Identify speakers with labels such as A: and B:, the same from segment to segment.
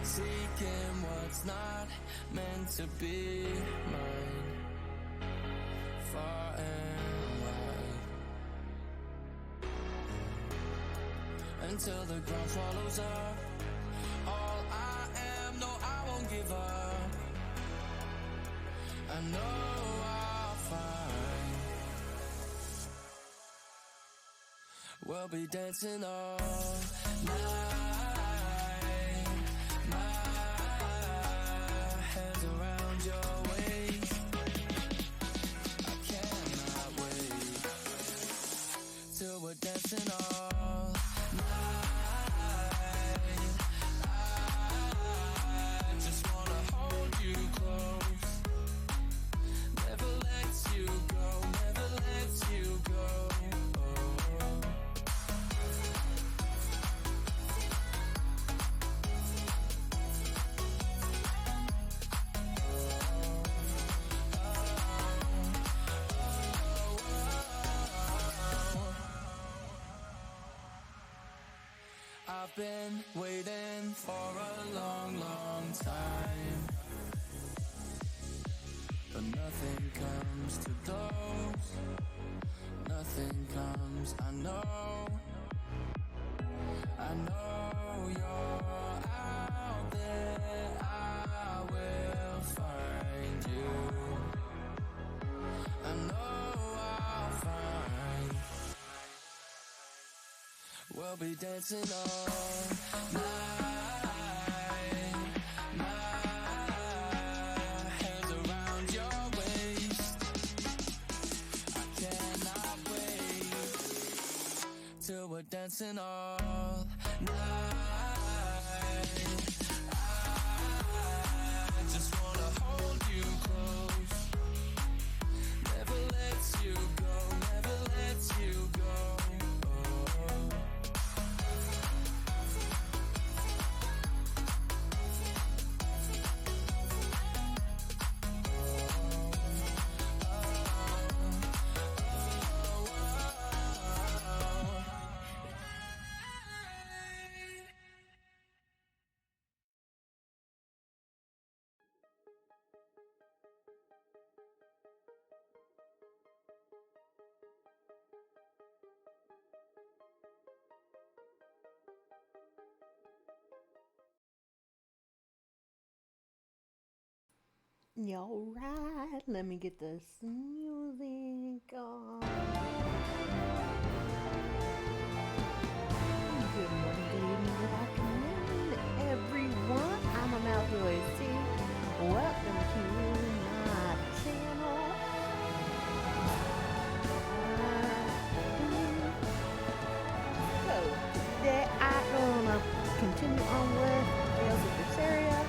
A: seeking what's not meant to be mine, far and wide, until the ground swallows up all I am. No, I won't give up. I know I'll find. We'll be dancing all night. My hands around your waist. I cannot wait till we're dancing all night. I just wanna hold you close. Never let you go, never let you go. I've been waiting for a long, long time, but nothing comes to those. Nothing comes, I know you're out there. I will find you. I know I'll find. We'll be dancing all night. My hands around your waist. I cannot wait till we're dancing all night. I just wanna hold you close. Never let you go, never let you go.
B: Alright, let me get this music on. Good morning, good evening, good afternoon, everyone. I'm AmaltheaAoiSi. Welcome to my channel. So, today I'm gonna continue on with Tales of Berseria.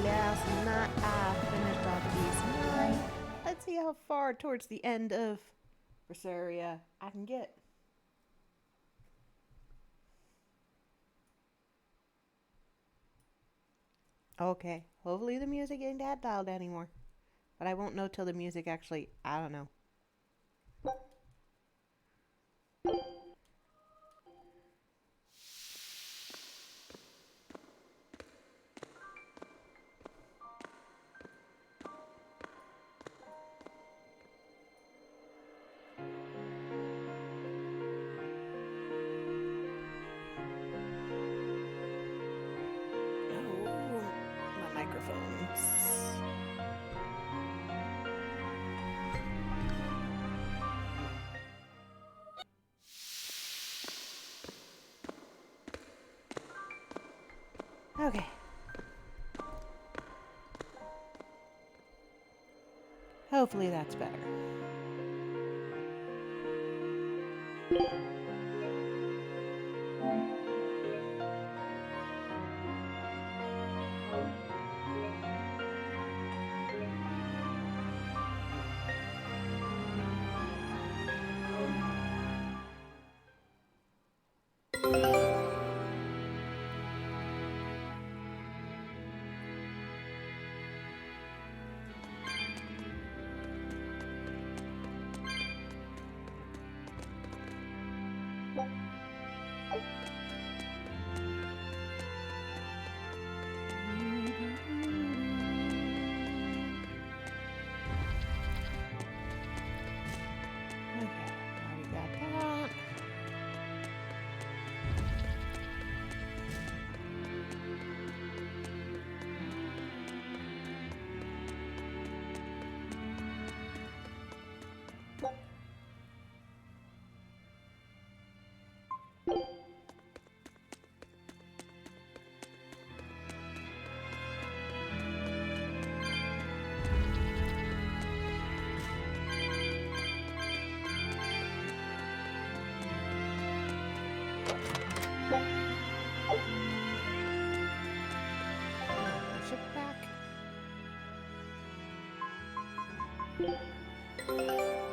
B: Last night I finished off East 9. Let's see how far towards the end of Berseria I can get. Okay, hopefully the music ain't that loud anymore. But I won't know till the music actually, I don't know. Microphones. Okay. Hopefully that's better.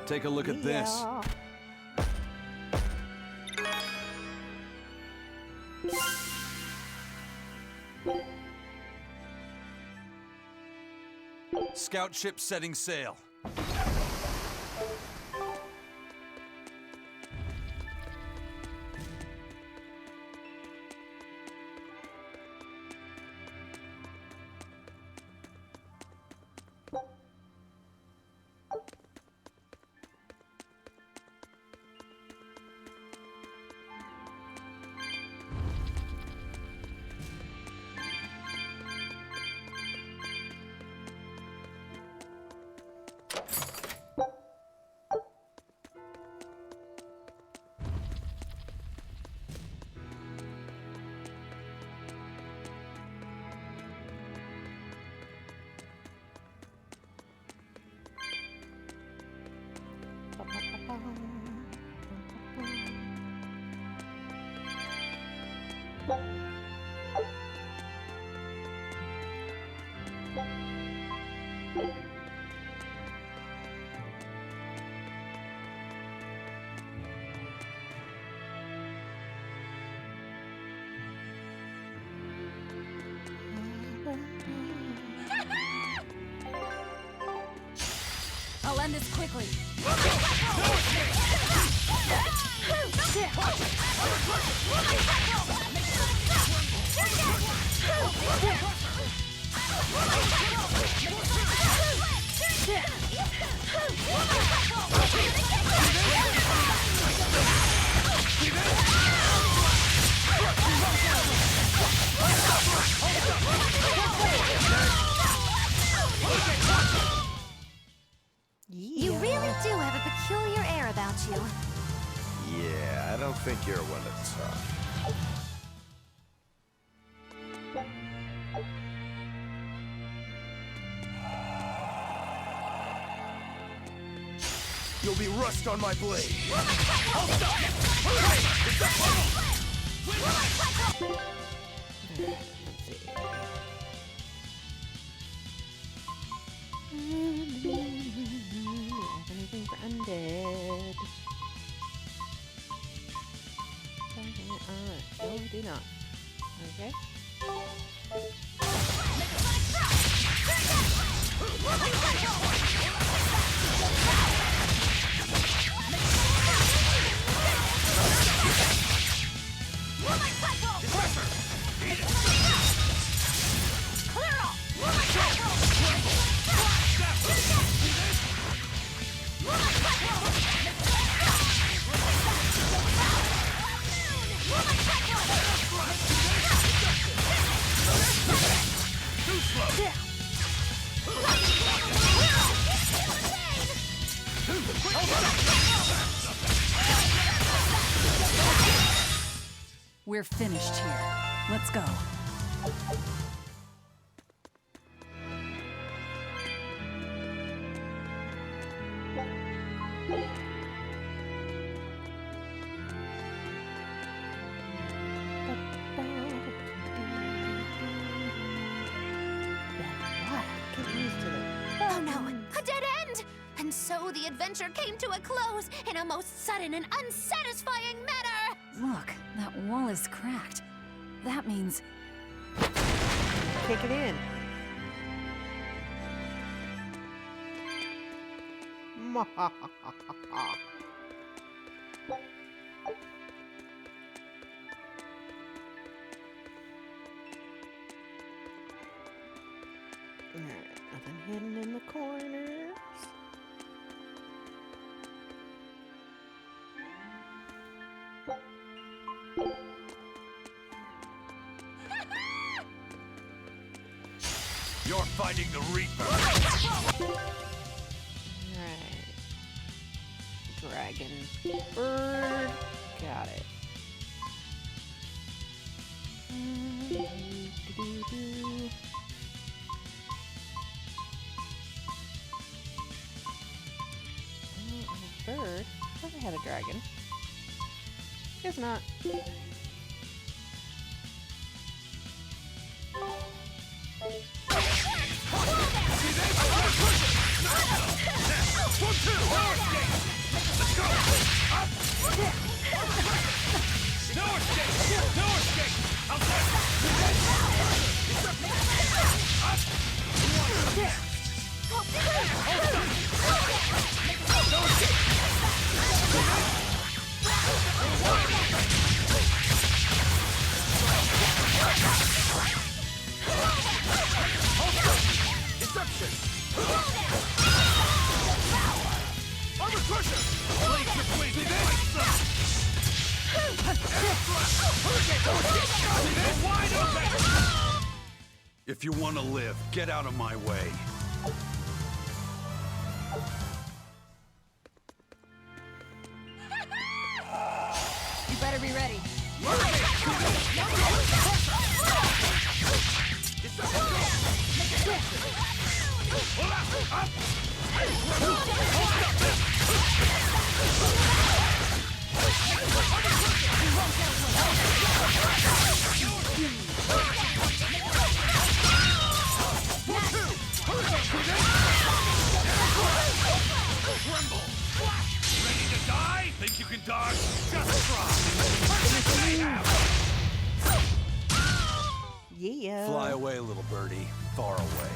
C: Take a look at this.
B: Yeah.
C: Scout ship setting sail.
D: I'll end this quickly.
E: You really do have a peculiar air about you.
F: Yeah, I don't think you're one to talk.
G: You'll be rust on my blade.
B: Anything for undead? No, we do not. Okay.
D: We're finished here. Let's go.
E: Oh no, a dead end! And so the adventure came to a close in a most sudden and unsatisfying manner!
D: Look, that wall is cracked. That means
B: Kick it in. Alright, nothing hidden in the corners.
G: You're fighting the Reaper.
B: Alright. Dragon bird. Got it. Do-do-do. A bird? I thought I had a dragon. Guess not.
C: If you want to live, get out of my way.
D: You better be ready.
G: Ready to die?
C: Think you can dodge?
G: Just try.
B: Yeah.
C: Fly away, little birdie. Far away.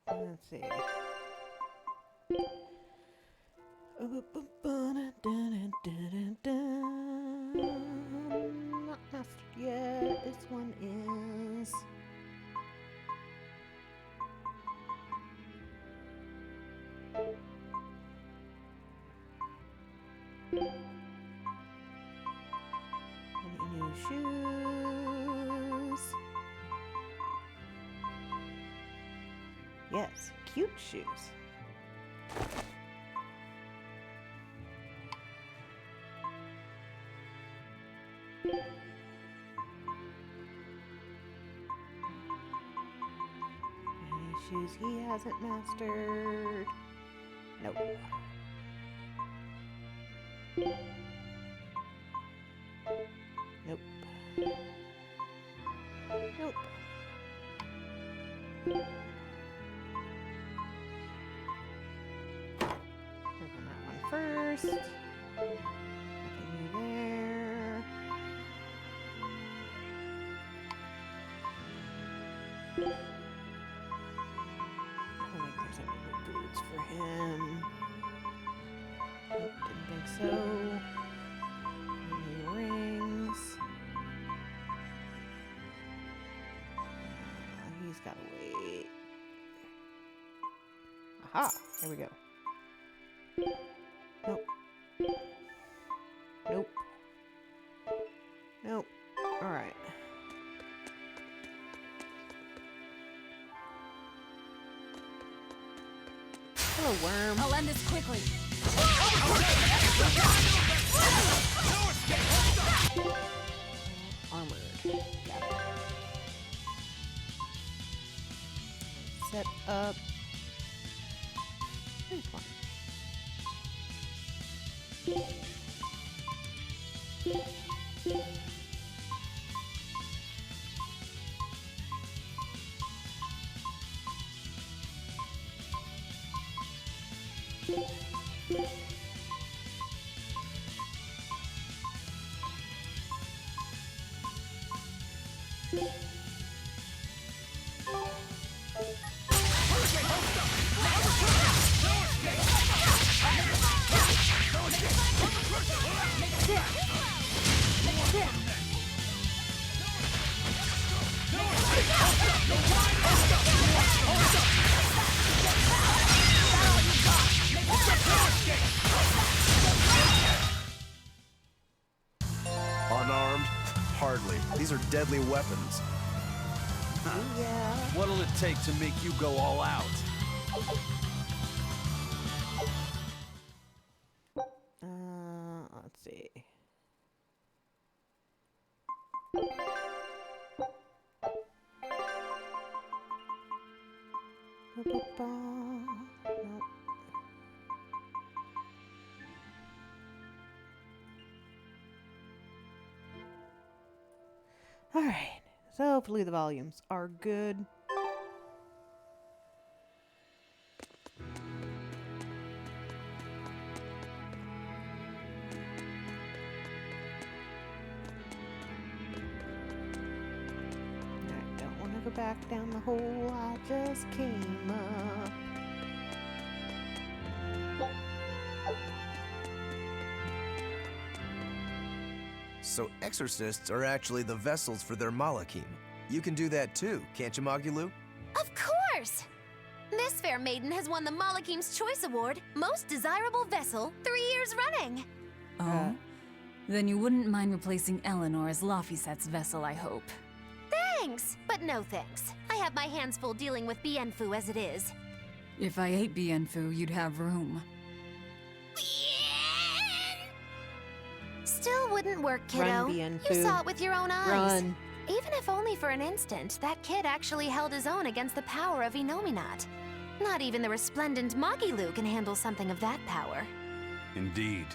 B: Let's see. Not mastered yet. This one is. Any new shoes? Yes, cute shoes. Any shoes he hasn't mastered? Nope. Nope. Nope. Work on that one first. Nothing new there. I don't think there's any new boots for him. Nope, didn't think so. Any rings? He's gotta wait. Aha! Here we go. Nope. Nope. Nope. Alright. Hello, worm.
D: I'll end this quickly.
B: Armored. Got it. Set up. Here's one.
F: Unarmed? Hardly. These are deadly weapons.
B: Yeah.
C: What'll it take to make you go all out?
B: Let's see. Nope. All right. So hopefully the volumes are good. I don't want to go back down the hole I just came up.
F: So exorcists are actually the vessels for their Malachim. You can do that too, can't you, Magulu?
E: Of course! This fair maiden has won the Malachim's Choice Award, Most Desirable Vessel, 3 years years running.
D: Oh? Then you wouldn't mind replacing Eleanor as Laphicet's vessel, I hope.
E: Thanks, but no thanks. I have my hands full dealing with Bienfu as it is.
D: If I ate Bienfu, you'd have room.
E: Still wouldn't work, kiddo.
B: Run, Bienfu.
E: You saw it with your own eyes.
B: Run.
E: Even if only for an instant, that kid actually held his own against the power of Inominat. Not even the resplendent Magilu can handle something of that power.
C: Indeed.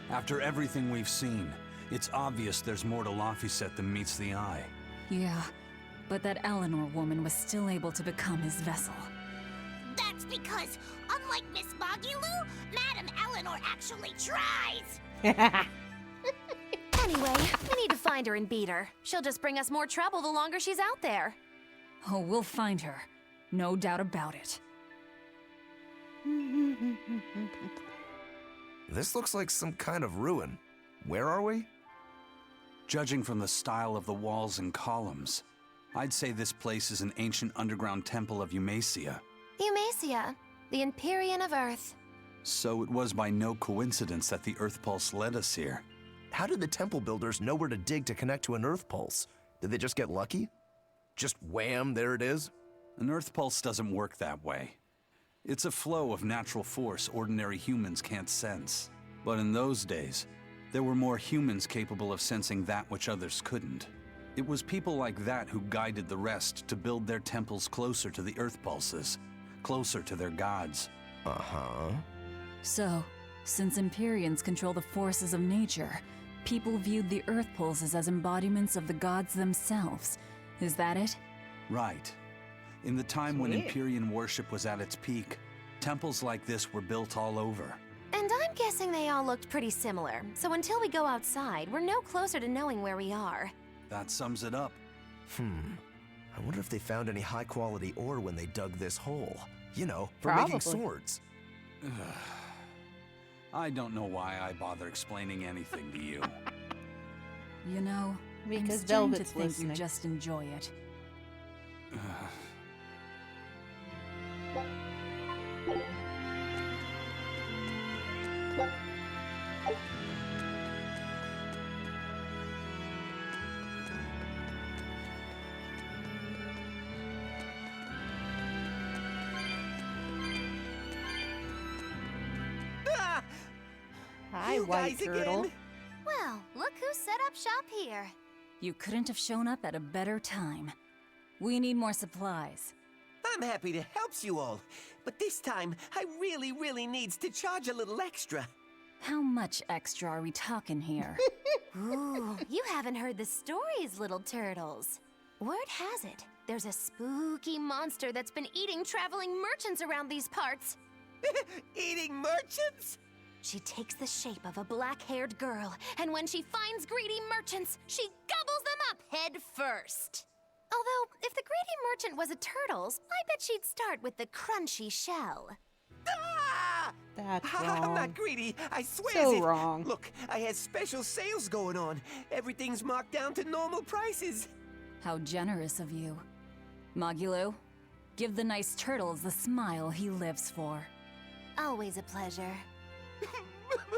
C: After everything we've seen, it's obvious there's more to Laphicet than meets the eye.
D: Yeah, but that Eleanor woman was still able to become his vessel.
H: That's because, unlike Miss Magilu, Madame Eleanor actually tries.
E: Anyway, we need to find her and beat her. She'll just bring us more trouble the longer she's out there.
D: Oh, we'll find her. No doubt about it.
F: This looks like some kind of ruin. Where are we?
C: Judging from the style of the walls and columns, I'd say this place is an ancient underground temple of Eumacia.
E: Eumacia, the Empyrean of Earth.
C: So it was by no coincidence that the Earth Pulse led us here.
F: How did the temple builders know where to dig to connect to an Earth Pulse? Did they just get lucky? Just wham, there it is?
C: An Earth Pulse doesn't work that way. It's a flow of natural force ordinary humans can't sense. But in those days, there were more humans capable of sensing that which others couldn't. It was people like that who guided the rest to build their temples closer to the Earth Pulses, closer to their gods.
F: Uh-huh.
D: So, since Empyreans control the forces of nature, people viewed the Earth Pulses as embodiments of the gods themselves. Is that it?
C: Right. In the time when
B: Sweet.
C: Empyrean worship was at its peak, temples like this were built all over.
E: And I'm guessing they all looked pretty similar, so until we go outside, we're no closer to knowing where we are.
C: That sums it up.
F: I wonder if they found any high-quality ore when they dug this hole. You know, for making
B: Probably.
F: swords.
C: I don't know why I bother explaining anything to you.
D: You know,
B: Because
D: I'm starting to
B: Velvet's
D: think
B: listening.
D: you just enjoy it.
B: Hi,
I: You
B: White
I: guys
B: Turtle.
I: again?
E: Well, look who set up shop here.
D: You couldn't have shown up at a better time. We need more supplies.
I: I'm happy to help you all, but this time I really needs to charge a little extra.
D: How much extra are we talking here?
E: Ooh, you haven't heard the stories, little turtles. Word has it, there's a spooky monster that's been eating traveling merchants around these parts.
I: Eating merchants?
E: She takes the shape of a black-haired girl, and when she finds greedy merchants, she gobbles them up head first. Although, if the greedy merchant was a turtle's, I bet she'd start with the crunchy shell.
I: Ah!
B: That's
I: I'm
B: wrong.
I: not greedy, I swear.
B: So wrong.
I: Look, I had special sales going on. Everything's marked down to normal prices.
D: How generous of you. Magilu, give the nice turtles the smile he lives for.
E: Always a pleasure.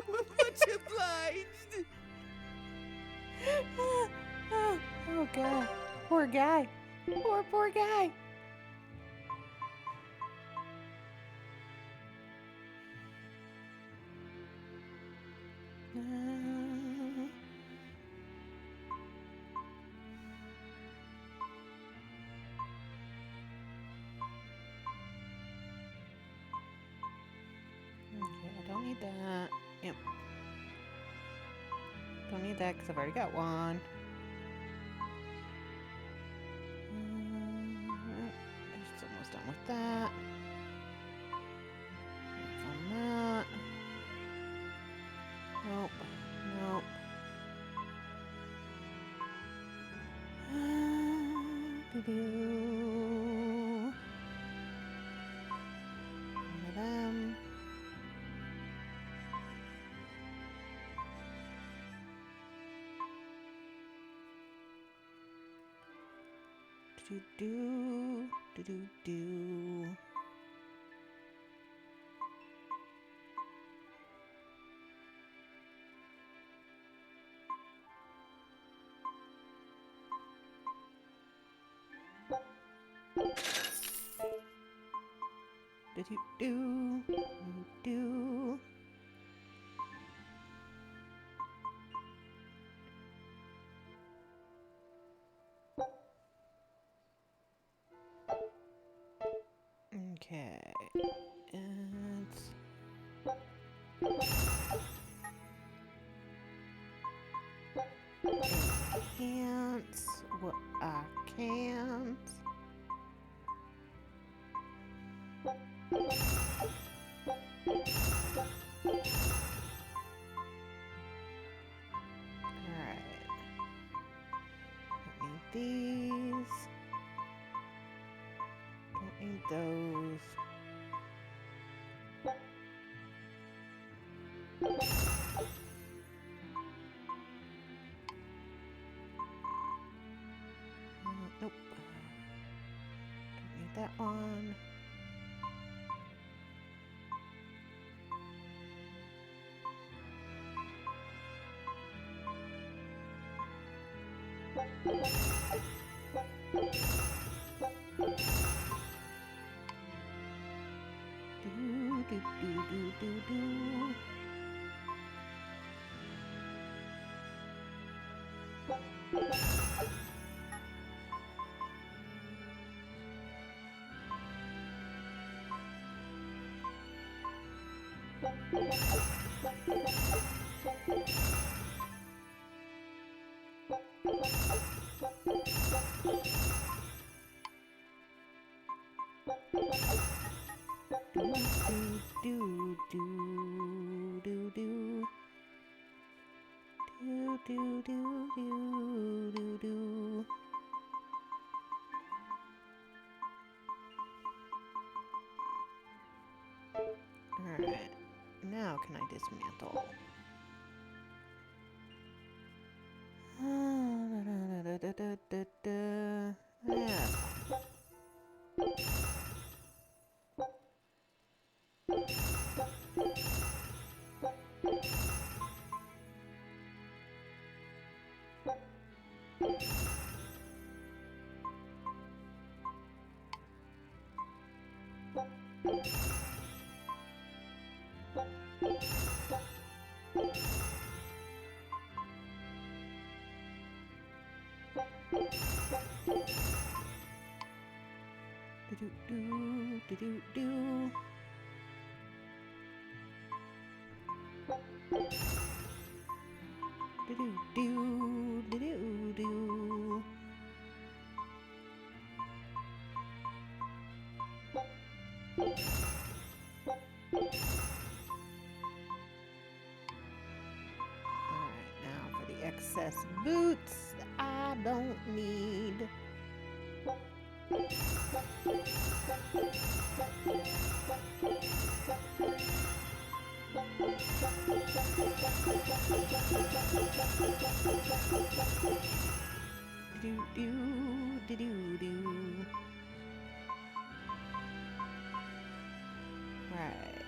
I: Much obliged.
B: Oh, God. Poor guy. Poor guy. Okay, I don't need that. Yep. Don't need that because I've already got one. Just almost done with that. That's on that. Nope. Nope. Boo-boo. One of them. Do-do-do. Do-do-do. Do do do. Okay, it's enhance what I can't. Alright. Don't need these. Don't need those. Nope. Don't need that one. Do do do do do do. Do do do do do do do do do do. All right, now can I dismantle? Yeah. Do do do do do. Do do do do do do. Alright, now for the excess boots I don't need. Do do do do do. Right.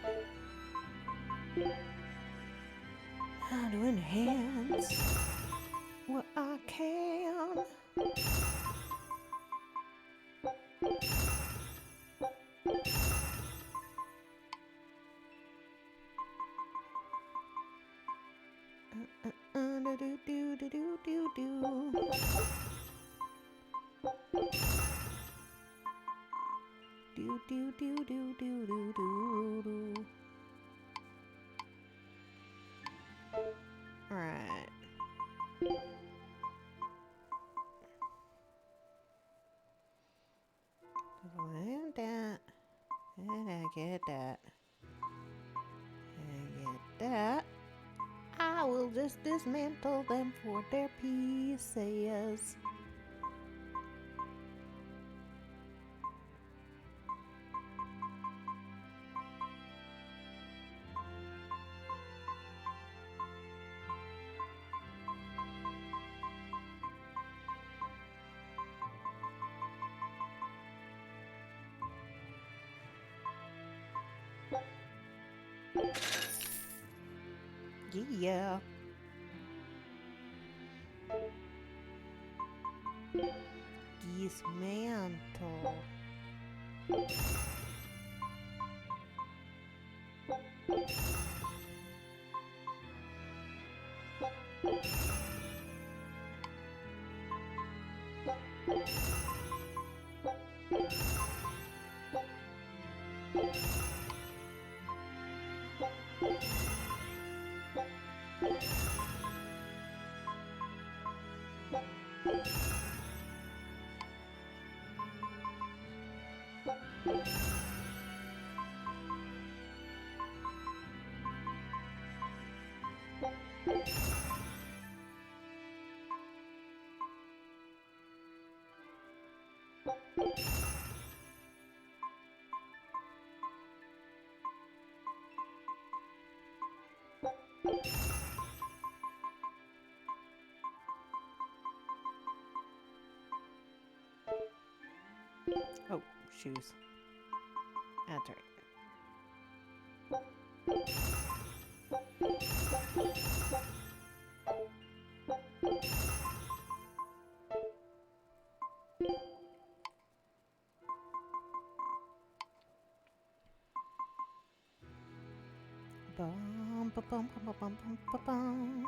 B: How to enhance what I can. Do do do do do do. Do do do do do do do do. Alright. And that. And I get that. And I get that. I will just dismantle them for their pieces. Yeah. Dismantle. Oh, shoes. That's right. Bum, ba, bum, ba, bum, bum, ba, bum.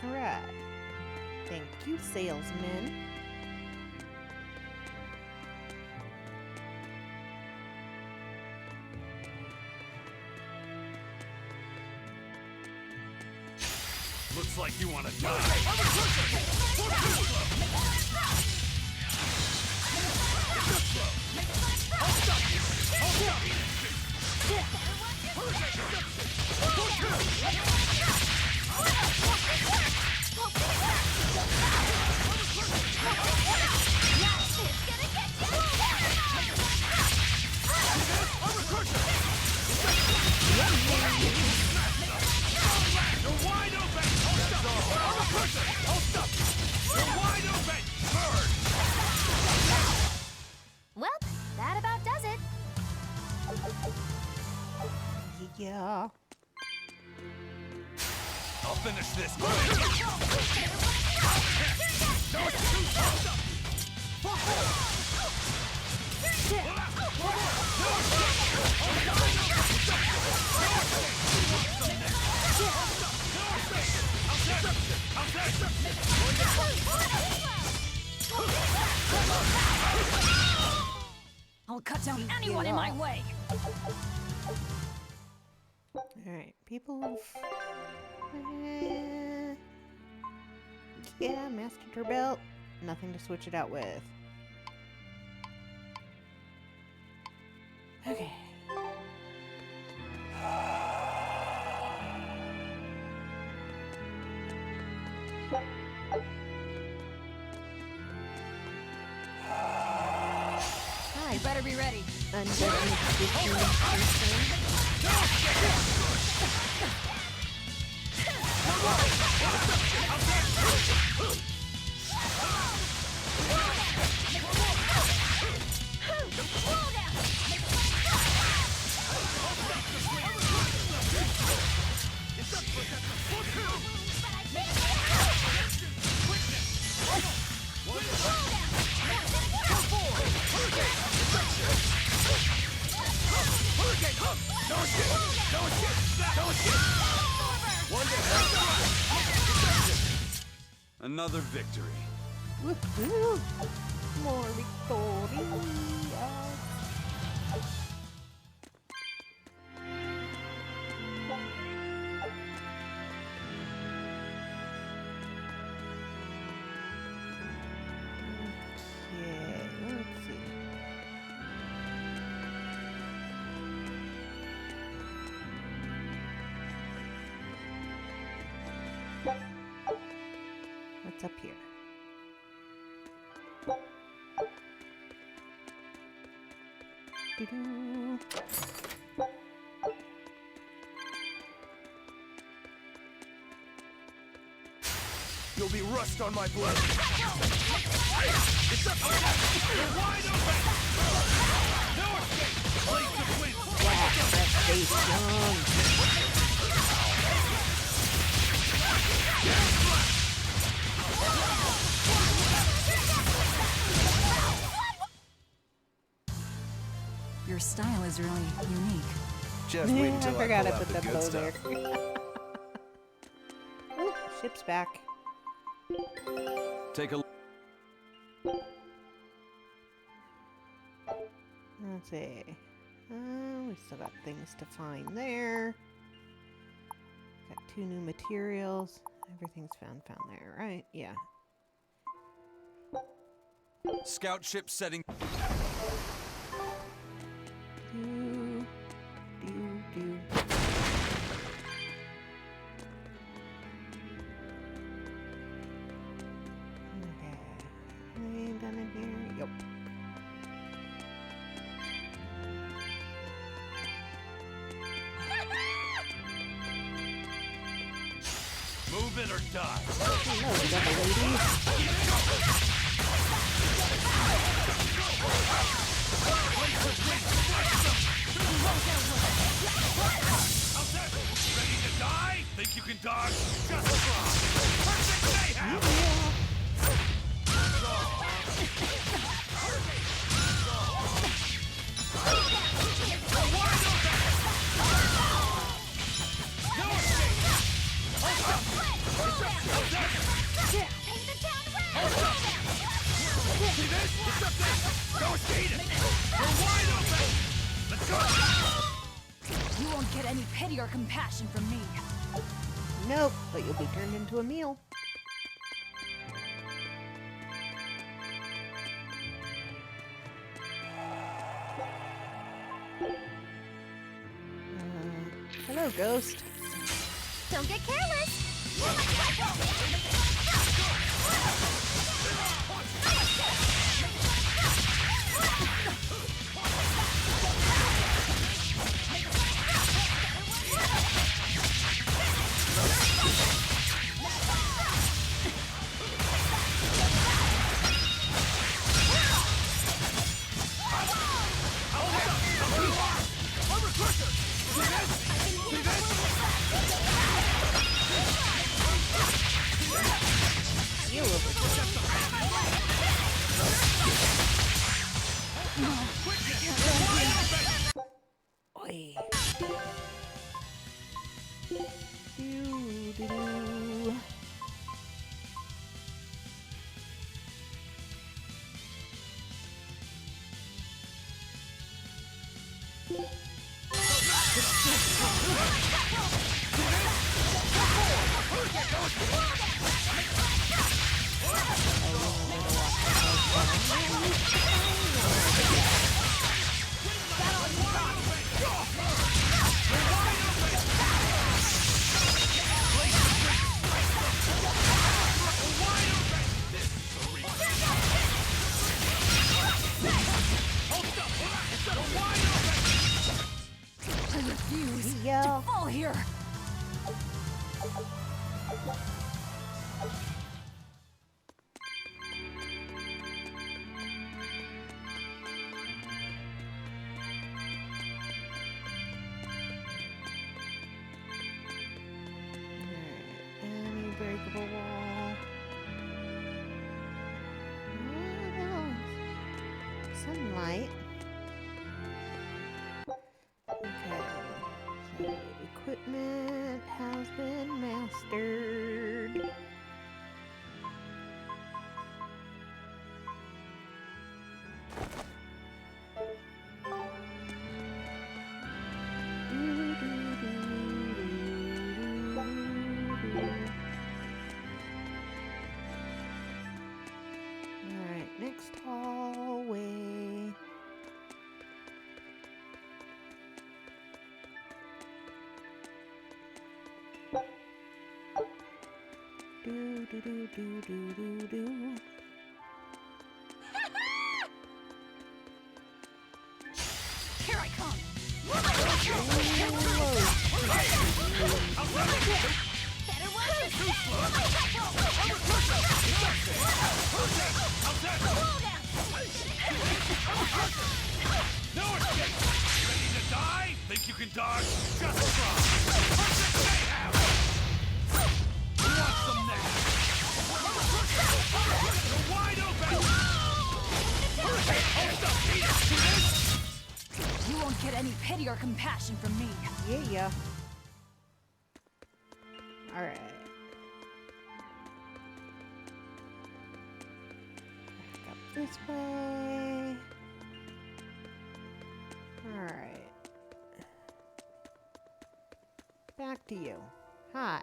B: All right. Thank you, salesman.
G: Looks like you want to die.
E: Well, that about does it.
B: Yeah.
G: I'll finish this.
D: I'll cut down anyone in my way.
B: Alright, people. Yeah, mastered her belt. Nothing to switch it out with. Okay.
D: You better be ready.
C: Another victory.
B: Woohoo! More victorias. Okay, let's see. What's up here? Doo-doo.
F: You'll be rust on my blade.
G: It's up to you. You're wide open. No escape. Blade to win.
D: style is really unique.
F: Just wait
B: I
F: until I
B: forgot
F: pull
B: I
F: out
B: put
F: the
B: that
F: good
B: bow
F: stuff.
B: there. Oop, ship's back.
C: Take a look.
B: Let's see. We still got things to find there. Got 2 new materials. Everything's found there, right? Yeah.
C: Scout ship setting.
B: Do, do. Okay. Anything done in here? Yep.
G: Move it or die.
B: Hello, double ladies.
G: How's that? Ready to die? Think you can dodge? Just try. Perfect mayhem! See this? It's up there! Go speed it! We're wide open! Let's go!
D: You won't get any pity or compassion from me.
B: Nope, but you'll be turned into a meal. Hello, ghost.
E: Don't get careless.
B: Oi. Do.
D: I refuse
B: Yeah.
D: to fall here.
B: Any breakable wall? What else? Sunlight. Okay. So equipment has been mastered. Alright, next hallway. Do.
D: Here I come.
E: Better
G: No escape! Ready to die? Think you can dodge? Just try! Perfect mayhem! Who wants some next? You're wide open! Hold up, beat it! See this?
D: You get any pity or compassion from me.
B: Yeah. Alright. Back up this way. Alright. Back to you. Hi.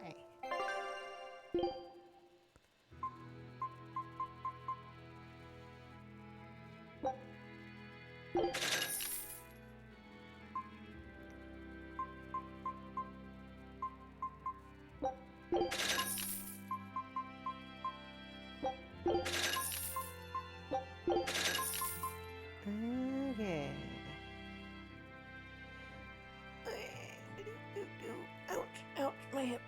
B: Okay. Ouch, my hip.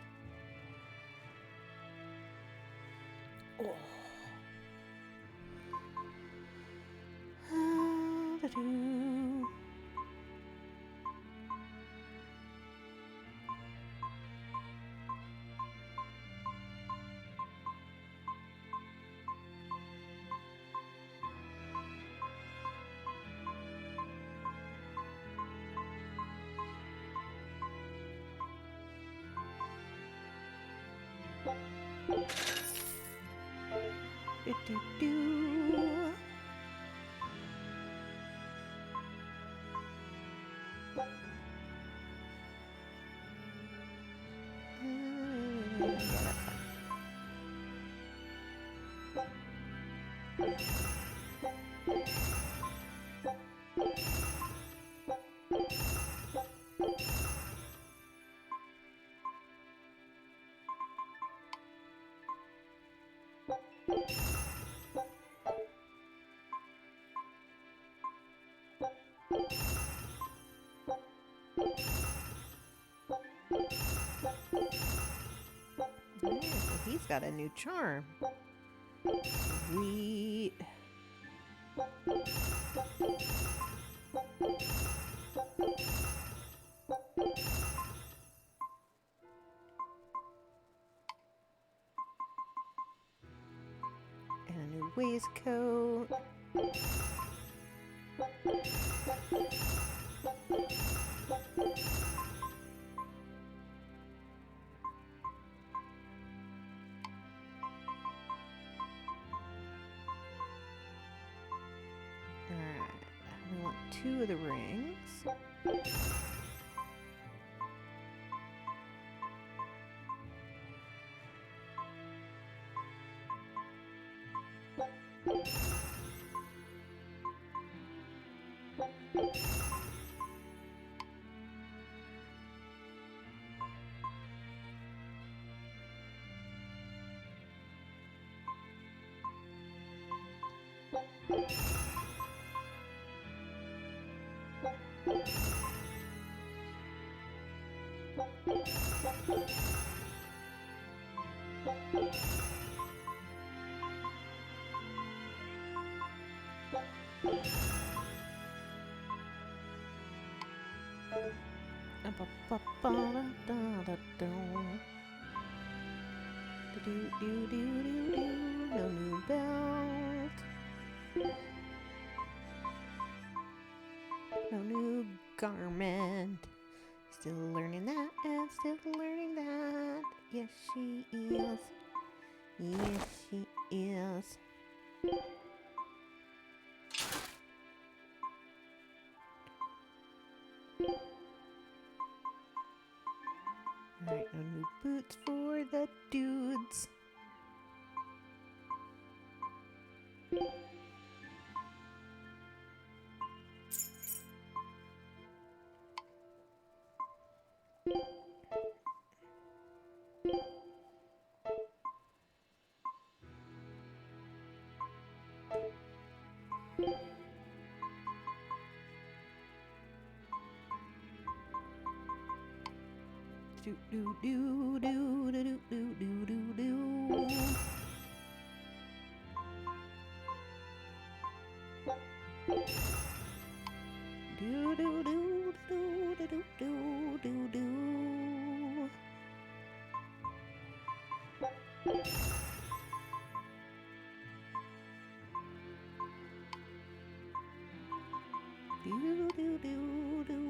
B: Oh. Da-doo. Do-do-do. Yeah, so he's got a new charm. Sweet. And a new waistcoat. Alright, we want 2 of the rings. No new belt. No new garment. Still learning that and still learning that. Yes, she is. Yes, she is. Alright, no new boots for the dudes. Do do do do do do do do do. Do do do do do do do do. Do do do do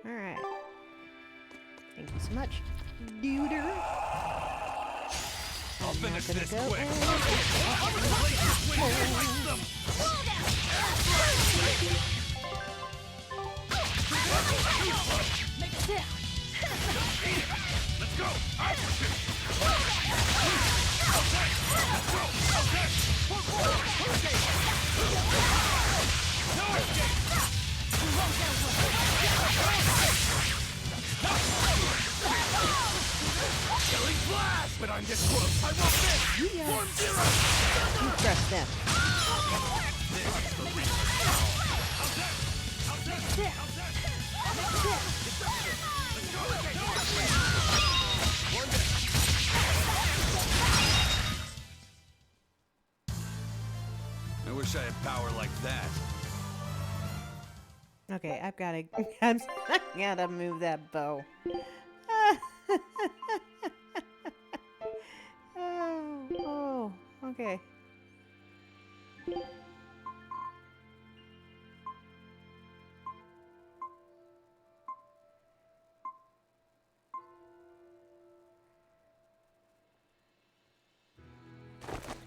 B: Alright. Thank you so much, duder.
G: I'll finish this
B: go
G: quick.
B: in.
G: I'll replace this when you waste them. Let's go. Out for two. Okay. Let's go. Okay. Okay. No escape. Killing flash, but I'm this close. I won't miss.
B: Yeah.
G: Form zero.
B: You crush them.
C: I wish I had power like that.
B: Okay, I've got to. I gotta move that bow. Oh, okay.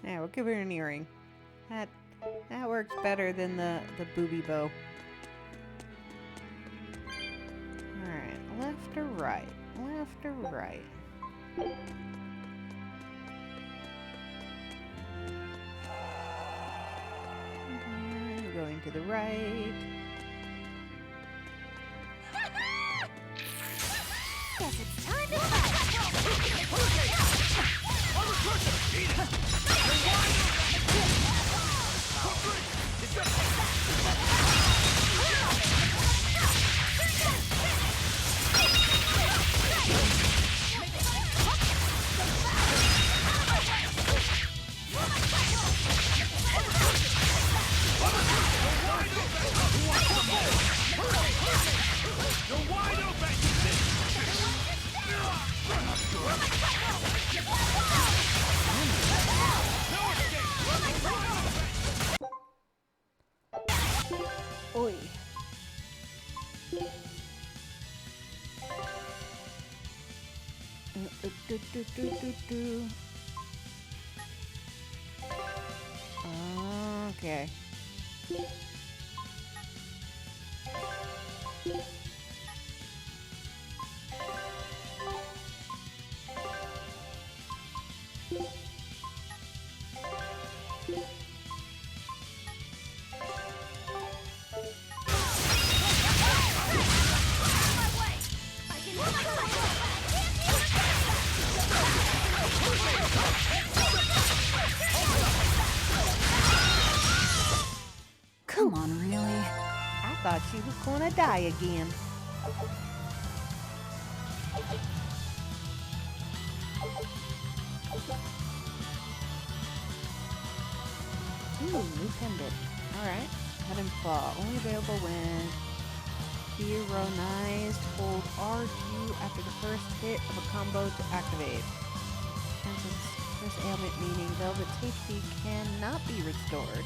B: Yeah, we'll give her an earring. That works better than the booby bow. Alright, left or right? Left or right? We're going to the right.
E: Guess it's time to fight.
G: You're wide open!
B: Oi. Okay.
D: Come on, really?
B: I thought she was gonna die again. Ooh, new pendant. Alright. Head and fall. Only available when Theronized. Hold R2 after the first hit of a combo to activate. Cancels this ailment, meaning Velvet's HP cannot be restored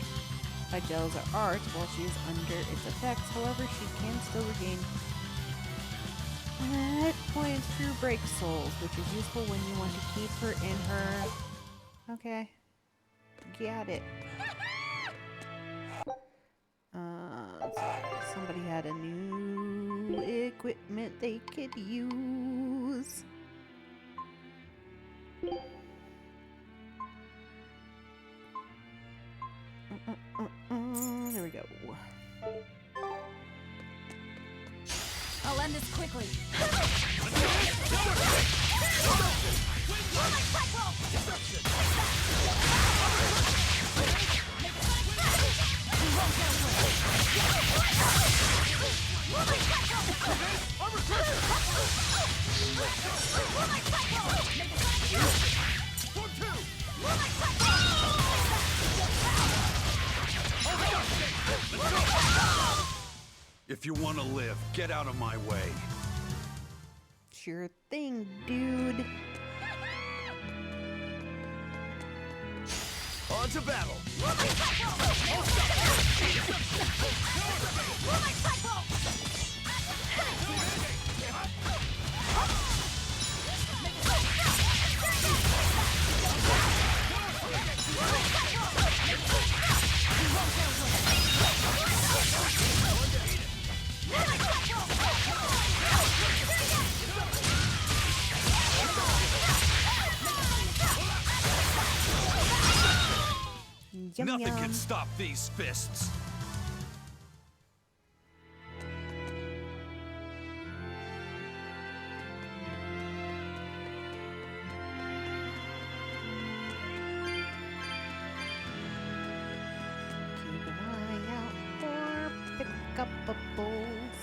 B: by gels or arts while she is under its effects. However, she can still regain hit points through break souls, which is useful when you want to keep her in her... Okay. Got it. Somebody had a new equipment they could use.
E: I'll
B: There we go.
E: let
D: end this quickly.
C: If you want to live, get out of my way.
B: Sure thing, dude.
F: On to battle!
B: Yum,
C: Nothing
B: yum.
C: can stop these fists.
B: Keep an eye out for pick-up-a-balls.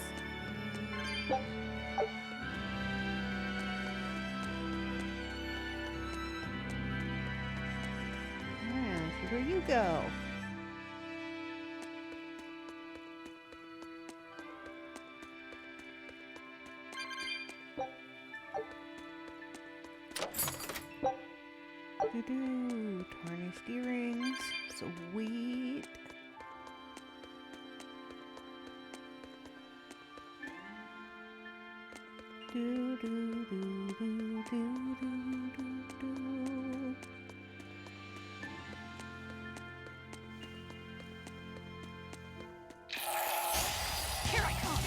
B: Where you go? Doo-doo. Tarnished earrings. Sweet. Do-do-do-do-do-do-do-do.
H: Here I come!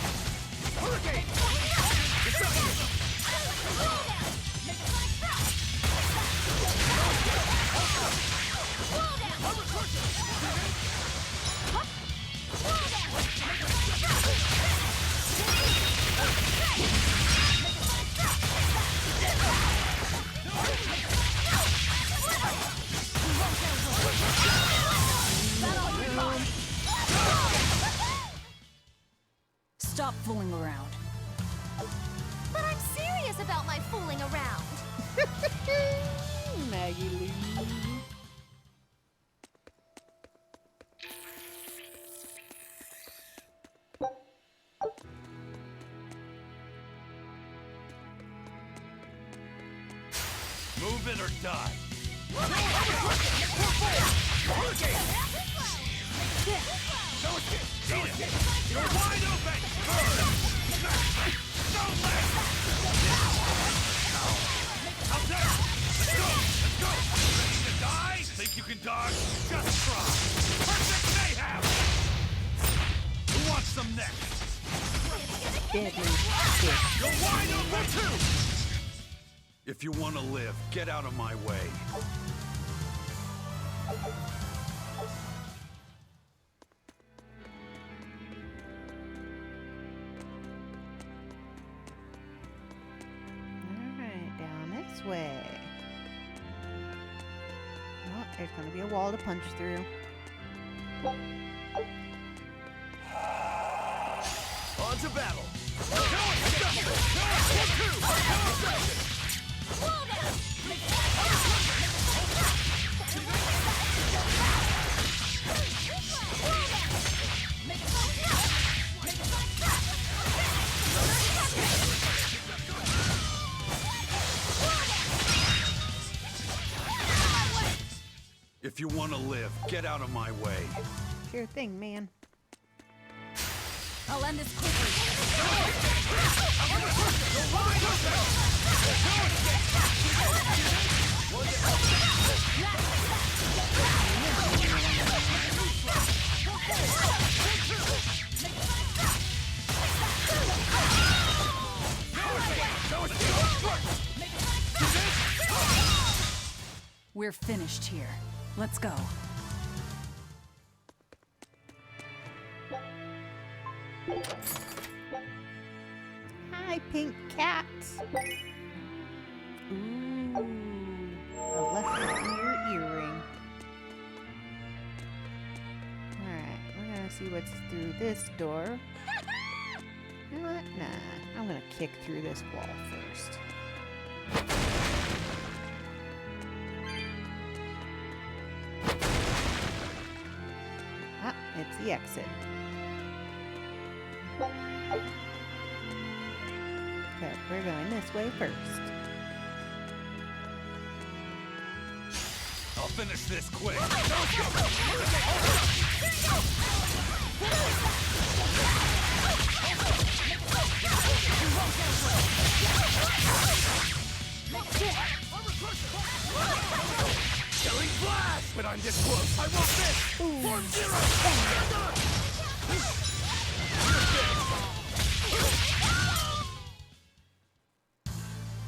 D: Stop fooling around.
E: But I'm serious about my fooling around.
B: Maggie Lee.
G: Move it or die. You're wide open! Don't let! Out there! Let's go! Let's go! Ready to die? Think you can dodge? Just try! Perfect mayhem! Who wants some next?
B: Deadly.
G: You're wide open too!
C: If you want to live, get out of my way.
B: Alright, down this way. Well, there's gonna be a wall to punch through.
F: On to battle!
C: If you want to live, get out of my way.
B: Sure thing, man.
D: I'll end this quickly. We're finished here. Let's go.
B: my pink cat. Ooh, a left ear earring. Alright, we're gonna see what's through this door. You know what? Nah, I'm gonna kick through this wall first. Ah, it's the exit. Okay, we're going this way first.
G: I'll finish this quick. Killing flash! But I'm this close, I won't miss! Form zero!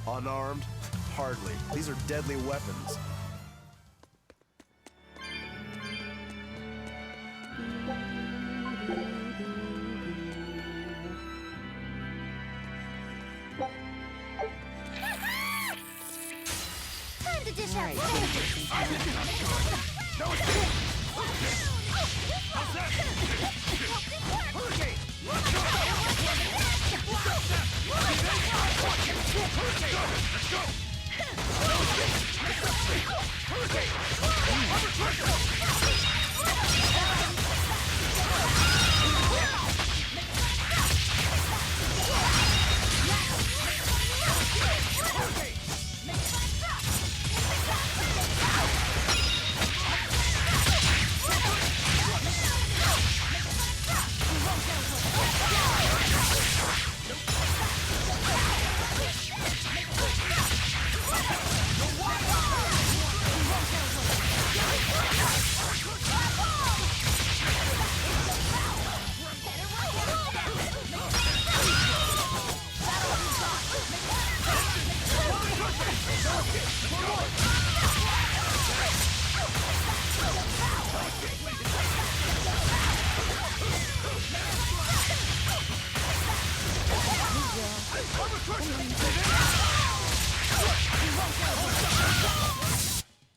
F: Unarmed? Hardly. These are deadly weapons.
E: Time to dish out.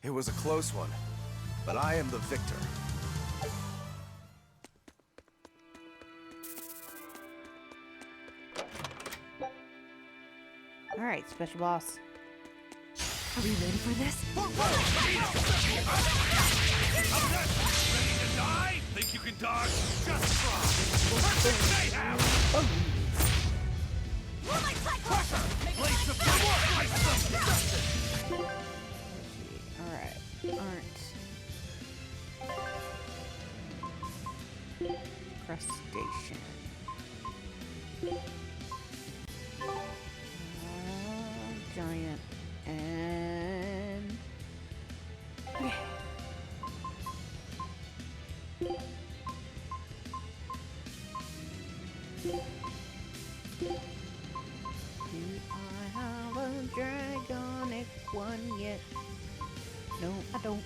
F: It was a close one, but I am the victor.
B: Alright, special boss.
D: Are we ready for this?
G: Ready to die? Think you can dodge? Just try! Perfect mayhem! Place of
B: Alright, crustacean. Giant and do I have a dragonic one yet? No, I don't.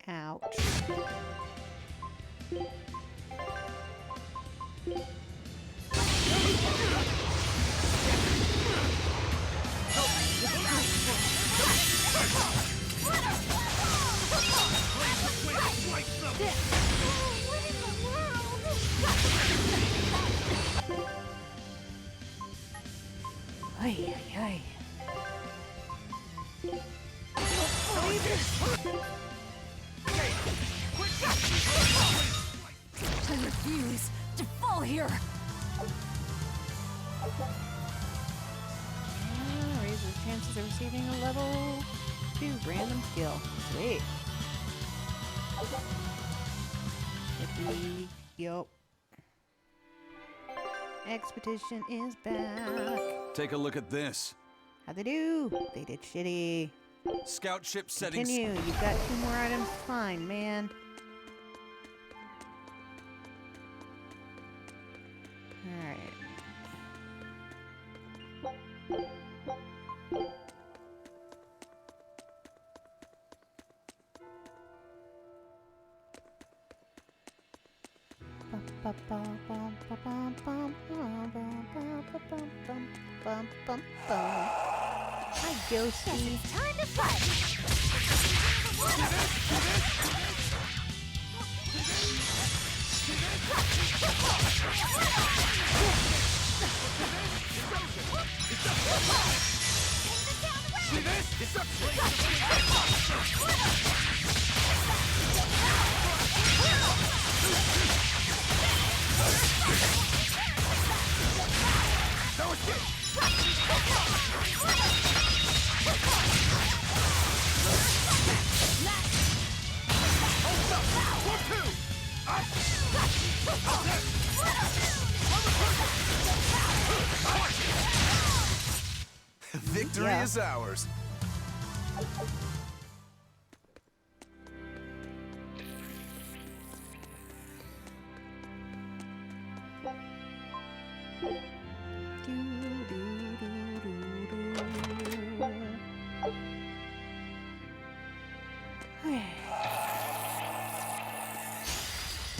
B: Ouch. Ay, ay, ay.
D: refuse to fall here.
B: Raises chances of receiving a level 2 random skill. Sweet. Yup. Expedition is back.
C: Take a look at this.
B: How'd they do? They did shitty.
C: Scout ship settings.
B: Continue. You've got 2 more items to find, man. Alright. Hi, Ghosty.
E: Time to fight!
G: See this? It's up. No escape. Hold up. 1, 2.
F: Victory is ours.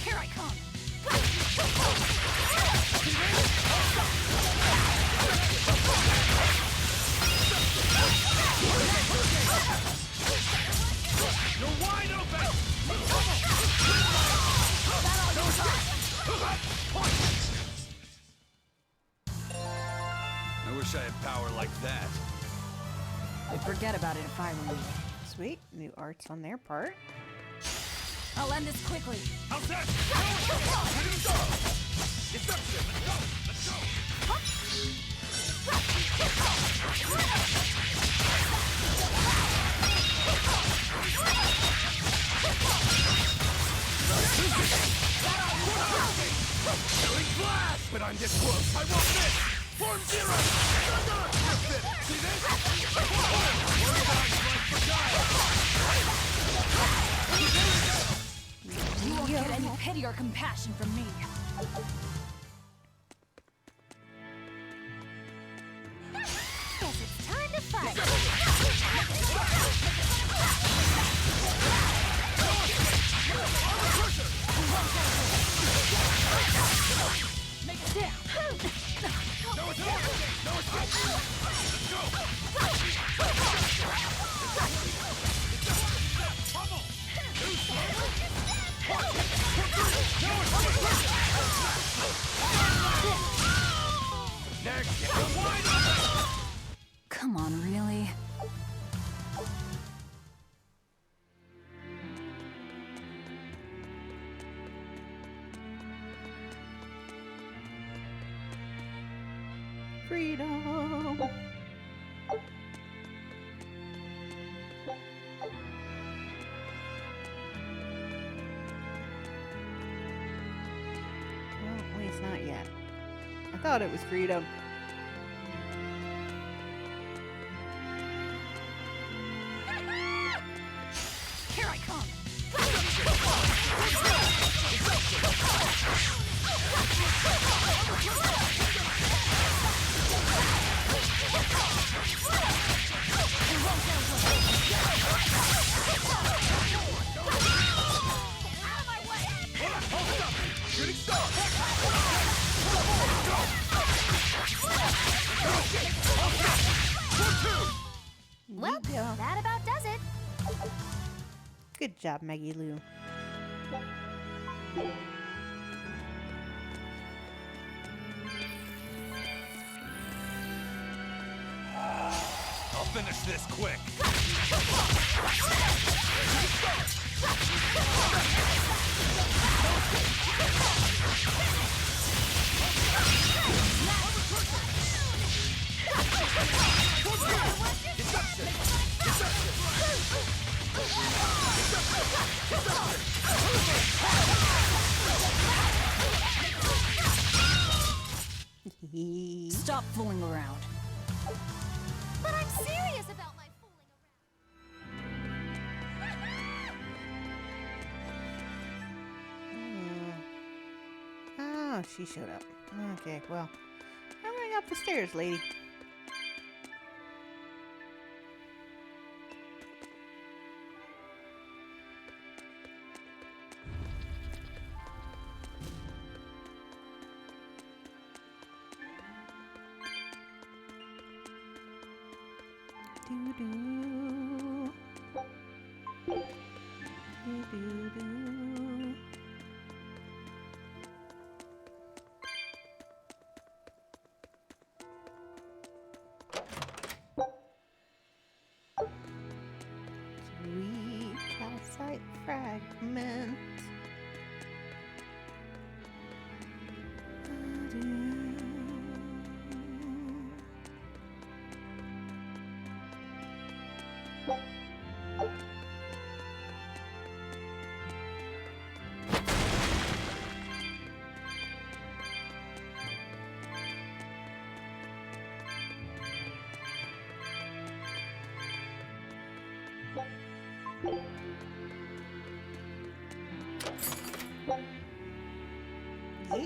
H: Here I come.
G: You're wide open.
C: I wish I had power like that.
D: I'd forget about it if I were you.
B: Sweet. New arts on their part.
D: I'll end this quickly.
G: How's that? It's up. Let's go. Doing flash, but I'm this close. I won't miss. Form 0. That's it. See this?
D: You won't get any pity or compassion from me.
E: Guess it's time to fight!
D: Make it down. Come on, really?
B: Freedom. Well, at least not yet. I thought it was freedom.
H: Here I come.
E: Well, that about does it.
B: Good job, Maggie Lou.
G: I'll finish this quick.
D: Stop fooling around.
E: But I'm serious about my fooling around.
B: Oh, she showed up. Okay, well, I'm going up the stairs, lady. Doo-doo. Doo-doo-doo. Sweet calcite fragment.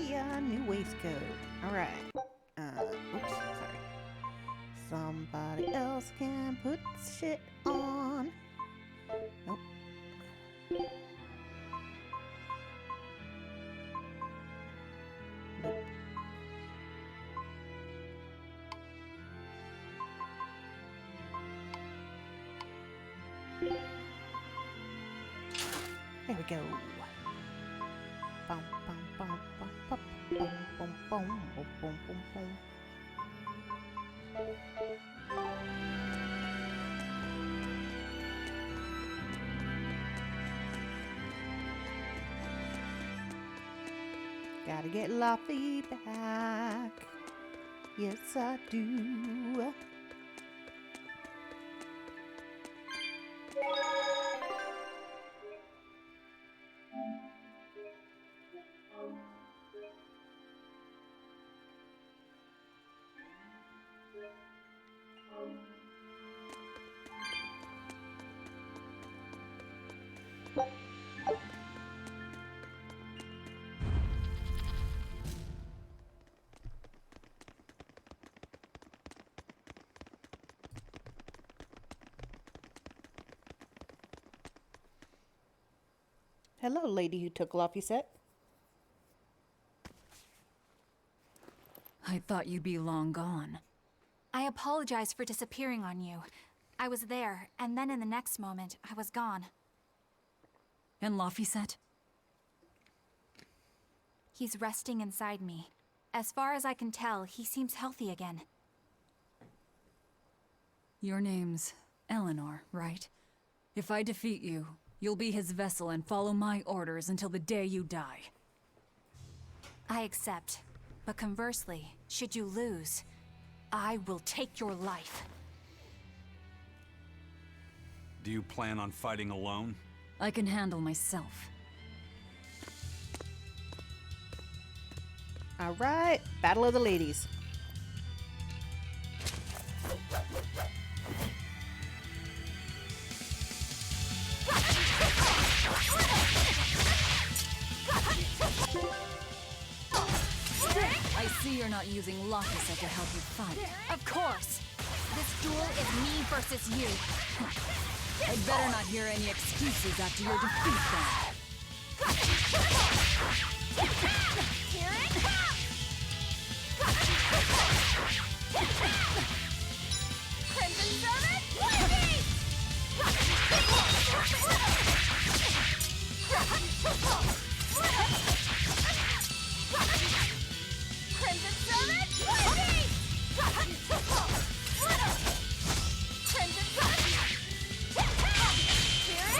B: Yeah, new waistcoat. Alright. Oops, sorry. Somebody else can put shit on. Nope. Nope. There we go. Bum, bum, bum, bum, bum, bum, bum, bum, bum, bum, bum, bum. Gotta get Luffy back. Yes, I do. Hello, lady who took Luffy set.
D: I thought you'd be long gone.
H: I apologize for disappearing on you. I was there, and then in the next moment, I was gone.
D: And Laphicet?
H: He's resting inside me. As far as I can tell, he seems healthy again.
D: Your name's Eleanor, right? If I defeat you, you'll be his vessel and follow my orders until the day you die.
H: I accept. But conversely, should you lose, I will take your life.
C: Do you plan on fighting alone?
D: I can handle myself.
B: Alright, Battle of the Ladies.
D: I see you're not using Laphicet to help you fight.
H: Of course! This duel is me versus you.
D: I'd better not hear any excuses after your defeat, then.
E: Here it comes! Crimson Summit, Wavy! Crimson Summit, Wavy! Crimson Summit! Here it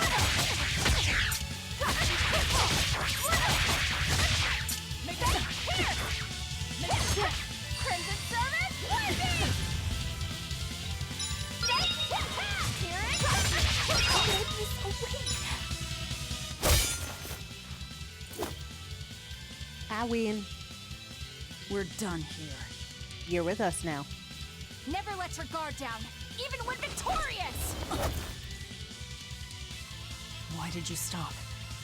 E: Crimson Summit, Wavy! Here it
B: I win.
D: We're done here.
B: You're with us now.
H: Never let your guard down, even when victorious!
D: Why did you stop?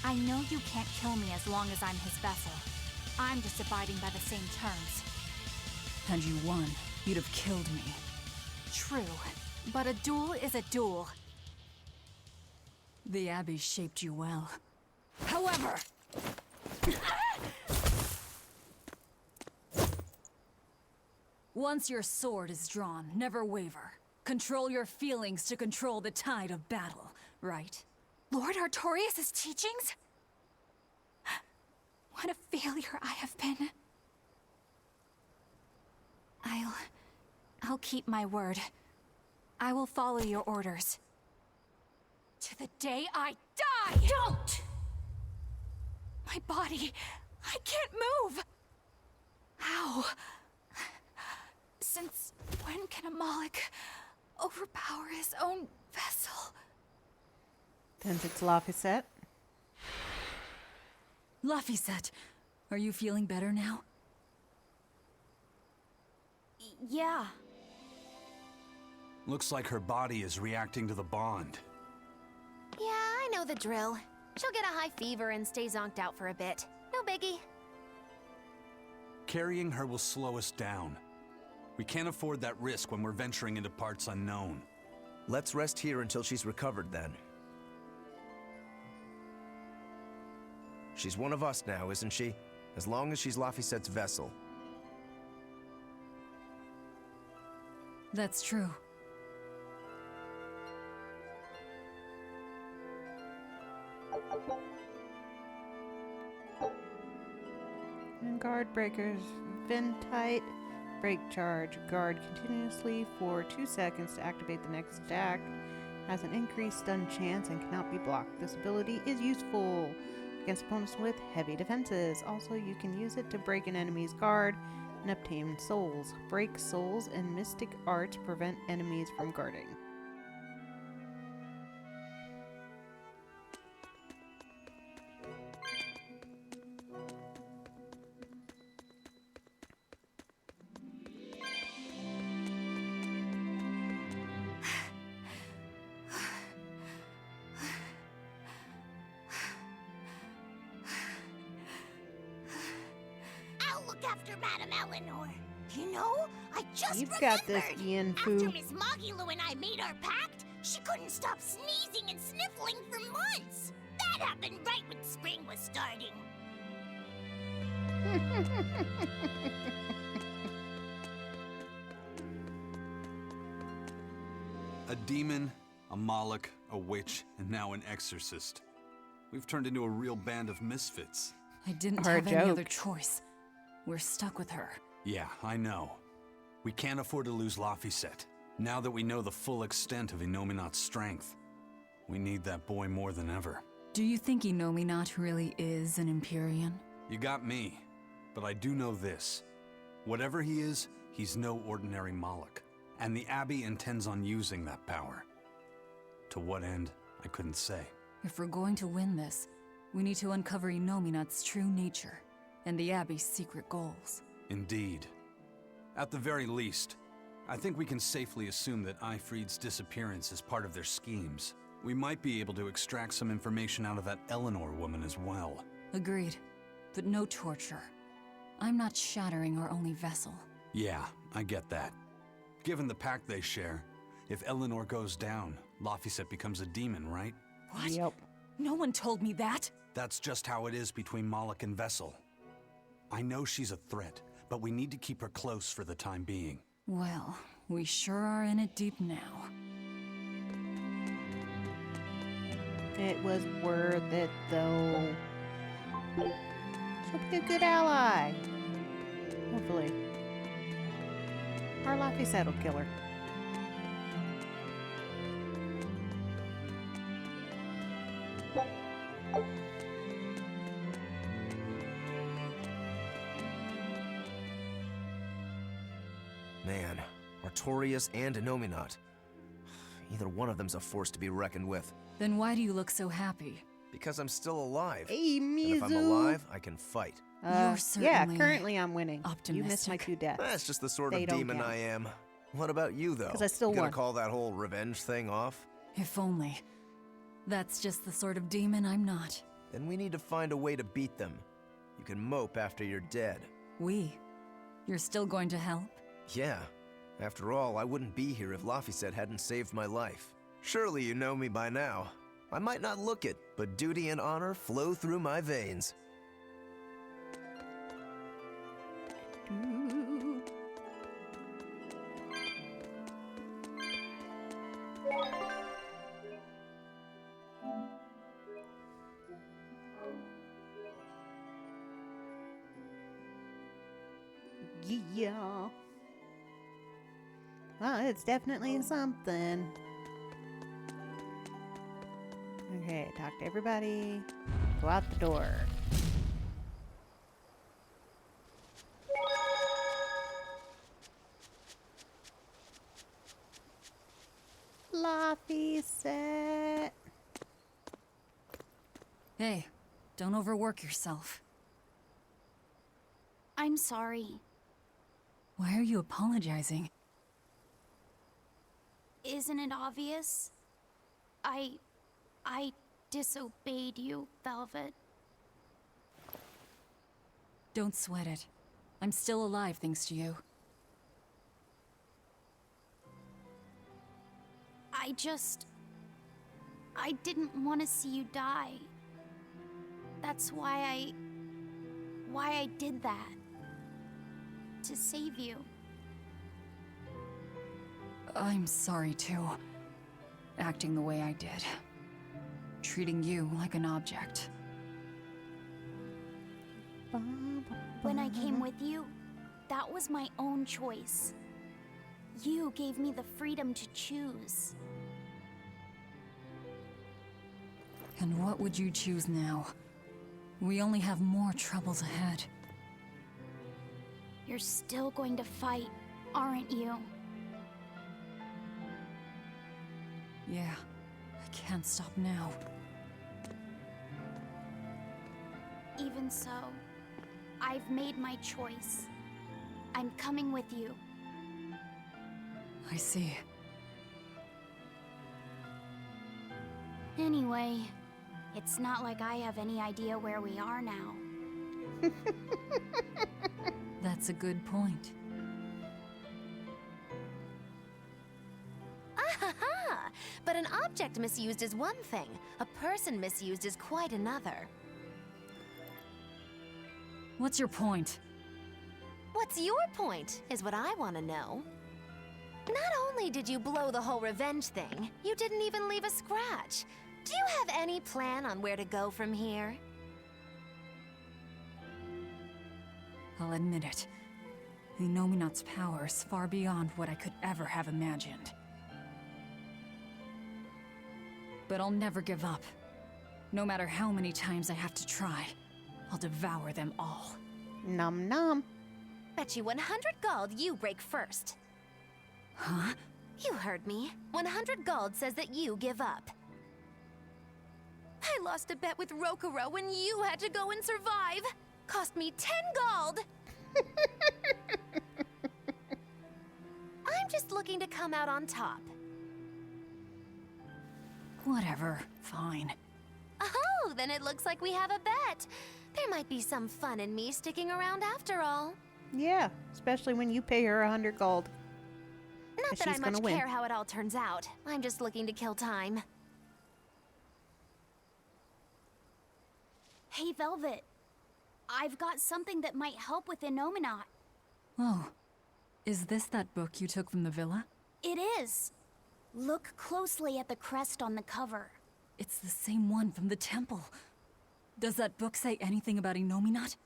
H: I know you can't kill me as long as I'm his vessel. I'm just abiding by the same terms.
D: Had you won, you'd have killed me.
H: True, but a duel is a duel.
D: The Abbey shaped you well. However... Once your sword is drawn, never waver. Control your feelings to control the tide of battle, right?
H: Lord Artorias' teachings? What a failure I have been. I'll keep my word. I will follow your orders. To the day I die! Don't! My body, I can't move! How? Since when can a Moloch overpower his own vessel?
B: Since it's Laphicet.
D: Laphicet, are you feeling better now?
H: Yeah.
C: Looks like her body is reacting to the bond.
E: Yeah, I know the drill. She'll get a high fever and stay zonked out for a bit. No biggie.
C: Carrying her will slow us down. We can't afford that risk when we're venturing into parts unknown.
F: Let's rest here until she's recovered then. She's one of us now, isn't she? As long as she's Laphicet's vessel.
D: That's true.
B: And guard breakers. Vent tight. Break charge. Guard continuously for 2 seconds to activate the next attack. Has an increased stun chance and cannot be blocked. This ability is useful against opponents with heavy defenses. Also, you can use it to break an enemy's guard and obtain souls. Break souls and mystic arts prevent enemies from guarding.
J: After Madame Eleanor. You know, I just
B: You've
J: remembered.
B: got this,
J: After
B: ENVtu.
J: Miss Mogulu and I made our pact, she couldn't stop sneezing and sniffling for months. That happened right when spring was starting.
C: A demon, a Moloch, a witch, and now an exorcist. We've turned into a real band of misfits.
D: I didn't
B: Our
D: have any other
B: joke.
D: choice. We're stuck with her.
C: Yeah, I know. We can't afford to lose Laphicet. Now that we know the full extent of Inominat's strength, we need that boy more than ever.
D: Do you think Inominat really is an Empyrean?
C: You got me, but I do know this. Whatever he is, he's no ordinary Moloch. And the Abbey intends on using that power. To what end, I couldn't say.
D: If we're going to win this, we need to uncover Inominat's true nature and the Abbey's secret goals.
C: Indeed. At the very least, I think we can safely assume that Ifrid's disappearance is part of their schemes. We might be able to extract some information out of that Eleanor woman as well.
D: Agreed, but no torture. I'm not shattering our only vessel.
C: Yeah, I get that. Given the pact they share, if Eleanor goes down, Laphicet becomes a demon, right?
D: What?
B: Yep.
D: No one told me that.
C: That's just how it is between Moloch and Vessel. I know she's a threat, but we need to keep her close for the time being.
D: Well, we sure are in it deep now.
B: It was worth it, though. She'll be a good ally. Hopefully. Our Laphicet will kill her.
F: Man, Artorias and Inominat. Either one of them's a force to be reckoned with.
D: Then why do you look so happy?
F: Because I'm still alive.
B: Hey, Mizu.
F: And if I'm alive, I can fight.
D: You're
B: Yeah,
D: certainly
B: currently I'm winning. You missed my
D: optimistic.
B: 2 deaths.
F: That's just the sort
B: They
F: of
B: don't
F: demon
B: count.
F: I am. What about you, though?
B: 'Cause I still
F: You gonna
B: won.
F: call that whole revenge thing off?
D: If only. That's just the sort of demon I'm not.
F: Then we need to find a way to beat them. You can mope after you're dead.
D: You're still going to help?
F: Yeah. After all, I wouldn't be here if Laphicet hadn't saved my life. Surely you know me by now. I might not look it, but duty and honor flow through my veins.
B: Yeah. Well, it's definitely something. Okay, talk to everybody. Go out the door. Laphicet.
D: Hey, don't overwork yourself.
H: I'm sorry.
D: Why are you apologizing?
H: Isn't it obvious? I disobeyed you, Velvet.
D: Don't sweat it. I'm still alive thanks to you.
H: I didn't want to see you die. That's why I did that. To save you.
D: I'm sorry too. Acting the way I did. Treating you like an object.
H: When I came with you, that was my own choice. You gave me the freedom to choose.
D: And what would you choose now? We only have more troubles ahead.
H: You're still going to fight, aren't you?
D: Yeah, I can't stop now.
H: Even so, I've made my choice. I'm coming with you.
D: I see.
H: Anyway, it's not like I have any idea where we are now.
D: That's a good point.
E: Ahaha! But an object misused is one thing. A person misused is quite another.
D: What's your point?
E: What's your point, is what I want to know. Not only did you blow the whole revenge thing, you didn't even leave a scratch. Do you have any plan on where to go from here?
D: I'll admit it. Inominat's power is far beyond what I could ever have imagined. But I'll never give up. No matter how many times I have to try, I'll devour them all.
B: Nom nom.
E: Bet you 100 gold you break first.
D: Huh?
E: You heard me. 100 gold says that you give up. I lost a bet with Rokuro when you had to go and survive. Cost me 10 gold. I'm just looking to come out on top.
D: Whatever. Fine.
E: Oh, then it looks like we have a bet. There might be some fun in me sticking around after all.
B: Yeah, especially when you pay her 100 gold.
E: Not
B: 'Cause
E: that I
B: she's gonna
E: much
B: win.
E: care how it all turns out. I'm just looking to kill time.
H: Hey, Velvet. I've got something that might help with Inominat.
D: Oh. Is this that book you took from the villa?
H: It is. Look closely at the crest on the cover.
D: It's the same one from the temple. Does that book say anything about Inominat?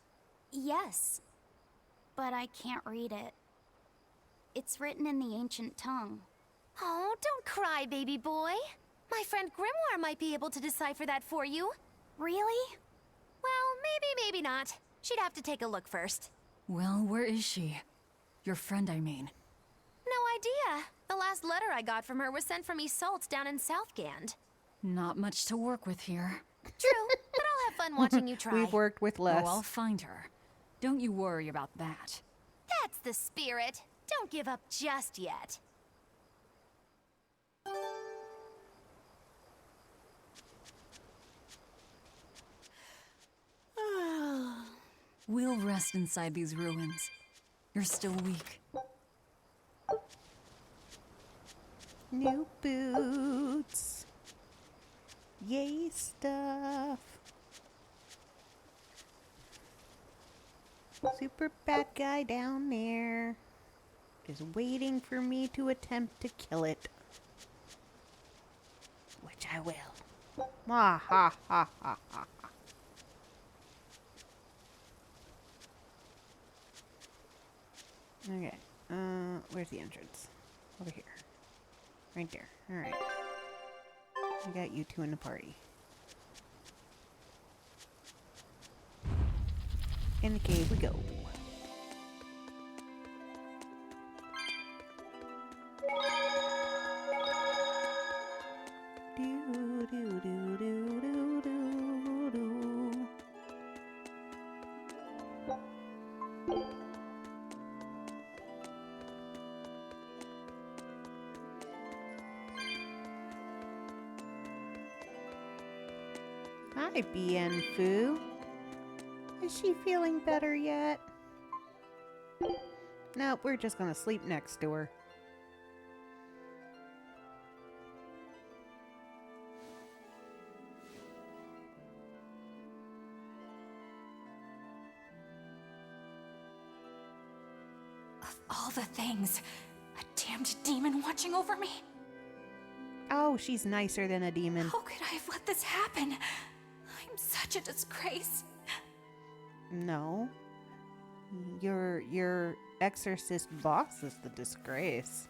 H: Yes. But I can't read it. It's written in the ancient tongue.
E: Oh, don't cry, baby boy. My friend Grimoire might be able to decipher that for you.
H: Really?
E: Well, maybe not. She'd have to take a look first.
D: Well, where is she? Your friend, I mean.
E: No idea. The last letter I got from her was sent from Isolde down in Southgand.
D: Not much to work with here.
E: True, but I'll have fun watching you try.
B: We've worked with less.
D: Oh, I'll find her. Don't you worry about that.
E: That's the spirit. Don't give up just yet.
D: We'll rest inside these ruins. You're still weak.
B: New boots. Yay stuff. Super bad guy down there is waiting for me to attempt to kill it. Which I will. Ha ha ha ha ha. Okay, where's the entrance? Over here. Right there. Alright. I got you two in the party. In the cave we go. Do, do, do, do, do, do, do. Hi, ENVtu. Is she feeling better yet? Nope, we're just gonna sleep next to her.
H: Of all the things, a damned demon watching over me.
B: Oh, she's nicer than a demon.
H: How could I have let this happen? I'm such a disgrace.
B: No. Your exorcist boss is the disgrace.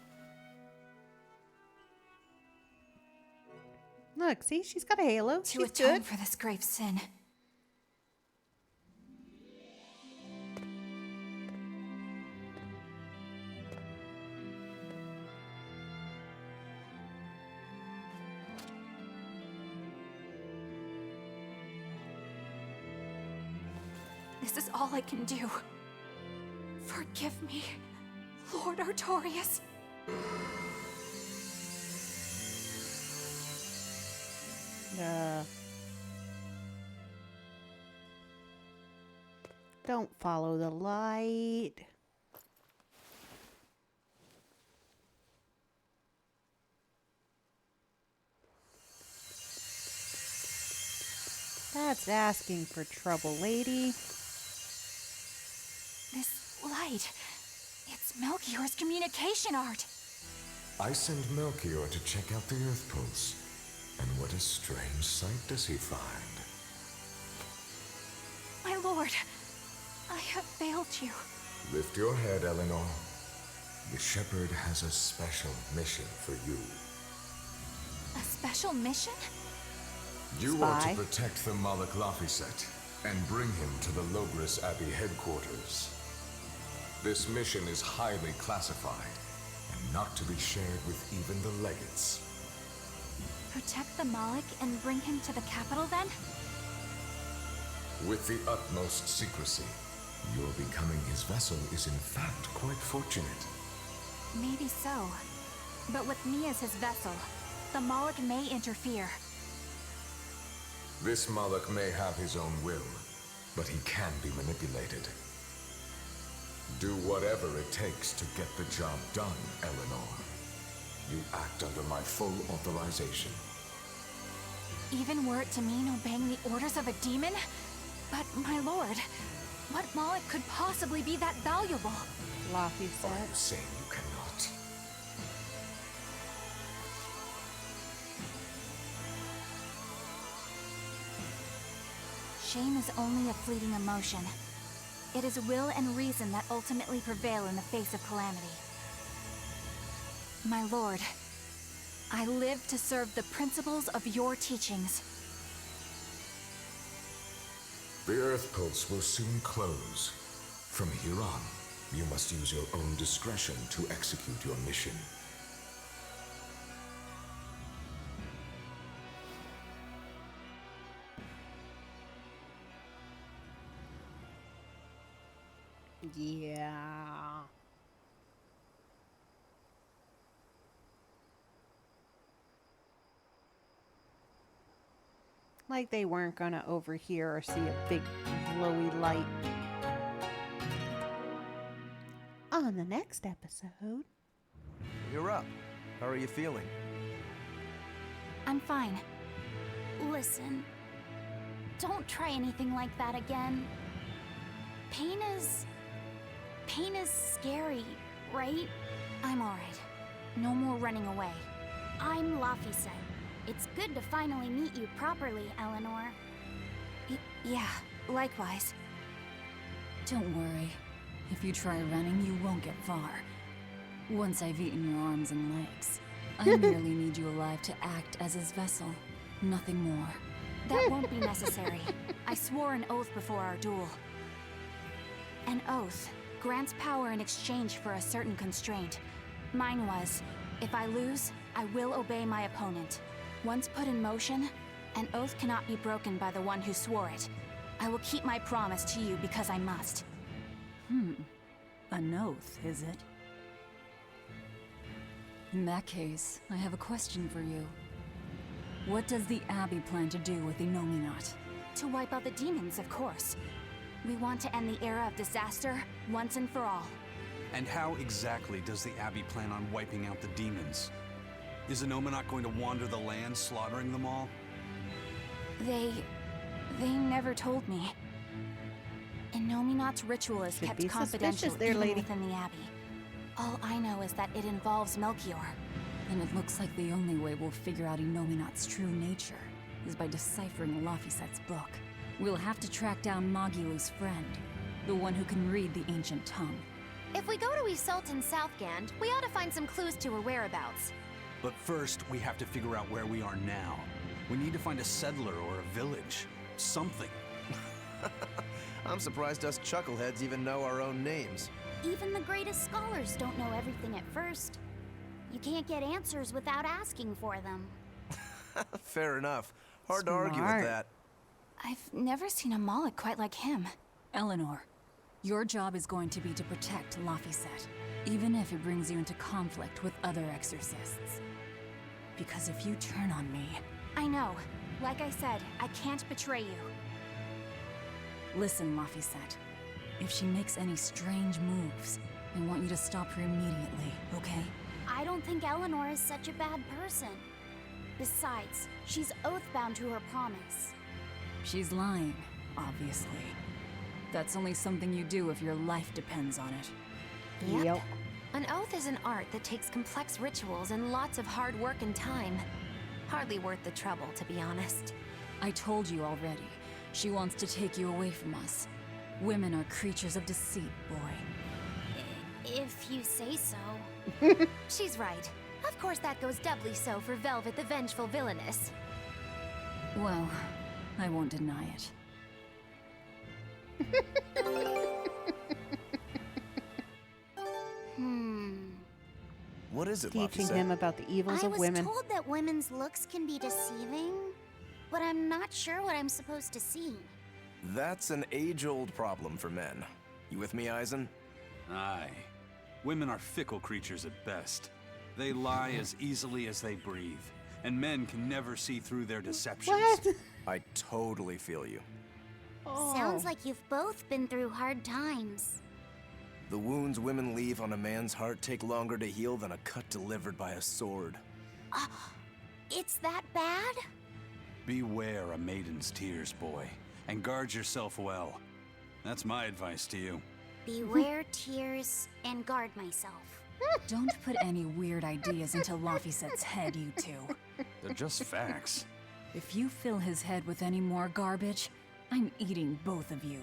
B: Look, see, she's got a halo.
H: To
B: She's
H: atone
B: good.
H: for this grave sin. This is all I can do. Forgive me, Lord Artorias.
B: Don't follow the light. That's asking for trouble, lady.
H: This light, it's Melchior's communication art.
K: I send Melchior to check out the Earth Pulse. And what a strange sight does he find?
H: My lord, I have failed you.
K: Lift your head, Eleanor. The Shepherd has a special mission for you.
H: A special mission?
K: You are
B: Spy.
K: to protect the Malak Lafiset and bring him to the Logris Abbey headquarters. This mission is highly classified and not to be shared with even the legates.
H: Protect the Malik and bring him to the capital then?
K: With the utmost secrecy. Your becoming his vessel is in fact quite fortunate.
H: Maybe so. But with me as his vessel, the Malik may interfere.
K: This Malak may have his own will, but he can be manipulated. Do whatever it takes to get the job done, Eleanor. You act under my full authorization.
H: Even were it to mean obeying the orders of a demon? But, my lord, what Malik could possibly be that valuable?
B: Laffy
K: Are
B: said.
K: you saying you cannot?
H: Shame is only a fleeting emotion. It is will and reason that ultimately prevail in the face of calamity. My lord, I live to serve the principles of your teachings.
K: The Earth Pulse will soon close. From here on, you must use your own discretion to execute your mission.
B: Yeah. Like they weren't gonna overhear or see a big glowy light. On the next episode.
F: You're up. How are you feeling?
H: I'm fine.
J: Listen, don't try anything like that again. Pain is scary, right?
H: I'm alright. No more running away.
J: I'm Laphicet. It's good to finally meet you properly, Eleanor.
H: Yeah, likewise.
D: Don't worry. If you try running, you won't get far. Once I've eaten your arms and legs, I merely need you alive to act as his vessel. Nothing more.
H: That won't be necessary. I swore an oath before our duel. An oath grants power in exchange for a certain constraint. Mine was, if I lose, I will obey my opponent. Once put in motion, an oath cannot be broken by the one who swore it. I will keep my promise to you because I must.
D: An oath, is it? In that case, I have a question for you. What does the Abbey plan to do with Innominat?
H: To wipe out the demons, of course. We want to end the era of disaster once and for all.
C: And how exactly does the Abbey plan on wiping out the demons? Is Innominat going to wander the land, slaughtering them all?
H: They never told me. Innominat's ritual is
B: Should
H: kept
B: be
H: confidential
B: suspicious there,
H: even
B: lady.
H: within the Abbey. All I know is that it involves Melchior.
D: Then it looks like the only way we'll figure out Innominat's true nature is by deciphering Laphicet's book. We'll have to track down Magilu's friend, the one who can read the ancient tongue.
E: If we go to Isolde and Southgand, we ought to find some clues to her whereabouts.
C: But first, we have to figure out where we are now. We need to find a settler or a village. Something.
F: I'm surprised us chuckleheads even know our own names.
J: Even the greatest scholars don't know everything at first. You can't get answers without asking for them.
F: Fair enough. Hard to argue with
B: Smart.
F: that.
H: I've never seen a Moloch quite like him.
D: Eleanor, your job is going to be to protect Laphicet, even if it brings you into conflict with other exorcists. Because if you turn on me...
H: I know. Like I said, I can't betray you.
D: Listen, Laphicet. If she makes any strange moves, I want you to stop her immediately, okay?
J: I don't think Eleanor is such a bad person. Besides, she's oath-bound to her promise.
D: She's lying, obviously. That's only something you do if your life depends on it.
B: Yep.
E: An oath is an art that takes complex rituals and lots of hard work and time. Hardly worth the trouble, to be honest.
D: I told you already. She wants to take you away from us. Women are creatures of deceit, boy.
J: If you say so.
E: She's right. Of course that goes doubly so for Velvet the Vengeful Villainess.
D: Well, I won't deny it.
F: What is it,
B: Teaching
F: Laphicet?
B: him about the evils
J: I
B: of
J: was
B: women.
J: told that women's looks can be deceiving, but I'm not sure what I'm supposed to see.
F: That's an age-old problem for men. You with me, Eisen?
C: Aye. Women are fickle creatures at best. They lie as easily as they breathe, and men can never see through their deceptions.
B: What?
F: I totally feel you.
B: Oh.
J: Sounds like you've both been through hard times.
F: The wounds women leave on a man's heart take longer to heal than a cut delivered by a sword.
J: It's that bad?
C: Beware a maiden's tears, boy, and guard yourself well. That's my advice to you.
J: Beware tears and guard myself.
D: Don't put any weird ideas into Laphicet's head, you two.
C: They're just facts.
D: If you fill his head with any more garbage, I'm eating both of you.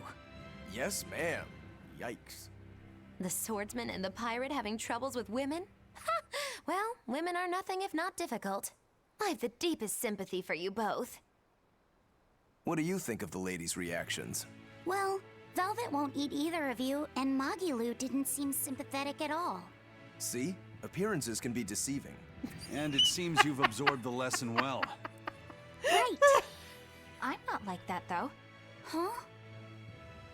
F: Yes, ma'am. Yikes.
E: The swordsman and the pirate having troubles with women? Ha! Well, women are nothing if not difficult. I've the deepest sympathy for you both.
F: What do you think of the ladies' reactions?
J: Well, Velvet won't eat either of you, and Magilu didn't seem sympathetic at all.
F: See? Appearances can be deceiving.
C: And it seems you've absorbed the lesson well.
J: Right!
H: I'm not like that, though.
J: Huh?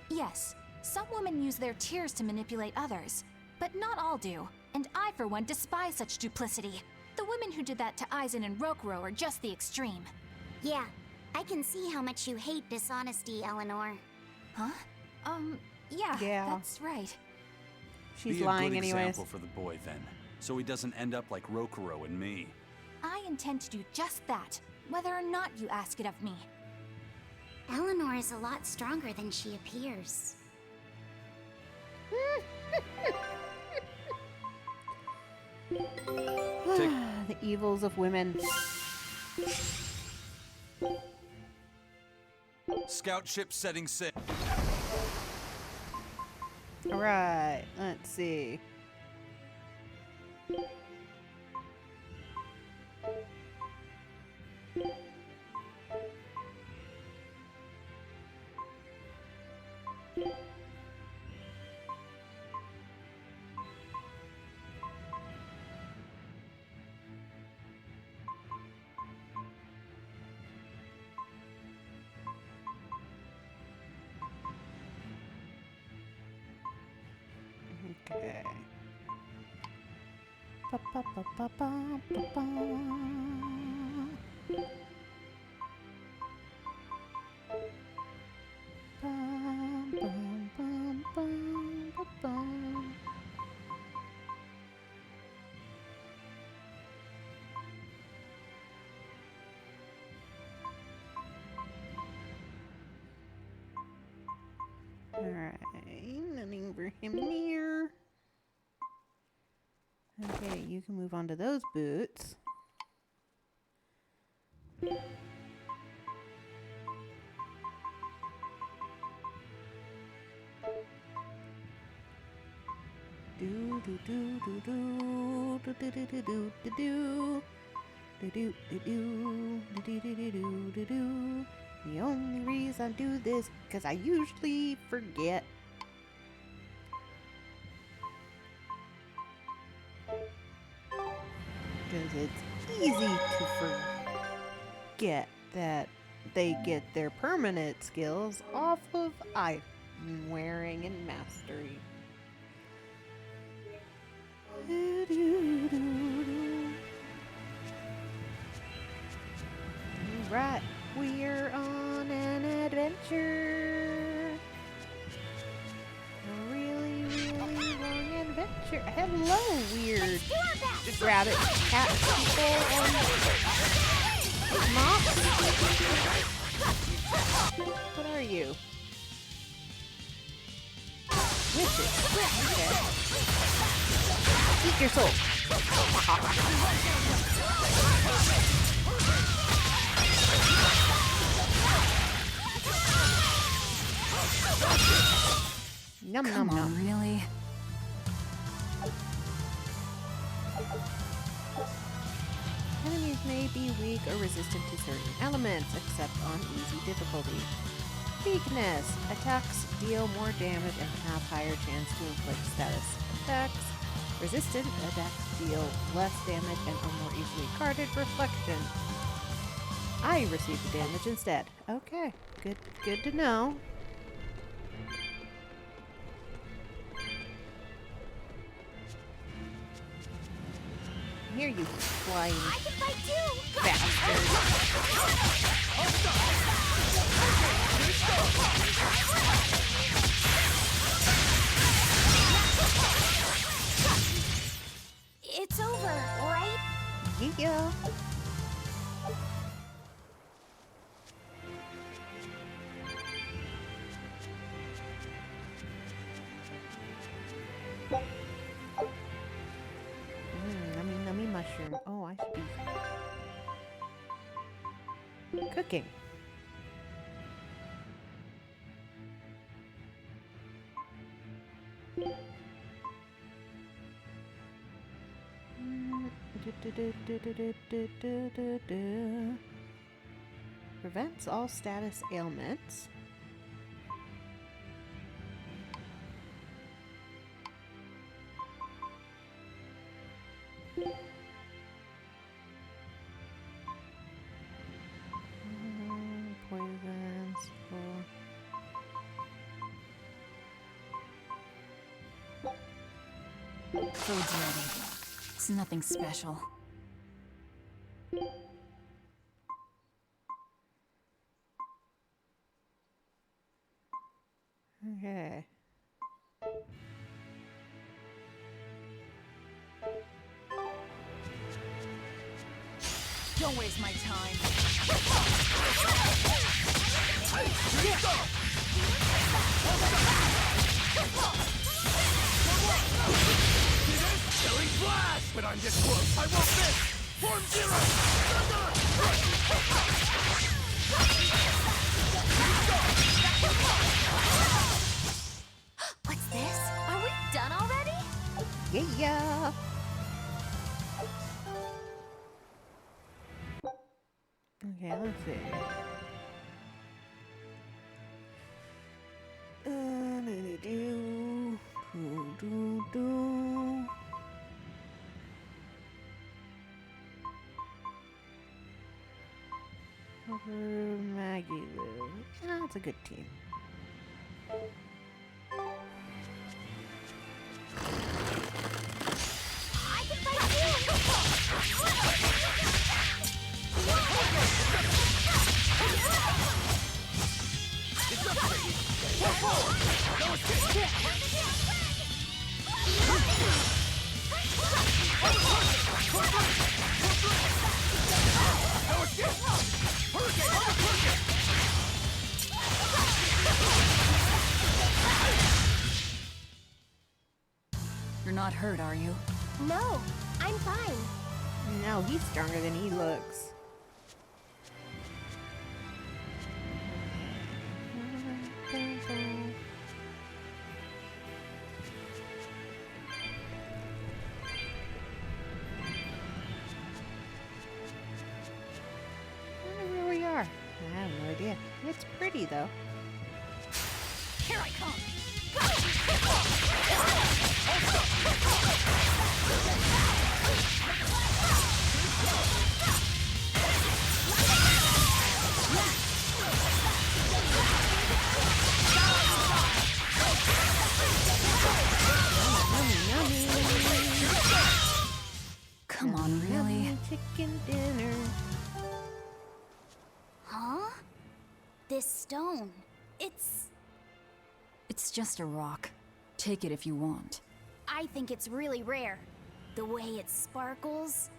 H: Yes, Some women use their tears to manipulate others, but not all do. And I, for one, despise such duplicity. The women who did that to Aizen and Rokuro are just the extreme.
J: Yeah, I can see how much you hate dishonesty, Eleanor.
H: Huh? Yeah,
B: Yeah.
H: that's right.
B: She's
C: Be a
B: lying
C: good
B: anyways.
C: example for the boy then, so he doesn't end up like Rokuro and me.
H: I intend to do just that, whether or not you ask it of me.
J: Eleanor is a lot stronger than she appears.
B: The evils of women.
C: Scout ship setting sail.
B: Alright, let's see. Okay. Ba, ba, ba, ba, ba, ba, ba. Bum, bum, bum, bum, ba, bum. Alright, nothing for him near. Okay, you can move on to those boots. Do do do do do do do do do do do do do do do do do do do do. The only reason I do this because I usually forget. Because it's easy to forget that they get their permanent skills off of item wearing and mastery. Right, we're on an adventure. A really, really long adventure. Hello, weird rabbit cat people and mops. What are you? Witches. Okay. Eat your soul. Num
D: Come
B: num
D: on,
B: num.
D: really?
B: Enemies may be weak or resistant to certain elements, except on easy difficulty. Weakness. Attacks deal more damage and have higher chance to inflict status effects. Resistant. Attacks deal less damage and are more easily carded. Reflection. I receive the damage instead. Okay, good to know. Here you flying
J: I can fight too!
B: bastard.
J: It's over, right?
B: Yeah. Nummy mushroom. Oh, I should be cooking. Prevents all status ailments. Poisons.
D: Food's ready. It's nothing special.
B: Okay.
D: Don't waste my time.
G: Killing flash! But I'm this close, I won't miss! Form zero!
E: What's this? Are we done already?
B: Yeah. Okay, let's see. Do. Over Maggie Lou. That's a good team.
E: I can fight you!
D: You're not hurt, are you?
E: No, I'm fine.
B: No, he's stronger than he looks. I don't know where we are. I have no idea. It's pretty though.
H: Here I come.
D: Come on, really?
B: Yummy chicken dinner.
J: Huh? This stone.
D: It's just a rock. Take it if you want.
J: I think it's really rare. The way it sparkles.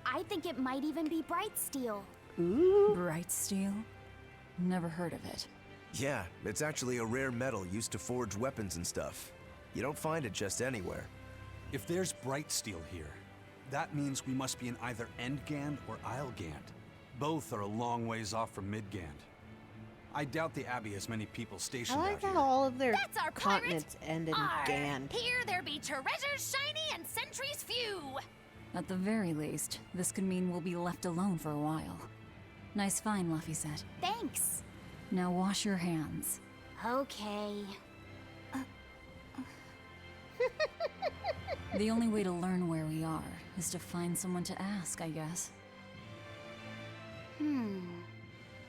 J: I think it might even be bright steel.
B: Ooh.
D: Bright steel? Never heard of it.
F: Yeah, it's actually a rare metal used to forge weapons and stuff. You don't find it just anywhere.
C: If there's bright steel here, that means we must be in either Endgand or Islegand. Both are a long ways off from Midgand. I doubt the Abbey has many people
B: I
C: stationed
B: like
C: out here.
B: how all of their
E: That's our pirate.
B: continents end in
E: Arr,
B: Gand.
E: Here there be treasures shiny and sentries few.
D: At the very least, this could mean we'll be left alone for a while. Nice find, Laphicet.
J: Thanks.
D: Now wash your hands.
J: Okay.
D: The only way to learn where we are is to find someone to ask, I guess.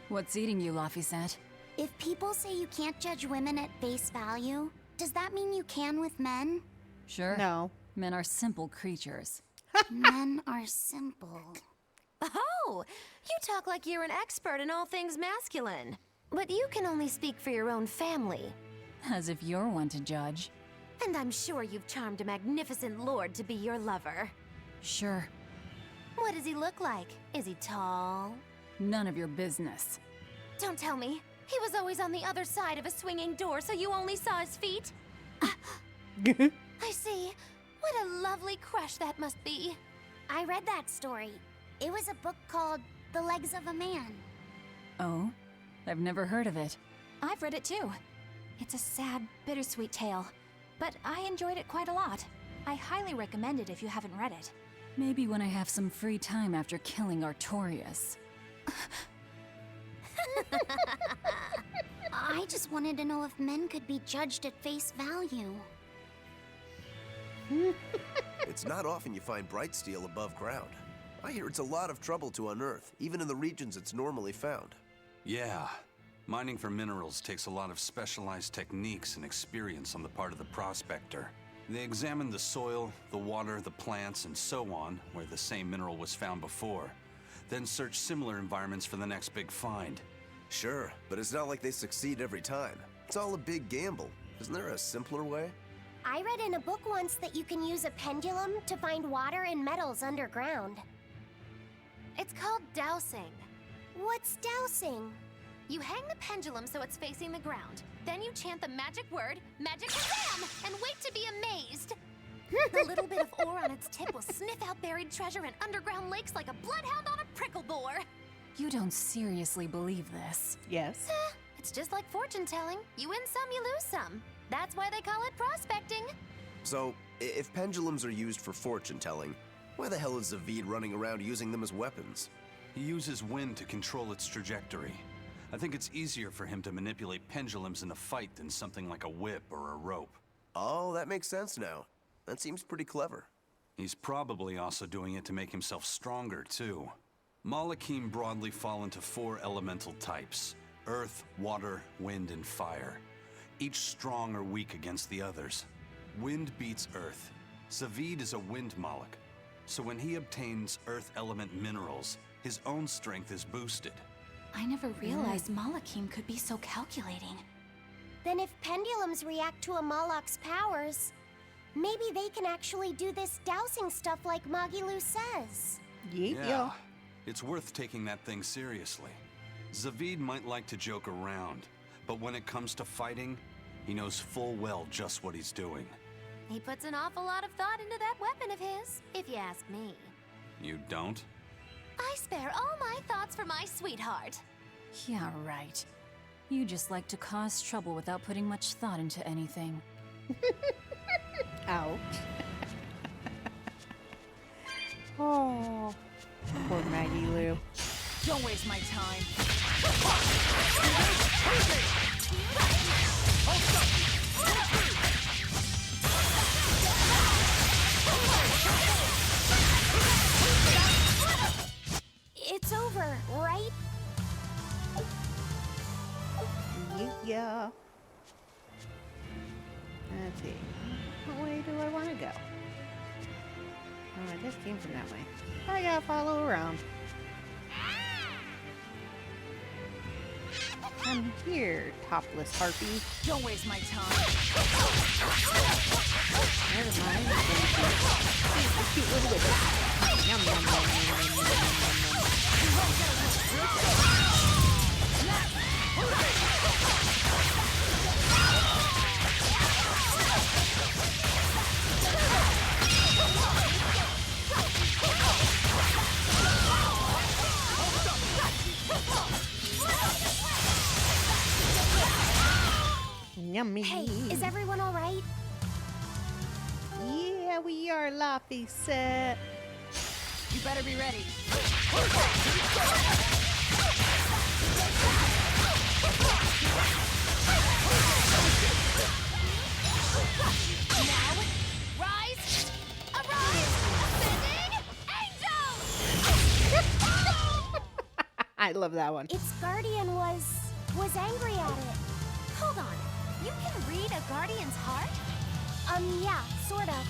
D: What's eating you, Laphicet?
J: If people say you can't judge women at face value, does that mean you can with men?
D: Sure.
B: No.
D: Men are simple creatures.
J: Men are simple.
E: Oh, you talk like you're an expert in all things masculine. But you can only speak for your own family.
D: As if you're one to judge.
E: And I'm sure you've charmed a magnificent lord to be your lover.
D: Sure.
E: What does he look like? Is he tall?
D: None of your business.
E: Don't tell me. He was always on the other side of a swinging door, so you only saw his feet? I see. What a lovely crush that must be.
J: I read that story. It was a book called The Legs of a Man.
D: Oh? I've never heard of it.
H: I've read it too. It's a sad, bittersweet tale, but I enjoyed it quite a lot. I highly recommend it if you haven't read it.
D: Maybe when I have some free time after killing Artorias.
J: I just wanted to know if men could be judged at face value.
F: It's not often you find bright steel above ground. I hear it's a lot of trouble to unearth, even in the regions it's normally found.
C: Yeah. Mining for minerals takes a lot of specialized techniques and experience on the part of the prospector. They examined the soil, the water, the plants, and so on, where the same mineral was found before. Then searched similar environments for the next big find.
F: Sure, but it's not like they succeed every time. It's all a big gamble. Isn't there a simpler way?
J: I read in a book once that you can use a pendulum to find water and metals underground.
E: It's called dowsing.
J: What's dowsing?
E: You hang the pendulum so it's facing the ground. Then you chant the magic word, Magic Kazam, and wait to be amazed. The little bit of ore on its tip will sniff out buried treasure in underground lakes like a bloodhound on a prickle bore.
D: You don't seriously believe this.
B: Yes.
E: It's just like fortune telling. You win some, you lose some. That's why they call it prospecting.
F: So, if pendulums are used for fortune telling, why the hell is Zavid running around using them as weapons?
C: He uses wind to control its trajectory. I think it's easier for him to manipulate pendulums in a fight than something like a whip or a rope.
F: Oh, that makes sense now. That seems pretty clever.
C: He's probably also doing it to make himself stronger, too. Malachim broadly fall into 4 elemental types: earth, water, wind, and fire. Each strong or weak against the others. Wind beats earth. Zavid is a wind Malach, so when he obtains earth element minerals, his own strength is boosted.
H: I never realized Malachim could be so calculating.
J: Then if pendulums react to a Moloch's powers, maybe they can actually do this dowsing stuff like Magilu says.
B: Yeah.
C: It's worth taking that thing seriously. Zavid might like to joke around, but when it comes to fighting, he knows full well just what he's doing.
E: He puts an awful lot of thought into that weapon of his, if you ask me.
C: You don't?
E: I spare all my thoughts for my sweetheart.
D: Yeah, right. You just like to cause trouble without putting much thought into anything.
B: Ouch. Oh, poor Maggie Lou.
D: Don't waste my time.
J: It's over, right?
B: Yeah. Let's see. What way do I want to go? Oh, I just came from that way. I gotta follow around. Come here, topless harpy.
D: Don't waste my time.
B: Never mind. She's a cute little witch. Yum, yum, yum, yum, yum, Yummy.
J: Hey, is everyone all right?
B: Yeah, we are, Laffy set.
D: You better be ready.
E: Now, rise, arise, ascending angels!
B: I love that one.
J: Its guardian was angry at it.
E: Hold on, you can read a guardian's heart?
J: Yeah, sort of.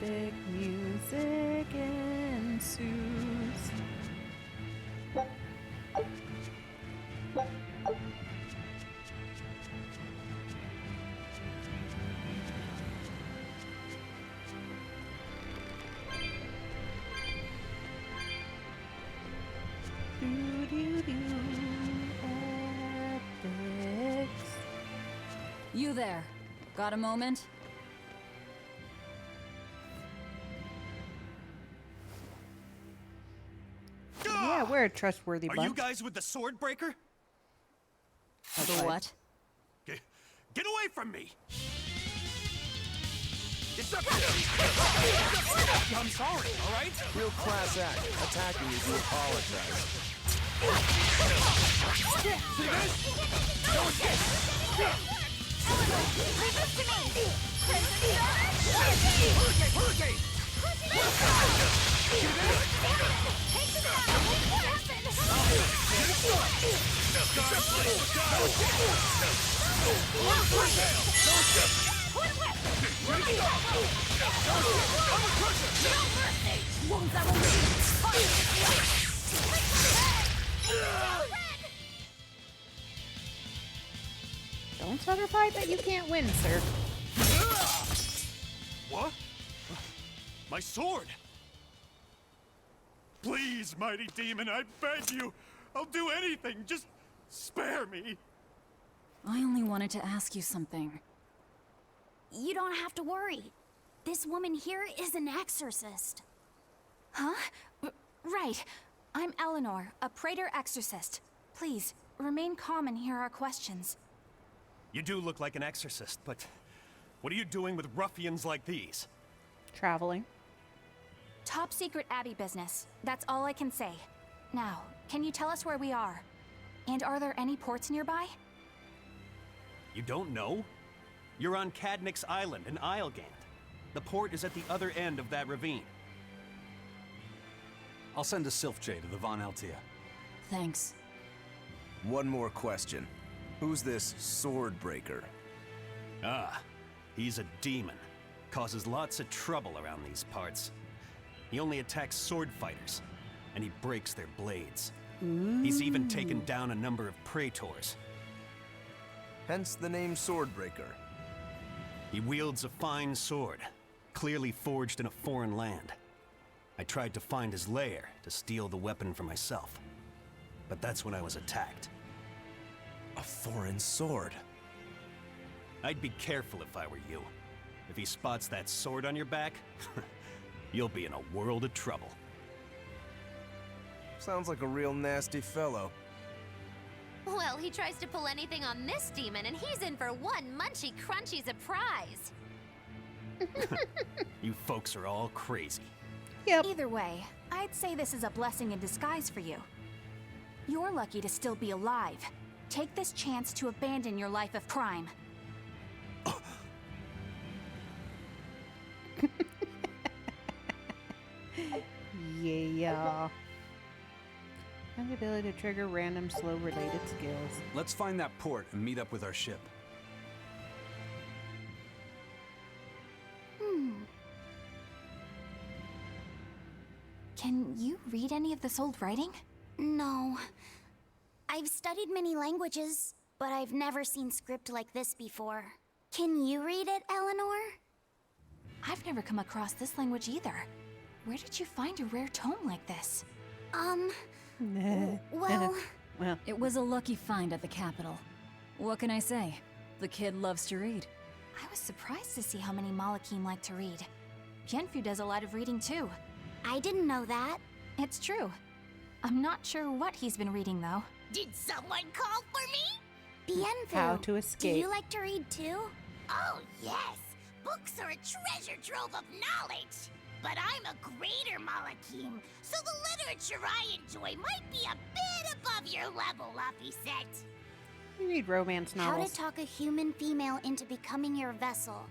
B: Epic music ensues. Epics.
D: You there. Got a moment?
B: Yeah, we're a trustworthy
G: Are
B: bunch.
G: you guys with the sword breaker?
D: The what?
G: Get away from me! It's up I'm sorry, all right?
F: Real class act. Attacking you to apologize.
G: See this? No escape!
E: Leave this to me!
G: Hurricane! Hurricane!
B: Don't start a fight that you can't win, sir.
G: What? My sword! Please, mighty demon, I beg you! I'll do anything, just spare me!
D: I only wanted to ask you something.
J: You don't have to worry. This woman here is an exorcist.
H: Huh? Right. I'm Eleanor, a praetor exorcist. Please, remain calm and hear our questions.
G: You do look like an exorcist, but what are you doing with ruffians like these?
B: Traveling.
H: Top secret Abbey business. That's all I can say. Now, can you tell us where we are? And are there any ports nearby?
G: You don't know? You're on Cadnix Island in Islegand. The port is at the other end of that ravine.
C: I'll send a Sylph-J to the Von Altea.
D: Thanks.
F: One more question. Who's this sword breaker?
G: Ah, he's a demon. Causes lots of trouble around these parts. He only attacks sword fighters, and he breaks their blades. He's even taken down a number of praetors.
F: Hence the name Swordbreaker.
G: He wields a fine sword, clearly forged in a foreign land. I tried to find his lair to steal the weapon for myself, but that's when I was attacked.
F: A foreign sword.
G: I'd be careful if I were you. If he spots that sword on your back, you'll be in a world of trouble.
F: Sounds like a real nasty fellow.
E: Well, he tries to pull anything on this demon, and he's in for one munchy crunchy surprise.
G: You folks are all crazy.
B: Yep.
H: Either way, I'd say this is a blessing in disguise for you. You're lucky to still be alive. Take this chance to abandon your life of crime.
B: Yeah. And the ability to trigger random slow related skills.
C: Let's find that port and meet up with our ship.
H: Can you read any of this old writing?
J: No. I've studied many languages, but I've never seen script like this before. Can you read it, Eleanor?
H: I've never come across this language either. Where did you find a rare tome like this?
J: Well...
B: Well,
D: It was a lucky find at the capital. What can I say? The kid loves to read.
H: I was surprised to see how many Malakim like to read. Yenfu does a lot of reading too.
J: I didn't know that.
H: It's true. I'm not sure what he's been reading though.
E: Did someone call for me?
J: Bienfu,
B: How to
J: do
B: escape.
J: you like to read too?
E: Oh, yes. Books are a treasure trove of knowledge. But I'm a greater Malakim, so the literature I enjoy might be a bit above your level, Laphicet.
B: you read romance
J: How
B: novels.
J: to talk a human female into becoming your vessel.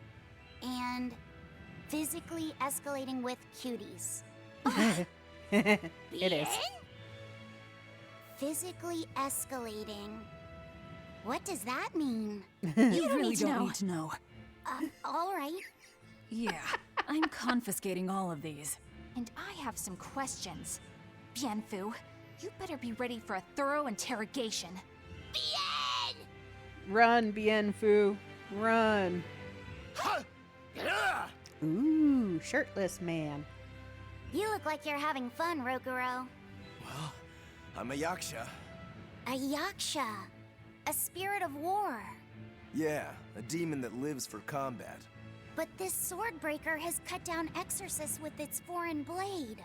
J: And physically escalating with cuties.
B: It is.
E: Bien?
J: Physically escalating. What does that mean?
D: You
H: don't
D: really
H: need to
D: don't
H: know.
D: need to know.
J: All right.
D: Yeah, I'm confiscating all of these.
H: And I have some questions. Bienfu, you better be ready for a thorough interrogation.
E: Bien!
B: Run, Bienfu. Run. Ooh, shirtless man.
J: You look like you're having fun, Rokuro.
F: Well, I'm a yaksha.
J: A yaksha. A spirit of war.
F: Yeah, a demon that lives for combat.
J: But this sword breaker has cut down exorcists with its foreign blade.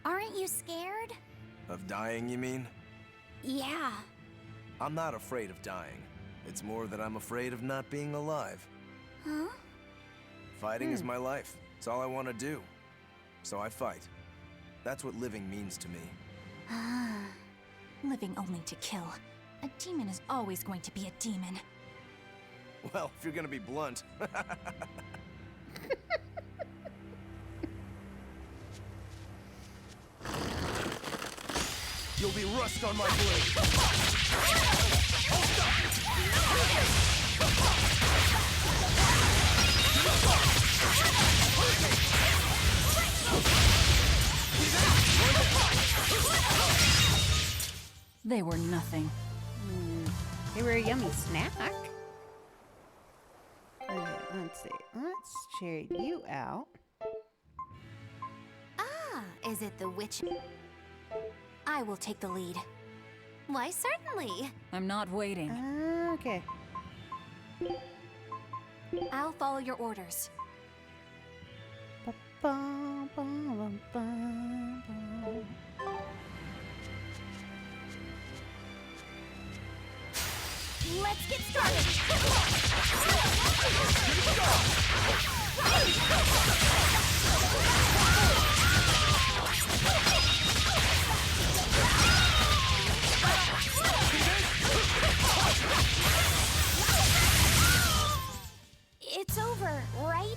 J: Aren't you scared?
F: Of dying, you mean?
J: Yeah.
F: I'm not afraid of dying. It's more that I'm afraid of not being alive.
J: Huh?
F: Fighting is my life. It's all I want to do. So I fight. That's what living means to me.
H: Living only to kill. A demon is always going to be a demon.
F: Well, if you're gonna be blunt. You'll be rust on my blade.
D: They were nothing.
B: They were a yummy snack. Okay, let's see. Let's check you out.
E: Ah, is it the witch?
H: I will take the lead.
E: Why, certainly.
D: I'm not waiting.
B: Okay.
H: I'll follow your orders.
B: Ba-bum, bum, bum, bum.
E: Let's get started.
J: It's over, right?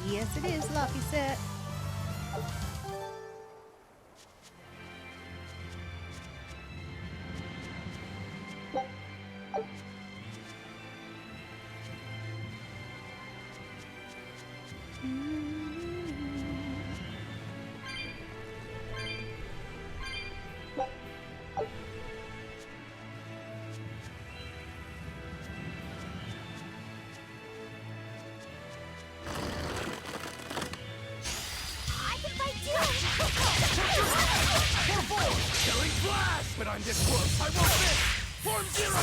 B: Yes, it is, Lucky Set.
F: Killing flash! But I'm this close, I won't miss! Form zero!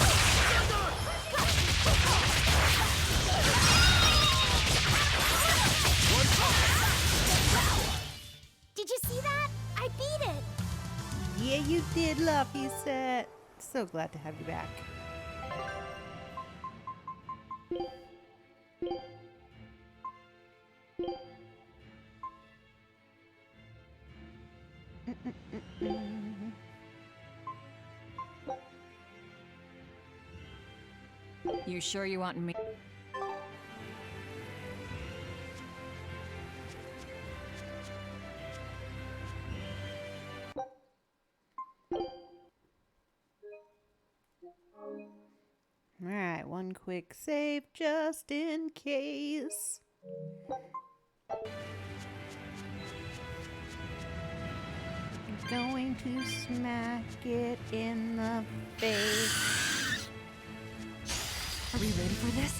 J: Did you see that? I beat it.
B: Yeah, you did, Lucky Set. So glad to have you back.
D: You sure you want me?
B: Alright, one quick save just in case. I'm going to smack it in the face.
D: Are we ready for this?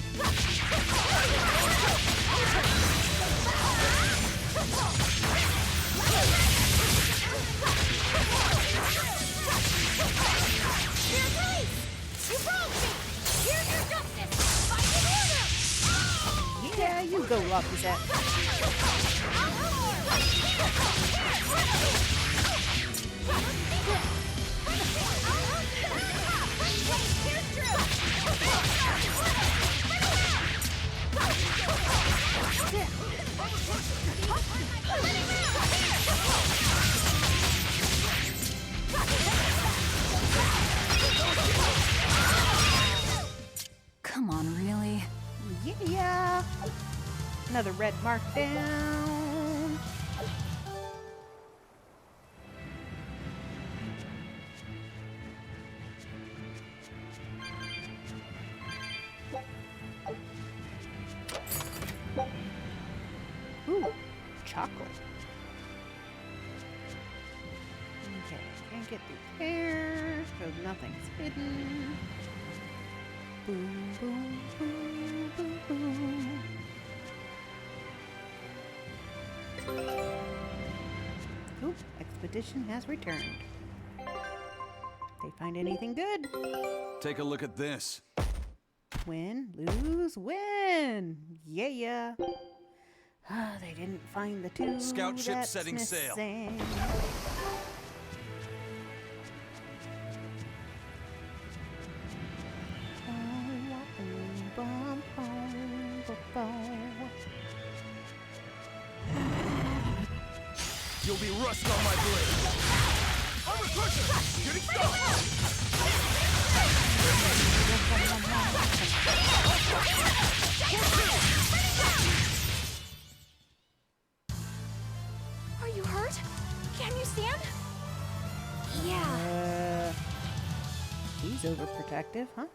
B: Yeah, you go, Lucky Set.
D: Come on, really?
B: Yeah. Another red mark down. Ooh, chocolate. Okay, can't get through there, so nothing's hidden. Boom, boom, boom, boom, boom. Ooh, expedition has returned. They find anything good?
C: Take a look at this.
B: Win, lose, win. Yeah. They didn't find the two.
C: Scout ship
B: that's
C: setting sail.
B: missing.
F: You'll be rust on my blade. Armor crusher! Getting started!
H: Are you hurt? Can you stand?
J: Yeah.
B: He's overprotective, huh?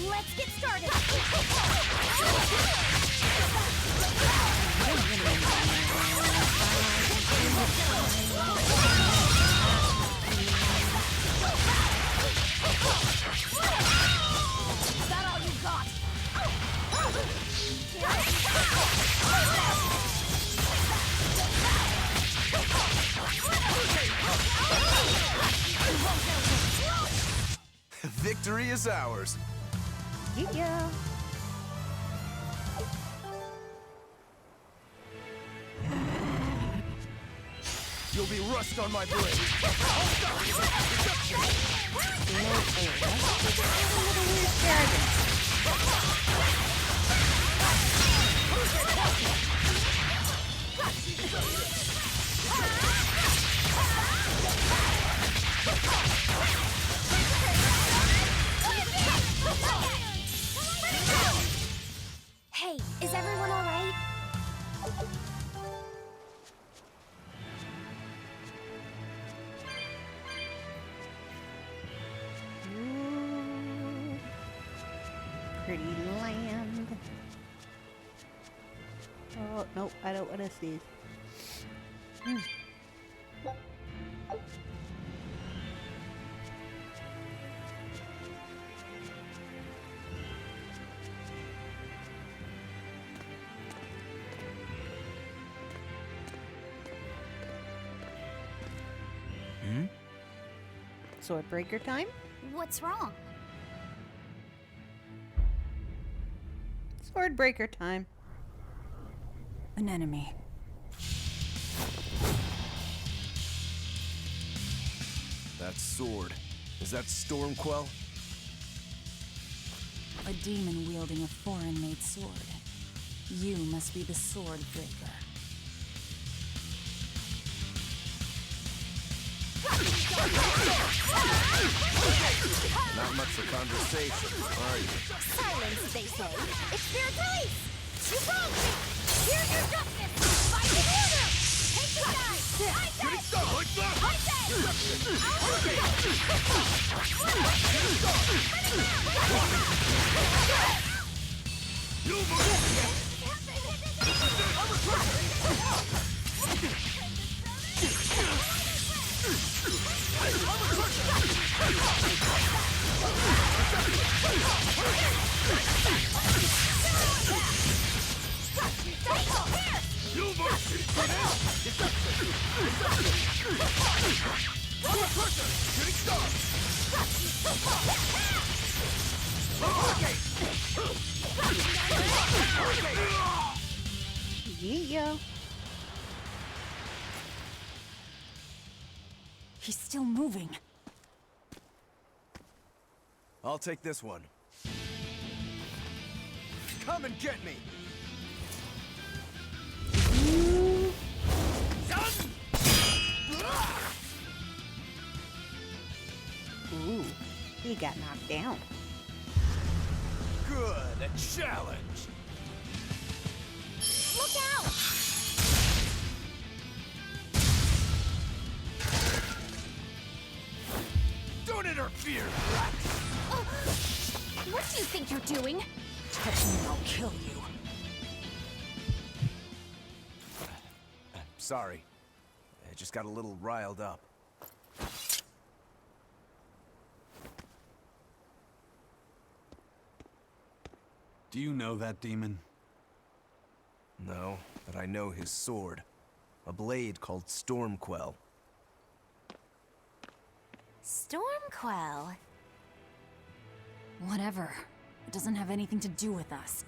J: Let's get started. Is that all you got?
F: Victory is ours.
B: Yeah.
F: You'll be rust on my blade.
J: Hey, is everyone all right?
B: Ooh, pretty land. Oh, nope, I don't want to see. Sword breaker time?
J: What's wrong?
B: Sword breaker time.
D: An enemy.
F: That sword. Is that Stormquell?
D: A demon wielding a foreign-made sword. You must be the sword breaker.
F: Not much for conversation, are you?
J: Silence, they say. It's their place! You wronged me! Here's your justice! Fight in order! Take the guy! I say! I say!
B: Yeah.
D: He's still moving.
F: I'll take this one. Come and get me!
B: Ooh, he got knocked down.
F: Good, a challenge!
J: Look out!
F: Don't interfere!
J: What do you think you're doing?
D: Touch me and I'll kill you.
F: Sorry. I just got a little riled up.
C: Do you know that demon?
F: No, but I know his sword. A blade called Stormquell.
E: Stormquell.
D: Whatever. It doesn't have anything to do with us.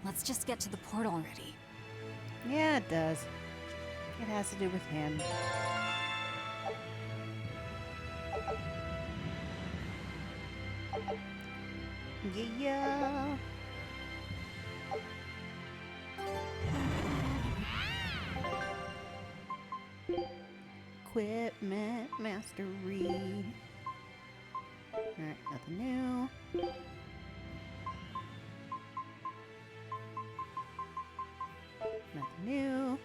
D: Let's just get to the portal already.
B: Yeah, it does. It has to do with him. Yeah. equipment mastery. Alright, nothing new. Nothing new.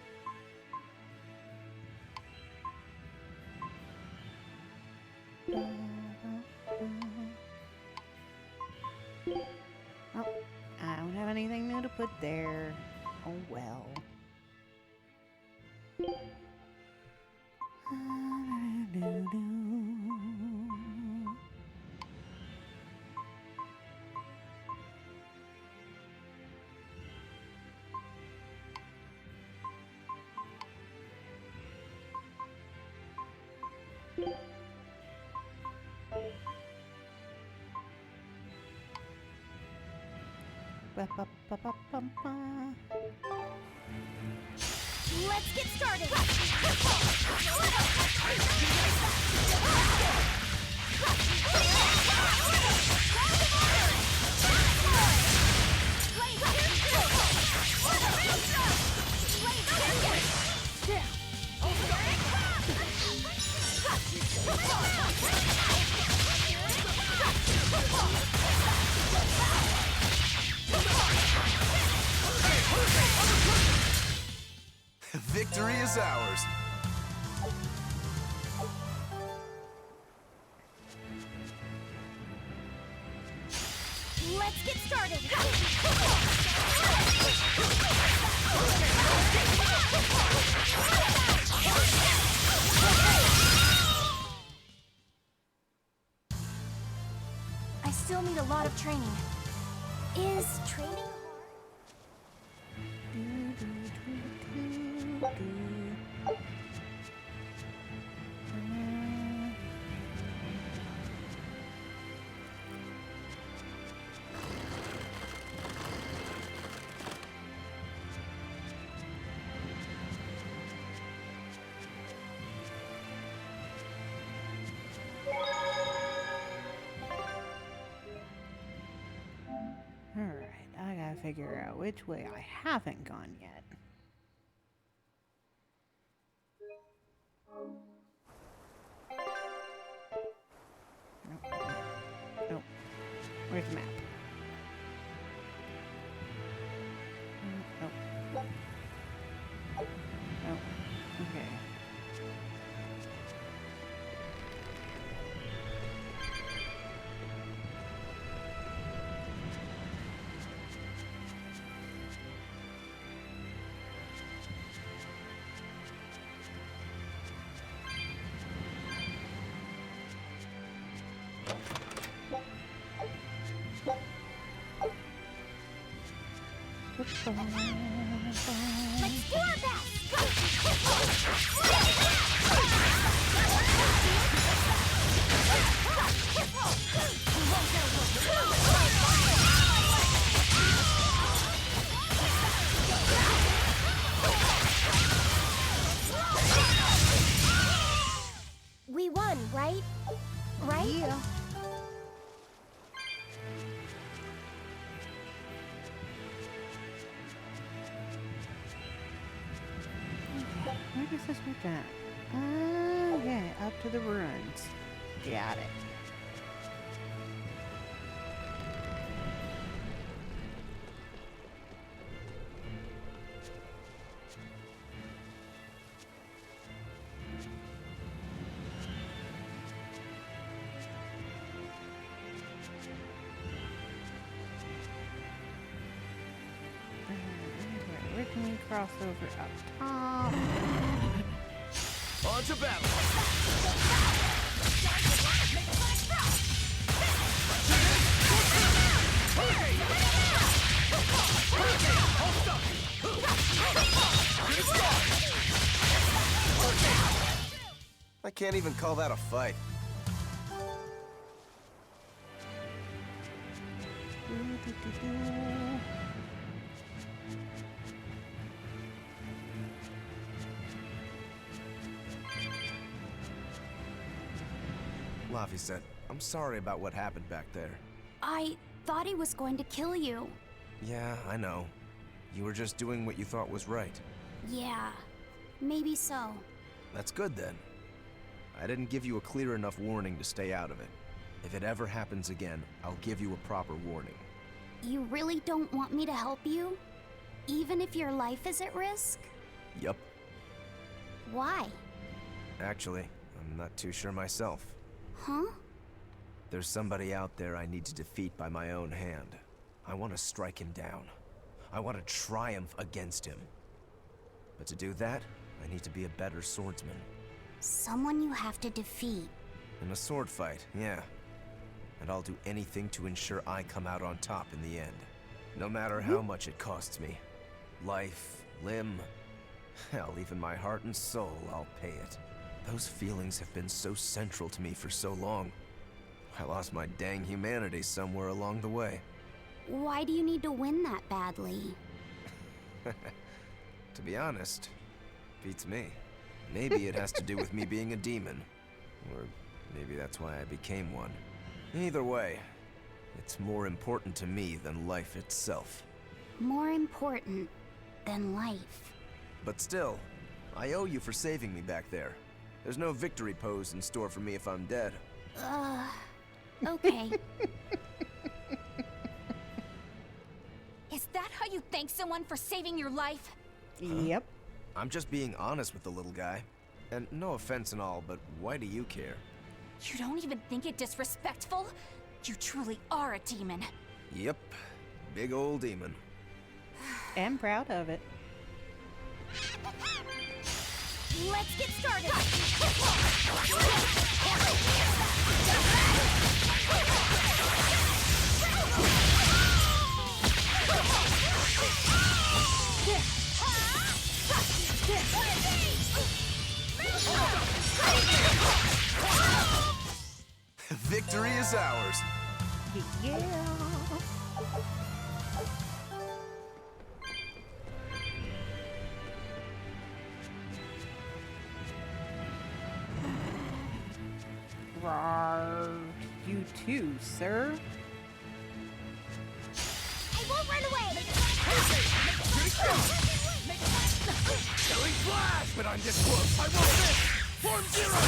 B: Oh, I don't have anything new to put there. Oh well. Ba-ba-ba-ba-ba-ba.
J: Let's get started!
F: Victory is ours.
J: Let's get started!
H: I still need a lot of training.
J: Is training hard?
B: Alright, I gotta figure out which way I haven't gone yet. Nope. Nope. Where's the map? Nope. Nope. Okay.
J: Let's do our best! We won, right? Right?
B: Yeah. Where does this look at? Okay, up to the ruins. Got it. Where can we cross over up top?
F: On to battle! I can't even call that a fight. Laffy said, I'm sorry about what happened back there.
J: I thought he was going to kill you.
F: Yeah, I know. You were just doing what you thought was right.
J: Yeah, maybe so.
F: That's good then. I didn't give you a clear enough warning to stay out of it. If it ever happens again, I'll give you a proper warning.
J: You really don't want me to help you? Even if your life is at risk?
F: Yup.
J: Why?
F: Actually, I'm not too sure myself.
J: Huh?
F: There's somebody out there I need to defeat by my own hand. I want to strike him down. I want to triumph against him. But to do that, I need to be a better swordsman.
J: Someone you have to defeat.
F: In a sword fight, yeah. And I'll do anything to ensure I come out on top in the end. No matter how much it costs me. Life, limb, hell, even my heart and soul, I'll pay it. Those feelings have been so central to me for so long. I lost my dang humanity somewhere along the way.
J: Why do you need to win that badly?
F: To be honest, beats me. Maybe it has to do with me being a demon. Or maybe that's why I became one. Either way, it's more important to me than life itself.
J: More important than life.
F: But still, I owe you for saving me back there. There's no victory pose in store for me if I'm dead.
J: Okay.
H: Is that how you thank someone for saving your life?
B: Yep.
F: I'm just being honest with the little guy. And no offense and all, but why do you care?
H: You don't even think it disrespectful? You truly are a demon.
F: Yep, big old demon.
B: And proud of it.
J: Let's get started!
F: Victory is ours.
B: Yeah. Rawr. You too, sir.
J: I won't run away!
F: Killing flash! But I'm this close, I won't miss! Form zero!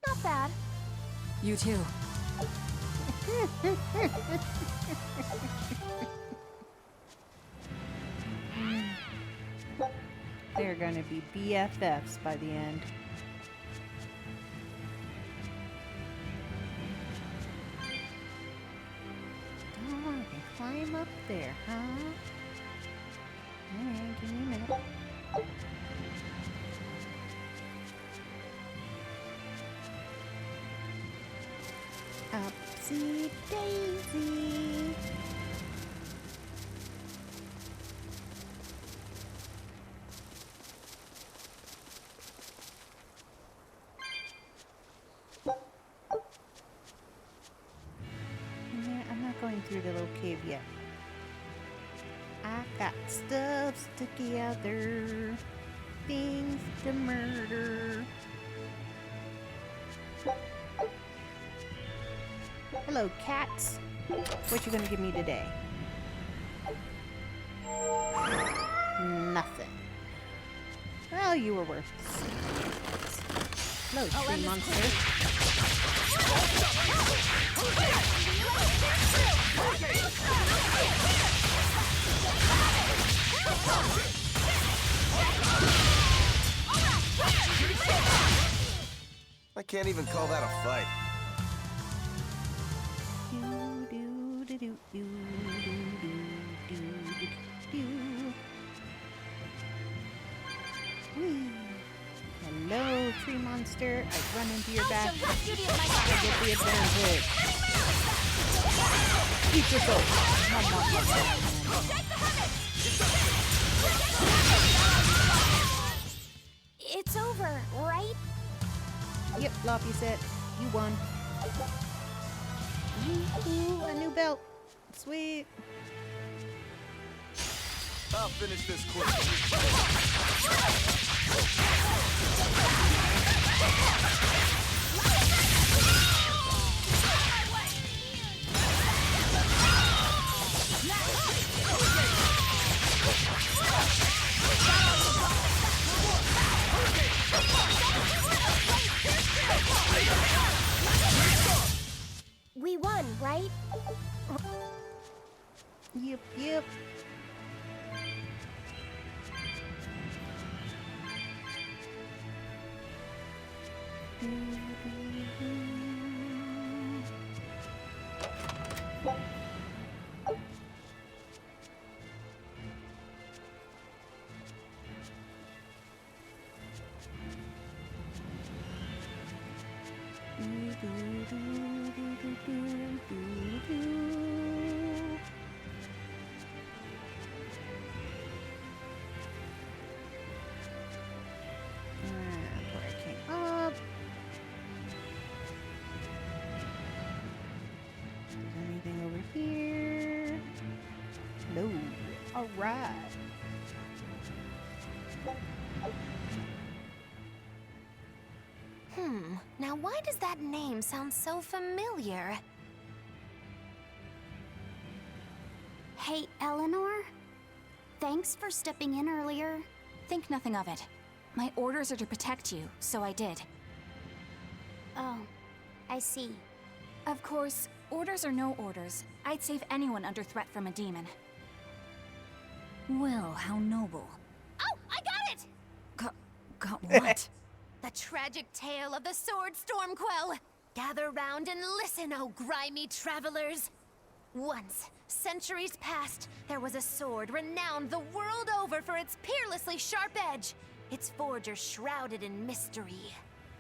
J: Not bad.
D: You too.
B: They're gonna be BFFs by the end. Oh, I can climb up there, huh? Alright, give me a minute. Upsy daisy. Yeah, I'm not going through the little cave yet. I got stuff together, things to murder. Hello, cats. What you gonna give me today? Nothing. Well, you were worth it. Hello, tree monster.
F: I can't even call that a fight.
B: Whee. Hello, tree monster. I run into your back.
J: Show the beauty of my
B: I get the advantage. Eat yourself. Nom, nom, nom, nom, nom.
J: It's over, right?
B: Yep, Loppy said, you won. Ooh, a new belt. Sweet.
C: I'll finish this quick.
J: We won, right?
B: Yep, yep. Where I came up. Is there anything over here? No. All right.
E: Now why does that name sound so familiar?
J: Hey, Eleanor? Thanks for stepping in earlier.
H: Think nothing of it. My orders are to protect you, so I did.
J: Oh, I see.
H: Of course, orders or no orders, I'd save anyone under threat from a demon.
D: Well, how noble.
E: Oh, I got it!
D: Got what?
E: The tragic tale of the sword Stormquell. Gather round and listen, oh grimy travelers. Once, centuries past, there was a sword renowned the world over for its peerlessly sharp edge, its forger shrouded in mystery.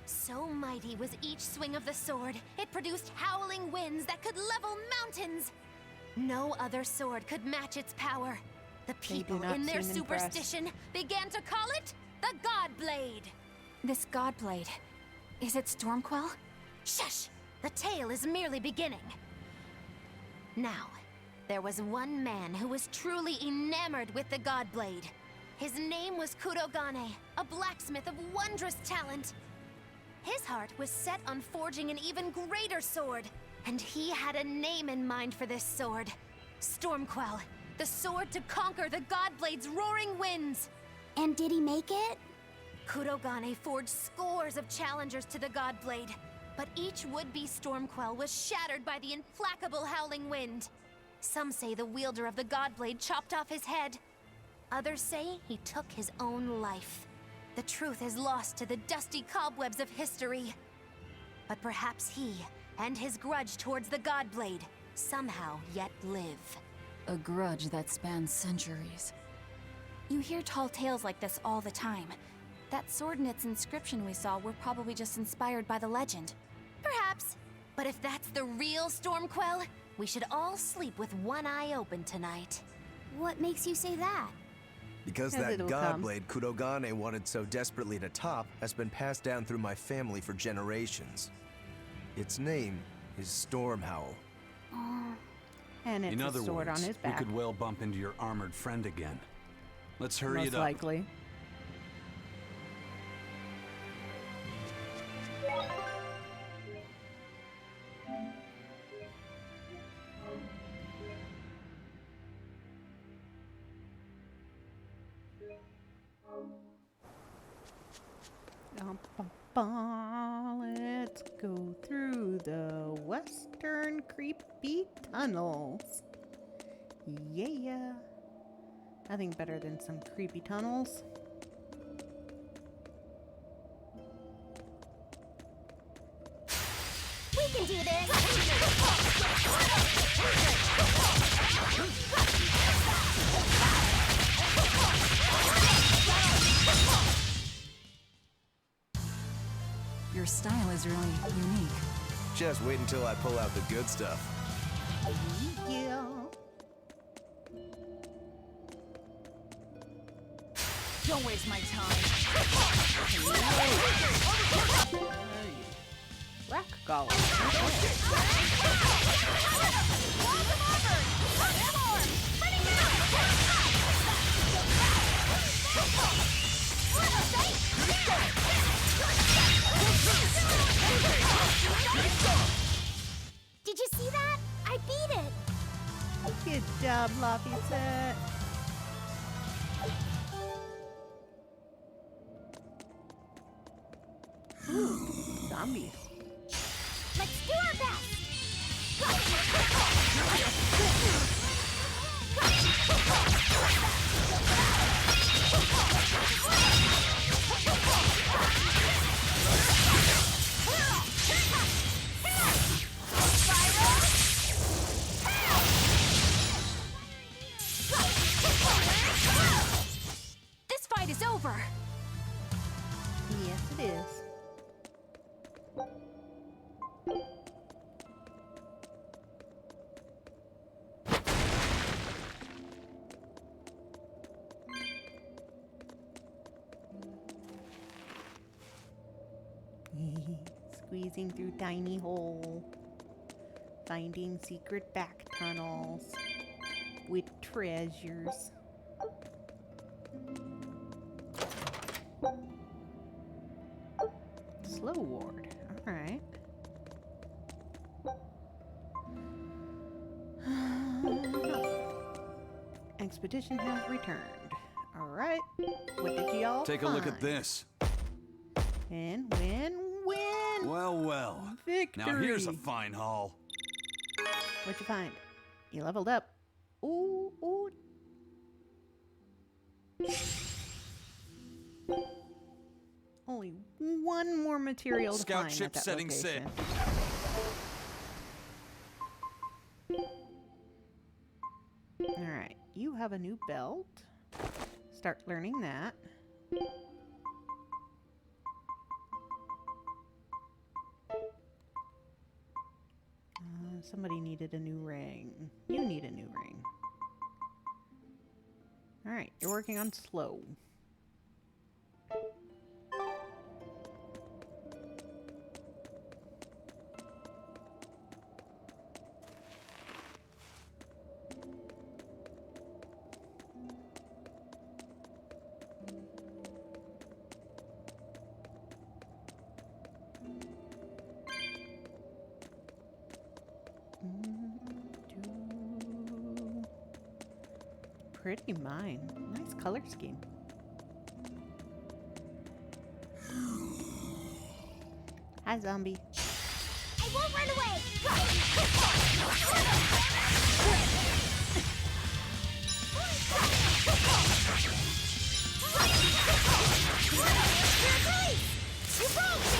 E: So mighty was each swing of the sword, it produced howling winds that could level mountains. No other sword could match its power. The people,
B: not
E: in their
B: seem impressed.
E: superstition, began to call it the Godblade.
H: This Godblade, is it Stormquell?
E: Shush! The tale is merely beginning. Now, there was one man who was truly enamored with the Godblade. His name was Kurogane, a blacksmith of wondrous talent. His heart was set on forging an even greater sword, and he had a name in mind for this sword. Stormquell, the sword to conquer the Godblade's roaring winds.
J: And did he make it?
E: Kurogane forged scores of challengers to the Godblade, but each would-be Stormquell was shattered by the implacable howling wind. Some say the wielder of the Godblade chopped off his head. Others say he took his own life. The truth is lost to the dusty cobwebs of history. But perhaps he, and his grudge towards the Godblade, somehow yet live.
D: A grudge that spans centuries.
H: You hear tall tales like this all the time. That sword and its inscription we saw were probably just inspired by the legend.
E: Perhaps. But if that's the real Stormquell, we should all sleep with one eye open tonight.
J: What makes you say that?
F: Because
B: As
F: that
B: it'll come.
F: Godblade Kurogane wanted so desperately to top has been passed down through my family for generations. Its name is Stormhowl.
B: And it's
C: In
B: a
C: other
B: sword
C: words,
B: on his
C: we
B: back.
C: could well bump into your armored friend again. Let's hurry
B: Most
C: it up.
B: likely. Let's go through the western creepy tunnels. Yeah. Nothing better than some creepy tunnels.
J: We can do this!
D: Your style is really unique.
F: Just wait until I pull out the good stuff.
B: Yeah.
D: Don't waste my time.
B: Rock golem.
J: Did you see that? I beat it.
B: Good job, Laffy. Ooh, zombies.
J: Let's do our best.
H: This fight is over.
B: Yes, it is. Squeezing through tiny hole. Finding secret back tunnels with treasures. Slow ward. Alright. Expedition has returned. Alright. What did y'all
C: Take a look at this.
B: And win.
C: Well, well.
B: Victory.
C: Now here's a fine haul.
B: What'd you find? You leveled up. Ooh, ooh. Only one more material to
C: Scout
B: find
C: ship
B: at that
C: setting
B: location. Alright, you have a new belt. Start learning that. Somebody needed a new ring. You need a new ring. Alright, you're working on slow. Pretty mine. Nice color scheme. Hi, zombie.
J: I won't run away. You broke me.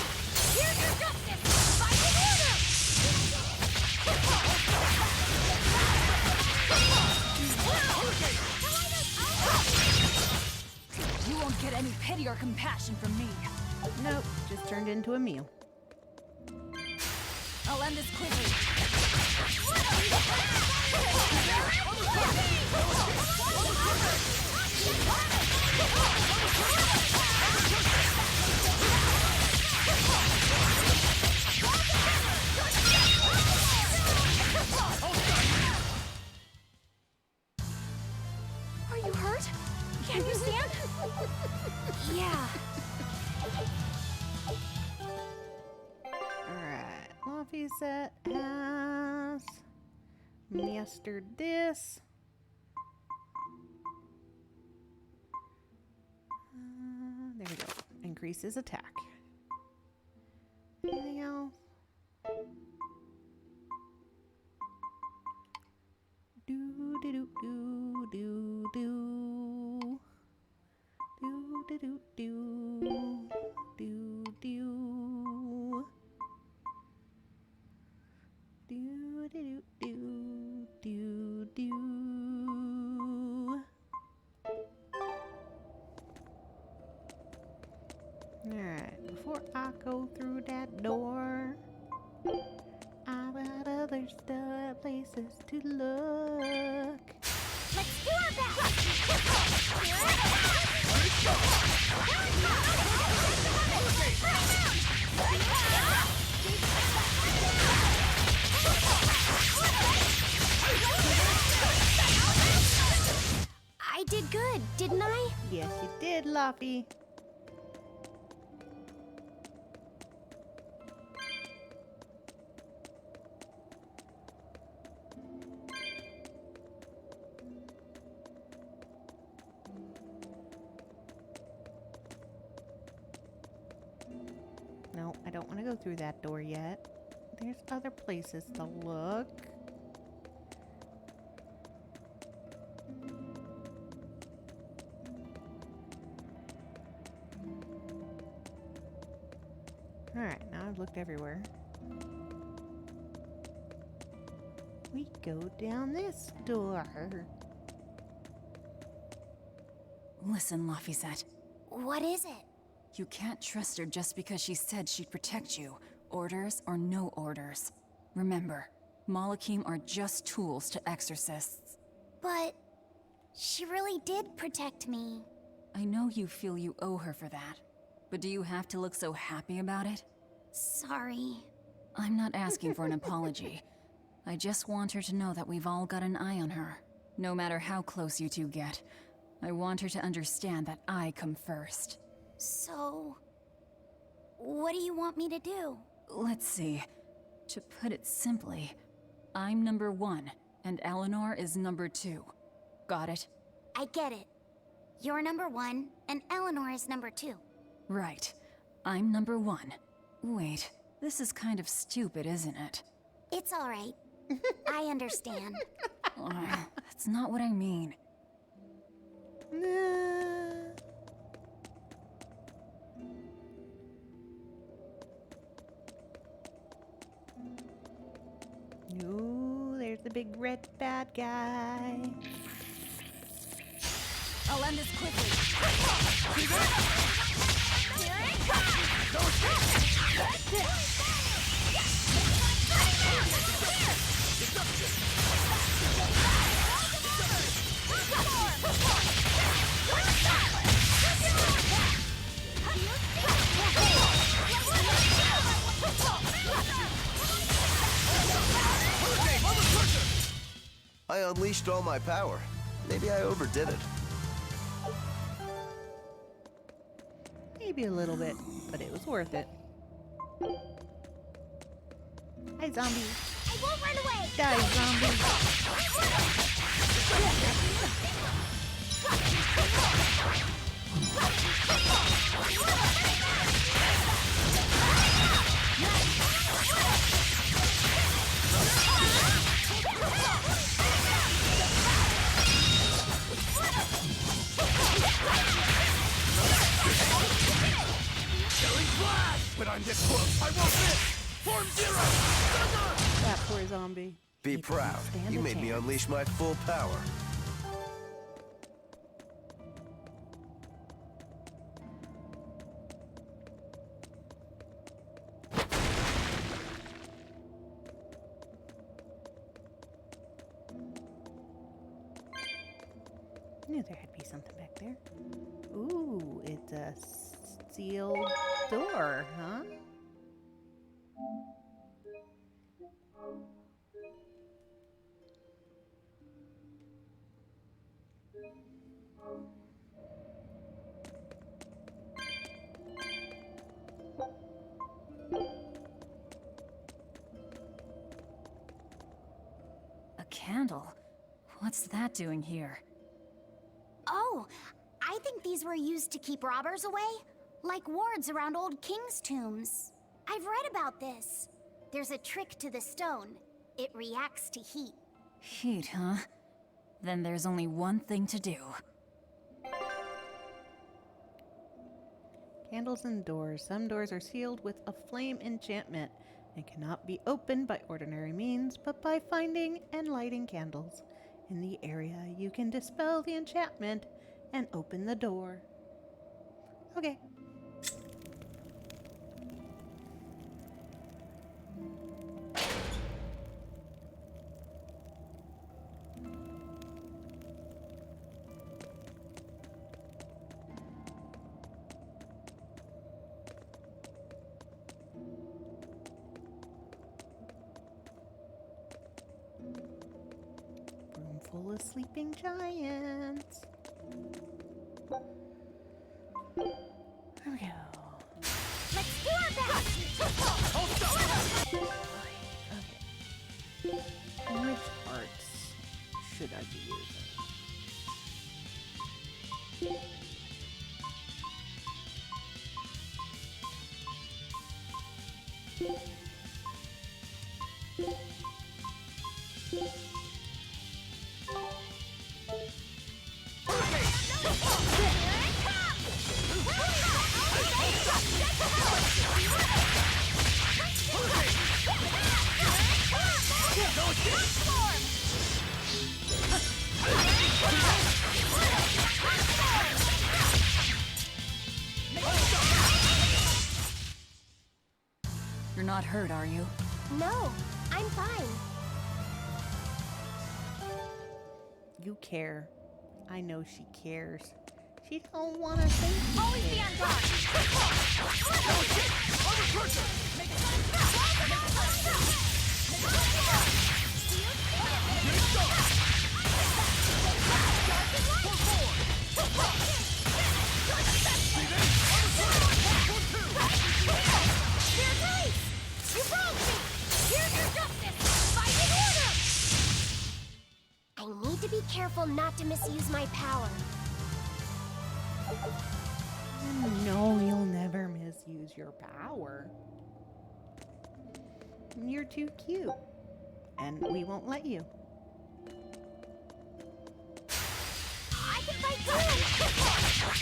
J: Here's your justice. Fight in order.
H: You won't get any pity or compassion from me.
B: Nope, just turned into a meal.
H: I'll end this quickly. Are you hurt? Can you stand? Yeah.
B: Alright, Luffy set has mastered this. There we go. Increases attack. Anything else? Do do do do do do do do do do do do. Do do do do do. Alright, before I go through that door, I've got other stuff, places to look.
J: Let's do our best. I did good, didn't I?
B: Yes, you did, Luffy. don't want to go through that door yet. There's other places to look. Alright, now I've looked everywhere. We go down this door.
D: Listen, Laphicet.
E: What is it?
D: You can't trust her just because she said she'd protect you. Orders or no orders. Remember, Malachim are just tools to exorcists.
E: But she really did protect me.
D: I know you feel you owe her for that. But do you have to look so happy about it?
E: Sorry.
D: I'm not asking for an apology. I just want her to know that we've all got an eye on her. No matter how close you two get. I want her to understand that I come first.
E: So, what do you want me to do?
D: Let's see. To put it simply, I'm number 1, and Eleanor is number 2. Got it?
E: I get it. You're number 1, and Eleanor is number 2.
D: Right. I'm number 1. Wait, this is kind of stupid, isn't it?
E: It's alright. I understand.
D: That's not what I mean.
B: Ooh, there's the big red bad guy.
H: I'll end this quickly.
F: I unleashed all my power. Maybe I overdid it.
B: Maybe a little bit, but it was worth it. Hi, zombie.
J: I won't run away!
B: Die, zombie.
A: But I'm this close, I won't miss! Form zero!
B: That poor zombie.
F: Be
B: He didn't
F: proud.
B: stand
F: You
B: a
F: made me
B: chance.
F: unleash my full power.
B: Knew there had to be something back there. Ooh, it's a sealed door, huh?
D: A candle? What's that doing here?
E: Oh, I think these were used to keep robbers away, like wards around old kings' tombs. I've read about this. There's a trick to the stone. It reacts to heat.
D: Heat, huh? Then there's only one thing to do.
B: Candles and doors. Some doors are sealed with a flame enchantment and cannot be opened by ordinary means, but by finding and lighting candles in the area, you can dispel the enchantment and open the door. Okay. Room full of sleeping giants. There we go.
J: Let's do our best!
B: Okay. Which arts should I be using?
D: You're not hurt, are you?
J: No, I'm fine.
B: You care. I know she cares. She don't want to say she
J: Always be
B: cares.
J: on guard. You broke me! Here's your justice! Fighting order! I need to be careful not to misuse my power.
B: No, you'll never misuse your power. You're too cute. And we won't let you.
J: I can fight too!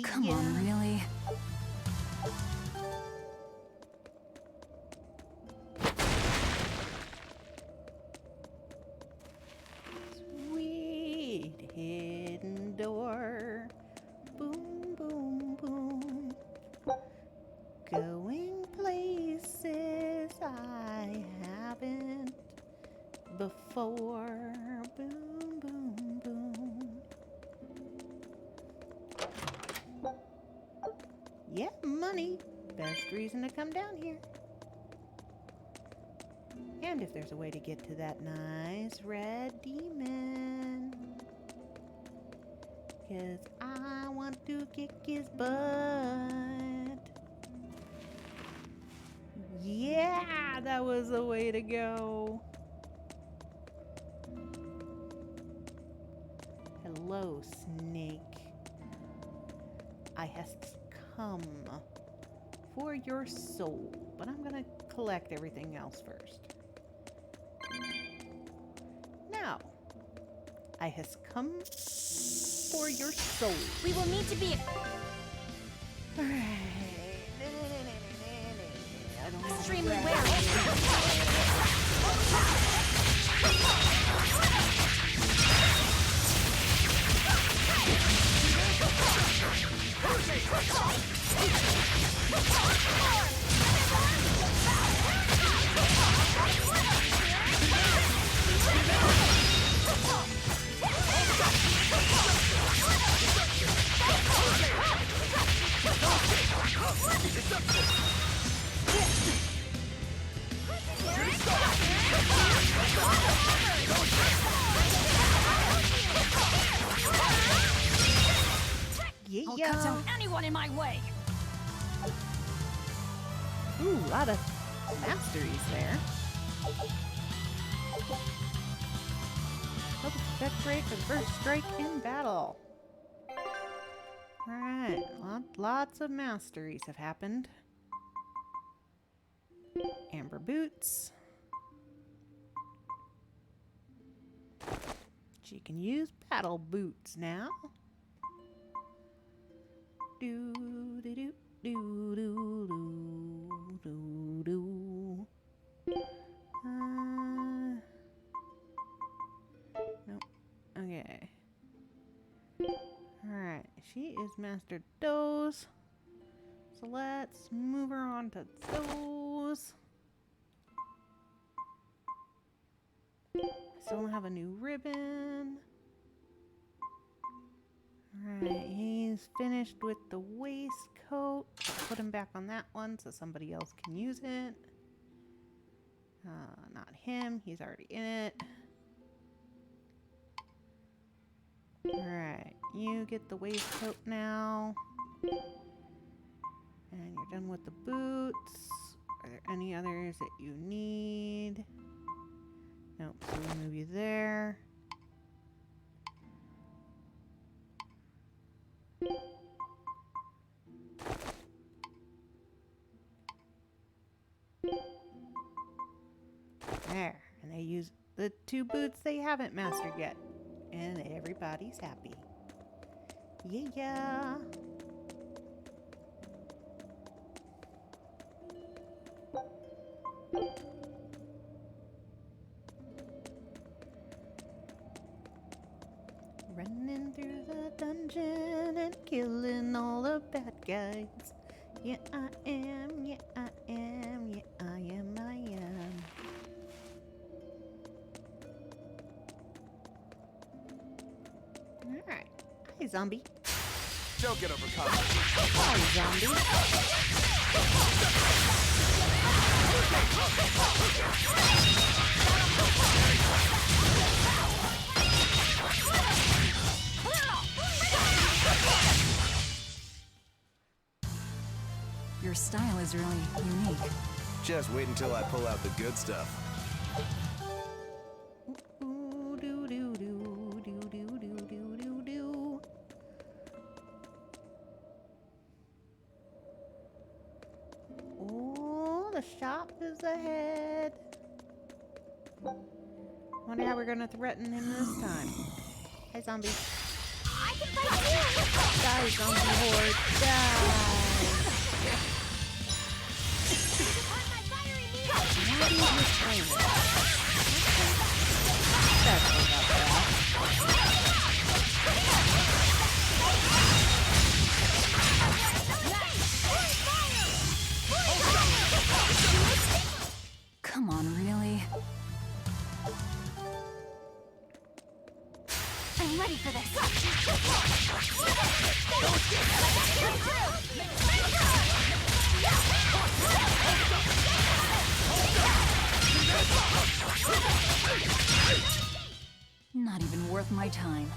D: Come on, really?
B: Sweet hidden door. Boom, boom, boom. Going places I haven't before. Boom, boom, boom. Yeah, money. Best reason to come down here. And if there's a way to get to that nice red demon. 'Cause I want to kick his butt. Yeah, that was the way to go. Hello, snake. I has come for your soul, but I'm gonna collect everything else first. Now, I has come for your soul.
J: We will need to be
B: Alright. I don't know.
J: extremely wary.
D: I'll
B: Yeah.
D: cut down anyone in my way!
B: Ooh, a lot of masteries there. Help decorate for the first strike in battle. Alright, lots of masteries have happened. Amber boots. She can use battle boots now. Do do do do do do do do. Nope. Okay. Alright, she is mastered those. So let's move her on to those. Still don't have a new ribbon. Alright, he's finished with the waistcoat. Put him back on that one so somebody else can use it. Not him, he's already in it. Alright, you get the waistcoat now. And you're done with the boots. Are there any others that you need? Nope, so we'll move you there. There, and they use the 2 boots they haven't mastered yet. And everybody's happy. Yeah. Running through the dungeon and killing all the bad guys. Yeah, I am. Yeah, I am. Yeah, I am. I am. Alright. Hi, zombie.
F: Don't get overcome.
B: Hi, zombie.
D: Your style is really unique.
F: Just wait until I pull out the good stuff.
B: Ooh, doo, doo, doo, doo, doo, doo, doo, doo, doo. Oh, the shop is ahead. Wonder how we're gonna threaten him this time. Hi, zombie.
J: I can fight you!
B: Die, zombie horde. Die.
J: Upon my fiery needle!
B: Why do you explain it? That's about that.
D: Come on, really?
J: I'm ready for this!
D: Not even worth my time.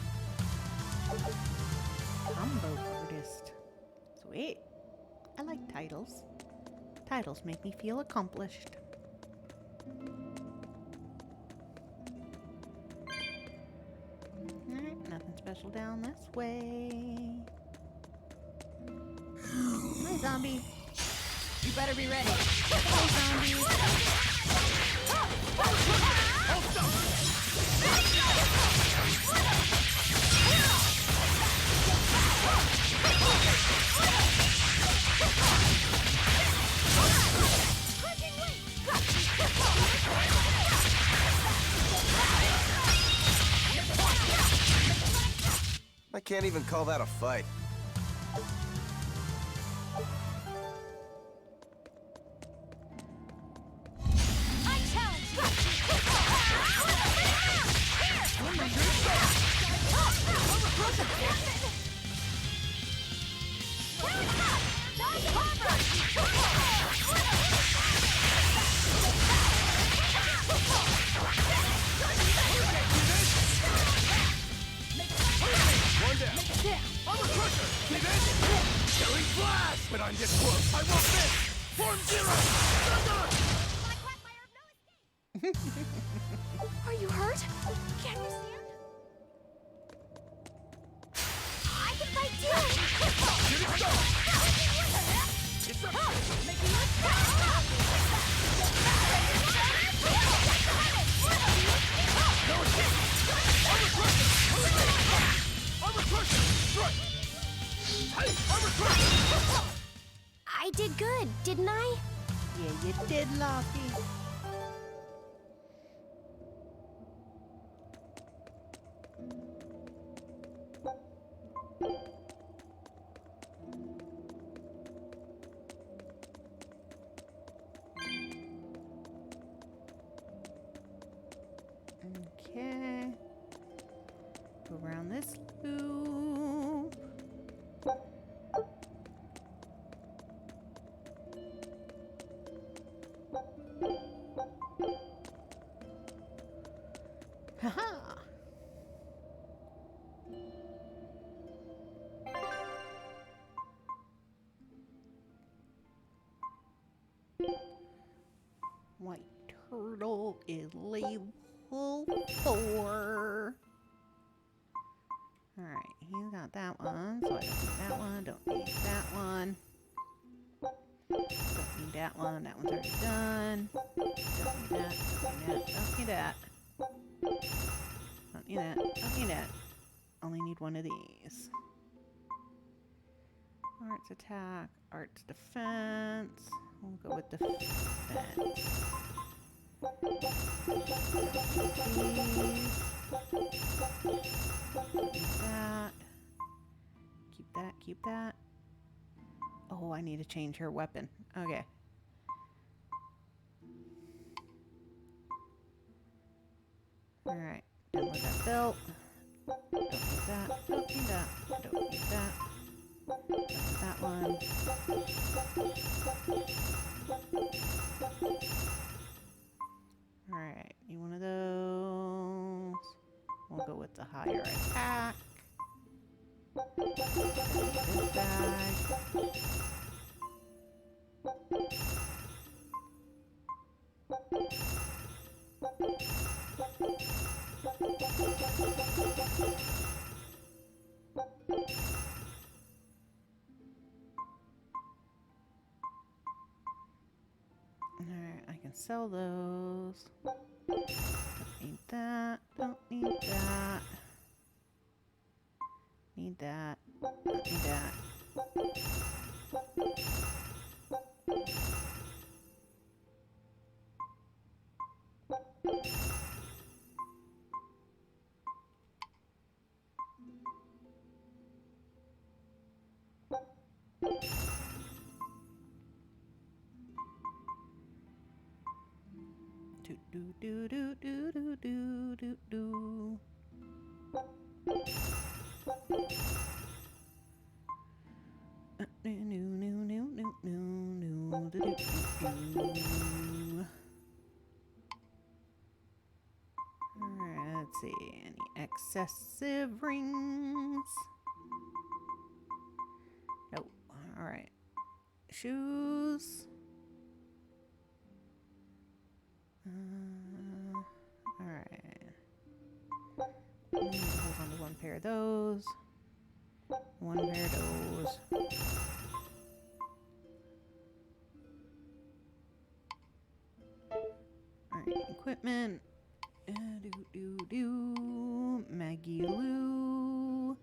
B: Combo artist. Sweet. I like titles. Titles make me feel accomplished. Alright, nothing special down this way. Hi, zombie.
H: You better be ready.
B: Hi, zombie.
F: I can't even call that a fight.
J: I challenge you!
F: One down. I'm a crusher! See this? Killing flash! But I'm this close. I won't miss! Form zero! Thunder!
H: Are you hurt? Can you stand?
J: I can fight too!
F: Here it goes! It's up!
J: Making you stop!
F: No escape! I'm a crusher! I'm a crusher! Strike! Hey! I'm a crusher!
E: I did good, didn't I?
B: Yeah, you did, Lofty. Okay. Go around this loop. Haha. White turtle is level 4. Alright, he's got that one, so I don't need that one, don't need that one. Don't need that one, that one's already done. Don't need that, don't need that, don't need that. Don't need that, don't need that. Only need one of these. Arts attack, arts defense. We'll go with defense. Keep that. Keep that, keep that. Oh, I need to change her weapon. Okay. Alright, done with that belt. Don't need that, don't need that, don't need that. Don't need that one. Alright, need one of those. We'll go with the higher attack. This bag. Alright, I can sell those. Don't need that. Don't need that. Need that. Don't need that. Do do do do do do do do. Alright, let's see. Any excessive rings? Nope. Alright. Shoes. Alright. Hold on to one pair of those. One pair of those. Alright, equipment. Maggie Lou.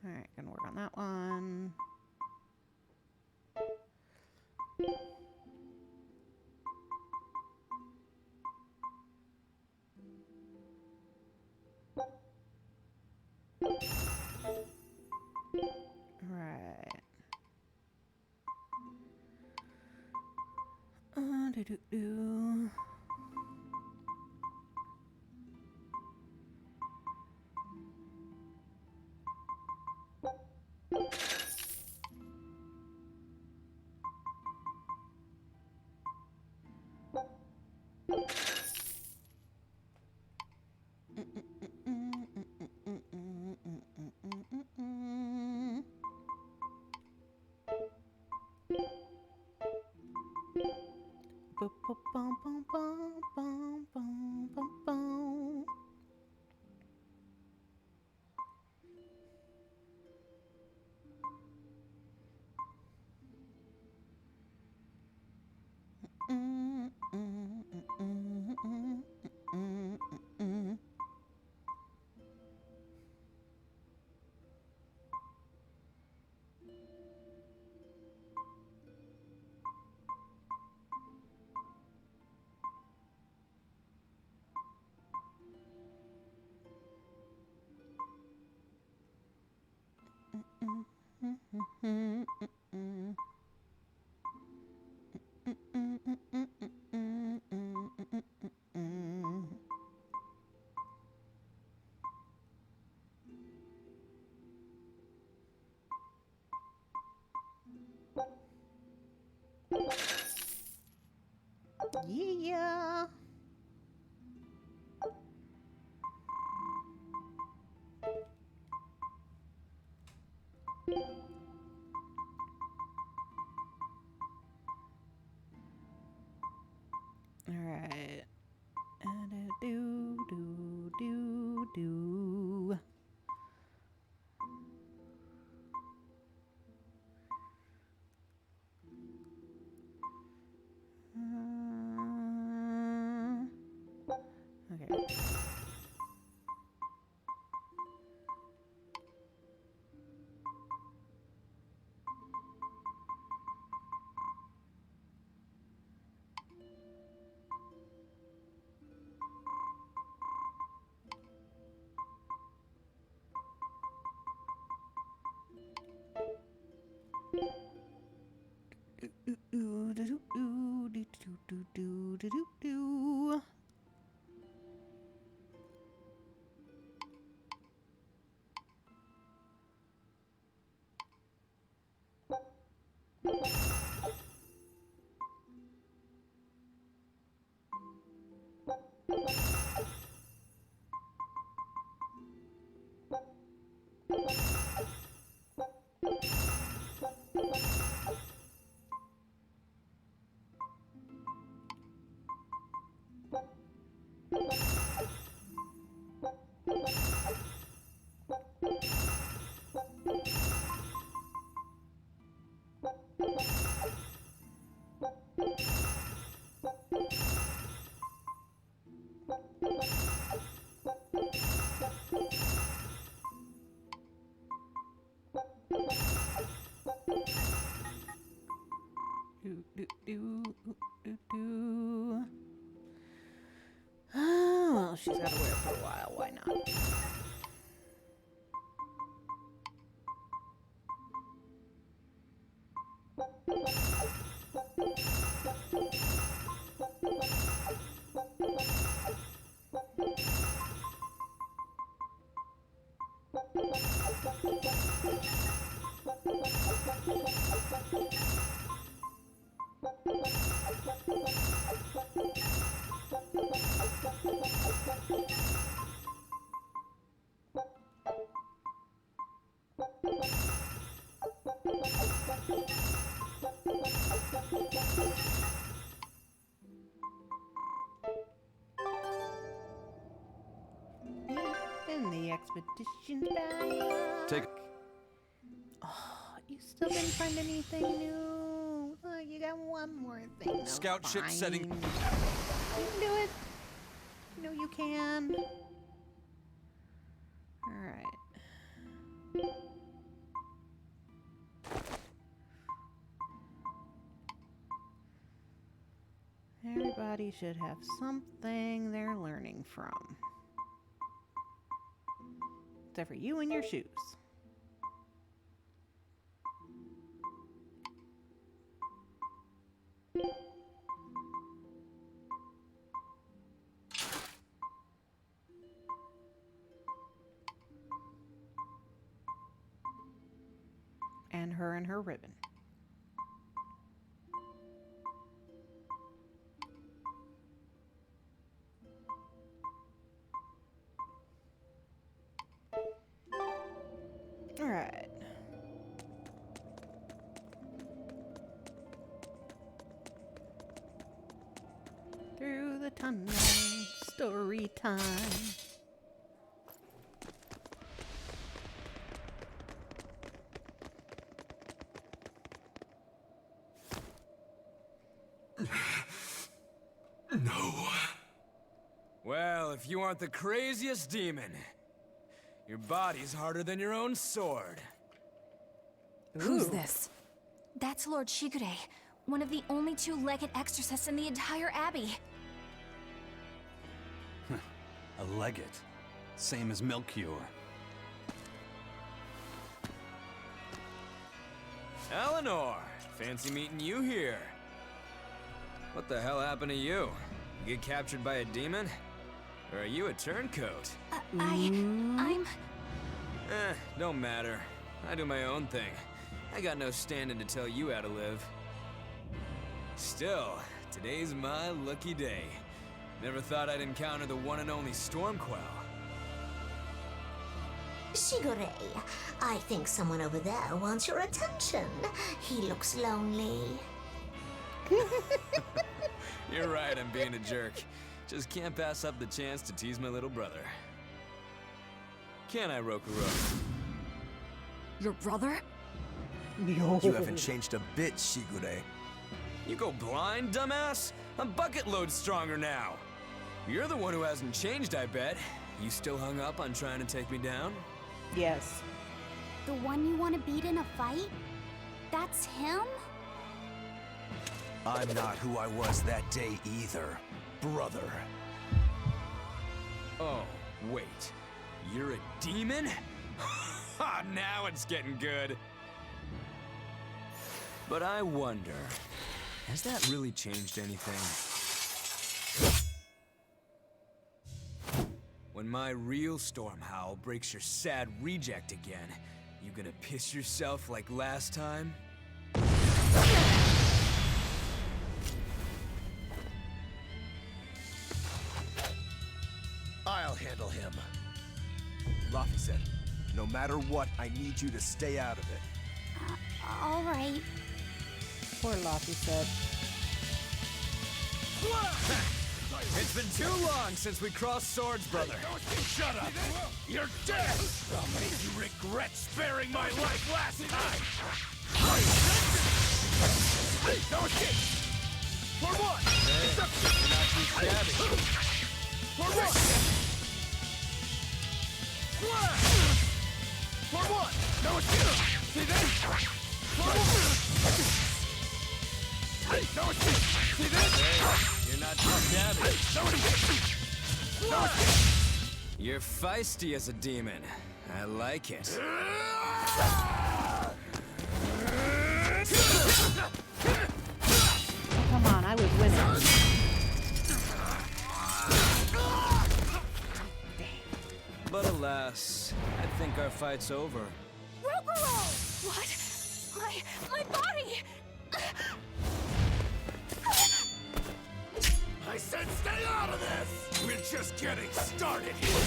B: Alright, gonna work on that one. Right. Do. Okay. Oh, well, she's got to wear it for a while. Why not? In the expedition back.
C: Take.
B: Oh, you still didn't find anything new. Oh, you got one more thing. to
C: Scout ship
B: find.
C: setting.
B: You can do it. You know you can. All right. Everybody should have something they're learning from. Except for you and your shoes. And her ribbon. All right. Through the tunnel, story time.
L: No. Well, if you aren't the craziest demon, your body's harder than your own sword.
H: Who's this? That's Lord Shigure, one of the only two-legged exorcists in the entire abbey.
C: A legate. Same as Melchior.
L: Eleanor, fancy meeting you here. What the hell happened to you? You get captured by a demon? Or are you a turncoat?
H: I'm...
L: Don't matter. I do my own thing. I got no standing to tell you how to live. Still, today's my lucky day. Never thought I'd encounter the one and only Stormquell.
J: Shigure, I think someone over there wants your attention. He looks lonely.
L: You're right, I'm being a jerk. Just can't pass up the chance to tease my little brother. Can I, Rokurou?
H: Your brother?
B: Yo.
F: You haven't changed a bit, Shigure.
L: You go blind, dumbass? I'm bucket load stronger now. You're the one who hasn't changed, I bet. You still hung up on trying to take me down?
B: Yes.
J: The one you want to beat in a fight? That's him?
F: I'm not who I was that day either, brother.
L: Oh, wait. You're a demon? Ha! Now it's getting good. But I wonder, has that really changed anything? When my real storm howl breaks your sad reject again, you gonna piss yourself like last time?
F: I'll handle him. Laffy said, no matter what, I need you to stay out of it.
J: All right.
B: Poor Laffy said.
L: It's been too long since we crossed swords, brother.
M: Shut up! You're dead! I'll make you regret sparing my life last time! No escape! For what?
L: You're not too shabby.
M: For what? For what? No escape! See this? For what? No escape! See this?
L: You're not too shabby.
M: No escape! No escape!
L: You're feisty as a demon. I like it.
B: Come on, I was winning.
L: But alas, I think our fight's over.
H: Rogoro! What? My body!
M: I said stay out of this! We're just getting started here!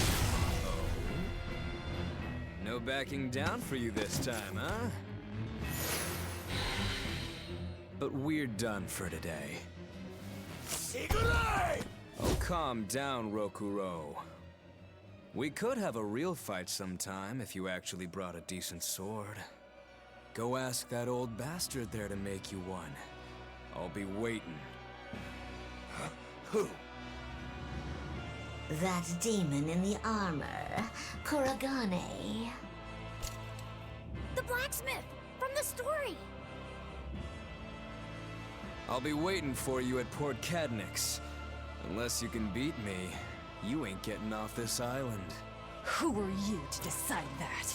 L: No backing down for you this time, huh? But we're done for today.
M: Sigurei!
L: Oh, calm down, Rokuro. We could have a real fight sometime if you actually brought a decent sword. Go ask that old bastard there to make you one. I'll be waiting.
M: Who?
N: That demon in the armor, Kuragane.
J: The blacksmith from the story.
L: I'll be waiting for you at Port Cadnix. Unless you can beat me, you ain't getting off this island.
D: Who are you to decide that?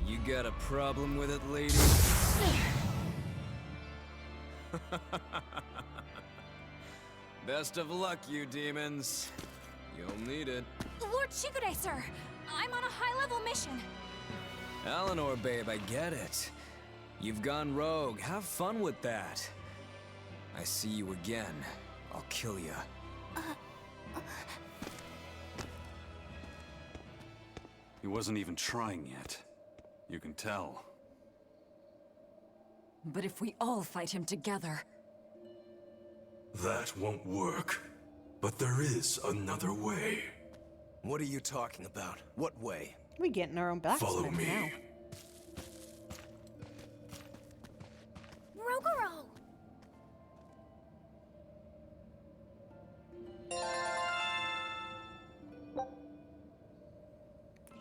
L: You got a problem with it, lady? Best of luck, you demons. You'll need it.
H: Lord Shigure, sir! I'm on a high-level mission.
L: Eleanor, babe, I get it. You've gone rogue. Have fun with that. I see you again. I'll kill ya.
C: He wasn't even trying yet. You can tell.
D: But if we all fight him together...
M: That won't work. But there is another way.
F: What are you talking about? What way?
B: We getting our own blacksmith
M: Follow me.
B: now.
J: Rogoro!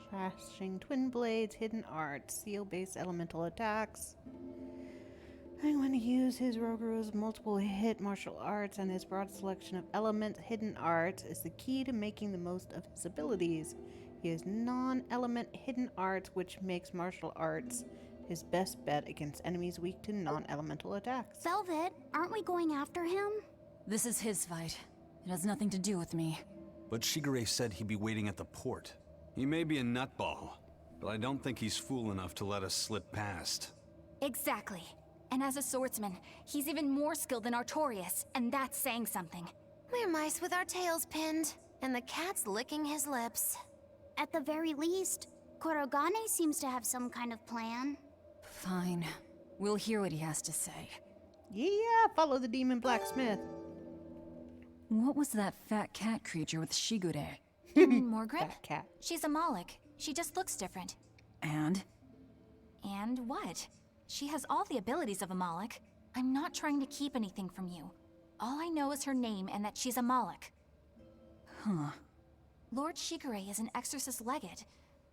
B: Flashing twin blades, hidden art, seal-based elemental attacks. I'm going to use his Roguro's multiple hit martial arts and his broad selection of element hidden arts is the key to making the most of his abilities. He has non-element hidden arts, which makes martial arts his best bet against enemies weak to non-elemental attacks.
J: Velvet, aren't we going after him?
D: This is his fight. It has nothing to do with me.
C: But Shigure said he'd be waiting at the port. He may be a nutball, but I don't think he's fool enough to let us slip past.
H: Exactly. And as a swordsman, he's even more skilled than Artorias, and that's saying something.
E: We're mice with our tails pinned, and the cat's licking his lips.
J: At the very least, Kurogane seems to have some kind of plan.
D: Fine. We'll hear what he has to say.
B: Yeah, follow the demon blacksmith.
D: What was that fat cat creature with Shigure?
H: You mean Morgret?
B: Fat cat.
H: She's a Moloch. She just looks different.
D: And?
H: And what? She has all the abilities of a Moloch. I'm not trying to keep anything from you. All I know is her name and that she's a Moloch.
D: Huh.
H: Lord Shigure is an exorcist legate,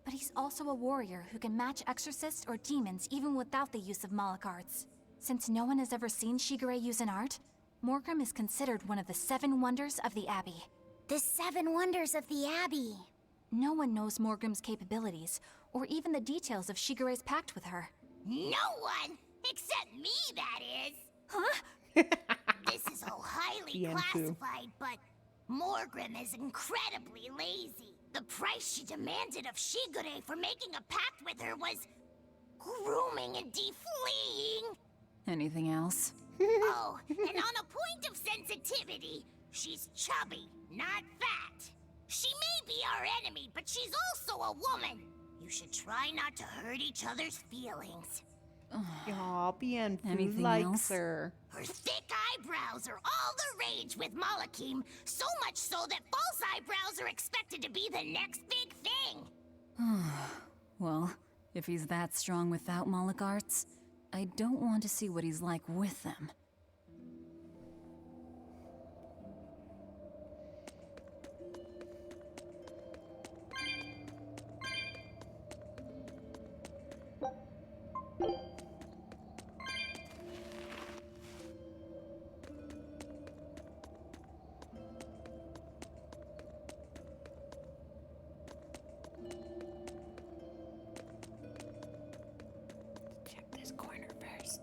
H: but he's also a warrior who can match exorcists or demons even without the use of Moloch arts. Since no one has ever seen Shigure use an art, Morgrim is considered one of the 7 wonders of the Abbey.
J: The 7 wonders of the Abbey.
H: No one knows Morgrim's capabilities, or even the details of Shigure's pact with her.
J: No one! Except me, that is!
H: Huh?
J: This is all highly
B: ENVtu.
J: classified, but Morgrim is incredibly lazy. The price she demanded of Shigure for making a pact with her was grooming and defleeing.
D: Anything else?
J: Oh, and on a point of sensitivity, she's chubby, not fat. She may be our enemy, but she's also a woman. You should try not to hurt each other's feelings.
B: Aw, BNVtu
D: Anything
B: likes
D: else?
B: her.
J: Her thick eyebrows are all the rage with Malakim, so much so that false eyebrows are expected to be the next big thing.
D: Well, if he's that strong without Moloch arts, I don't want to see what he's like with them.
B: Check this corner first.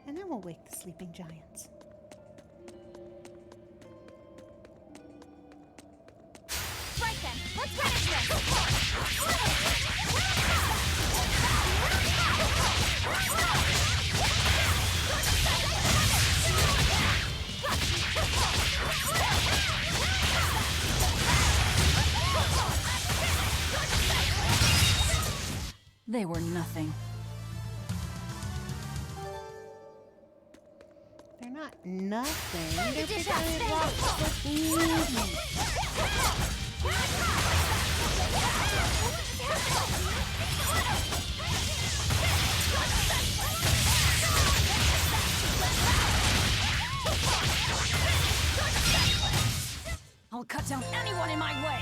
B: And then we'll wake the sleeping giants.
J: Right then, let's finish this!
D: They were nothing.
B: They're not nothing.
J: Time to
B: They're
J: dish
B: big
J: out
B: giant
J: spades.
B: rocks of food.
D: I'll cut down anyone in my way!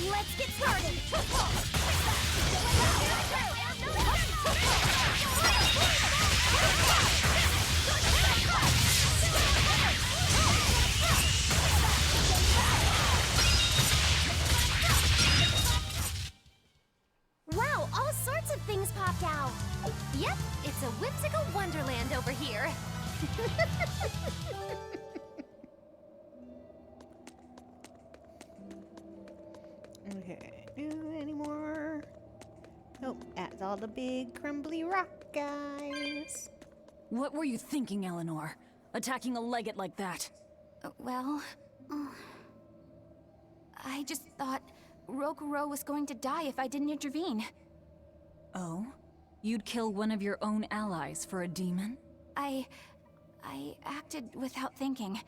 J: Let's get started! Wow, all sorts of things popped out! Yep, it's a whimsical wonderland over here.
B: Okay, any more? Nope, that's all the big crumbly rock guys.
D: What were you thinking, Eleanor? Attacking a legate like that?
H: Well, I just thought Rokuro was going to die if I didn't intervene.
D: Oh? You'd kill one of your own allies for a demon?
H: I acted without thinking.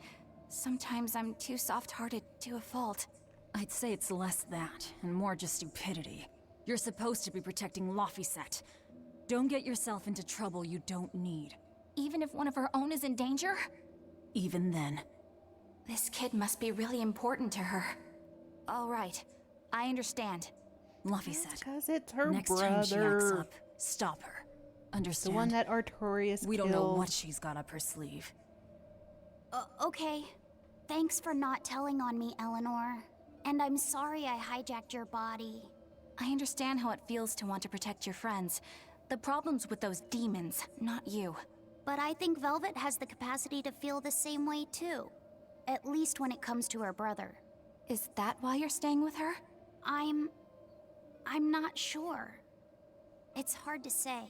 H: Sometimes I'm too soft-hearted to a fault.
D: I'd say it's less that, and more just stupidity. You're supposed to be protecting Laphicet. Don't get yourself into trouble you don't need.
H: Even if one of her own is in danger?
D: Even then.
H: This kid must be really important to her. All right, I understand.
D: Laphicet,
B: Because it's her
D: next
B: brother.
D: time she acts up, stop her. Understand?
B: The one that Artorias
D: We
B: killed.
D: don't know what she's got up her sleeve.
J: Okay. Thanks for not telling on me, Eleanor. And I'm sorry I hijacked your body.
H: I understand how it feels to want to protect your friends. The problem's with those demons, not you.
J: But I think Velvet has the capacity to feel the same way too. At least when it comes to her brother.
H: Is that why you're staying with her?
J: I'm not sure. It's hard to say.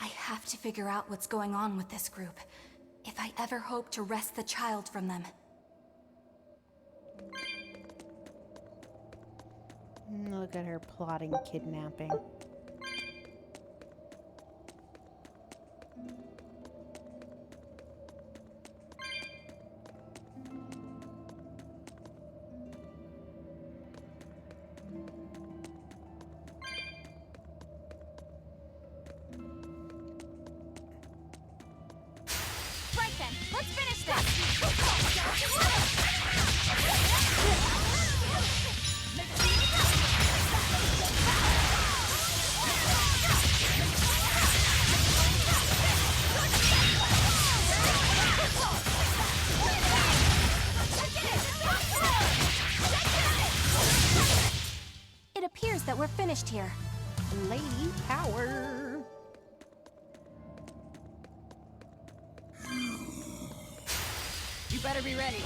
H: I have to figure out what's going on with this group, if I ever hope to wrest the child from them.
B: Look at her plotting kidnapping.
J: Right then, let's finish
H: appears that we're finished here.
B: Lady power.
H: You better be ready.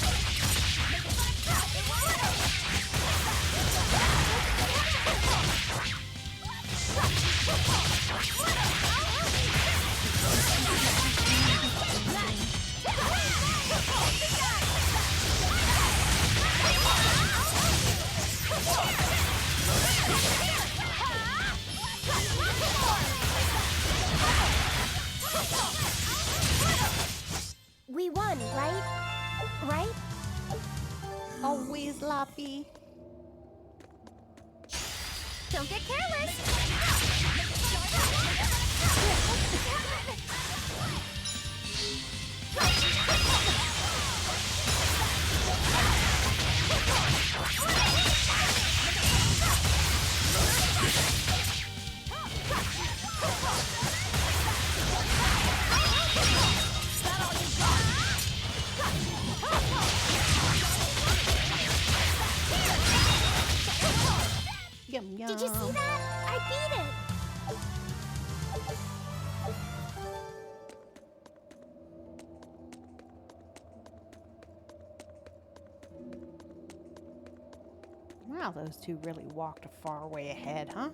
E: We won, right? Right?
B: Always Lappy.
E: Don't get careless!
B: Yum yum.
E: Did you see that? I beat it!
B: Wow, those two really walked a far way ahead, huh?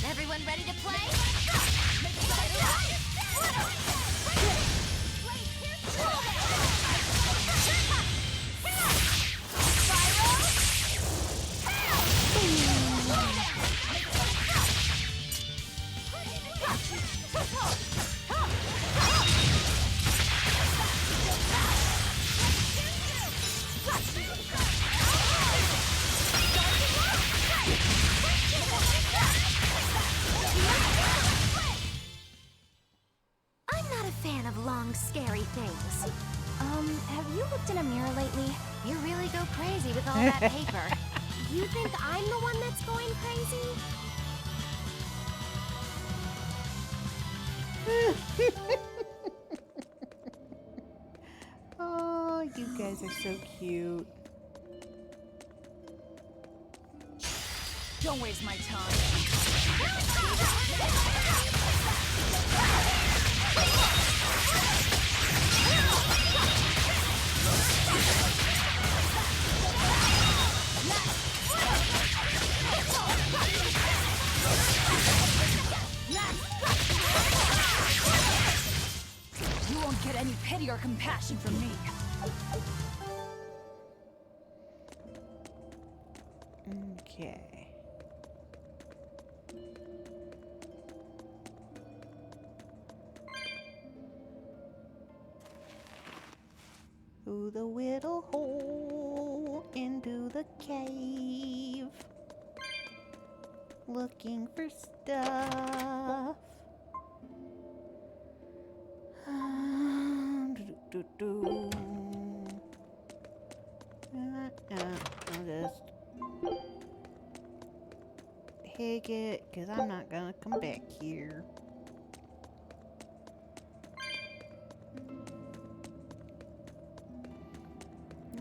E: Everyone ready to play? I'm not a fan of long, scary things. Have you looked in a mirror lately? You really go crazy with all that paper. You think I'm the one that's going crazy?
B: Oh, you guys are so cute.
H: Don't waste my time. You won't get any pity or compassion from me.
B: Okay. Through the little hole into the cave, looking for stuff. Do-do-do. I'll just take it, because I'm not gonna come back here.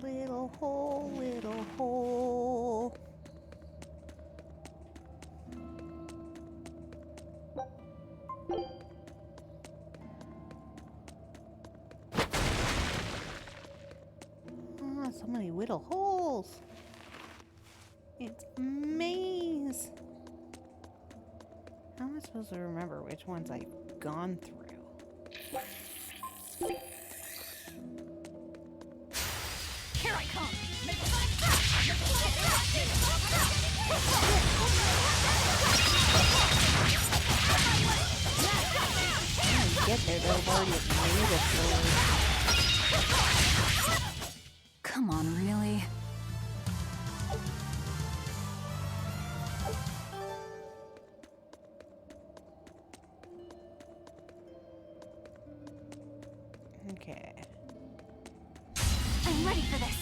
B: Little hole, little hole. Ah, so many little holes. It's a maze. How am I supposed to remember which ones I've gone through?
H: Here I come!
B: When I get there, they've already made a sword.
D: Come on, really?
B: Okay.
H: I'm ready for this.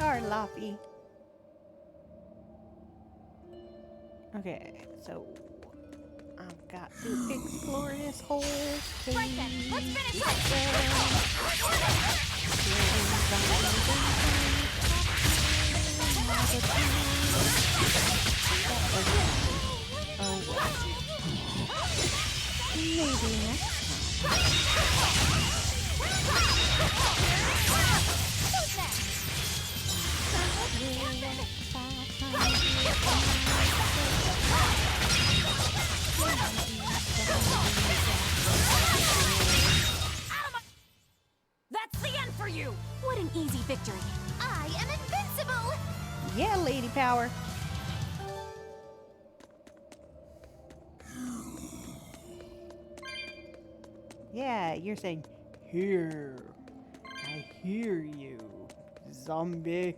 B: are, Laffy. Okay, so I've got to explore this whole cave.
H: Right then, let's finish it!
B: Oh, maybe next time.
H: That's the end for you! What an easy victory.
E: I am invincible!
B: Yeah, Lady Power. Yeah, you're saying, here. I hear you, zombie.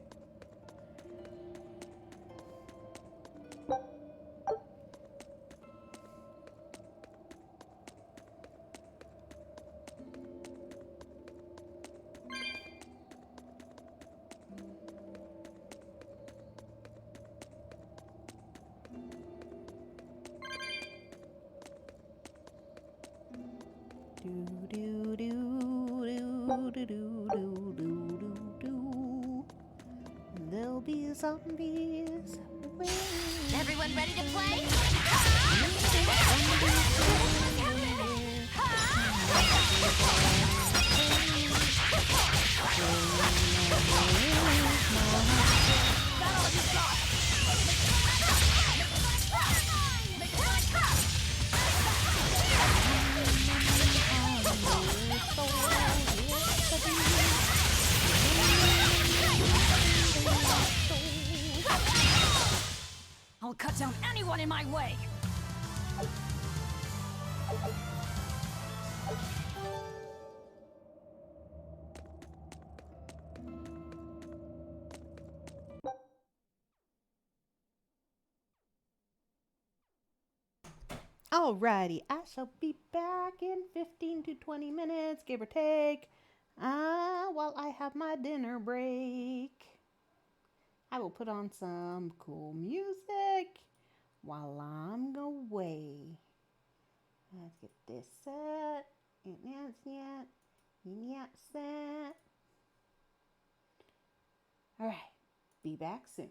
B: There'll be zombies.
E: Everyone ready to play?
H: I'll cut down anyone in my way!
B: Alrighty, I shall be back in 15 to 20 minutes, give or take, while I have my dinner break. I will put on some cool music while I'm away. Let's get this set. Set. Alright, be back soon.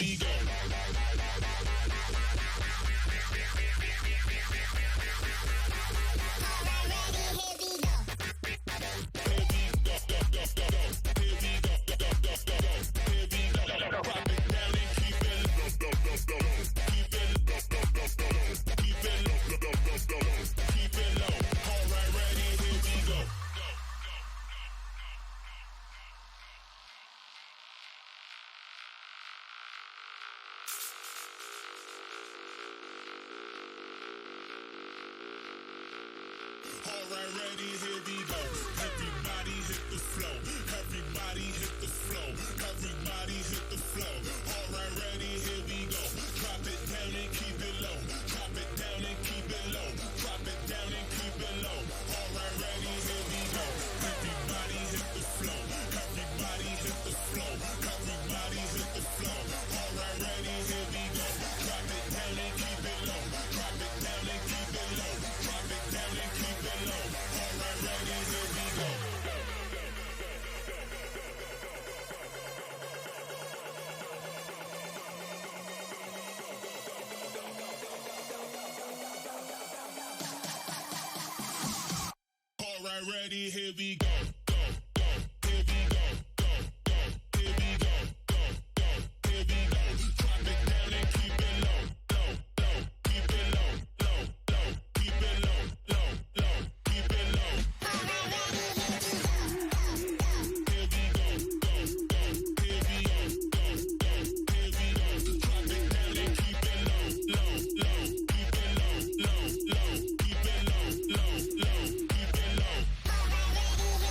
A: we go. Alright, ready, here we go. Everybody hit the flow. Everybody hit the flow. Everybody hit the flow. Alright, ready, here we go. Drop it down and keep it low. Drop it down and keep it low. Drop it down and keep it low. Alright, ready, here we go. Everybody hit the flow. Everybody hit the flow. Everybody hit the flow. Alright, ready, here we go. Drop it down and keep it low. Drop it down and keep it low. Drop it down and keep it low. Alright, ready, here we go. Alright, ready, here we go. Here we go. Here we go. Here we go. Drop it down and keep it low. Keep it low. Keep it low. Keep it low. Here we go. Here we go. Here we go. Drop it down and keep it low. Keep it low. Keep it low. Keep it low.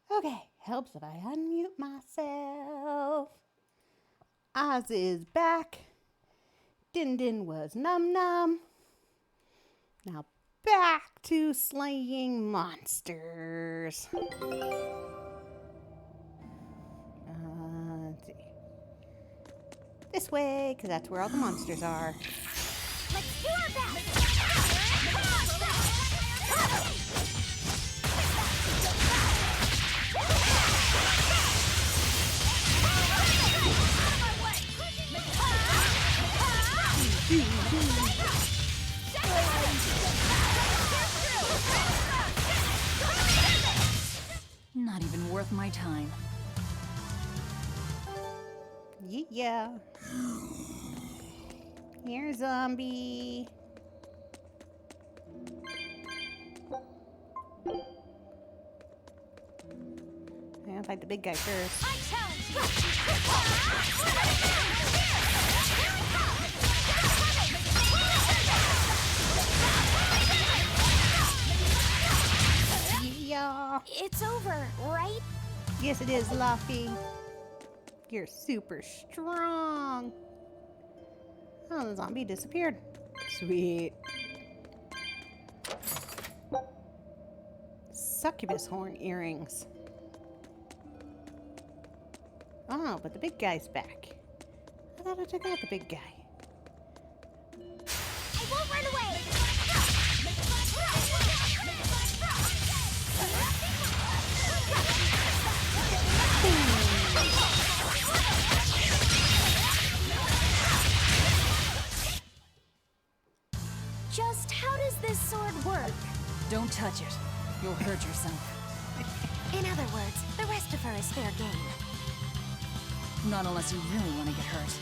B: Okay, helps if I unmute myself. Oz is back. Din Din was Num Num. Now back to slaying monsters. Let's see. This way, because that's where all the monsters are.
J: Let's do our best!
D: Not even worth my time.
B: Yeah. Here, zombie. I'll fight the big guy first.
J: I challenge you!
B: Yeah.
E: It's over, right?
B: Yes, it is, Luffy. You're super strong. Oh, the zombie disappeared. Sweet. Succubus horn earrings. Oh, but the big guy's back. I thought I took out the big guy.
J: I won't run away!
E: Just how does this sword work?
D: Don't touch it. You'll hurt yourself.
E: In other words, the rest of her is fair game.
D: Not unless you really want to get hurt.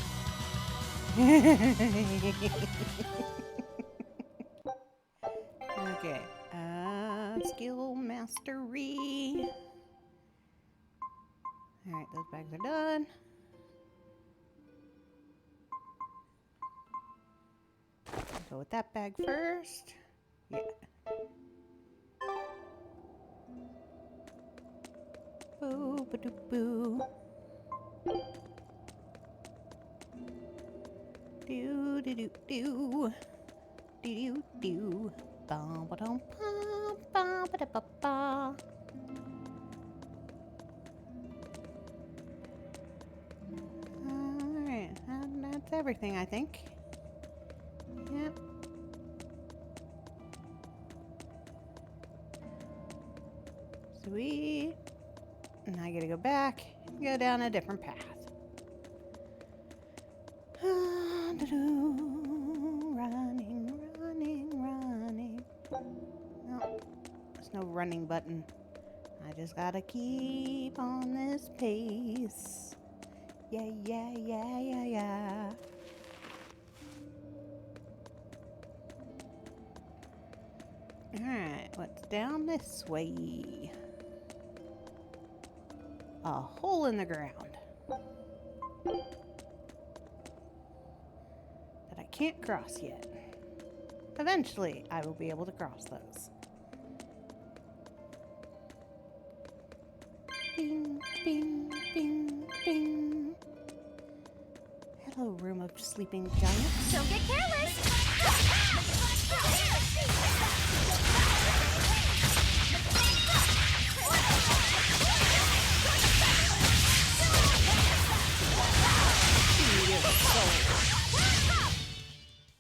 B: Okay. Skill mastery. Alright, those bags are done. Go with that bag first. Yeah. Boo, ba doo, boo. Do, do, do, do. Do, do, do. Bum, ba, dum, bum, bum, ba, da, ba, ba. Alright, that's everything, I think. Yep. Sweet. And I gotta go back and go down a different path. Running, running, running. No, there's no running button. I just gotta keep on this pace. Yeah, yeah, yeah, yeah, yeah. Alright, what's down this way? A hole in the ground that I can't cross yet. Eventually, I will be able to cross those. Bing, bing, bing, bing. Hello, room of sleeping giants.
E: Don't get careless!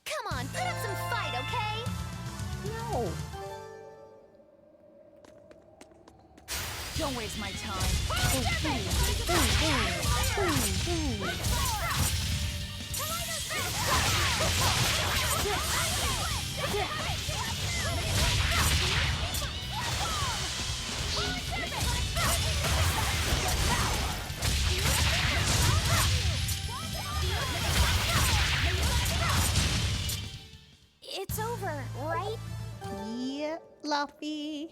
E: Come on, put up some fight, okay?
B: No.
D: Don't waste my time.
E: It's over, right?
B: Yep, Luffy.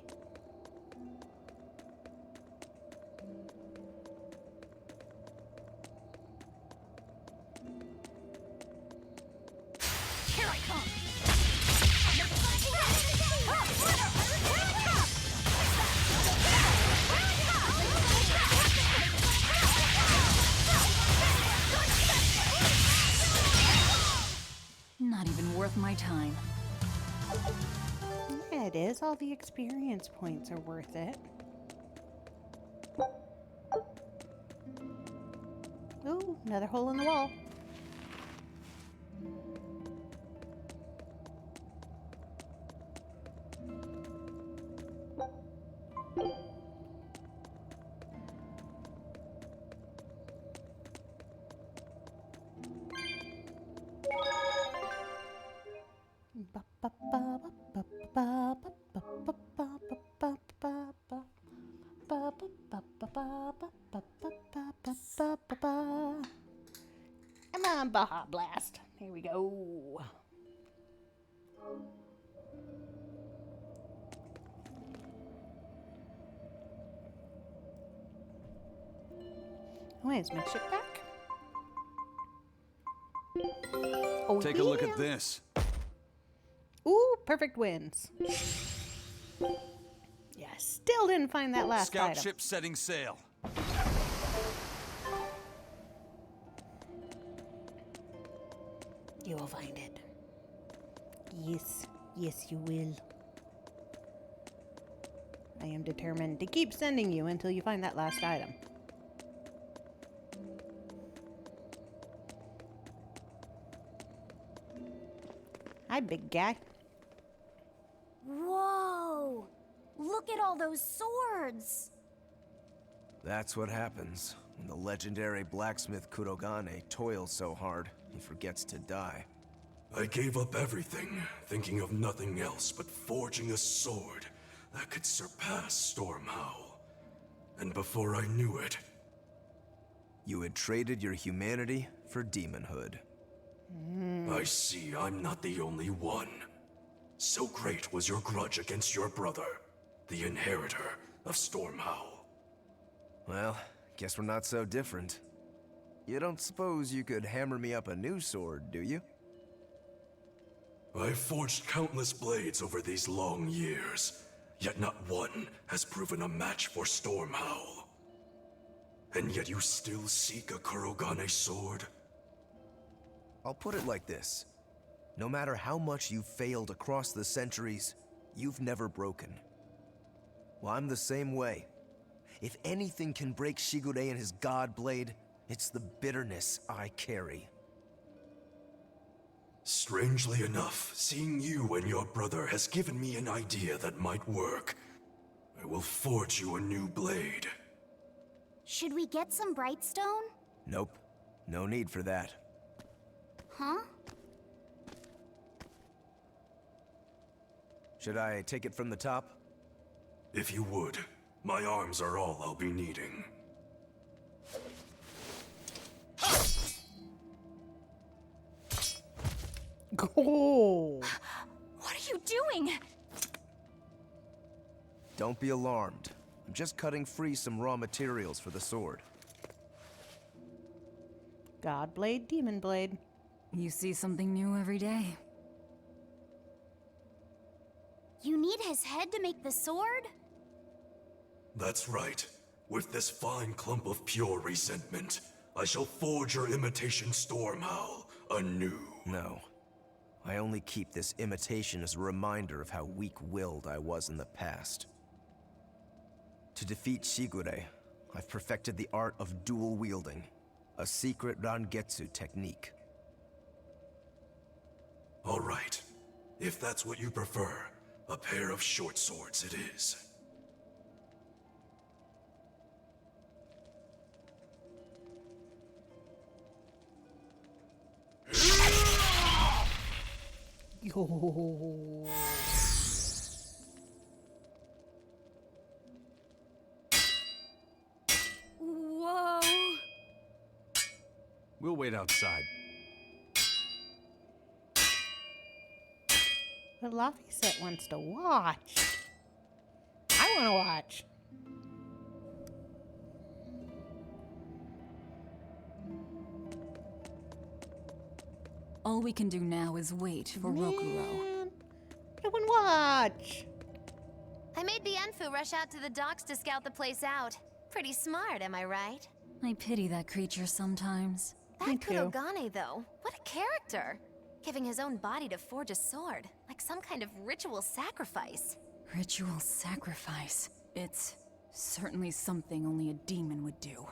J: Here I come!
D: worth my time.
B: Yeah, it is. All the experience points are worth it. Ooh, another hole in the wall. Come on, Baja Blast. Here we go. Oh, is my ship back? Oh,
C: Take a look at this.
B: Ooh, perfect wins. Yeah, still didn't find that last
C: Scout
B: item.
C: ship setting sail.
B: You will find it. Yes, yes you will. I am determined to keep sending you until you find that last item. Hi, big guy.
H: Whoa! Look at all those swords!
F: That's what happens when the legendary blacksmith Kurogane toils so hard, he forgets to die.
O: I gave up everything, thinking of nothing else but forging a sword that could surpass Stormhowl. And before I knew it...
F: You had traded your humanity for demonhood.
O: I see I'm not the only one. So great was your grudge against your brother, the inheritor of Stormhowl.
F: Well, guess we're not so different. You don't suppose you could hammer me up a new sword, do you?
O: I've forged countless blades over these long years, yet not one has proven a match for Stormhowl. And yet you still seek a Kurogane sword?
F: I'll put it like this. No matter how much you've failed across the centuries, you've never broken. Well, I'm the same way. If anything can break Shigure and his god blade, it's the bitterness I carry.
O: Strangely enough, seeing you and your brother has given me an idea that might work. I will forge you a new blade.
H: Should we get some Brightstone?
F: Nope. No need for that.
H: Huh?
F: Should I take it from the top?
O: If you would. My arms are all I'll be needing.
B: Go!
H: What are you doing?
F: Don't be alarmed. I'm just cutting free some raw materials for the sword.
B: God blade, demon blade.
D: You see something new every day.
H: You need his head to make the sword?
O: That's right. With this fine clump of pure resentment, I shall forge your imitation Stormhowl anew.
F: No. I only keep this imitation as a reminder of how weak-willed I was in the past. To defeat Shigure, I've perfected the art of dual wielding, a secret Rangetsu technique.
O: All right. If that's what you prefer, a pair of short swords it is.
B: Yo.
H: Whoa!
C: We'll wait outside.
B: But Laphicet wants to watch. I want to watch.
D: All we can do now is wait for Rokuro.
B: I want to watch.
E: I made Bienfu rush out to the docks to scout the place out. Pretty smart, am I right?
D: I pity that creature sometimes.
E: That Kurogane, though, what a character. giving his own body to forge a sword, like some kind of ritual sacrifice.
D: Ritual sacrifice. It's certainly something only a demon would do.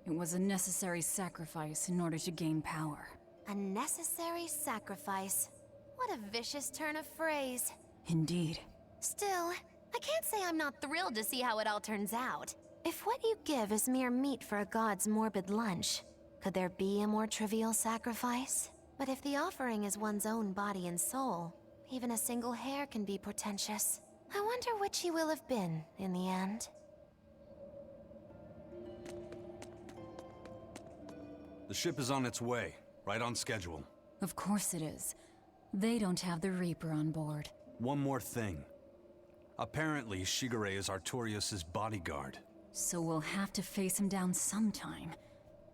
D: It was a necessary sacrifice in order to gain power.
E: A necessary sacrifice. What a vicious turn of phrase.
D: Indeed.
E: Still, I can't say I'm not thrilled to see how it all turns out. If what you give is mere meat for a god's morbid lunch, could there be a more trivial sacrifice? But if the offering is one's own body and soul, even a single hair can be portentous. I wonder which he will have been in the end.
C: The ship is on its way, right on schedule.
D: Of course it is. They don't have the Reaper on board.
C: One more thing. Apparently, Shigure is Artorius' bodyguard.
D: So we'll have to face him down sometime,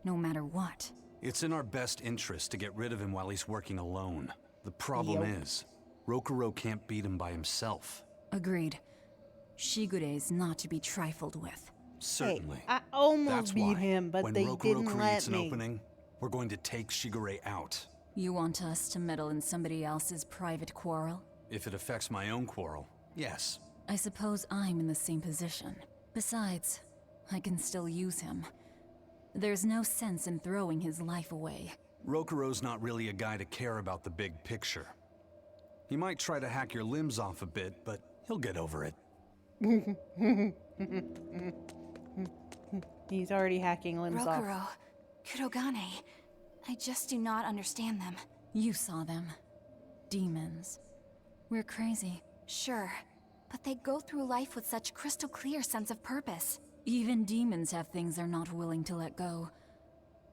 D: no matter what.
C: It's in our best interest to get rid of him while he's working alone. The problem is, Rokuro can't beat him by himself.
D: Agreed. Shigure is not to be trifled with.
C: Certainly.
B: Hey, I almost
C: That's
B: beat
C: why,
B: him, but
C: when
B: they
C: Rokuro
B: didn't
C: creates
B: let
C: an
B: me.
C: opening, we're going to take Shigure out.
D: You want us to meddle in somebody else's private quarrel?
C: If it affects my own quarrel, yes.
D: I suppose I'm in the same position. Besides, I can still use him. There's no sense in throwing his life away.
C: Rokuro's not really a guy to care about the big picture. He might try to hack your limbs off a bit, but he'll get over it.
B: He's already hacking limbs off.
H: Rokuro, Kurogane, I just do not understand them.
D: You saw them. Demons. We're crazy.
H: Sure, but they go through life with such crystal clear sense of purpose.
D: Even demons have things they're not willing to let go.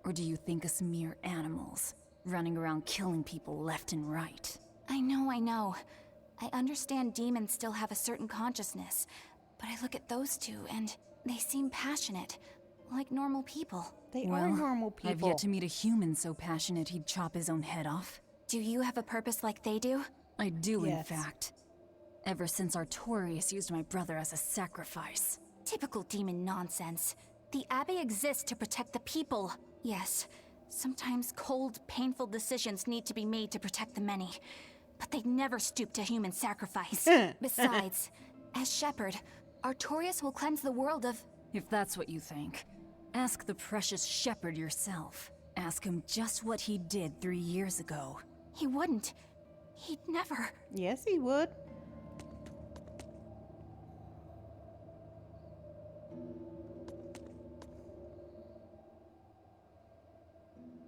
D: Or do you think us mere animals, running around killing people left and right?
H: I know. I understand demons still have a certain consciousness, but I look at those two and they seem passionate, like normal people.
B: They are normal people.
D: I've yet to meet a human so passionate he'd chop his own head off.
H: Do you have a purpose like they do?
D: I do,
B: Yes.
D: in fact. Ever since Artorius used my brother as a sacrifice.
H: Typical demon nonsense. The Abbey exists to protect the people. Yes, sometimes cold, painful decisions need to be made to protect the many. But they never stoop to human sacrifice. Besides, as shepherd, Artorius will cleanse the world of...
D: If that's what you think, ask the precious shepherd yourself. Ask him just what he did 3 years ago.
H: He wouldn't. He'd never...
B: Yes, he would.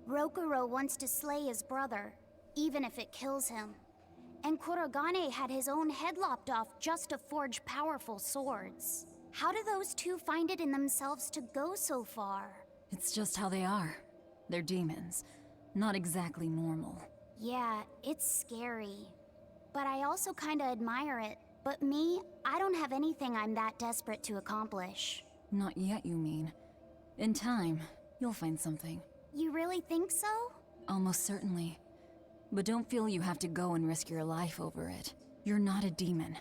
J: Rokuro wants to slay his brother, even if it kills him. And Kurogane had his own head lopped off just to forge powerful swords. How do those two find it in themselves to go so far?
D: It's just how they are. They're demons. Not exactly normal.
J: Yeah, it's scary. But I also kinda admire it. But me, I don't have anything I'm that desperate to accomplish.
D: Not yet, you mean. In time, you'll find something.
J: You really think so?
D: Almost certainly. But don't feel you have to go and risk your life over it. You're not a demon,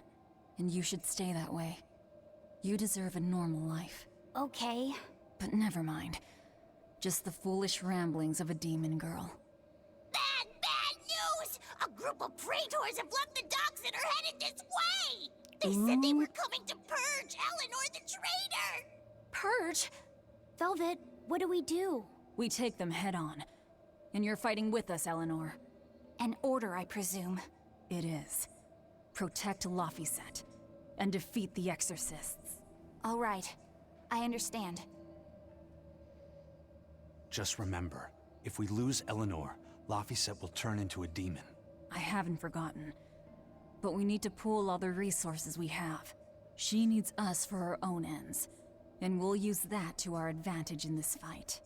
D: and you should stay that way. You deserve a normal life.
J: Okay.
D: But never mind. Just the foolish ramblings of a demon girl.
J: Bad news! A group of praetors have left the docks and are headed this way! They said they were coming to purge Eleanor the traitor!
H: Purge?
J: Velvet, what do we do?
D: We take them head on. And you're fighting with us, Eleanor.
H: An order, I presume.
D: It is. Protect Laphicet and defeat the exorcists.
H: All right. I understand.
C: Just remember, if we lose Eleanor, Laphicet will turn into a demon.
D: I haven't forgotten. But we need to pool all the resources we have. She needs us for her own ends. And we'll use that to our advantage in this fight.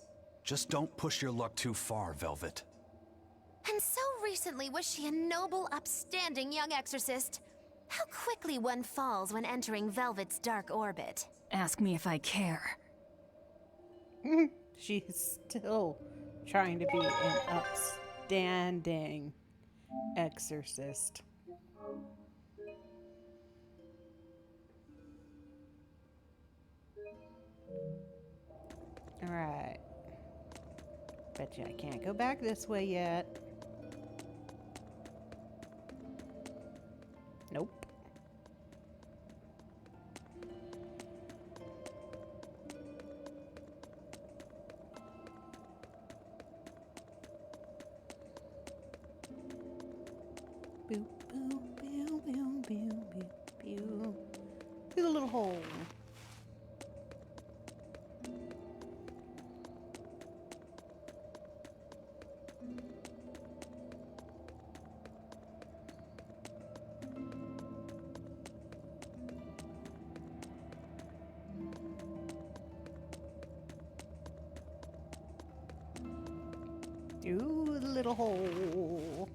C: Just don't push your luck too far, Velvet.
E: And so recently was she a noble, upstanding young exorcist. How quickly one falls when entering Velvet's dark orbit.
D: Ask me if I care.
B: She's still trying to be an upstanding exorcist. Alright. Bet you I can't go back this way yet. Boo, boo, boo, boo, boo, boo, boo. Through the little hole. Ooh, the little hole.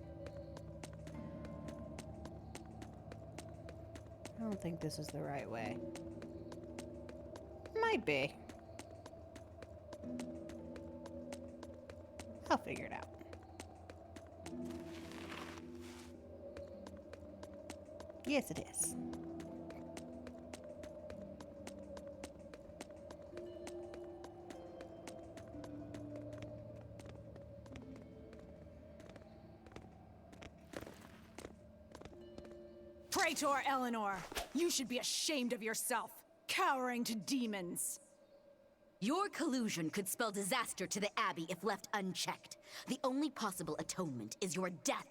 B: I don't think this is the right way. Might be. I'll figure it out. Yes, it is.
P: Traitor Eleanor, you should be ashamed of yourself, cowering to demons.
Q: Your collusion could spell disaster to the Abbey if left unchecked. The only possible atonement is your death.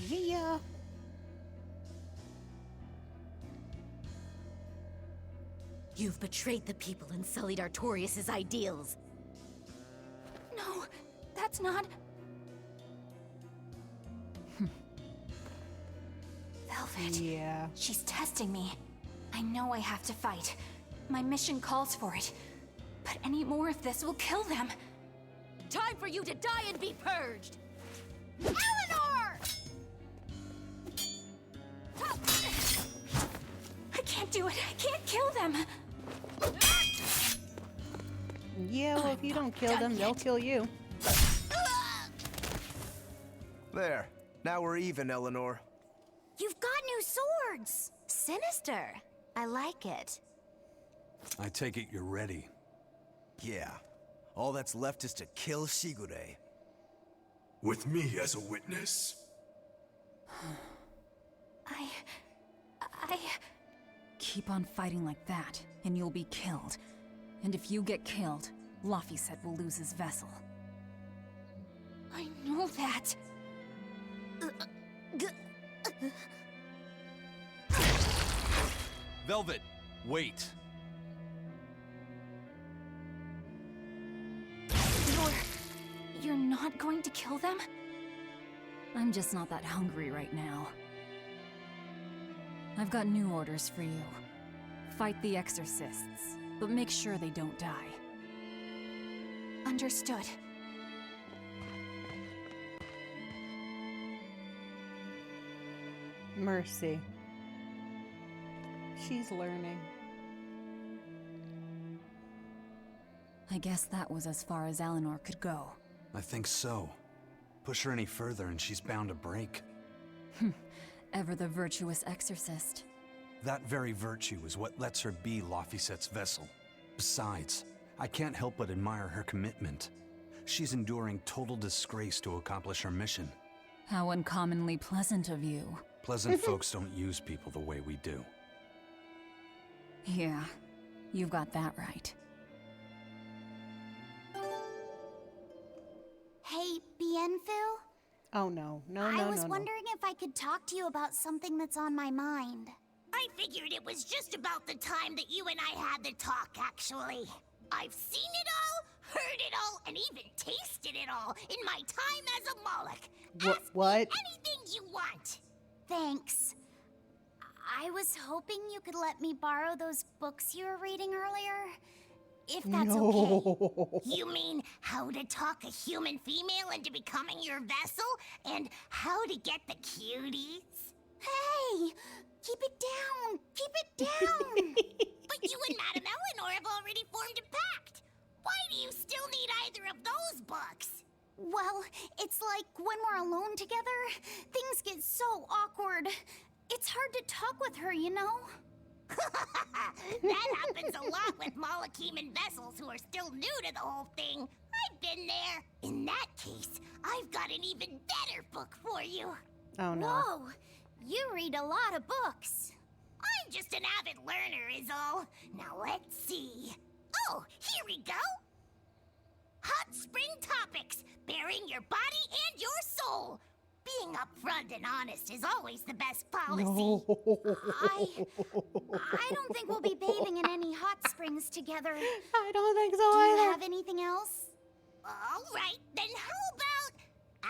B: Yeah.
Q: You've betrayed the people and sullied Artorias' ideals.
H: No, that's not... Velvet.
B: Yeah.
H: She's testing me. I know I have to fight. My mission calls for it. But any more of this will kill them.
Q: Time for you to die and be purged!
H: Eleanor! I can't do it. I can't kill them.
B: Yeah, well, if you don't kill them, they'll kill you.
F: There. Now we're even, Eleanor.
E: You've got new swords! Sinister. I like it.
C: I take it you're ready.
F: Yeah. All that's left is to kill Shigure.
O: With me as a witness?
H: I...
D: Keep on fighting like that, and you'll be killed. And if you get killed, Laphicet will lose his vessel.
H: I know that.
C: Velvet, wait.
H: You're not going to kill them?
D: I'm just not that hungry right now. I've got new orders for you. Fight the exorcists, but make sure they don't die.
H: Understood.
B: Mercy. She's learning.
D: I guess that was as far as Eleanor could go.
C: I think so. Push her any further and she's bound to break.
D: Ever the virtuous exorcist.
C: That very virtue is what lets her be Laphicet's vessel. Besides, I can't help but admire her commitment. She's enduring total disgrace to accomplish her mission.
D: How uncommonly pleasant of you.
C: Pleasant folks don't use people the way we do.
D: Yeah, you've got that right.
J: Hey, Bienfu?
B: Oh no, no,
J: I was wondering if I could talk to you about something that's on my mind. I figured it was just about the time that you and I had the talk, actually. I've seen it all, heard it all, and even tasted it all in my time as a Moloch. Ask
B: What?
J: me anything you want. Thanks. I was hoping you could let me borrow those books you were reading earlier. If that's okay. You mean how to talk a human female into becoming your vessel? And how to get the cuties? Hey! Keep it down! Keep it down! But you and Madame Eleanor have already formed a pact. Why do you still need either of those books? Well, it's like when we're alone together, things get so awkward. It's hard to talk with her, you know? That happens a lot with Malachiman vessels who are still new to the whole thing. I've been there. In that case, I've got an even better book for you.
B: Oh no.
J: Whoa! You read a lot of books. I'm just an avid learner is all. Now let's see. Oh, here we go. Hot Spring Topics, Bearing Your Body and Your Soul. Being upfront and honest is always the best policy.
B: No.
J: I don't think we'll be bathing in any hot springs together.
B: I don't think so
J: Do
B: either.
J: you have anything else? All right, then how about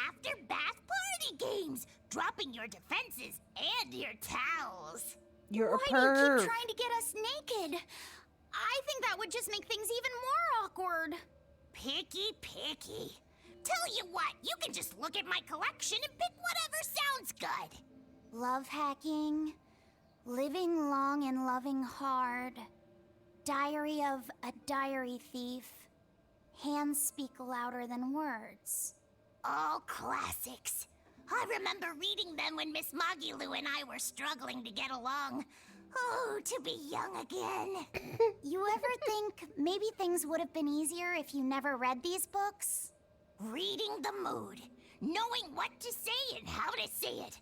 J: after bath party games? Dropping your defenses and your towels.
B: You're a
J: Why do you
B: perv.
J: keep trying to get us naked? I think that would just make things even more awkward. Picky. Tell you what, you can just look at my collection and pick whatever sounds good. Love hacking, living long and loving hard, diary of a diary thief, hands speak louder than words. All classics. I remember reading them when Miss Magilu and I were struggling to get along. Oh, to be young again. You ever think maybe things would have been easier if you never read these books? Reading the mood, knowing what to say and how to say it.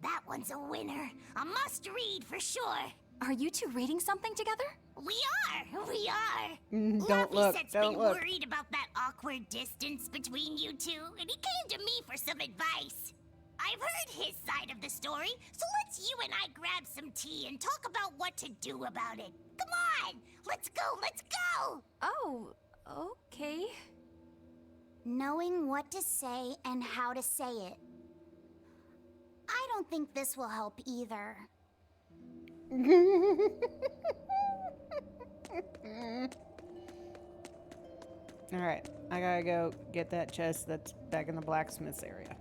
J: That one's a winner. A must-read for sure.
H: Are you two reading something together?
J: We are.
B: Don't
J: Laffy
B: look,
J: said's
B: don't
J: been
B: look.
J: worried about that awkward distance between you two, and he came to me for some advice. I've heard his side of the story, so let's you and I grab some tea and talk about what to do about it. Come on, let's go!
H: Oh, okay.
J: Knowing what to say and how to say it. I don't think this will help either.
B: Alright, I gotta go get that chest that's back in the blacksmith's area.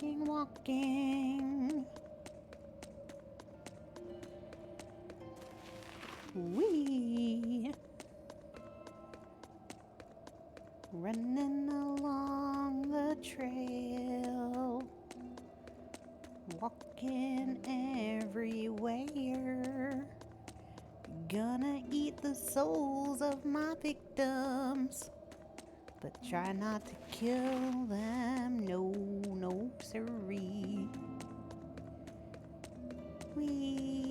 B: Walking. Wee. Running along the trail, walking everywhere. Gonna eat the souls of my victims, but try not to kill them. No, no, siree. Wee.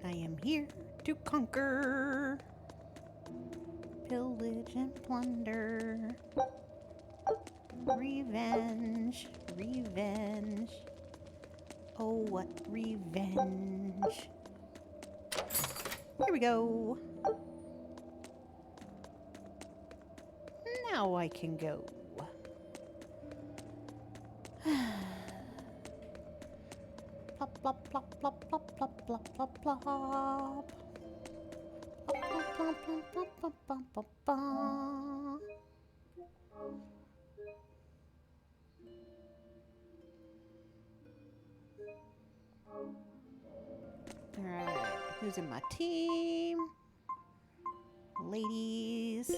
B: I am here to conquer, pillage and plunder, revenge, revenge. Oh, what revenge. Here we go. Now I can go. Plop, plop, plop, plop, plop, plop, plop, plop, plop. Plop, plop, plop, plop, plop, plop, plop, plop, plop. Alright, who's in my team? Ladies,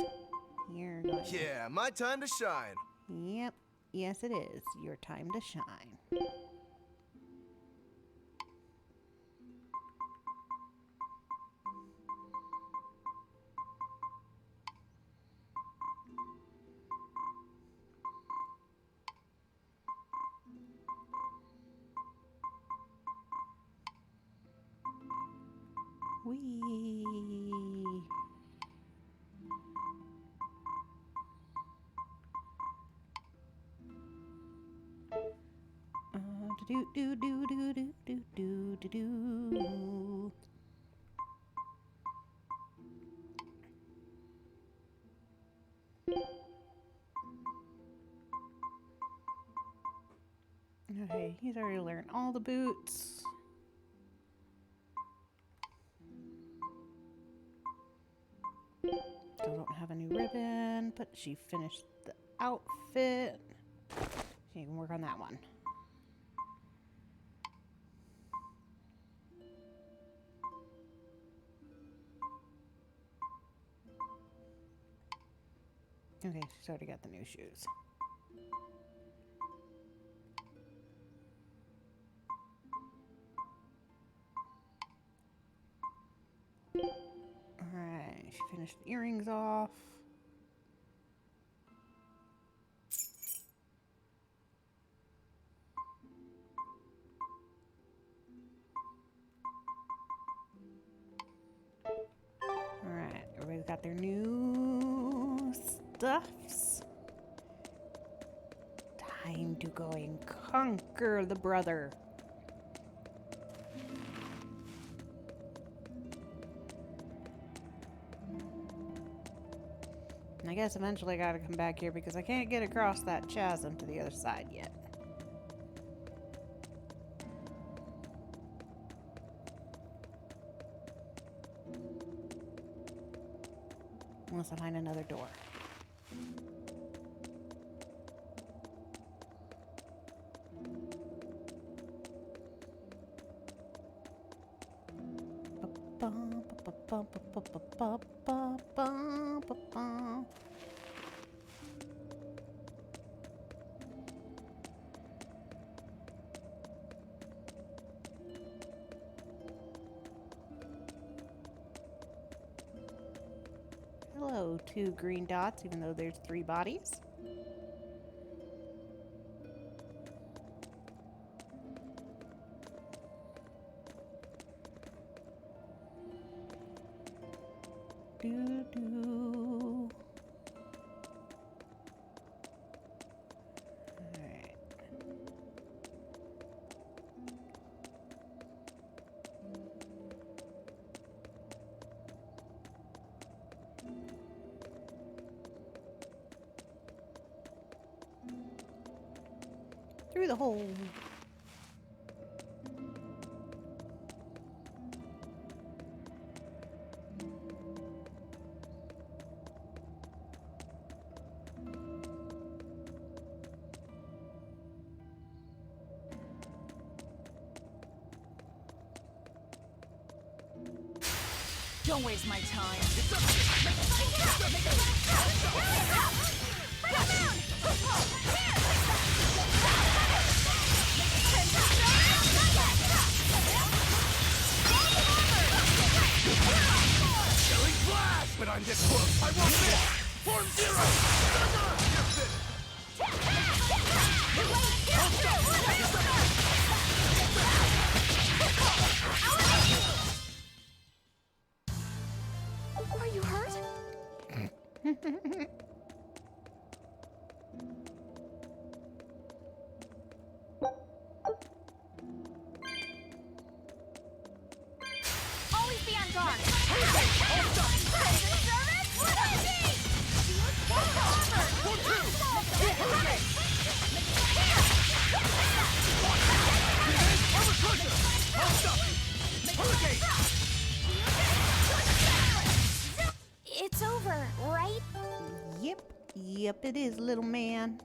B: you're going.
F: Yeah, my time to shine.
B: Yep, yes it is. Your time to shine. Wee. Do do do do do do do do do. Okay, he's already learned all the boots. Still don't have a new ribbon, but she finished the outfit. She can work on that one. Okay, she's already got the new shoes. Alright, she finished the earrings off. Alright, everybody's got their new stuffs. Time to go and conquer the brother. And I guess eventually I gotta come back here because I can't get across that chasm to the other side yet. Unless I find another door. Hello, 2 green dots, even though there's 3 bodies. Do do. Alright. Through the hole.
P: Don't waste my time.
M: Killing flash! But I'm this close, I won't miss! Form zero!
H: Are you hurt?
J: Always be on guard.
E: It's over, right?
B: Yep, it is, little man.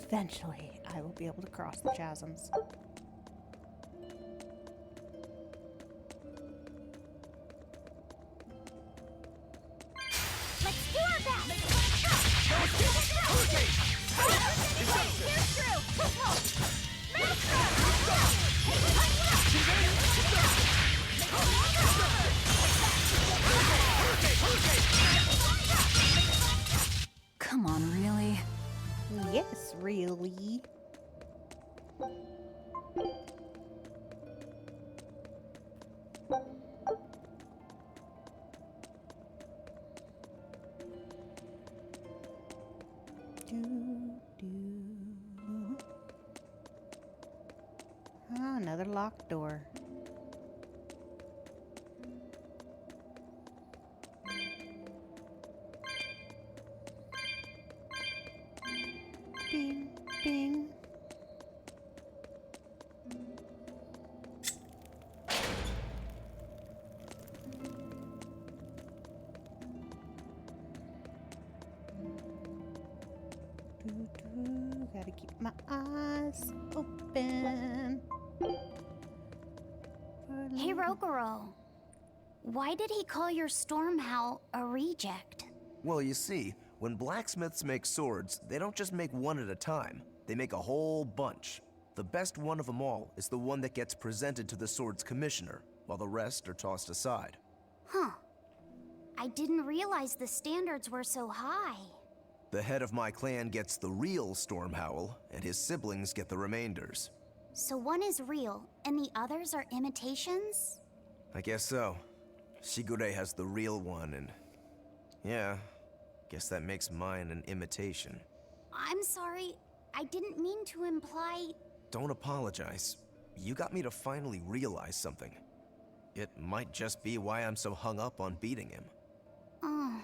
B: Eventually, I will be able to cross the chasms.
J: Let's do our best.
D: Come on, really?
B: Yes, really. Ah, another locked door. Bing, bing. Gotta keep my eyes open.
J: Hey, Rokuro. Why did he call your Stormhowl a reject?
F: Well, you see, when blacksmiths make swords, they don't just make one at a time. They make a whole bunch. The best one of them all is the one that gets presented to the sword's commissioner, while the rest are tossed aside.
J: Huh. I didn't realize the standards were so high.
F: The head of my clan gets the real Stormhowl, and his siblings get the remainders.
J: So one is real, and the others are imitations?
F: I guess so. Shigure has the real one, and... yeah, guess that makes mine an imitation.
J: I'm sorry, I didn't mean to imply...
F: Don't apologize. You got me to finally realize something. It might just be why I'm so hung up on beating him.
E: Oh.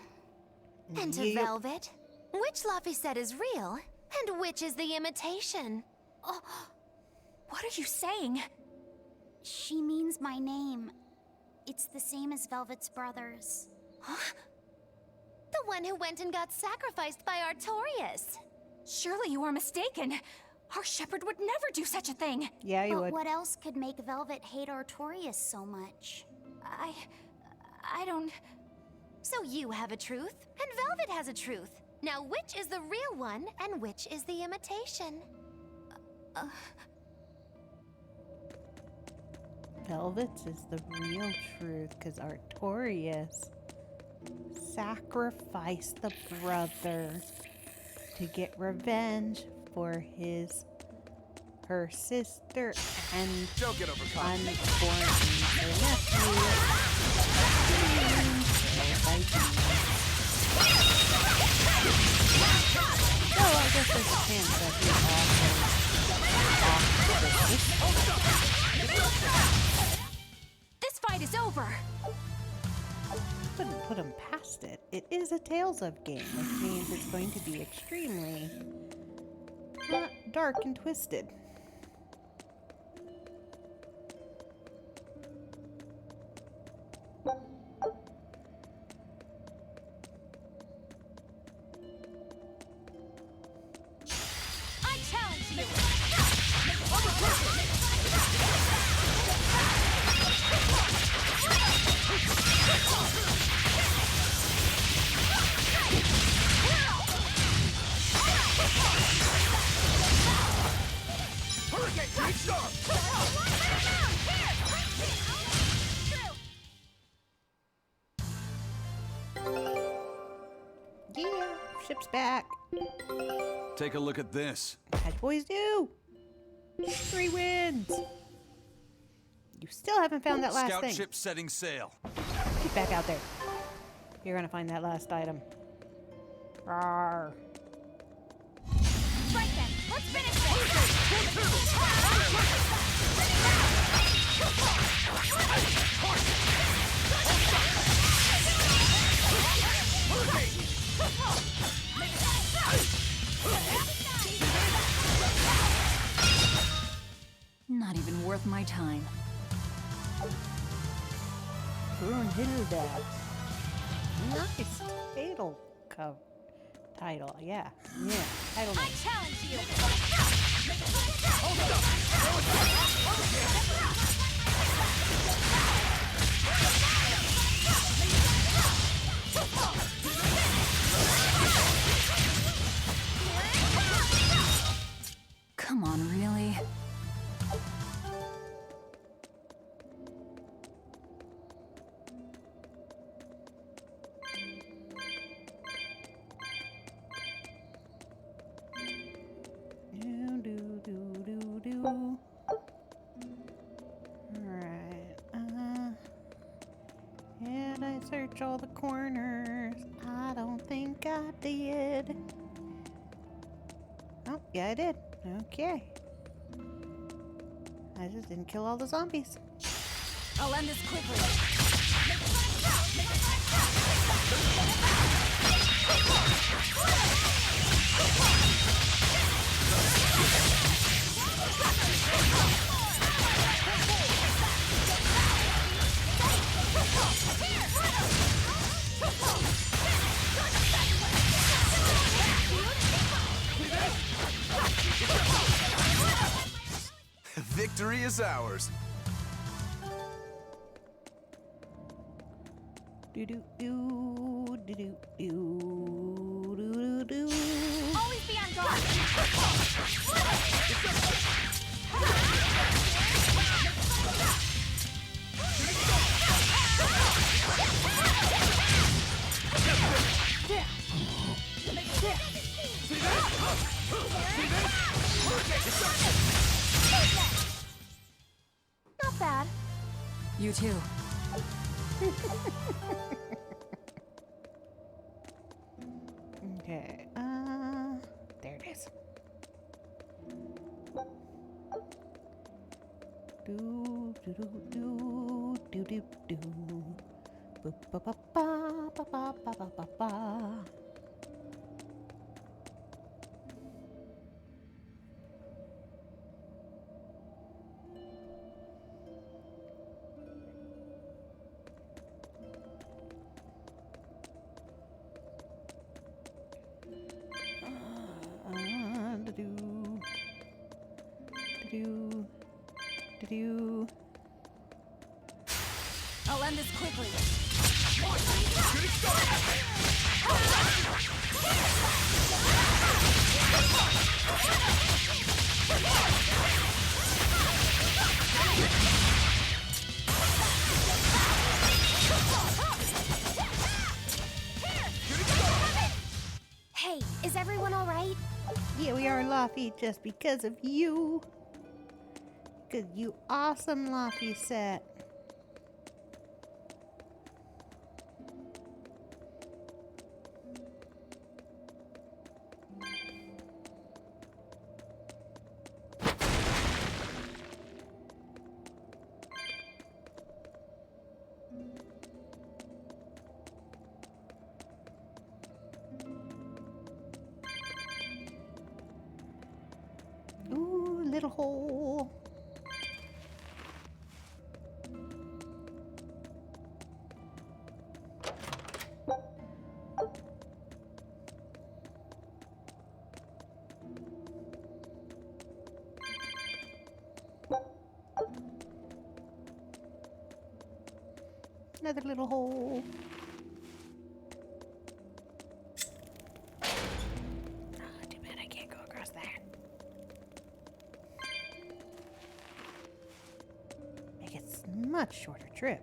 E: And to Velvet, which Laphicet is real, and which is the imitation?
H: Oh, what are you saying?
J: She means my name. It's the same as Velvet's brothers.
E: Huh? The one who went and got sacrificed by Artorias.
H: Surely you are mistaken. Our shepherd would never do such a thing.
B: Yeah, you
J: but
B: would.
J: What else could make Velvet hate Artorias so much?
H: I don't...
E: So you have a truth, and Velvet has a truth. Now which is the real one, and which is the imitation?
B: Velvet's is the real truth, because Artorias sacrificed the brother to get revenge for her sister and unborn nephew. So I guess there's a chance that he also
H: This fight is over.
B: Couldn't put him past it. It is a Tales of game, which means it's going to be extremely dark and twisted.
H: I challenge you.
B: Yeah, ship's back.
C: Take a look at this.
B: As boys do. 3 wins. You still haven't found that last
C: Scout
B: thing.
C: ship setting sail.
B: Get back out there. You're gonna find that last item. Rawr.
H: Right then, let's finish this.
D: Not even worth my time.
B: Brunhilde. Nice title, yeah. Title name.
H: I challenge you.
D: Come on, really?
B: Alright, and I search all the corners. I don't think I did. Oh, yeah, I did. Okay. I just didn't kill all the zombies.
H: I'll end this quickly.
F: Victory is ours.
B: Do do do do do do do do.
H: Always be on guard.
E: Not bad.
D: You too.
B: Okay, there it is. Do do do do do do do. Ba ba ba ba ba ba ba ba ba.
H: I'll end this quickly.
E: Hey, is everyone all right?
B: Yeah, we are, Luffy, just because of you. Because you awesome, Luffy set. Ooh, little hole. Another little hole. Oh, too bad I can't go across that. Make it a much shorter trip.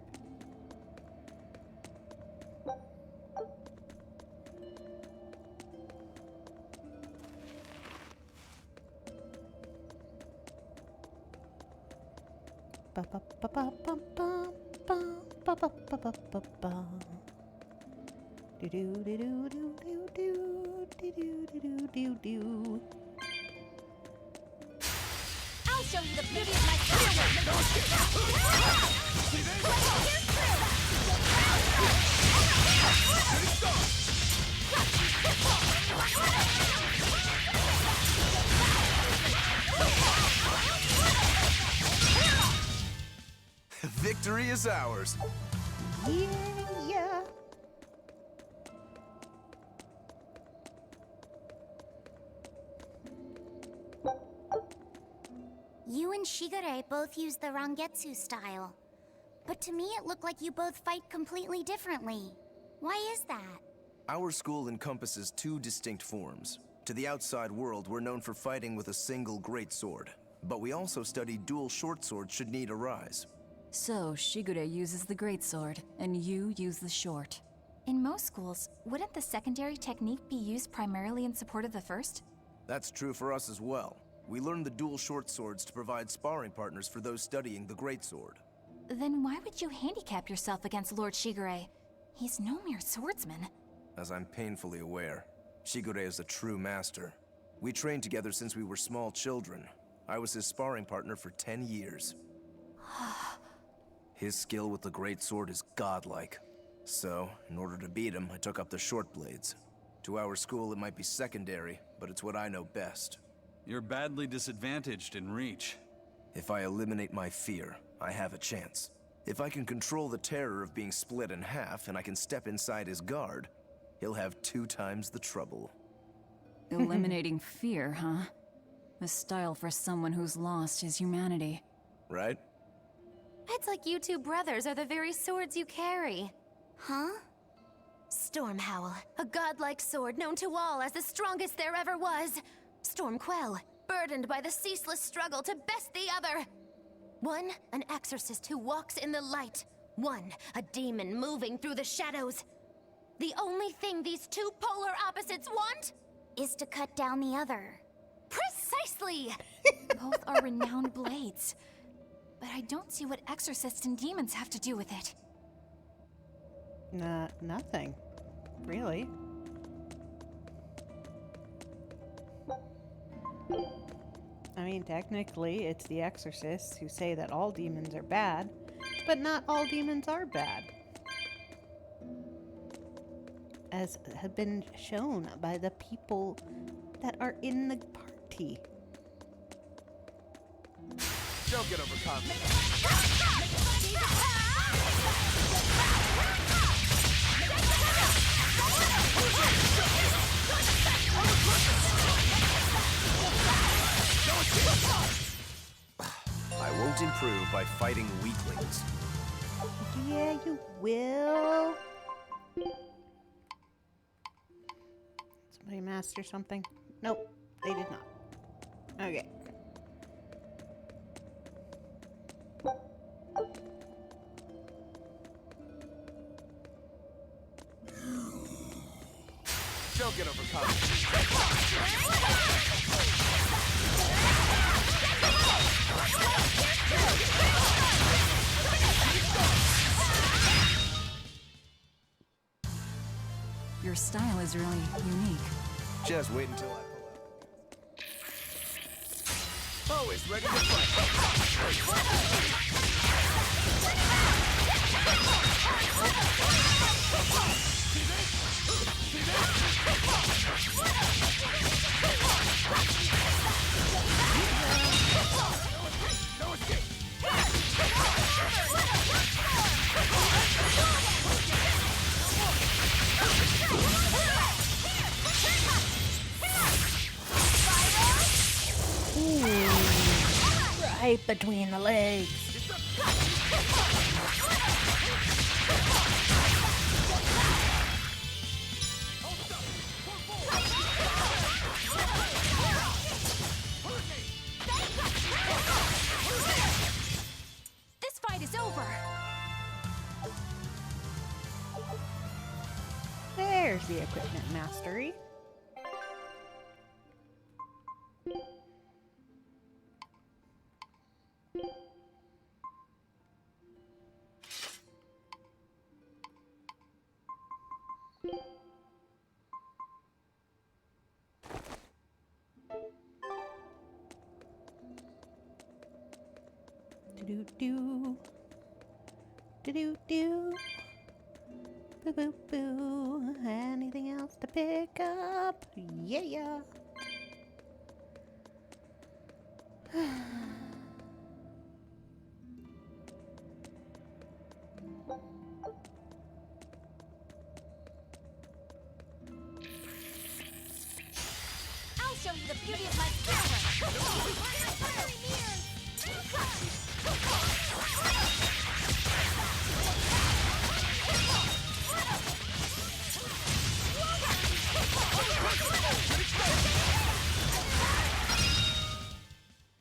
B: Ba ba ba ba ba ba ba ba ba ba ba ba ba. Do do do do do do do do do do do.
H: I'll show you the beauty of my fireworks.
F: Victory is ours.
B: Yeah.
J: You and Shigure both use the Rangetsu style. But to me it looked like you both fight completely differently. Why is that?
F: Our school encompasses two distinct forms. To the outside world, we're known for fighting with a single greatsword. But we also study dual short swords should need arise.
D: So, Shigure uses the greatsword, and you use the short.
H: In most schools, wouldn't the secondary technique be used primarily in support of the first?
F: That's true for us as well. We learn the dual short swords to provide sparring partners for those studying the greatsword.
H: Then why would you handicap yourself against Lord Shigure? He's no mere swordsman.
F: As I'm painfully aware, Shigure is a true master. We trained together since we were small children. I was his sparring partner for 10 years. His skill with the great sword is godlike. So, in order to beat him, I took up the short blades. To our school, it might be secondary, but it's what I know best.
C: You're badly disadvantaged in reach.
F: If I eliminate my fear, I have a chance. If I can control the terror of being split in half and I can step inside his guard, he'll have 2 times the trouble.
D: Eliminating fear, huh? A style for someone who's lost his humanity.
F: Right?
E: It's like you two brothers are the very swords you carry. Huh? Stormhowl, a godlike sword known to all as the strongest there ever was. Stormquell, burdened by the ceaseless struggle to best the other. One, an exorcist who walks in the light. One, a demon moving through the shadows. The only thing these two polar opposites want
J: is to cut down the other.
E: Precisely!
H: Both are renowned blades. But I don't see what exorcists and demons have to do with it.
B: Nothing. Really. I mean, technically, it's the exorcists who say that all demons are bad, but not all demons are bad. As had been shown by the people that are in the party.
F: Don't get overconfident. I won't improve by fighting weaklings.
B: Yeah, you will. Somebody master something? Nope, they did not. Okay.
F: Don't get overconfident.
D: Your style is really unique.
F: Just wait until I pull out. Always ready to fight.
B: Right between the legs.
H: This fight is over.
B: There's the equipment mastery. Do-do-do. Do-do-do. Boo-boo-boo. Anything else to pick up? Yeah.
J: I'll show you the beauty of my power.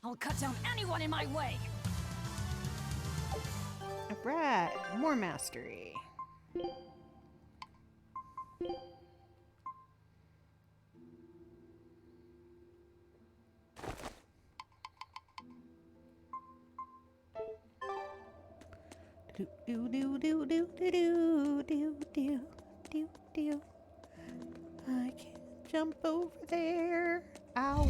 H: I'll cut down anyone in my way.
B: Alright, more mastery. Do do do do do do do do do do. I can't jump over there. Ow.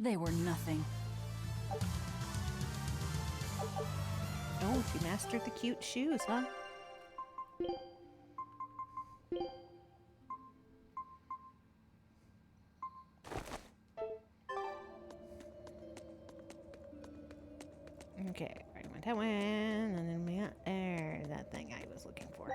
D: They were nothing.
B: Oh, she mastered the cute shoes, huh? Okay, right, went that way, and then we got there. That thing I was looking for.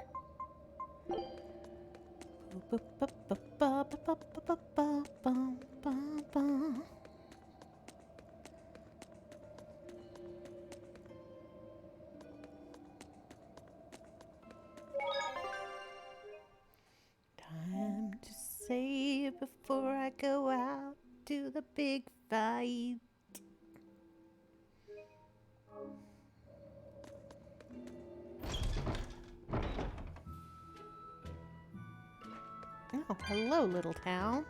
B: Time to save before I go out to the big fight. Oh, hello, little town.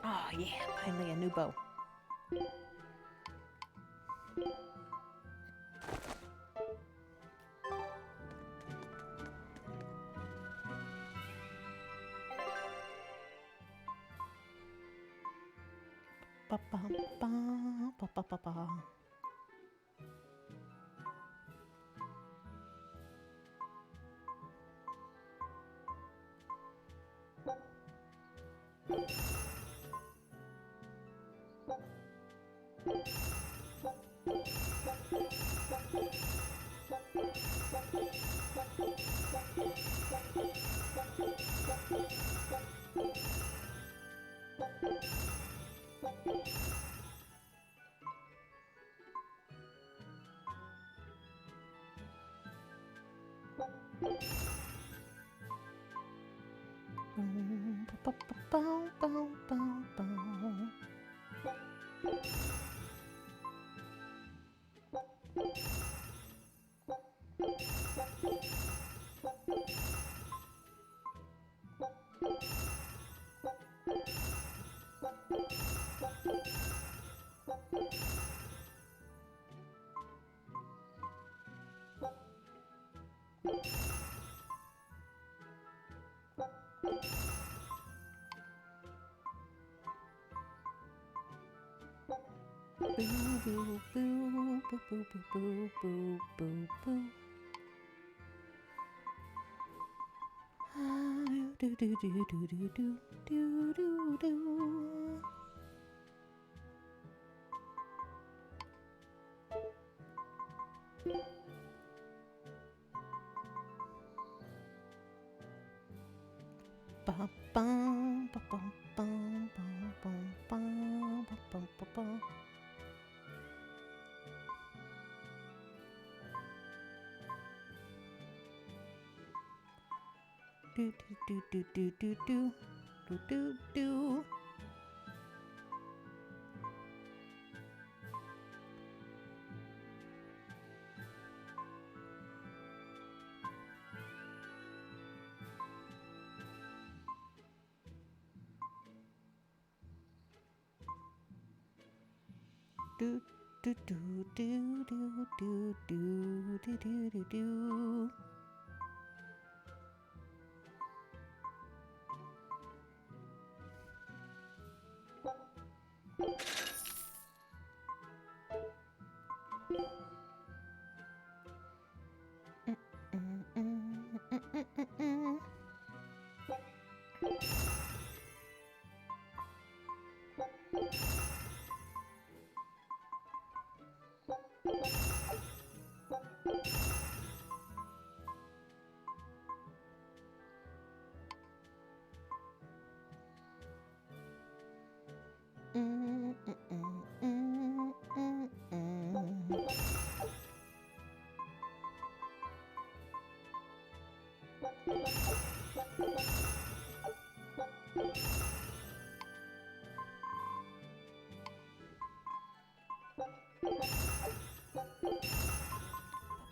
B: Oh, yeah, finally a new bow. Ba-bum-bum, ba-ba-ba-ba. Boom, ba-ba-ba-boom, boom, boom, boom. Boo, boo, boo, boo, boo, boo, boo, boo, boo. Ah, do, do, do, do, do, do, do, do, do. Ba, bum, ba, bum, bum, bum, bum, bum, ba, bum, ba, bum. Do, do, do, do, do, do, do, do, do. Do, do, do, do, do, do, do, do, do, do, do.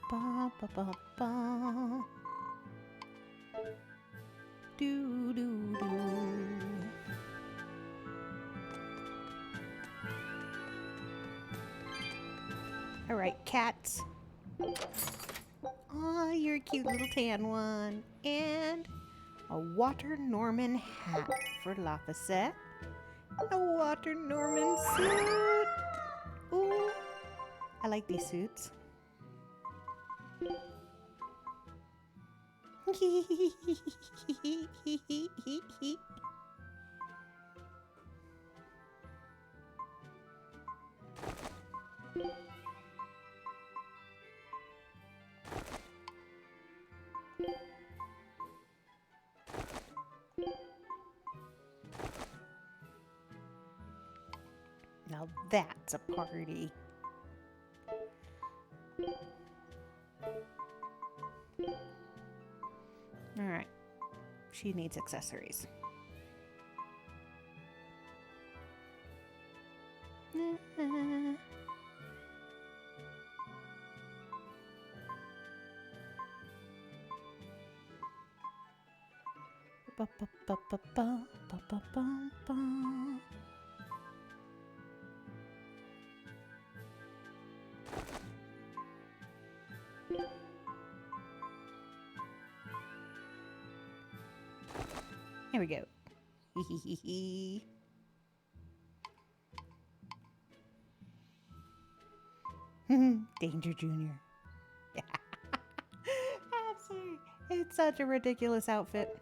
B: Ba, ba, ba, ba. Do, do, do. All right, cats. Aw, you're a cute little tan one. And a Water Norman hat for Lafayette. A Water Norman suit. Ooh, I like these suits. Now that's a party. All right. She needs accessories. Here we go. Danger Junior. I'm sorry. It's such a ridiculous outfit.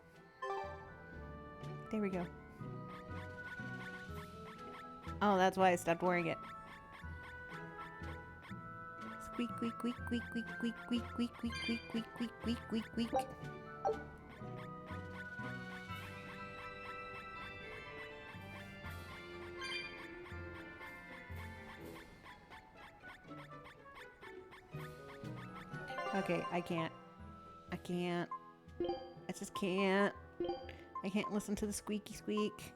B: There we go. Oh, that's why I stopped wearing it. Squeak, squeak, squeak, squeak, squeak, squeak, squeak, squeak, squeak, squeak, squeak, squeak, squeak, squeak, squeak. Okay, I can't. I just can't. I can't listen to the squeaky squeak.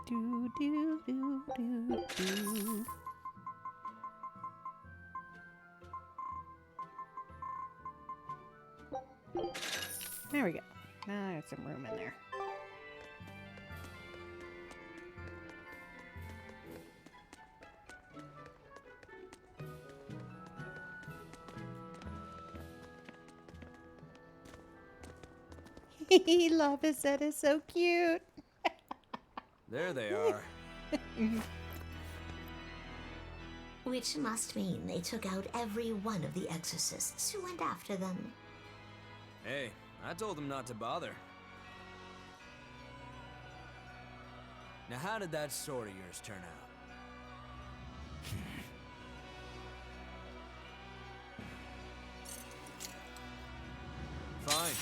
B: Do do do do do. There we go. Now there's some room in there. Lafayette is so cute.
L: There they are.
N: Which must mean they took out every one of the exorcists who went after them.
L: Hey, I told them not to bother. Now how did that sword of yours turn out? Fine,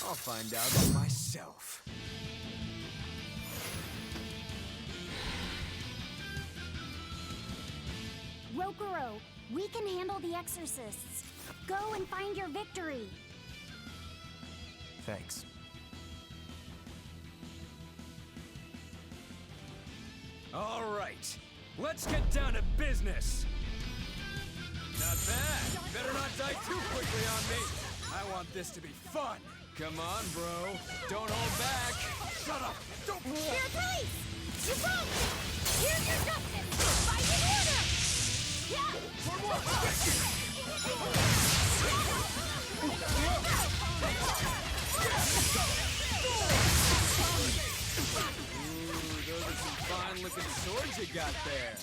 L: I'll find out myself.
J: Rokuro, we can handle the exorcists. Go and find your victory.
F: Thanks.
L: All right, let's get down to business. Not bad. Better not die too quickly on me. I want this to be fun. Come on, bro. Don't hold back. Shut up. Don't.
J: Fear police! You won't! Here's your justice! Fight in order! Yeah!
L: Ooh, those are some fine-looking swords you got there.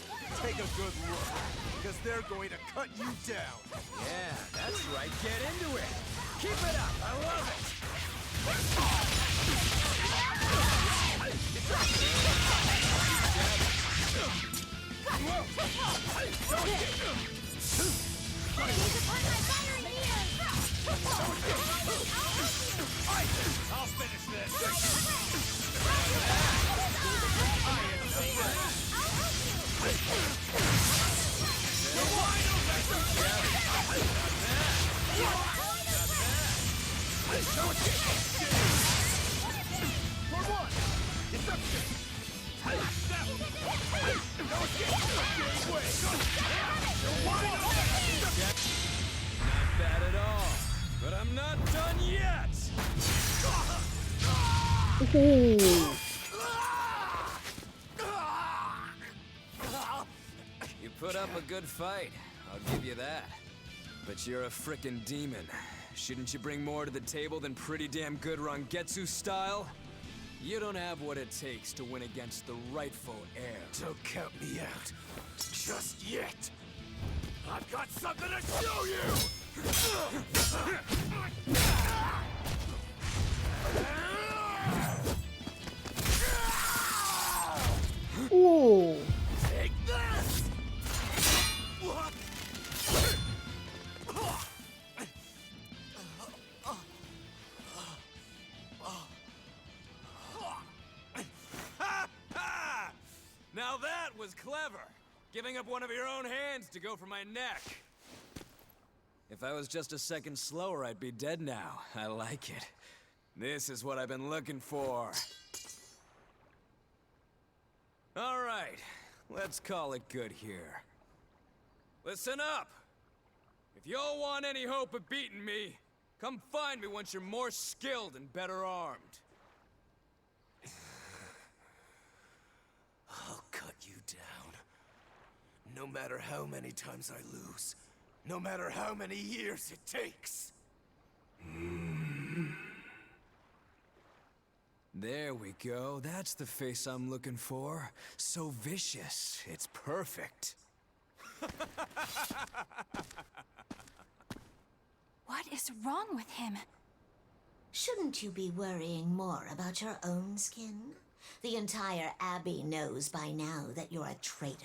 F: Take a good look, because they're going to cut you down.
L: Yeah, that's right. Get into it. Keep it up. I love it.
M: I'll finish this.
L: Not bad at all, but I'm not done yet! You put up a good fight, I'll give you that. But you're a frickin' demon. Shouldn't you bring more to the table than pretty damn good Rangetsu style? You don't have what it takes to win against the rightful heir.
O: Don't count me out. Just yet. I've got something to show you!
B: Ooh.
O: Take this!
L: Now that was clever! Giving up one of your own hands to go for my neck. If I was just a second slower, I'd be dead now. I like it. This is what I've been looking for. All right, let's call it good here. Listen up! If y'all want any hope of beating me, come find me once you're more skilled and better armed.
F: I'll cut you down. No matter how many times I lose. No matter how many years it takes.
L: There we go. That's the face I'm looking for. So vicious. It's perfect.
H: What is wrong with him?
N: Shouldn't you be worrying more about your own skin? The entire Abbey knows by now that you're a traitor.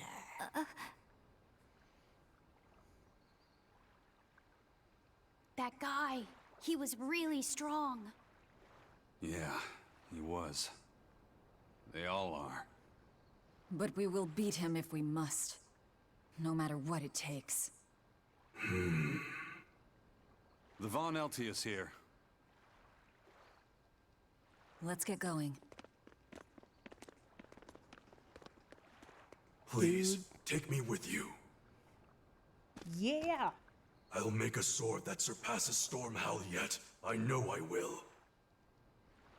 H: That guy, he was really strong.
C: Yeah, he was. They all are.
D: But we will beat him if we must. No matter what it takes.
C: The Von Eltius here.
D: Let's get going.
O: Please, take me with you.
B: Yeah.
O: I'll make a sword that surpasses Stormhowl yet. I know I will.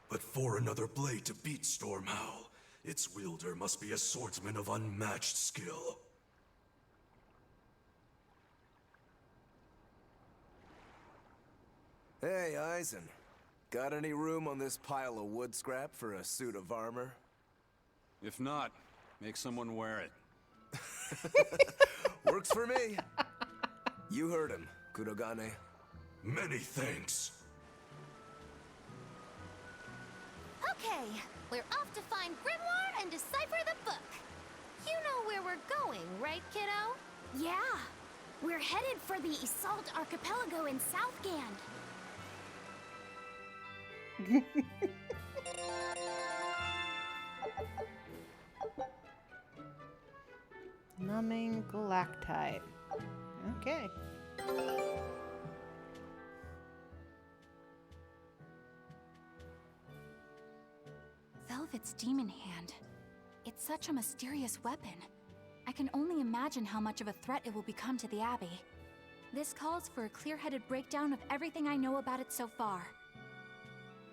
O: But for another blade to beat Stormhowl, its wielder must be a swordsman of unmatched skill.
F: Hey, Eisen. Got any room on this pile of wood scrap for a suit of armor?
C: If not, make someone wear it.
F: Works for me. You heard him, Kurogane.
O: Many thanks.
E: Okay, we're off to find Grimoire and decipher the book. You know where we're going, right, kiddo?
H: Yeah. We're headed for the Assault Archipelago in Southgand.
B: Numbing galactite. Okay.
H: Velvet's demon hand. It's such a mysterious weapon. I can only imagine how much of a threat it will become to the Abbey. This calls for a clear-headed breakdown of everything I know about it so far.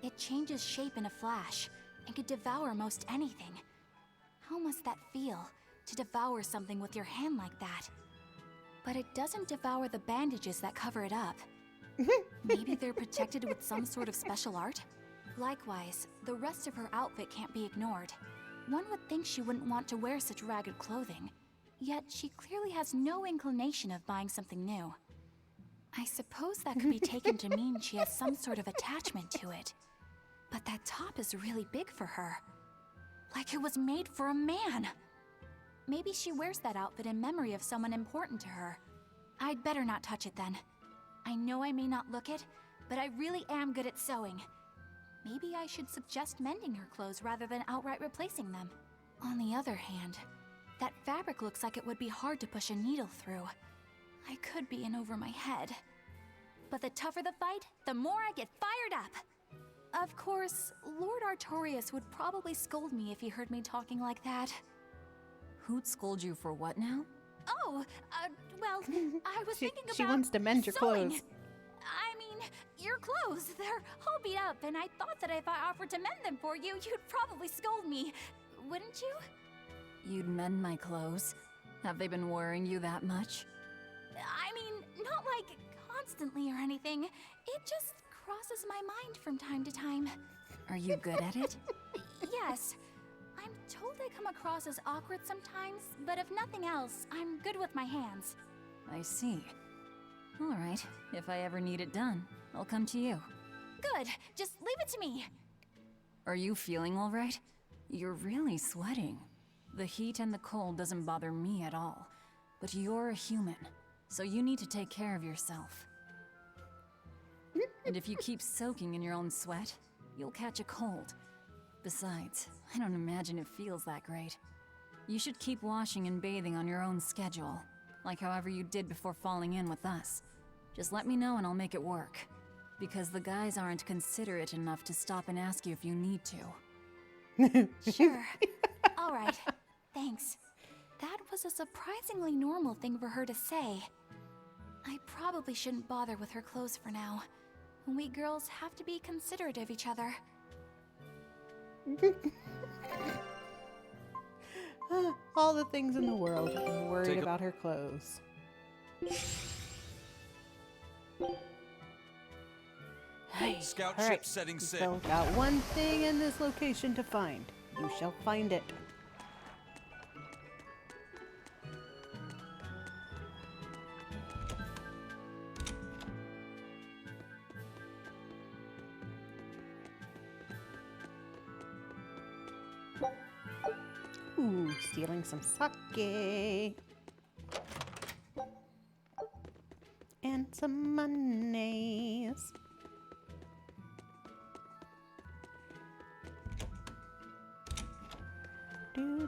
H: It changes shape in a flash, and could devour most anything. How must that feel, to devour something with your hand like that? But it doesn't devour the bandages that cover it up. Maybe they're protected with some sort of special art? Likewise, the rest of her outfit can't be ignored. One would think she wouldn't want to wear such ragged clothing. Yet she clearly has no inclination of buying something new. I suppose that could be taken to mean she has some sort of attachment to it. But that top is really big for her. Like it was made for a man. Maybe she wears that outfit in memory of someone important to her. I'd better not touch it then. I know I may not look it, but I really am good at sewing. maybe I should suggest mending her clothes rather than outright replacing them. On the other hand, that fabric looks like it would be hard to push a needle through. I could be in over my head. But the tougher the fight, the more I get fired up. Of course, Lord Artorias would probably scold me if he heard me talking like that.
D: Who'd scold you for what now?
H: Oh, well, I was thinking about
B: She wants to mend your
H: sewing.
B: clothes.
H: I mean, your clothes, they're all beat up, and I thought that if I offered to mend them for you, you'd probably scold me. Wouldn't you?
D: You'd mend my clothes? Have they been worrying you that much?
H: I mean, not like constantly or anything. It just crosses my mind from time to time.
D: Are you good at it?
H: Yes. I'm told I come across as awkward sometimes, but if nothing else, I'm good with my hands.
D: I see. All right, if I ever need it done, I'll come to you.
H: Good, just leave it to me.
D: Are you feeling all right? You're really sweating. The heat and the cold doesn't bother me at all. But you're a human, so you need to take care of yourself. And if you keep soaking in your own sweat, you'll catch a cold. Besides, I don't imagine it feels that great. You should keep washing and bathing on your own schedule, like however you did before falling in with us. Just let me know and I'll make it work. Because the guys aren't considerate enough to stop and ask you if you need to.
H: Sure. All right. Thanks. That was a surprisingly normal thing for her to say. I probably shouldn't bother with her clothes for now. We girls have to be considerate of each other.
B: All the things in the world. I'm worried about her clothes. Hey,
C: Scout
B: all
C: ship
B: right.
C: setting
B: You
C: sail.
B: still got one thing in this location to find. You shall find it. Ooh, stealing some sake. And some monies. Do.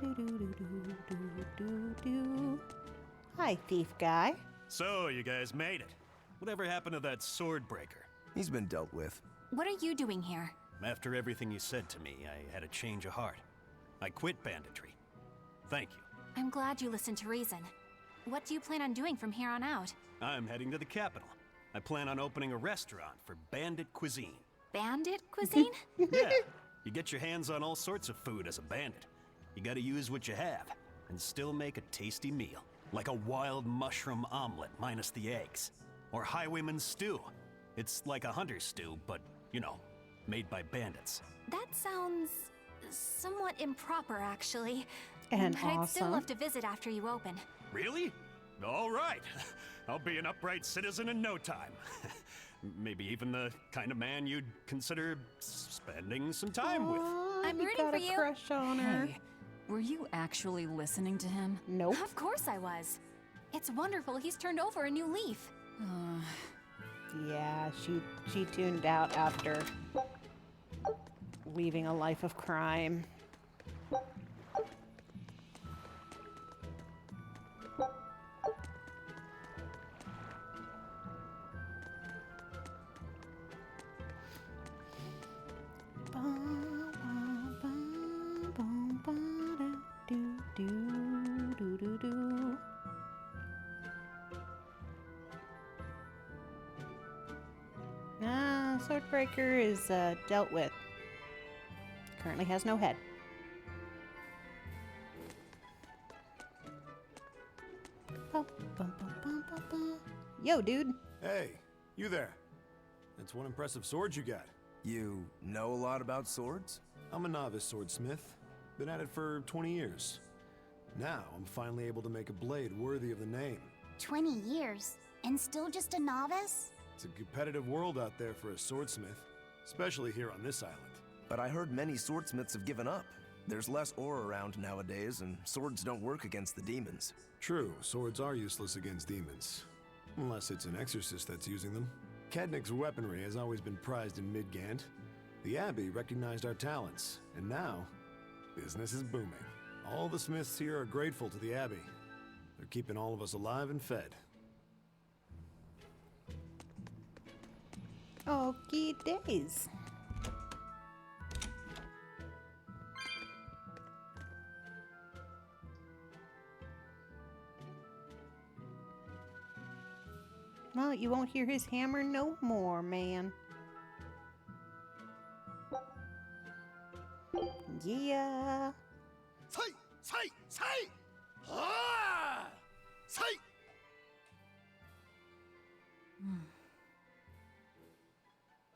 B: Hi, thief guy.
G: So, you guys made it. Whatever happened to that sword breaker?
F: He's been dealt with.
H: What are you doing here?
G: After everything you said to me, I had a change of heart. I quit banditry. Thank you.
H: I'm glad you listened to reason. What do you plan on doing from here on out?
G: I'm heading to the capital. I plan on opening a restaurant for bandit cuisine.
H: Bandit cuisine?
G: Yeah, you get your hands on all sorts of food as a bandit. You gotta use what you have, and still make a tasty meal. Like a wild mushroom omelet minus the eggs. Or highwayman stew. It's like a hunter's stew, but, you know, made by bandits.
H: That sounds somewhat improper, actually.
B: And
H: but I'd still
B: awesome.
H: love to visit after you open.
G: Really? All right. I'll be an upright citizen in no time. Maybe even the kind of man you'd consider spending some time with.
H: I'm
B: you
H: rooting
B: got
H: for
B: a
H: you.
B: crush on her.
D: Hey, were you actually listening to him?
B: Nope.
H: Of course I was. It's wonderful he's turned over a new leaf.
B: Yeah, she tuned out after leaving a life of crime. Swordbreaker is dealt with. Currently has no head. Yo, dude.
O: Hey, you there. That's one impressive sword you got.
F: You know a lot about swords?
O: I'm a novice swordsmith. Been at it for 20 years. Now, I'm finally able to make a blade worthy of the name.
J: 20 years, and still just a novice?
O: It's a competitive world out there for a swordsmith, especially here on this island.
F: But I heard many swordsmiths have given up. There's less ore around nowadays, and swords don't work against the demons.
O: True, swords are useless against demons. Unless it's an exorcist that's using them. Kadnik's weaponry has always been prized in Midgand.
R: The Abbey recognized our talents, and now, business is booming. All the smiths here are grateful to the Abbey. They're keeping all of us alive and fed.
B: Okie days. Well, you won't hear his hammer no more, man. Yeah.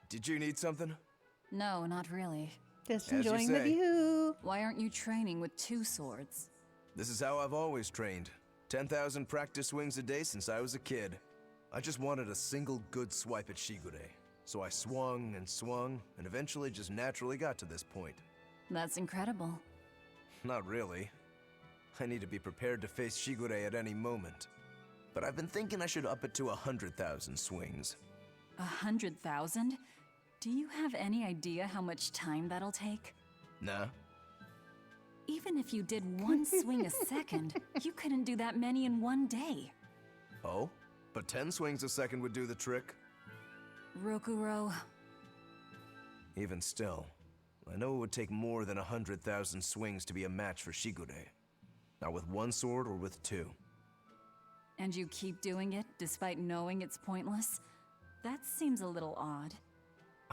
F: Did you need something?
D: No, not really.
B: Just
F: As you
B: enjoying the
F: say.
B: view.
D: Why aren't you training with 2 swords?
F: This is how I've always trained. 10,000 practice swings a day since I was a kid. I just wanted a single good swipe at Shigure. So I swung, and eventually just naturally got to this point.
D: That's incredible.
F: Not really. I need to be prepared to face Shigure at any moment. But I've been thinking I should up it to 100,000 swings.
D: 100,000? Do you have any idea how much time that'll take?
F: Nah.
D: Even if you did 1 swing a second, you couldn't do that many in 1 day.
F: Oh? But 10 swings a second would do the trick.
D: Rokuro.
F: Even still, I know it would take more than 100,000 swings to be a match for Shigure. Not with 1 sword or with 2.
D: And you keep doing it despite knowing it's pointless? That seems a little odd.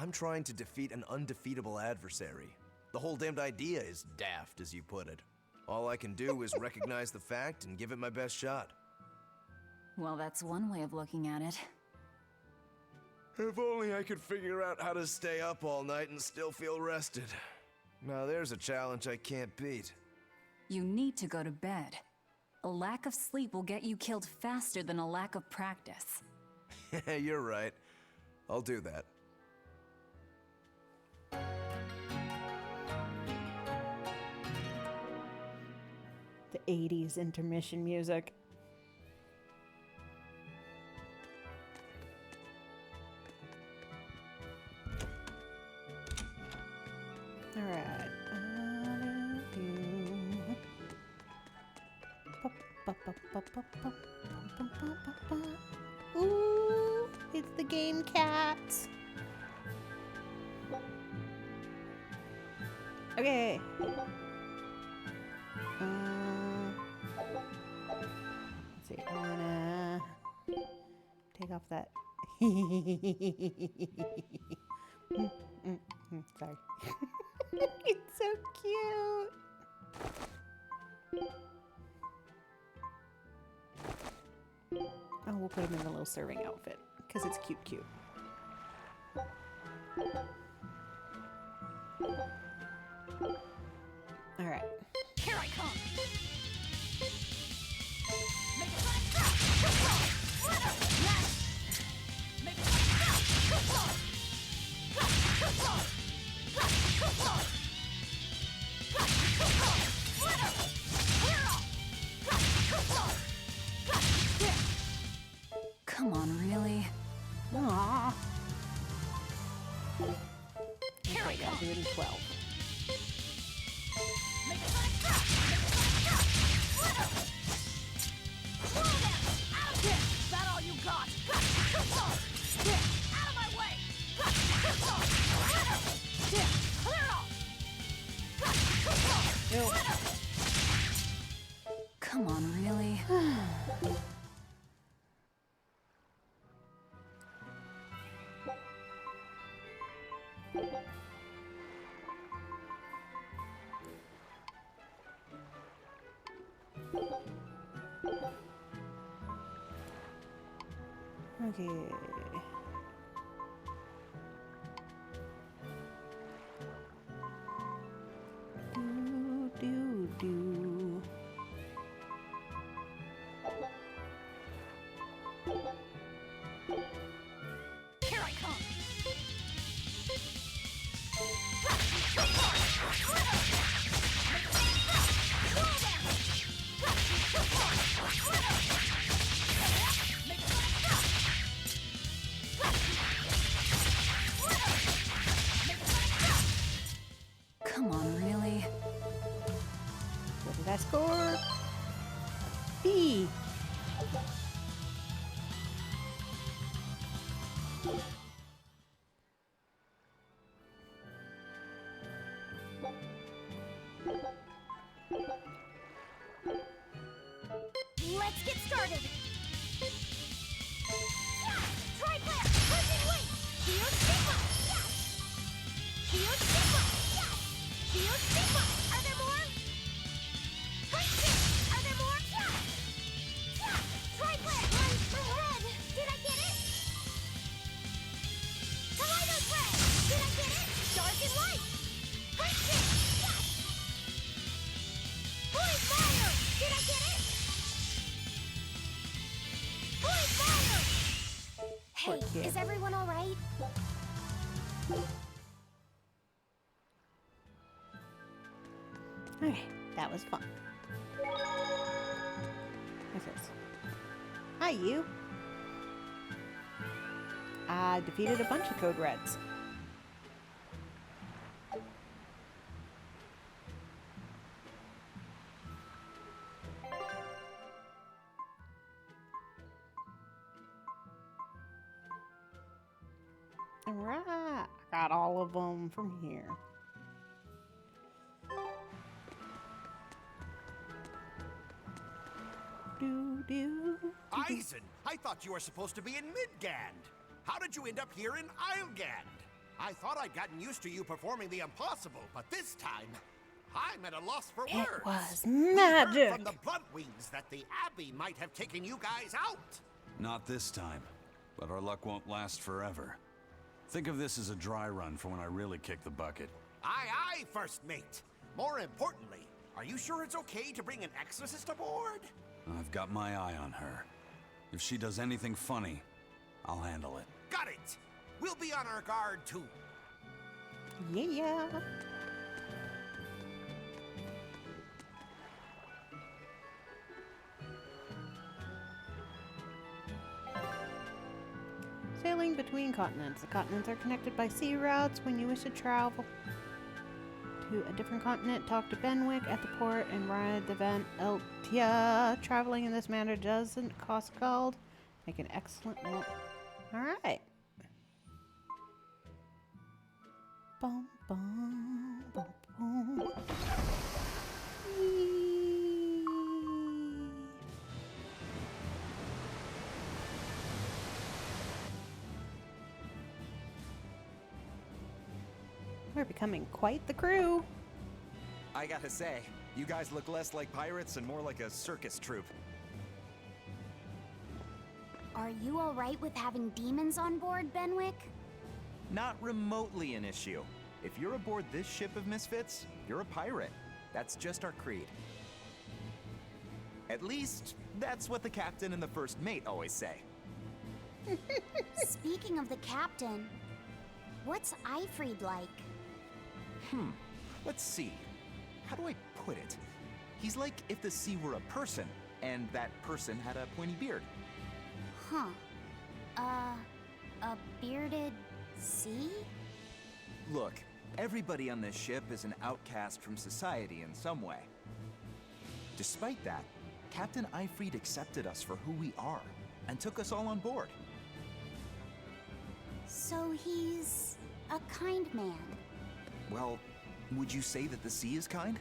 F: I'm trying to defeat an undefeatable adversary. The whole damned idea is daft, as you put it. All I can do is recognize the fact and give it my best shot.
D: Well, that's one way of looking at it.
F: If only I could figure out how to stay up all night and still feel rested. Now there's a challenge I can't beat.
D: You need to go to bed. A lack of sleep will get you killed faster than a lack of practice.
F: You're right. I'll do that.
B: The 80s intermission music. Alright. Ooh, it's the game cats. Okay. Let's see. I'm gonna take off that. Sorry. It's so cute. Oh, we'll put him in the little serving outfit because it's cute. All right.
P: Here I come.
D: Come on, really?
B: Aww. Here I go. Do it in 12.
P: Is that all you got? Out of my way! Clear off!
D: Come on, really?
B: Okay. Do.
P: Here I come.
D: Come on, really?
B: What did I score? B.
J: Let's get started. Yeah, try flare, pushing weight. Shield Sigma, yes. Shield Sigma, yes. Shield Sigma. Are there more? Great Shield. Are there more? Yeah. Yeah, try flare. My head. Did I get it? Kaleido Thread. Did I get it? Dark and light. Great Shield. Yes. Holy fire. Did I get it? Holy fire. Hey, is everyone all right?
B: Okay, that was fun. What's this? Hi, you. I defeated a bunch of Code Reds. Alright, I got all of them from here.
M: Eisen, I thought you were supposed to be in Midgand. How did you end up here in Islegand? I thought I'd gotten used to you performing the impossible, but this time, I'm at a loss for words.
B: It was
M: We
B: magic.
M: heard from the Bloodwings that the Abbey might have taken you guys out.
C: Not this time, but our luck won't last forever. Think of this as a dry run for when I really kick the bucket.
M: Aye, aye, First Mate. More importantly, are you sure it's okay to bring an exorcist aboard?
C: I've got my eye on her. If she does anything funny, I'll handle it.
M: Got it! We'll be on our guard, too.
B: Yeah. Sailing between continents. The continents are connected by sea routes. When you wish to travel to a different continent, talk to Benwick at the port and ride the Van Eltia. Traveling in this manner doesn't cost gold. Make an excellent one. Alright. Bum, bum, bum, bum. We're becoming quite the crew.
S: I gotta say, you guys look less like pirates and more like a circus troupe.
E: Are you all right with having demons on board, Benwick?
S: Not remotely an issue. If you're aboard this ship of misfits, you're a pirate. That's just our creed. At least, that's what the captain and the first mate always say.
E: Speaking of the captain, what's Eifried like?
S: Let's see. How do I put it? He's like if the sea were a person, and that person had a pointy beard.
E: Huh. A bearded sea?
S: Look, everybody on this ship is an outcast from society in some way. Despite that, Captain Eifried accepted us for who we are, and took us all on board.
E: So he's a kind man.
S: Well, would you say that the sea is kind?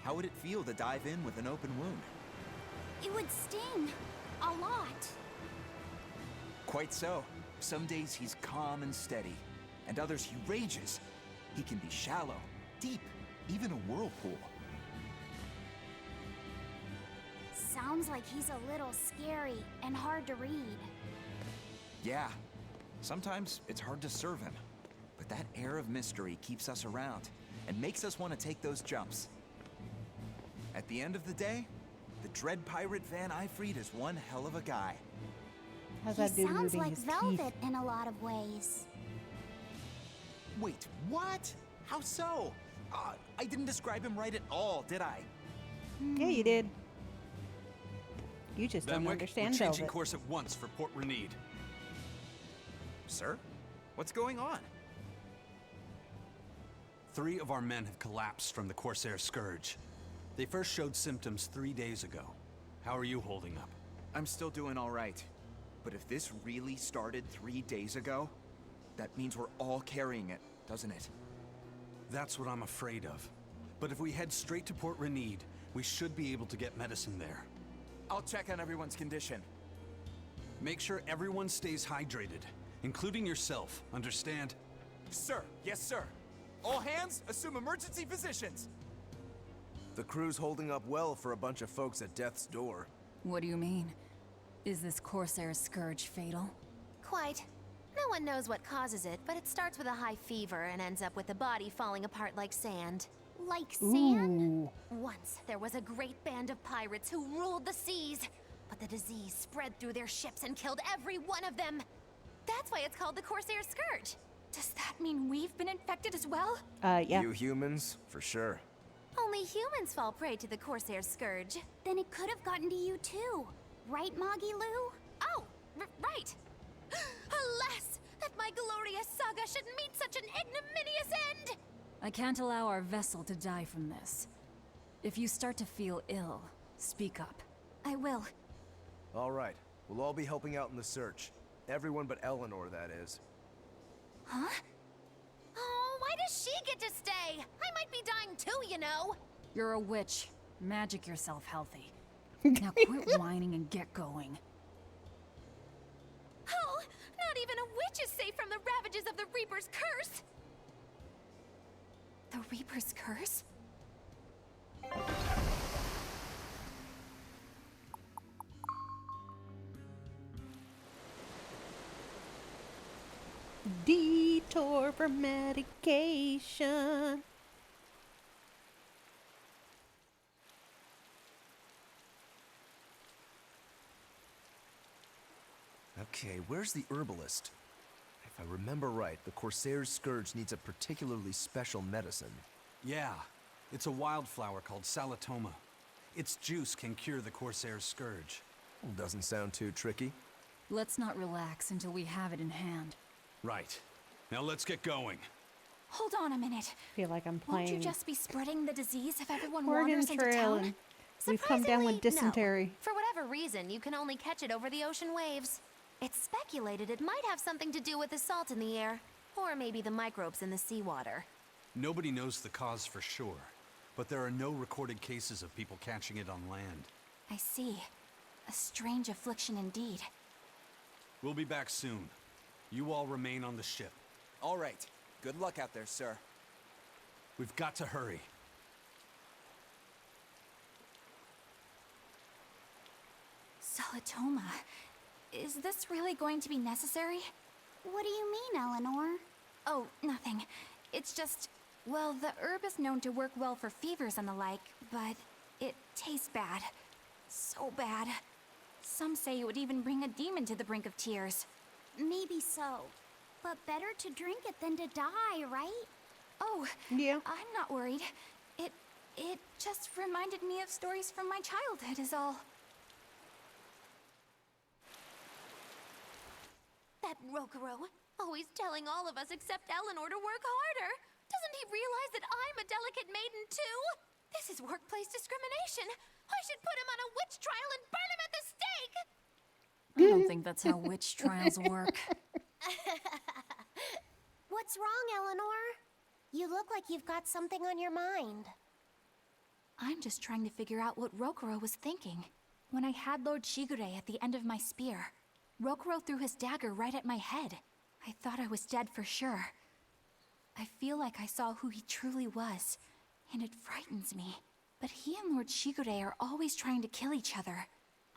S: How would it feel to dive in with an open wound?
E: It would sting. A lot.
S: Quite so. Some days he's calm and steady, and others he rages. He can be shallow, deep, even a whirlpool.
E: Sounds like he's a little scary and hard to read.
S: Yeah, sometimes it's hard to serve him. But that air of mystery keeps us around, and makes us want to take those jumps. At the end of the day, the dread pirate Van Eifried is one hell of a guy.
B: How's
E: He
B: that dude
E: sounds
B: moving
E: like
B: his
E: velvet
B: teeth?
E: in a lot of ways.
S: Wait, what? How so? I didn't describe him right at all, did I?
B: Yeah, you did. You just don't
C: Benwick, we're
B: understand
C: changing
B: velvet.
C: course at once for Port Renede.
S: Sir? What's going on?
C: 3 of our men have collapsed from the Corsair Scourge. They first showed symptoms 3 days ago. How are you holding up?
S: I'm still doing all right. But if this really started 3 days ago, that means we're all carrying it, doesn't it?
C: That's what I'm afraid of. But if we head straight to Port Renede, we should be able to get medicine there.
S: I'll check on everyone's condition.
C: Make sure everyone stays hydrated, including yourself, understand?
S: Sir, yes sir. All hands, assume emergency positions.
F: The crew's holding up well for a bunch of folks at death's door.
D: What do you mean? Is this Corsair Scourge fatal?
E: Quite. No one knows what causes it, but it starts with a high fever and ends up with the body falling apart like sand.
J: Like sand?
B: Ooh.
E: Once, there was a great band of pirates who ruled the seas, but the disease spread through their ships and killed every one of them. That's why it's called the Corsair Scourge.
H: Does that mean we've been infected as well?
B: Yeah.
F: You humans, for sure.
E: Only humans fall prey to the Corsair Scourge.
J: Then it could have gotten to you too. Right, Moggy Lou?
E: Oh, right. Alas, that my glorious saga should meet such an ignominious end!
D: I can't allow our vessel to die from this. If you start to feel ill, speak up.
H: I will.
F: All right, we'll all be helping out in the search. Everyone but Eleanor, that is.
H: Huh?
E: Oh, why does she get to stay? I might be dying too, you know.
D: You're a witch. Magic yourself healthy. Now quit whining and get going.
E: Oh, not even a witch is safe from the ravages of the Reaper's curse!
H: The Reaper's curse?
B: Detour for medication.
F: Okay, where's the herbalist? If I remember right, the Corsair's Scourge needs a particularly special medicine.
C: Yeah, it's a wildflower called Salatoma. Its juice can cure the Corsair's Scourge.
F: Doesn't sound too tricky.
D: Let's not relax until we have it in hand.
C: Right. Now let's get going.
H: Hold on a minute.
B: I feel like I'm
H: Won't you
B: playing
H: just be spreading the disease if everyone
B: Oregon
H: wanders into
B: Trail
H: town?
B: and we've come down with dysentery.
E: No. For whatever reason, you can only catch it over the ocean waves. It's speculated it might have something to do with the salt in the air, or maybe the microbes in the seawater.
C: Nobody knows the cause for sure, but there are no recorded cases of people catching it on land.
H: I see. A strange affliction indeed.
C: We'll be back soon. You all remain on the ship.
S: All right. Good luck out there, sir.
C: We've got to hurry.
H: Salatoma. Is this really going to be necessary?
J: What do you mean, Eleanor?
H: Oh, nothing. It's just, well, the herb is known to work well for fevers and the like, but it tastes bad. So bad. Some say it would even bring a demon to the brink of tears.
J: Maybe so. But better to drink it than to die, right?
H: Oh,
B: yeah.
H: I'm not worried. It just reminded me of stories from my childhood is all.
E: That Rokuro, always telling all of us except Eleanor to work harder. Doesn't he realize that I'm a delicate maiden too? This is workplace discrimination. I should put him on a witch trial and burn him at the stake!
D: I don't think that's how witch trials work.
J: What's wrong, Eleanor? You look like you've got something on your mind.
H: I'm just trying to figure out what Rokuro was thinking. When I had Lord Shigure at the end of my spear, Rokuro threw his dagger right at my head. I thought I was dead for sure. I feel like I saw who he truly was, and it frightens me. But he and Lord Shigure are always trying to kill each other.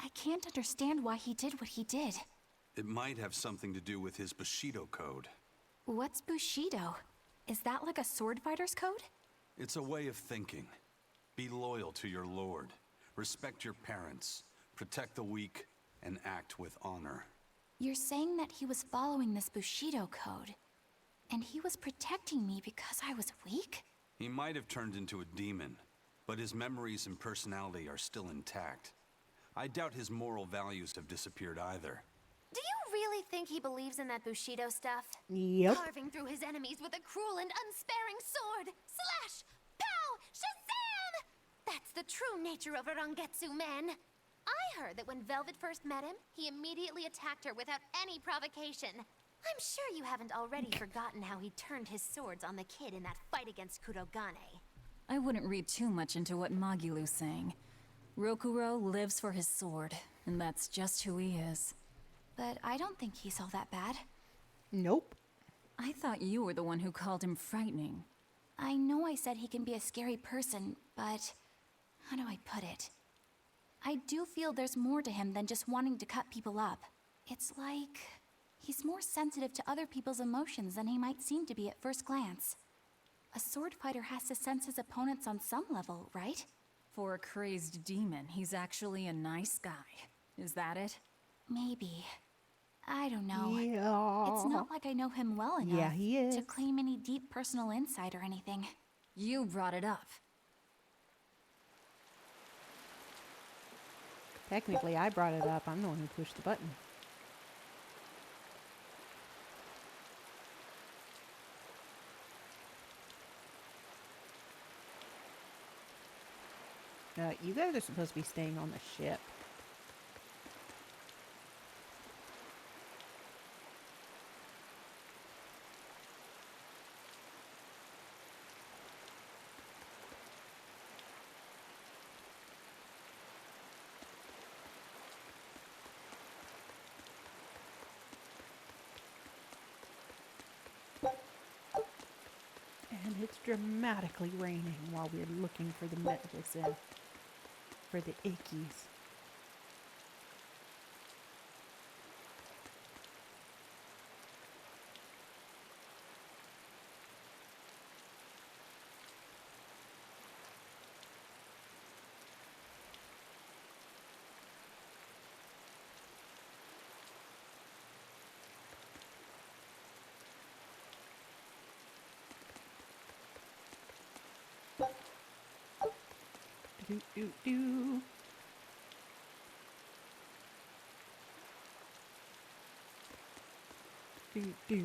H: I can't understand why he did what he did.
C: It might have something to do with his Bushido code.
H: What's Bushido? Is that like a sword fighter's code?
C: It's a way of thinking. Be loyal to your lord. Respect your parents. Protect the weak. And act with honor.
H: You're saying that he was following this Bushido code, and he was protecting me because I was weak?
C: He might have turned into a demon, but his memories and personality are still intact. I doubt his moral values have disappeared either.
E: Do you really think he believes in that Bushido stuff?
B: Yep.
E: Carving through his enemies with a cruel and unsparing sword. Slash! Pow! Shazam! That's the true nature of a Rangetsu man. I heard that when Velvet first met him, he immediately attacked her without any provocation. I'm sure you haven't already forgotten how he turned his swords on the kid in that fight against Kurogane.
D: I wouldn't read too much into what Magilu's saying. Rokuro lives for his sword, and that's just who he is.
H: But I don't think he's all that bad.
B: Nope.
D: I thought you were the one who called him frightening.
H: I know I said he can be a scary person, but how do I put it? I do feel there's more to him than just wanting to cut people up. It's like he's more sensitive to other people's emotions than he might seem to be at first glance. A sword fighter has to sense his opponents on some level, right?
D: For a crazed demon, he's actually a nice guy. Is that it?
H: Maybe. I don't know.
B: Yeah.
H: It's not like I know him well enough
B: Yeah, he is.
H: to claim any deep personal insight or anything.
D: You brought it up.
B: Technically, I brought it up. I'm the one who pushed the button. You guys are supposed to be staying on the ship. And it's dramatically raining while we're looking for the medicine for the ickies. Do do do. Do do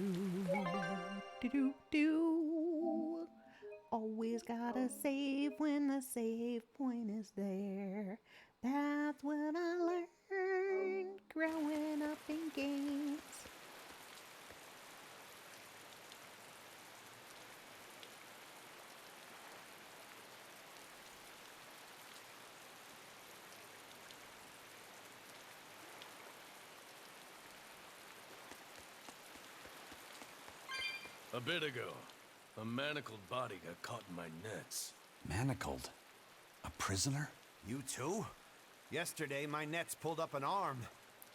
B: do do do. Always gotta save when the save point is there. That's what I learned growing up in games.
O: A bit ago, a manacled body got caught in my nets.
C: Manacled? A prisoner?
M: You too? Yesterday, my nets pulled up an arm.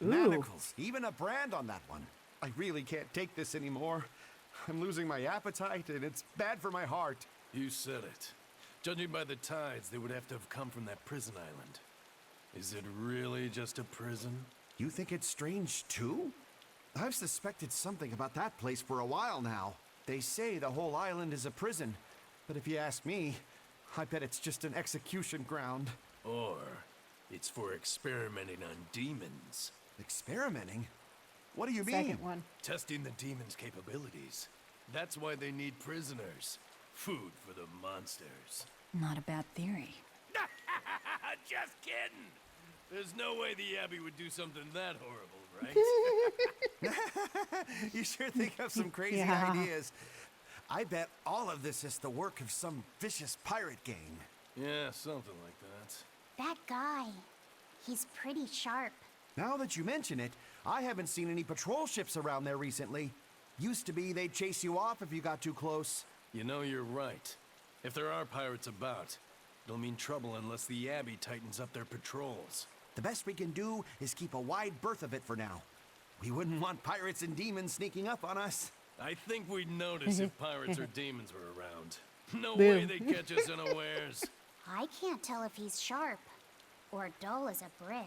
B: Ooh.
M: Manacles, even a brand on that one. I really can't take this anymore. I'm losing my appetite, and it's bad for my heart.
O: You said it. Judging by the tides, they would have to have come from that prison island. Is it really just a prison?
M: You think it's strange, too? I've suspected something about that place for a while now. They say the whole island is a prison, but if you ask me, I bet it's just an execution ground.
O: Or it's for experimenting on demons.
M: Experimenting? What do you mean?
B: Second one.
O: Testing the demons' capabilities. That's why they need prisoners. Food for the monsters.
D: Not a bad theory.
O: Just kidding! There's no way the Abbey would do something that horrible, right?
M: You sure think of some crazy
B: Yeah.
M: ideas. I bet all of this is the work of some vicious pirate gang.
O: Yeah, something like that.
J: That guy, he's pretty sharp.
M: Now that you mention it, I haven't seen any patrol ships around there recently. Used to be they'd chase you off if you got too close.
O: You know, you're right. If there are pirates about, it'll mean trouble unless the Abbey tightens up their patrols.
M: The best we can do is keep a wide berth of it for now. We wouldn't want pirates and demons sneaking up on us.
O: I think we'd notice if pirates or demons were around. No
B: Boom.
O: way they'd catch us unawares.
J: I can't tell if he's sharp or dull as a brick.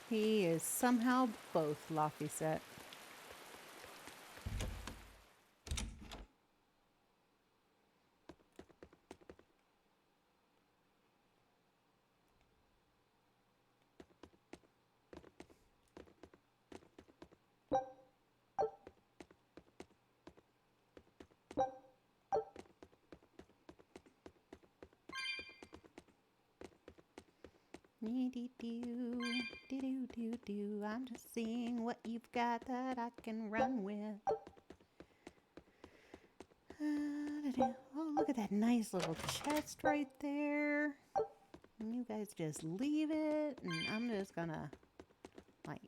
B: He is somehow both, Laffy said. Do. I'm just seeing what you've got that I can run with. Oh, look at that nice little chest right there. And you guys just leave it, and I'm just gonna, like...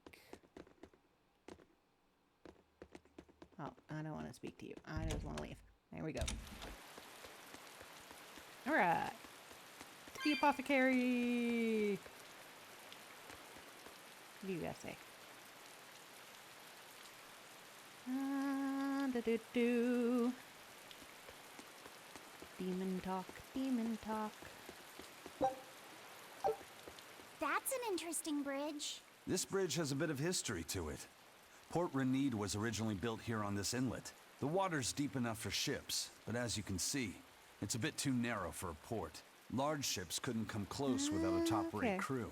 B: Oh, I don't want to speak to you. I just want to leave. There we go. Alright. The apothecary! What do you guys say? Do. Demon talk, demon talk.
J: That's an interesting bridge.
C: This bridge has a bit of history to it. Port Renede was originally built here on this inlet. The water's deep enough for ships, but as you can see, it's a bit too narrow for a port. Large ships couldn't come close without a top-rate crew.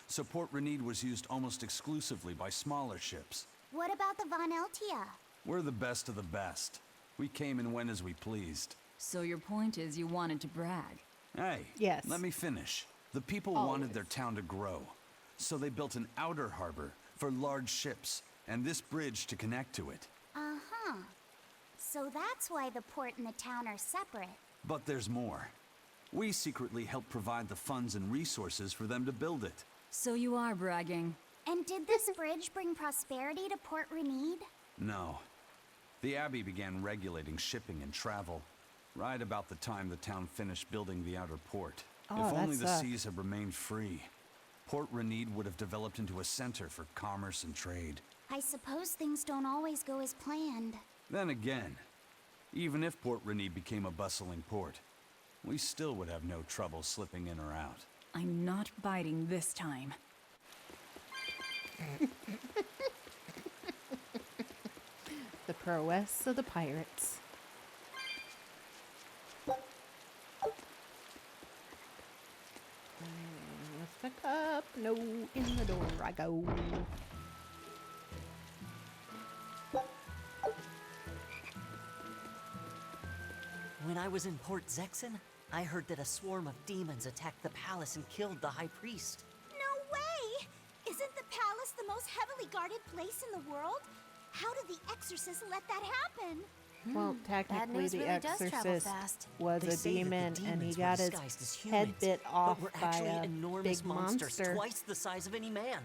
C: So Port Renede was used almost exclusively by smaller ships.
J: What about the Von Eltia?
C: We're the best of the best. We came and went as we pleased.
D: So your point is you wanted to brag?
C: Hey,
B: yes.
C: Let me finish. The people wanted their town to grow, so they built an outer harbor for large ships, and this bridge to connect to it.
J: Uh-huh. So that's why the port and the town are separate.
C: But there's more. We secretly helped provide the funds and resources for them to build it.
D: So you are bragging.
J: And did this bridge bring prosperity to Port Renede?
C: No. The Abbey began regulating shipping and travel right about the time the town finished building the outer port.
B: Oh,
C: if only the
B: sucks.
C: seas had remained free, Port Renede would have developed into a center for commerce and trade.
J: I suppose things don't always go as planned.
C: Then again, even if Port Renede became a bustling port, we still would have no trouble slipping in or out.
D: I'm not biting this time.
B: The prowess of the pirates. Lift the cup. No, in the door I go.
T: When I was in Port Zexen, I heard that a swarm of demons attacked the palace and killed the High Priest.
J: No way! Isn't the palace the most heavily guarded place in the world? How did the Exorcist let that happen?
B: Well, technically,
E: news
B: the
E: really does travel
B: Exorcist
E: fast.
B: was
T: They
B: a
T: say that the
B: demon, and he
T: demons were
B: got his
T: disguised as
B: head
T: humans,
B: bit
T: but
B: off
T: were
B: by
T: actually
B: a
T: enormous
B: big
T: monsters,
B: monster.
T: twice the size of any man.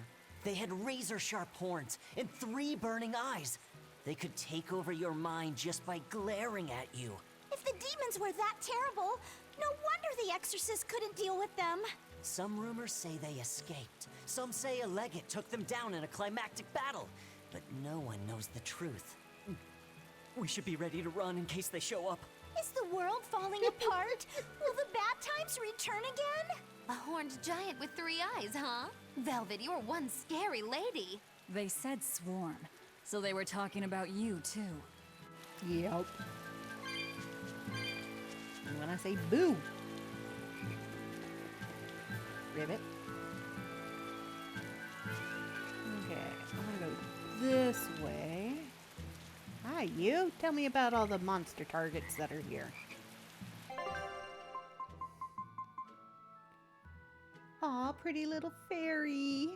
T: They had razor-sharp horns and 3 burning eyes. They could take over your mind just by glaring at you.
J: If the demons were that terrible, no wonder the Exorcist couldn't deal with them.
T: Some rumors say they escaped. Some say a legate took them down in a climactic battle. But no one knows the truth. We should be ready to run in case they show up.
J: Is the world falling apart? Will the bad times return again?
E: A horned giant with 3 eyes, huh? Velvet, you're one scary lady.
D: They said swarm, so they were talking about you too.
B: Yep. And when I say boo, ribbit. Okay, I'm gonna go this way. Hi, you. Tell me about all the monster targets that are here. Aw, pretty little fairy.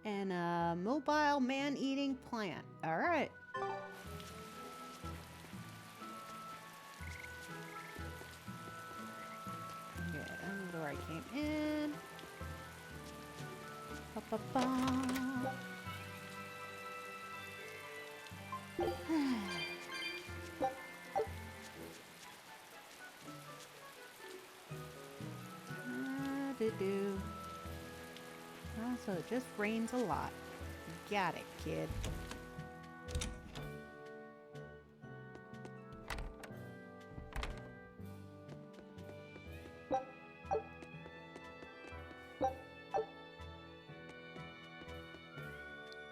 B: And a mobile man-eating plant. All right. Okay, that's where I came in. Ba-ba-ba. Do. Oh, so it just rains a lot. Got it, kid.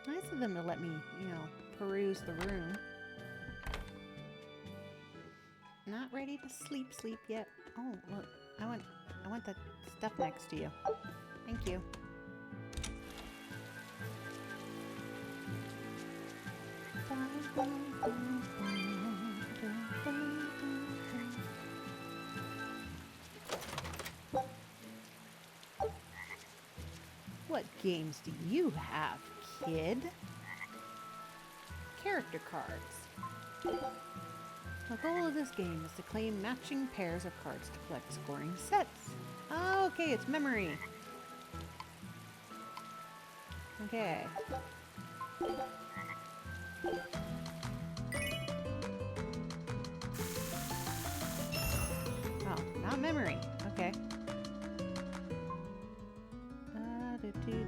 B: Nice of them to let me, peruse the room. Not ready to sleep yet. Oh, look. I want the stuff next to you. Thank you. What games do you have, kid? Character cards. The goal of this game is to claim matching pairs of cards to collect scoring sets. Okay, it's memory. Okay. Oh, not memory. Okay. Do.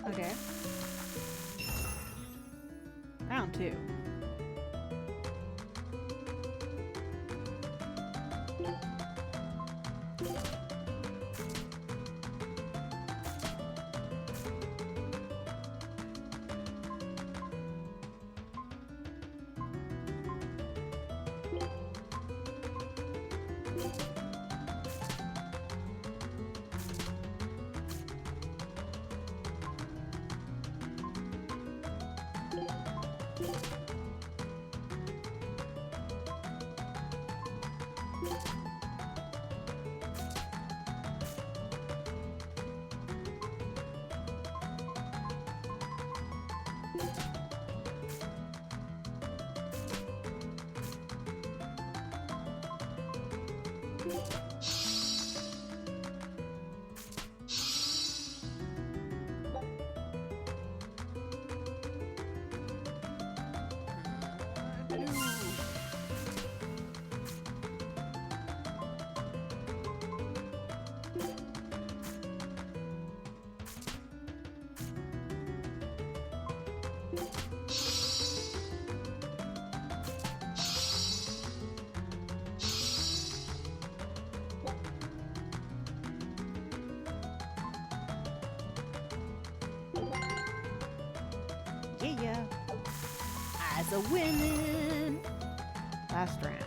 B: Okay. Round 2. Yeah. As a winning. Last round.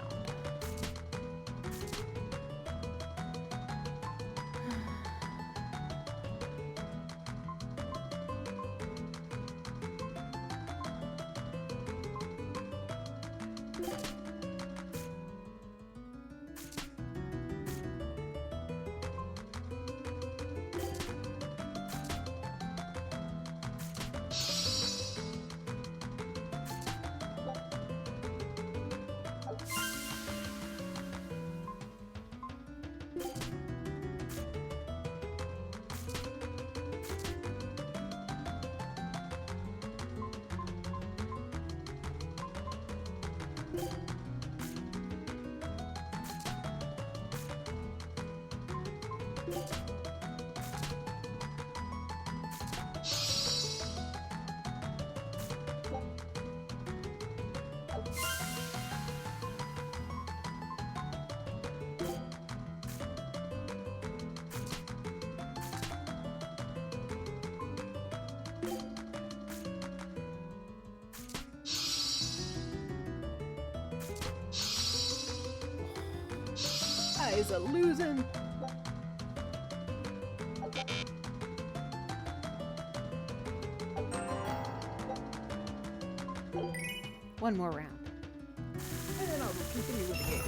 B: guys are losing. One more round. And then I'll continue with the game.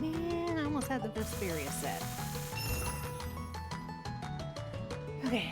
B: Man, I almost had the Berseria set. Okay.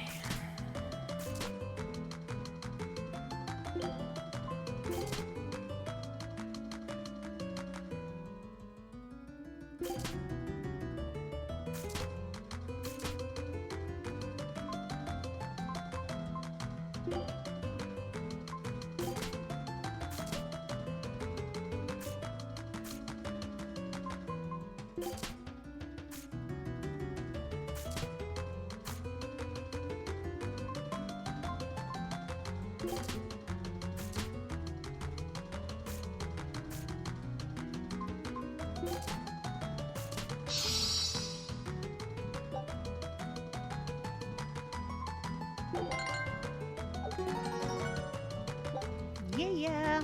B: Yeah.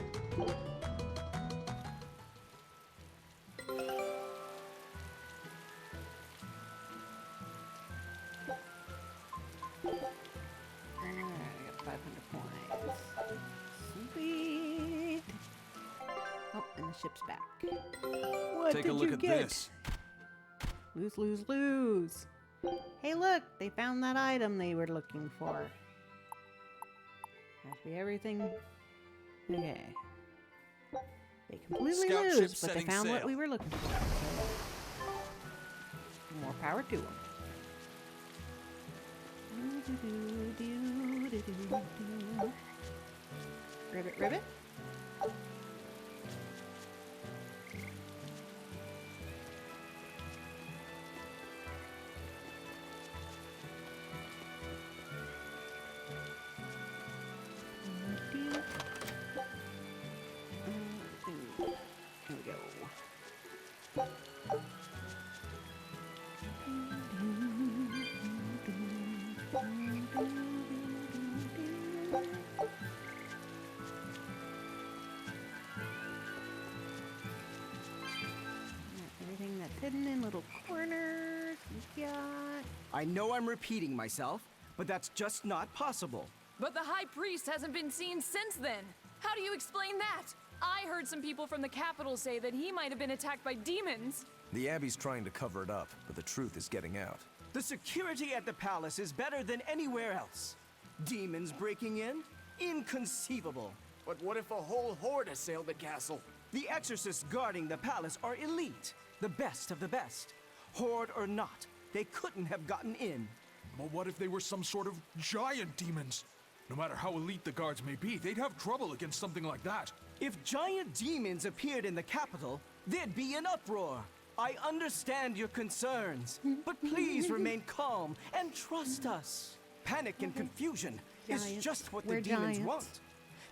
B: I got 500 points. Sweet. Oh, and the ship's back. What
C: Take
B: did
C: a look
B: you
C: at
B: get?
C: this.
B: Lose, lose, lose. Hey, look! They found that item they were looking for. Has to be everything. Okay. They completely
C: Scout ship
B: lose, but they
C: setting
B: found what
C: sail.
B: we were looking for. So, more power to them. Ribbit, ribbit. Here we go. Everything that's hidden in little corners. We got.
U: I know I'm repeating myself, but that's just not possible.
V: But the High Priest hasn't been seen since then. How do you explain that? I heard some people from the capital say that he might have been attacked by demons.
F: The Abbey's trying to cover it up, but the truth is getting out.
U: The security at the palace is better than anywhere else. Demons breaking in? Inconceivable.
I: But what if a whole horde assailed the castle?
U: The exorcists guarding the palace are elite, the best of the best. Horde or not, they couldn't have gotten in.
K: But what if they were some sort of giant demons? No matter how elite the guards may be, they'd have trouble against something like that.
U: If giant demons appeared in the capital, there'd be an uproar. I understand your concerns, but please remain calm and trust us. Panic and confusion is just what the demons want.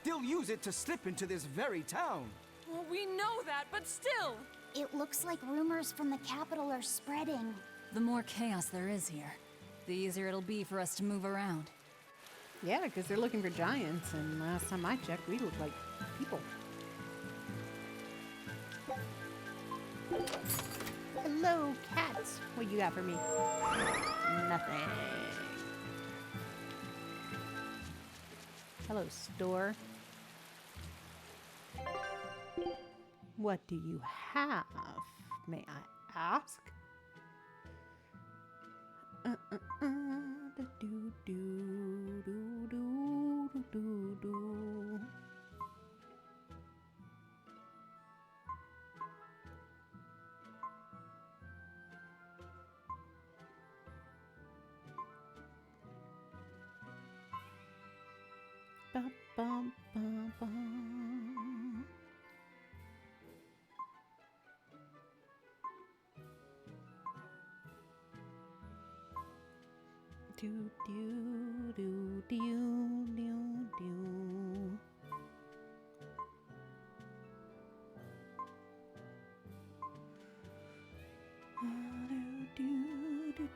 U: They'll use it to slip into this very town.
V: Well, we know that, but still!
E: It looks like rumors from the capital are spreading.
D: The more chaos there is here, the easier it'll be for us to move around.
B: Yeah, because they're looking for giants, and last time I checked, we looked like people. Hello, cats. What you got for me? Nothing. Hello, store. What do you have? May I ask? Bum, bum, bum, bum. Do do do do do do. Do do do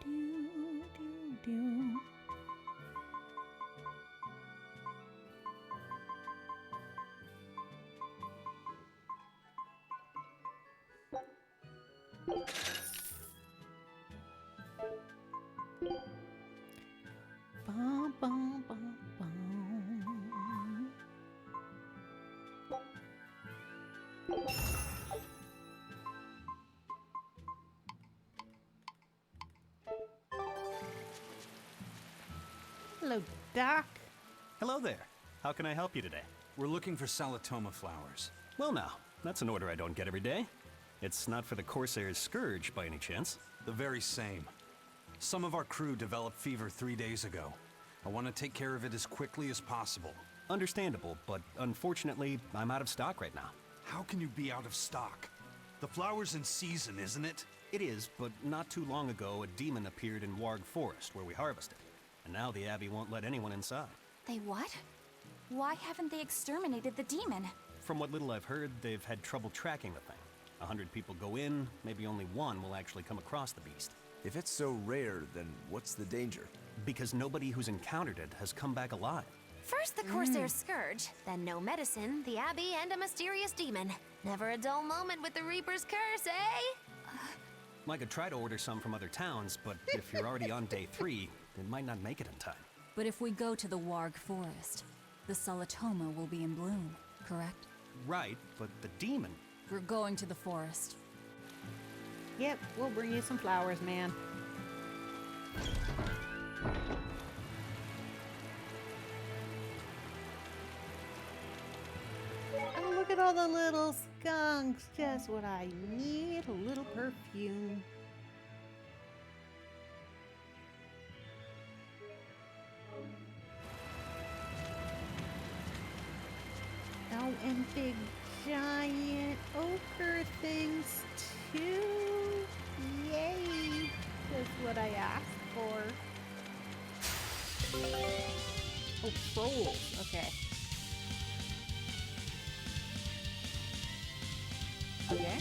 B: do do do. Bum, bum, bum, bum. Hello, Doc.
G: Hello there. How can I help you today?
C: We're looking for Salatoma flowers.
G: Well now, that's an order I don't get every day. It's not for the Corsair's Scourge, by any chance?
C: The very same. Some of our crew developed fever 3 days ago. I want to take care of it as quickly as possible.
G: Understandable, but unfortunately, I'm out of stock right now.
C: How can you be out of stock? The flower's in season, isn't it?
G: It is, but not too long ago, a demon appeared in Warg Forest, where we harvested. And now the Abbey won't let anyone inside.
H: They what? Why haven't they exterminated the demon?
G: From what little I've heard, they've had trouble tracking the thing. 100 people go in, maybe only one will actually come across the beast.
F: If it's so rare, then what's the danger?
G: Because nobody who's encountered it has come back alive.
E: First the Corsair's Scourge, then no medicine, the Abbey, and a mysterious demon. Never a dull moment with the Reaper's Curse, eh?
G: I could try to order some from other towns, but if you're already on day 3, it might not make it in time.
D: But if we go to the Warg Forest, the Salatoma will be in bloom, correct?
G: Right, but the demon...
D: We're going to the forest.
B: Yep, we'll bring you some flowers, man. Oh, look at all the little skunks. Just what I need, a little perfume. Oh, and big giant ochre things too. Yay! That's what I asked for. Oh, trolls. Okay. Okay.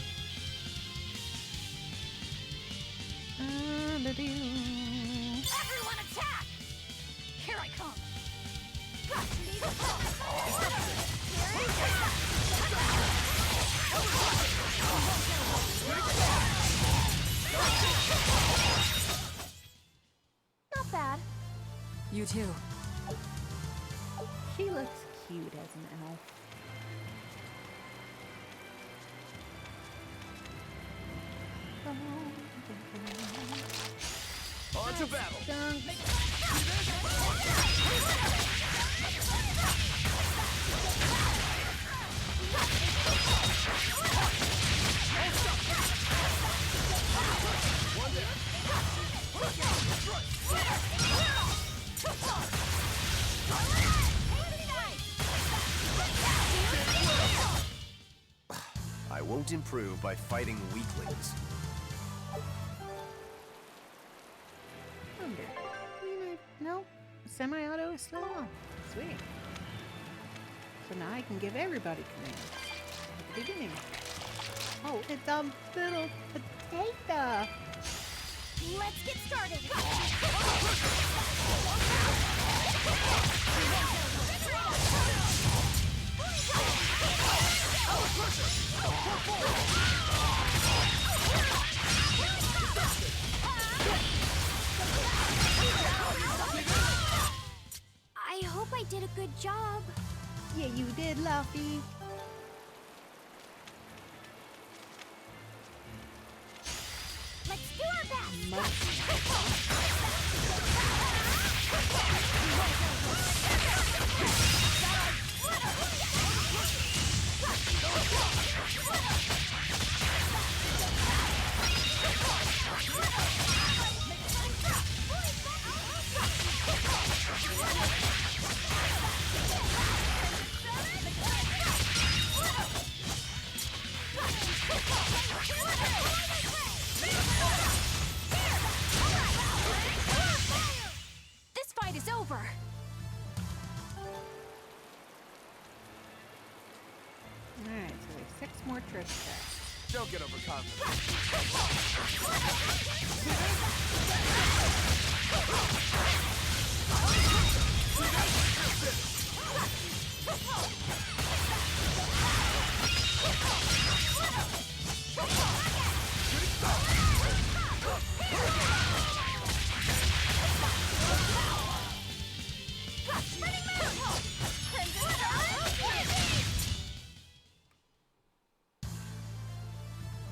J: Everyone attack! Here I come. Got to need
H: Not bad.
D: You too.
B: She looks cute as an elf.
I: To battle!
B: Dunk.
F: I won't improve by fighting weaklings.
B: Thunder. No, semi-auto is still on. Sweet. So now I can give everybody commands at the beginning. Oh, it's a little potato.
J: Let's get started!
E: I hope I did a good job.
B: Yeah, you did, Luffy.
J: Let's do our best!
H: This fight is over.
B: Alright, so there's 6 more trick tests.
I: Don't get overconfident.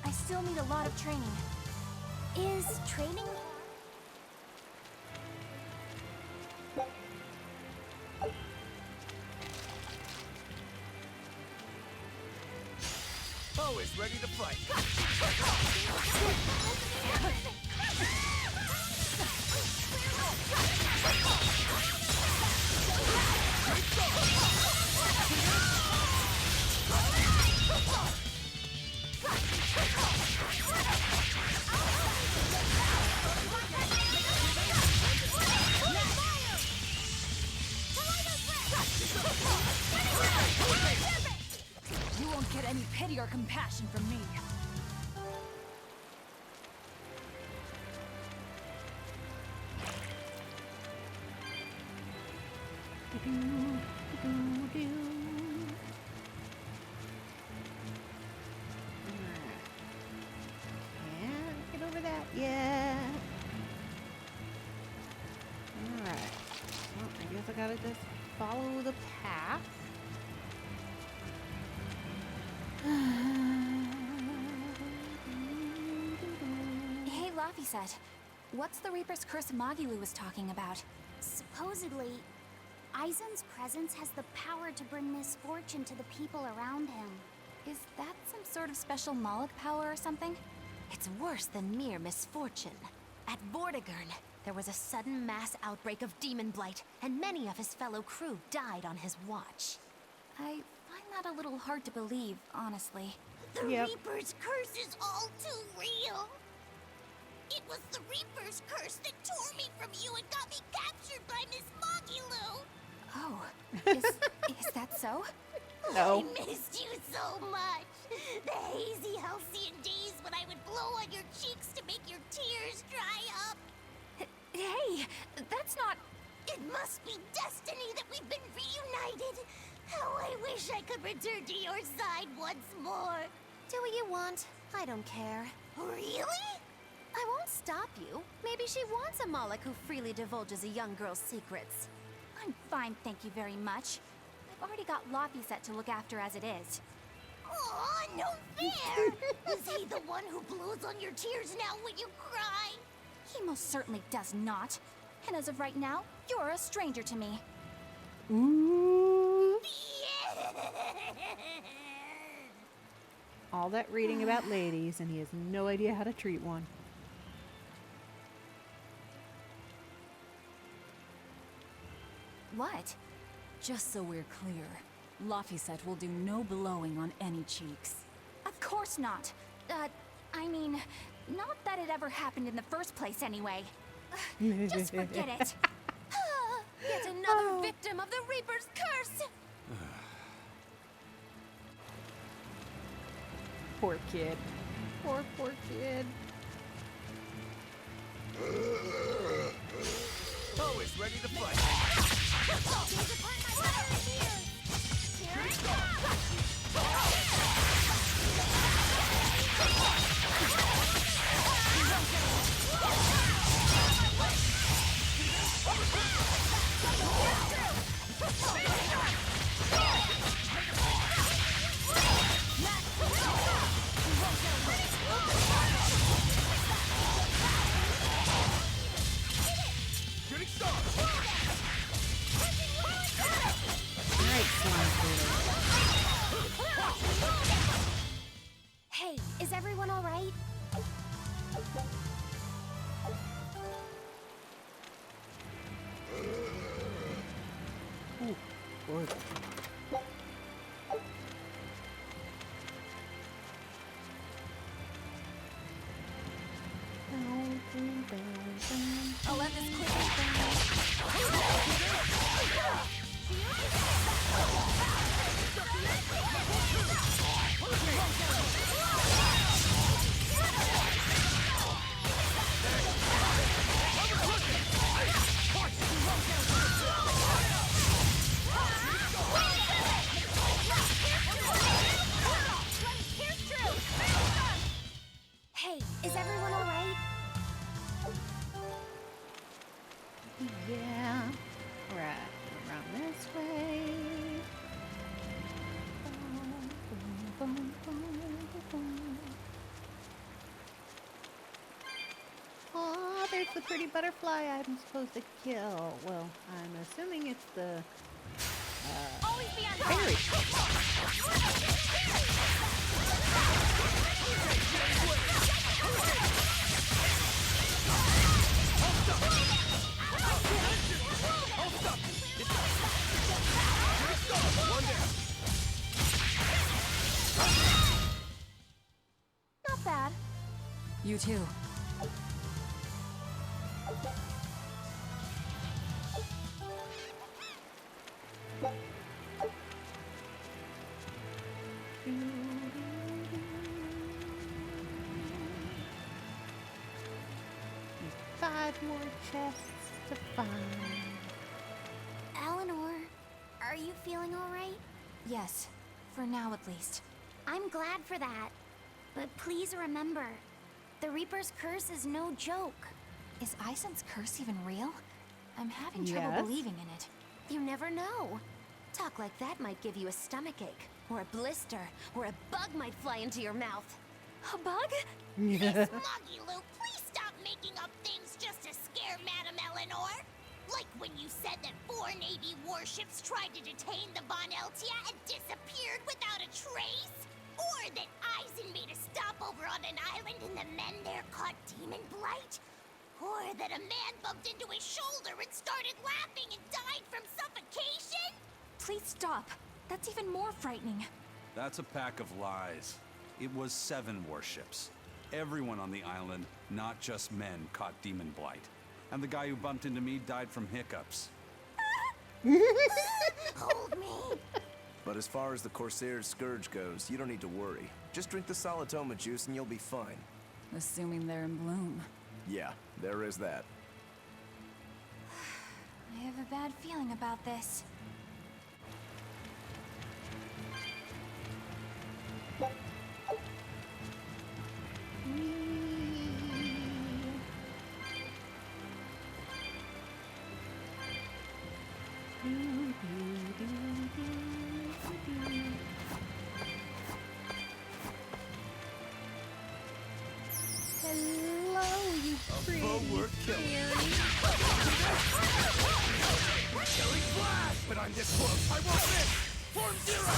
H: I still need a lot of training.
E: Is training?
I: Always ready to fight.
H: You won't get any pity or compassion from me.
B: Can't get over that yet. Alright. Well, I guess I gotta just follow the path.
H: Hey, Laphicet. What's the Reaper's Curse Magilu was talking about?
E: Supposedly, Aizen's presence has the power to bring misfortune to the people around him.
H: Is that some sort of special Moloch power or something?
E: It's worse than mere misfortune. At Vortigern, there was a sudden mass outbreak of demon blight, and many of his fellow crew died on his watch.
H: I find that a little hard to believe, honestly.
J: The Reaper's curse is all too real. It was the Reaper's curse that tore me from you and got me captured by Miss Magilu.
H: Oh, is that so?
B: No.
J: I missed you so much. The hazy halcyon days when I would blow on your cheeks to make your tears dry up.
H: Hey, that's not...
J: It must be destiny that we've been reunited. How I wish I could return to your side once more.
E: Do what you want. I don't care.
J: Really?
E: I won't stop you. Maybe she wants a Moloch who freely divulges a young girl's secrets.
H: I'm fine, thank you very much. I've already got Laphicet to look after as it is.
J: Aw, no fair! Was he the one who blows on your tears now when you cry?
H: He most certainly does not. And as of right now, you're a stranger to me.
B: Ooh. All that reading about ladies, and he has no idea how to treat one.
D: What? Just so we're clear, Laphicet will do no blowing on any cheeks.
H: Of course not. I mean, not that it ever happened in the first place anyway. Just forget it.
E: Yet another victim of the Reaper's curse!
B: Poor kid. Poor kid.
I: Always ready to fight.
E: Hey, is everyone all right?
B: Ooh, good.
H: I'll end this quickly.
E: Hey, is everyone all right?
B: Yeah. Right. Around this way. Oh, there's the pretty butterfly I'm supposed to kill. Well, I'm assuming it's the
H: Always be on
B: fairy.
H: Not bad.
D: You too.
B: Five more chests to find.
E: Eleanor, are you feeling all right?
H: Yes, for now at least.
E: I'm glad for that. But please remember, the Reaper's curse is no joke.
H: Is Aisyn's curse even real? I'm having trouble
B: Yes.
H: believing in it.
E: You never know. Talk like that might give you a stomachache, or a blister, or a bug might fly into your mouth.
H: A bug?
J: Miss Muggy Lou, please stop making up things just to scare Madame Eleanor. Like when you said that 4 Navy warships tried to detain the Boneltia and disappeared without a trace? Or that Aisyn made a stopover on an island and the men there caught demon blight? Or that a man bumped into his shoulder and started laughing and died from suffocation?
H: Please stop. That's even more frightening.
C: That's a pack of lies. It was 7 warships. Everyone on the island, not just men, caught demon blight. And the guy who bumped into me died from hiccups.
J: Hold me.
F: But as far as the Corsair's Scourge goes, you don't need to worry. Just drink the Solitoma juice and you'll be fine.
D: Assuming they're in bloom.
F: Yeah, there is that.
H: I have a bad feeling about this.
B: Hello, you pretty
F: worth killing.
I: Killing flash! But I'm this close, I won't miss! Form zero!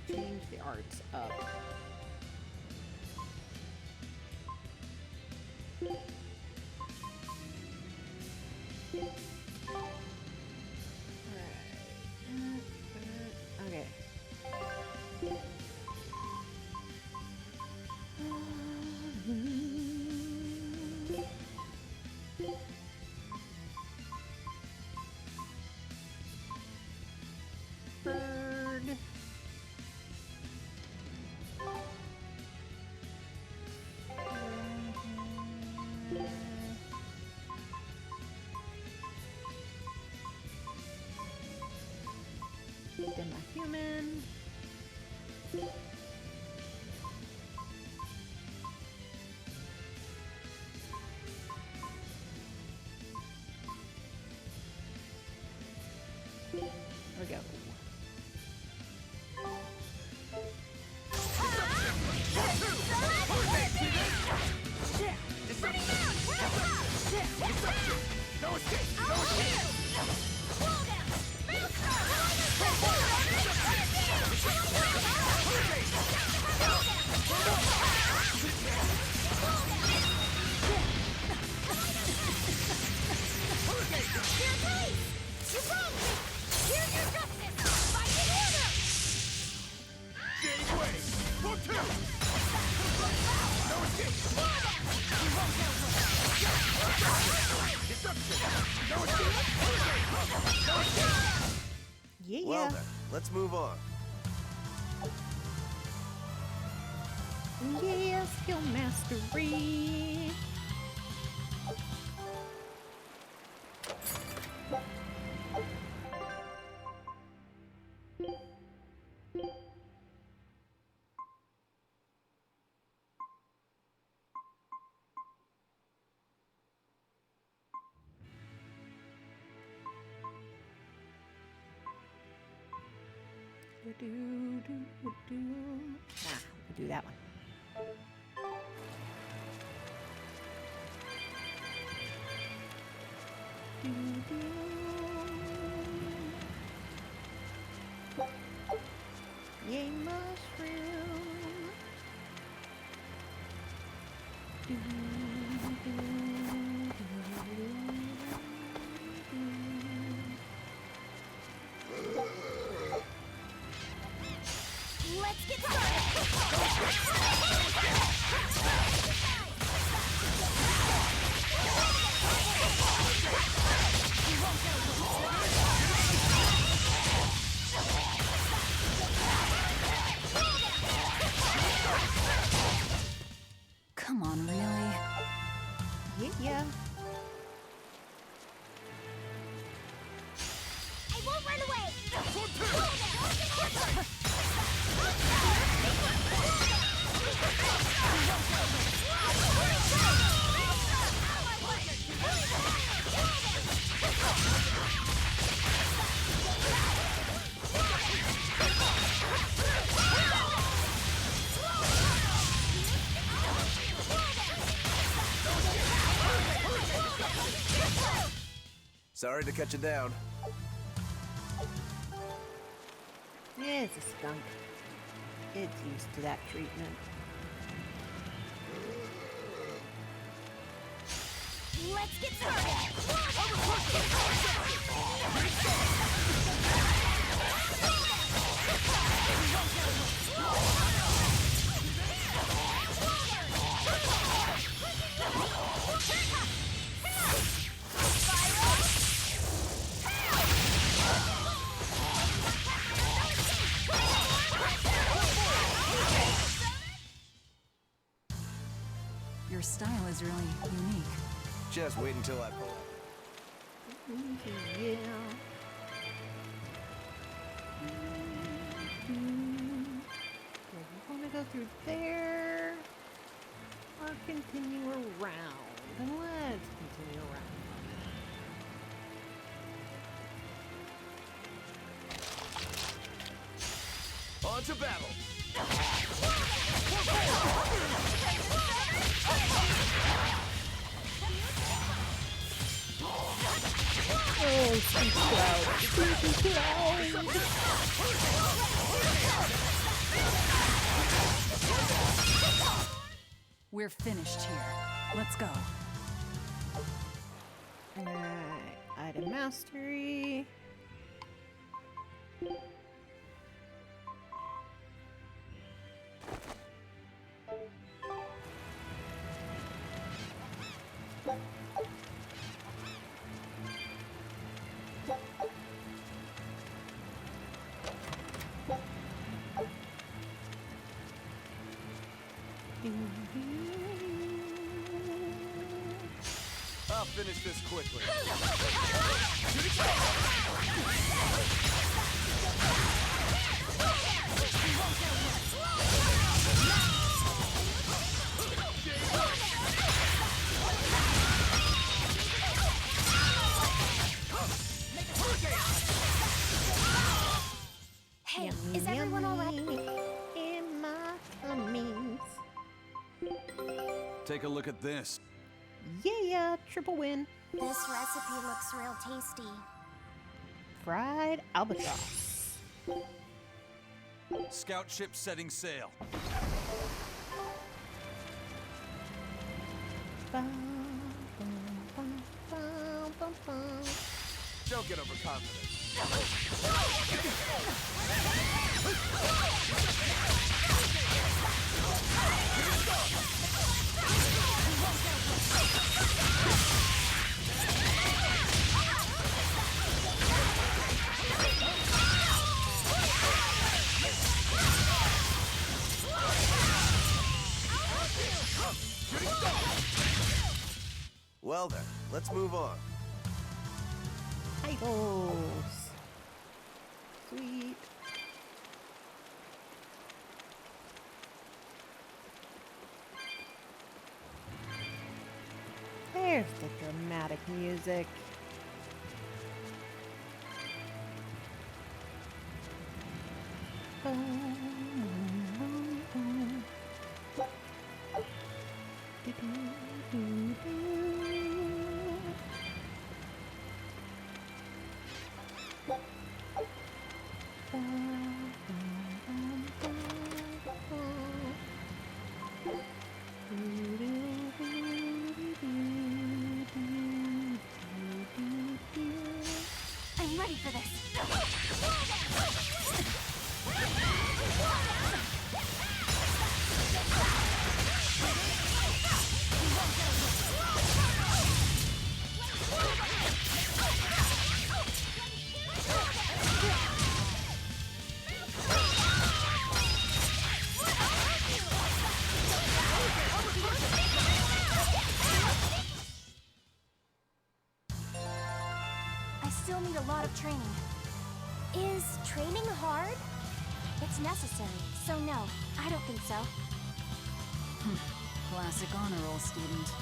B: Change the arts up. Okay. Bird. Then my human. There we go.
I: No escape! No escape!
B: Yeah.
F: Well then, let's move on.
B: Yes, skill mastery. Nah, we'll do that one. Yay, mushroom.
J: Let's get started!
D: Come on, really?
B: Yeah.
J: I won't run away!
F: Sorry to cut you down.
B: Yeah, it's a skunk. It's used to that treatment.
J: Let's get started!
D: Your style is really unique.
F: Just wait until I pull up.
B: Yeah. through there or continue around? And let's continue around.
I: On to battle!
B: Oh, sweet cloud. Sweet cloud.
D: We're finished here. Let's go.
B: Alright, item mastery.
I: I'll finish this quickly.
E: Hey, is everyone all right?
B: In my tummies.
C: Take a look at this.
B: Yeah, triple win.
J: This recipe looks real tasty.
B: Fried albatross.
C: Scout ship setting sail.
I: Don't get overconfident.
F: Well then, let's move on.
B: Titles. Sweet. There's the dramatic music.
E: I'm ready for this. I still need a lot of training. Is training hard? It's necessary, so no, I don't think so.
D: Classic honor roll student.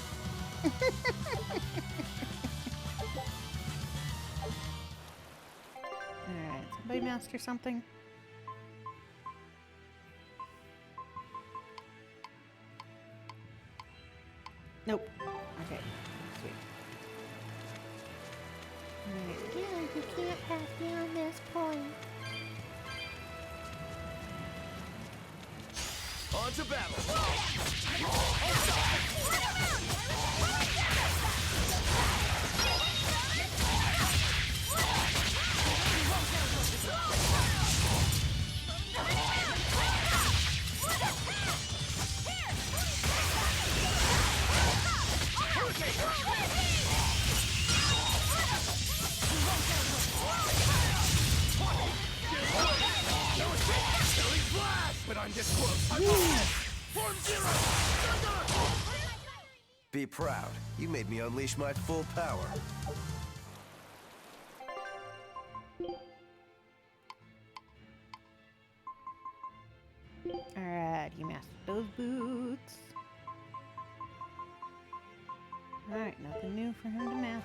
B: Alright, somebody master something. Nope. Okay, sweet. Alright, yeah, you can't pass beyond this point.
I: On to battle! But I'm this close. I won't. Form zero.
F: Be proud. You made me unleash my full power.
B: Alright, Alright, he mastered those boots. Alright, nothing new for him to master.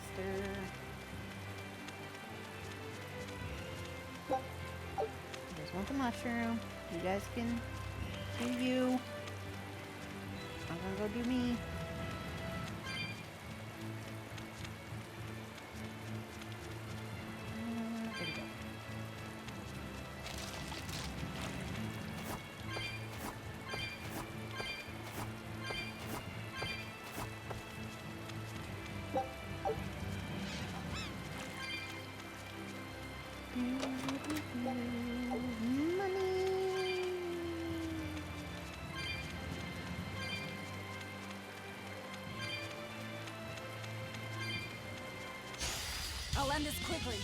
B: You guys want the mushroom. You guys can do you. I'm gonna go do me. There we go.
V: I'll end this quickly.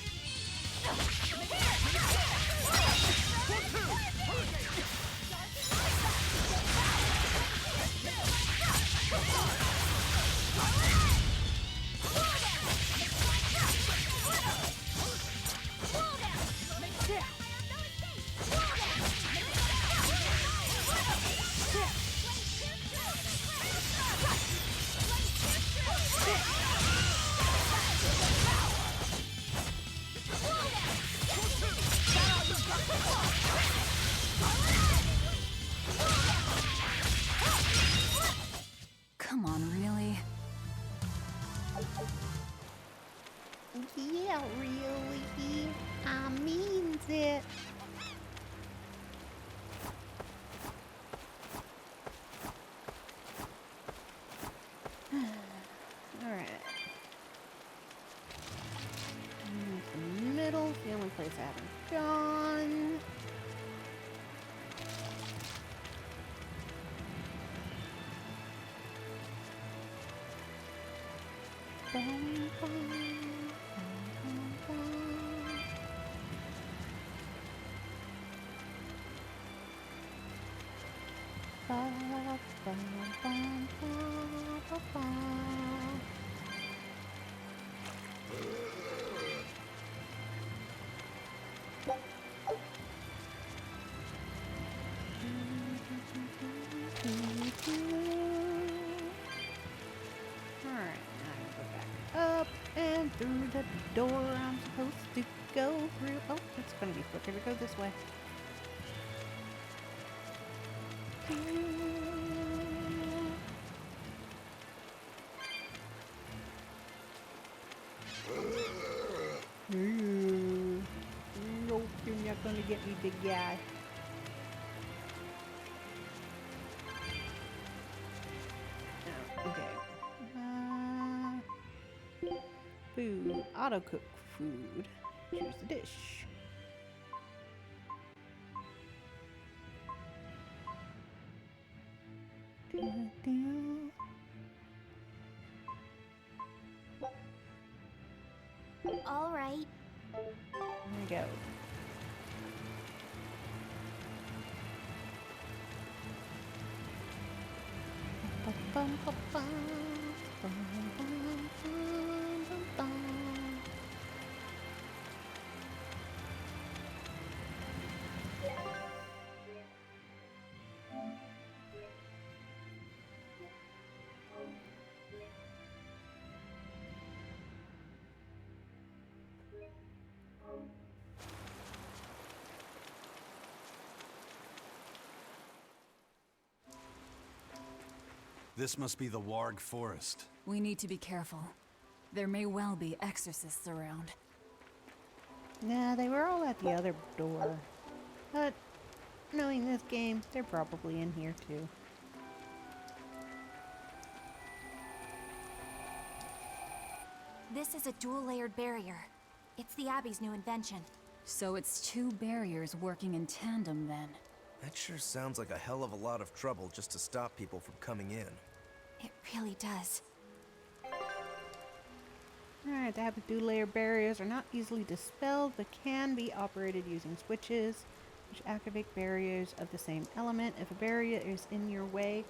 D: Come on, really?
B: Yeah, really. I means it. Alright. The middle's the only place I haven't gone. Bum, bum, bum, bum, bum. Ba, bum, bum, bum, ba, ba. Alright, now I go back up and through the door I'm supposed to go through. Oh, it's gonna be quicker to go this way. Nope, you're not gonna get me, big guy. Oh, okay. Food. Auto cook food. Choose the dish.
E: All right.
B: There we go. Bum, bum, bum, bum, bum, bum, bum, bum.
C: This must be the Warg Forest.
D: We need to be careful. There may well be exorcists around.
B: Nah, they were all at the other door. But knowing this game, they're probably in here too.
H: This is a dual-layered barrier. It's the Abbey's new invention.
D: So it's two barriers working in tandem then.
F: That sure sounds like a hell of a lot of trouble just to stop people from coming in.
H: It really does.
B: Alright, the habit dual-layer barriers are not easily dispelled, but can be operated using switches, which activate barriers of the same element. If a barrier is in your way,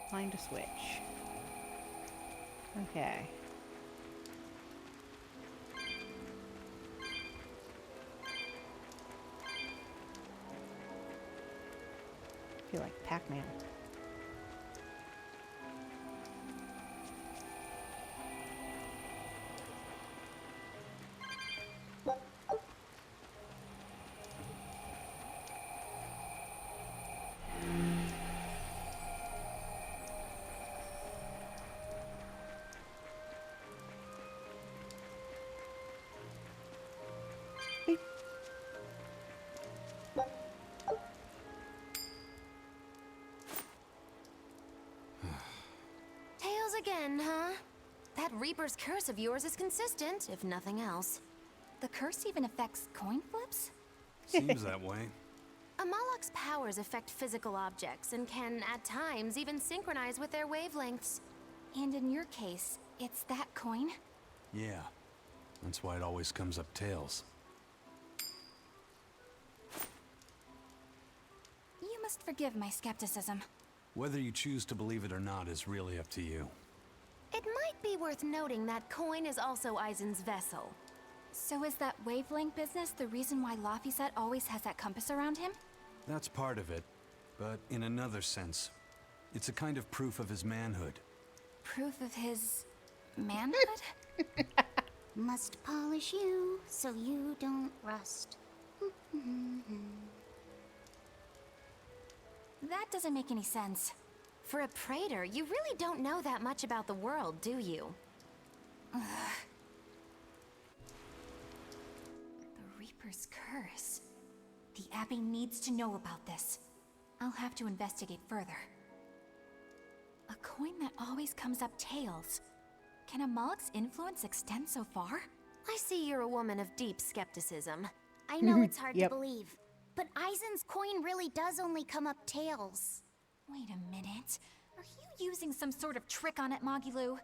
B: find a switch. Okay. feel like Pac-Man.
E: Tails again, huh? That Reaper's curse of yours is consistent, if nothing else.
H: The curse even affects coin flips?
C: Seems that way.
E: Amalok's powers affect physical objects and can, at times, even synchronize with their wavelengths.
H: And in your case, it's that coin?
C: Yeah. That's why it always comes up tails.
H: You must forgive my skepticism.
C: Whether you choose to believe it or not is really up to you.
E: It might be worth noting that coin is also Aizen's vessel.
H: So is that wavelength business the reason why Laphicet always has that compass around him?
C: That's part of it, but in another sense, it's a kind of proof of his manhood.
H: Proof of his manhood?
J: Must polish you so you don't rust.
H: That doesn't make any sense.
E: For a praetor, you really don't know that much about the world, do you?
H: The Reaper's curse. The Abbey needs to know about this. I'll have to investigate further. A coin that always comes up tails. Can Amalek's influence extend so far?
E: I see you're a woman of deep skepticism.
J: I know it's hard
B: Yep.
J: to believe, but Aizen's coin really does only come up tails.
H: Wait a minute. Are you using some sort of trick on it, Magilu?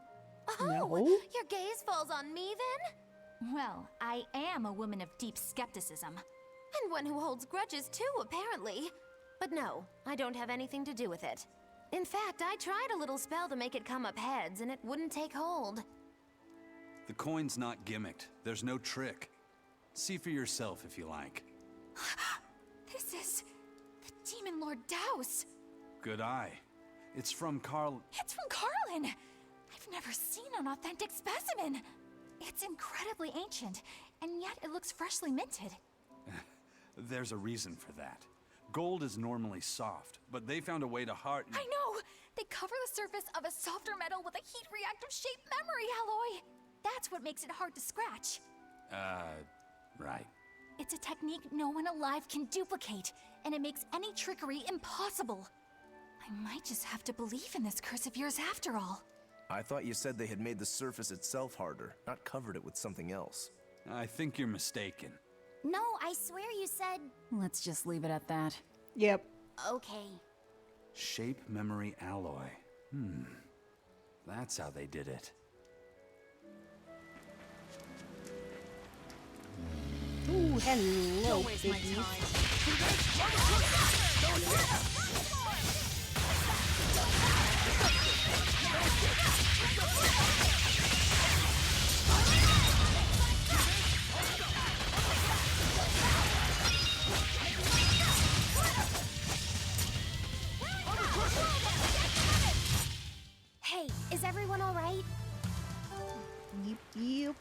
E: Oh,
B: No.
E: your gaze falls on me then?
H: Well, I am a woman of deep skepticism.
E: And one who holds grudges too, apparently. But no, I don't have anything to do with it. In fact, I tried a little spell to make it come up heads, and it wouldn't take hold.
C: The coin's not gimmicked. There's no trick. See for yourself if you like.
H: This is the Demon Lord Daos.
C: Good eye. It's from Carl.
H: It's from Carlin. I've never seen an authentic specimen. It's incredibly ancient, and yet it looks freshly minted.
C: There's a reason for that. Gold is normally soft, but they found a way to harden.
H: I know! They cover the surface of a softer metal with a heat-reactive shaped memory alloy. That's what makes it hard to scratch.
C: Right.
H: It's a technique no one alive can duplicate, and it makes any trickery impossible. I might just have to believe in this curse of yours after all.
F: I thought you said they had made the surface itself harder, not covered it with something else.
C: I think you're mistaken.
J: No, I swear you said...
D: Let's just leave it at that.
B: Yep.
J: Okay.
C: Shape memory alloy. That's how they did it.
B: Ooh, hello,
V: Don't waste my
B: biggies.
J: Hey, is everyone all right?
B: Yep, yep.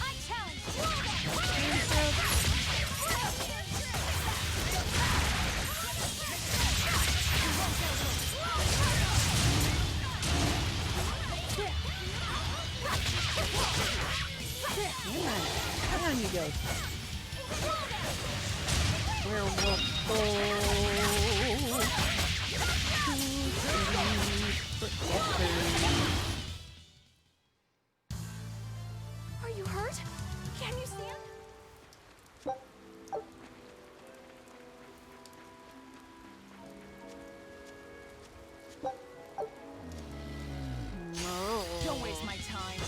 J: I challenge
B: Come on, you go. Werewolf go.
H: Are you hurt? Can you stand?
V: Don't waste my time.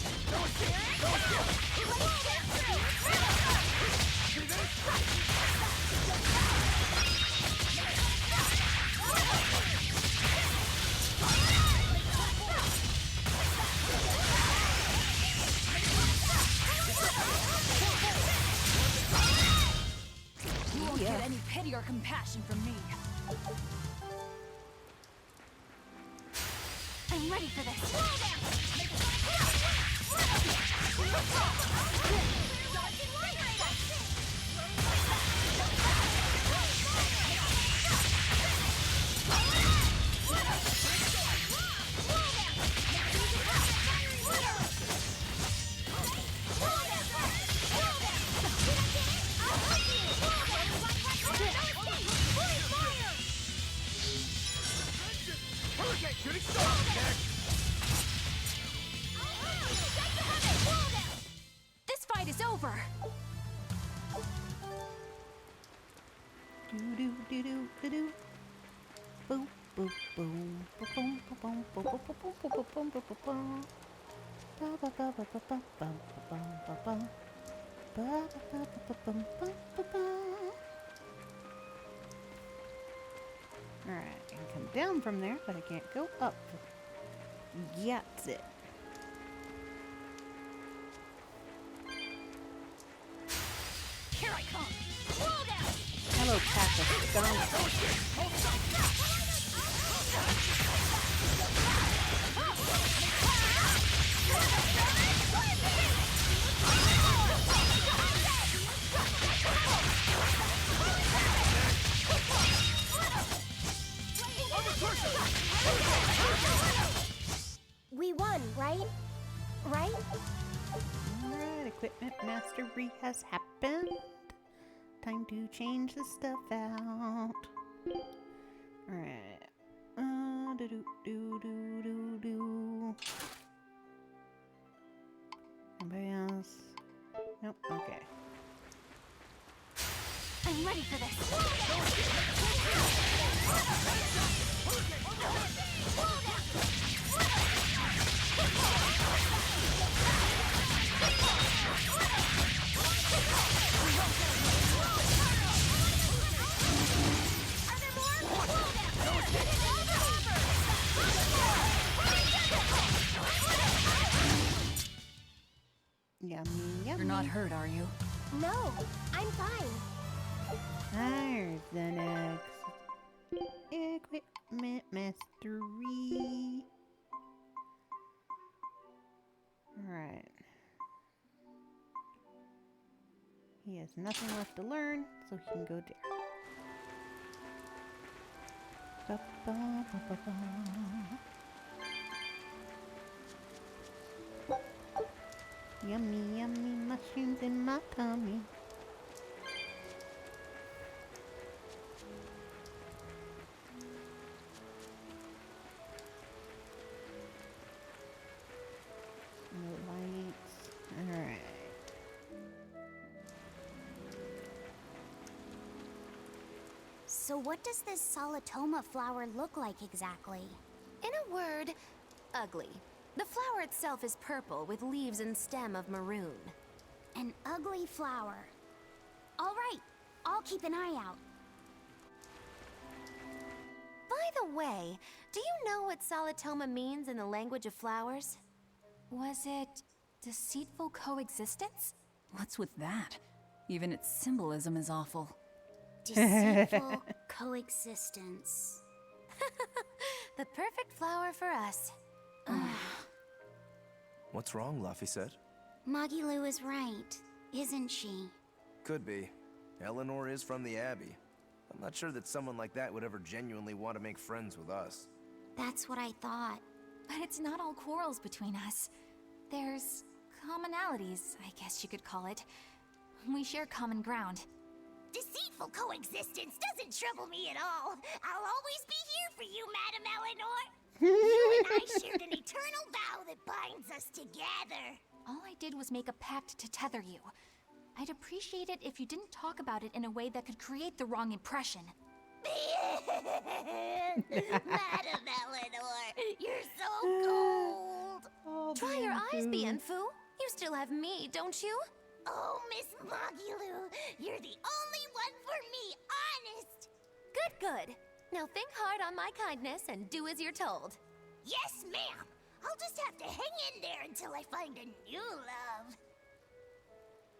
B: ya.
H: Get any pity or compassion from me. I'm ready for this. This fight is over.
B: Do do do do do. Boom boom boom boom boom boom boom boom boom boom boom boom boom. Ba ba ba ba ba ba ba ba ba ba. Ba ba ba ba ba ba ba ba. All right, I can come down from there, but I can't go up. That's it.
H: Here I come. Roll down.
B: Hello, pack of
J: We won, right? Right?
B: Alright, equipment mastery has happened. Time to change the stuff out. Alright. Do do do do do do. Anybody else? Nope, okay.
H: I'm ready for this.
B: Yummy, yummy.
D: You're not hurt, are you?
J: No, I'm fine.
B: There's the next equipment mastery. Alright. He has nothing left to learn, so he can go there. Ba-ba-ba-ba-ba. Yummy, yummy mushrooms in my tummy. No lights. Alright.
J: So what does this Solitoma flower look like exactly?
E: In a word, ugly. The flower itself is purple with leaves and stem of maroon.
J: An ugly flower. All right, I'll keep an eye out.
E: By the way, do you know what Solitoma means in the language of flowers?
D: Was it deceitful coexistence? What's with that? Even its symbolism is awful.
J: Deceitful coexistence.
E: The perfect flower for us.
F: What's wrong, Laphicet?
J: Magilu is right, isn't she?
F: Could be. Eleanor is from the Abbey. I'm not sure that someone like that would ever genuinely want to make friends with us.
J: That's what I thought.
H: But it's not all quarrels between us. There's commonalities, I guess you could call it. We share common ground.
J: Deceitful coexistence doesn't trouble me at all. I'll always be here for you, Madam Eleanor. You and I shared an eternal vow that binds us together.
H: All I did was make a pact to tether you. I'd appreciate it if you didn't talk about it in a way that could create the wrong impression.
J: Madam Eleanor, you're so cold.
B: Oh,
E: Try your eyes, Bienfu. You still have me, don't you?
J: Oh, Miss Magilu, you're the only one for me, honest.
E: Good, good. Now think hard on my kindness and do as you're told.
J: Yes, ma'am. I'll just have to hang in there until I find a new love.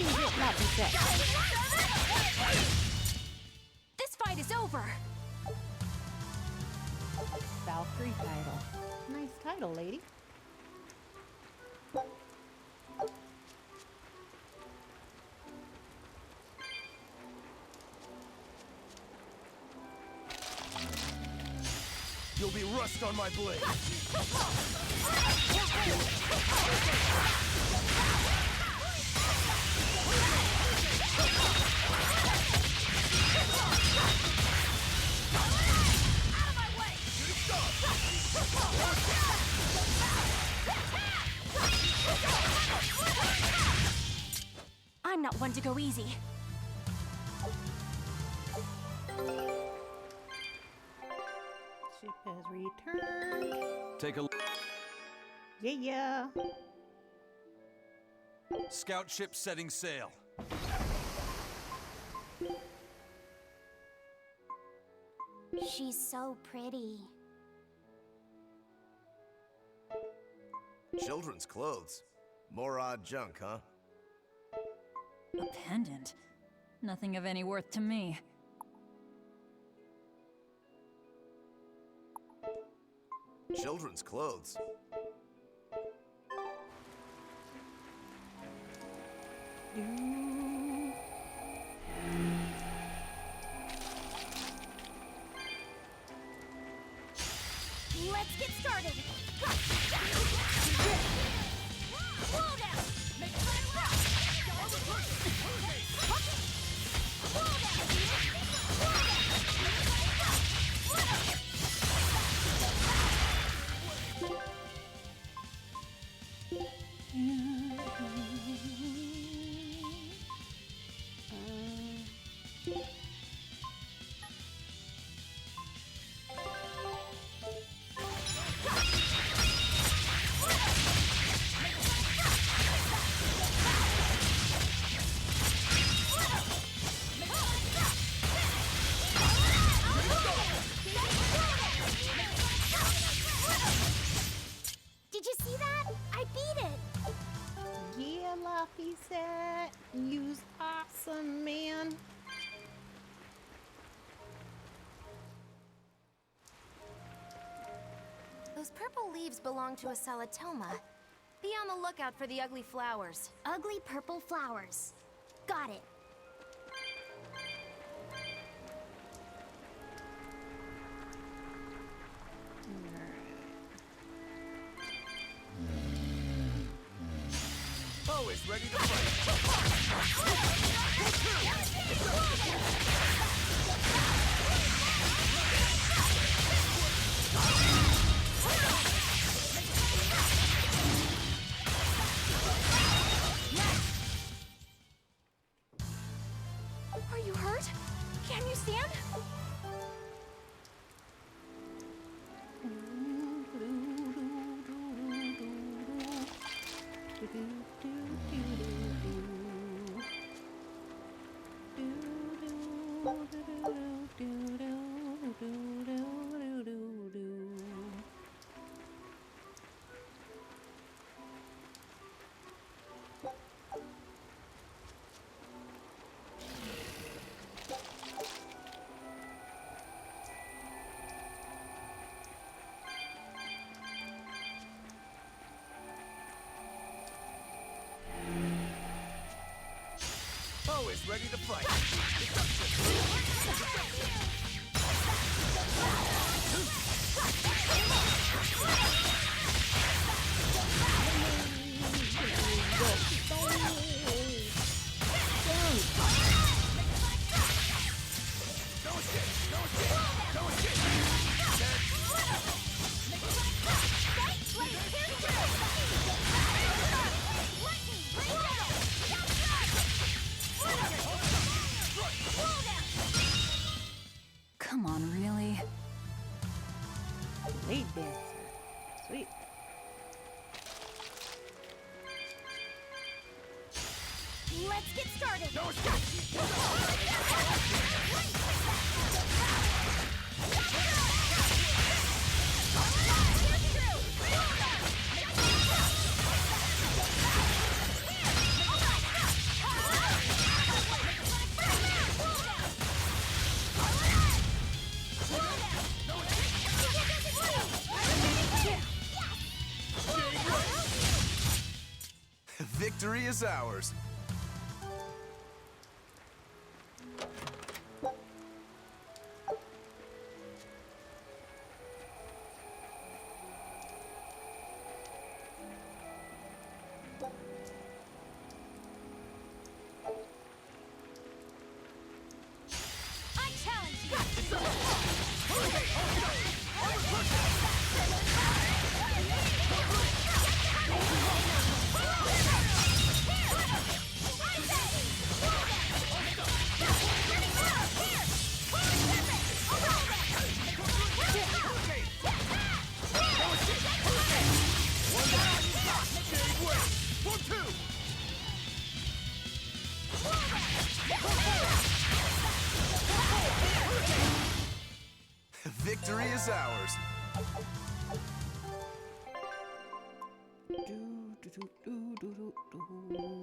B: it, not be set.
H: This fight is over.
B: Valkyrie title. Nice title, lady.
I: You'll be rust on my blade.
H: I'm not one to go easy.
B: Ship has returned.
C: Take a look.
B: Yeah.
C: Scout ship setting sail.
J: She's so pretty.
F: Children's clothes. More odd junk, huh?
D: A pendant? Nothing of any worth to me.
F: Children's clothes.
J: Let's get started. Slow down. Make it Did you see that? I beat it.
B: Yeah, Luffy said. You's awesome, man.
E: Those purple leaves belong to a salatoma. Be on the lookout for the ugly flowers.
J: Ugly purple flowers. Got it.
I: Always ready to fight.
H: Are you hurt? Can you stand?
I: Always ready to fight.
D: Come on, really?
B: Lead dancer. Sweet.
J: Let's get started.
F: is ours.
J: I challenge you!
F: Victory is ours.
B: Yeah.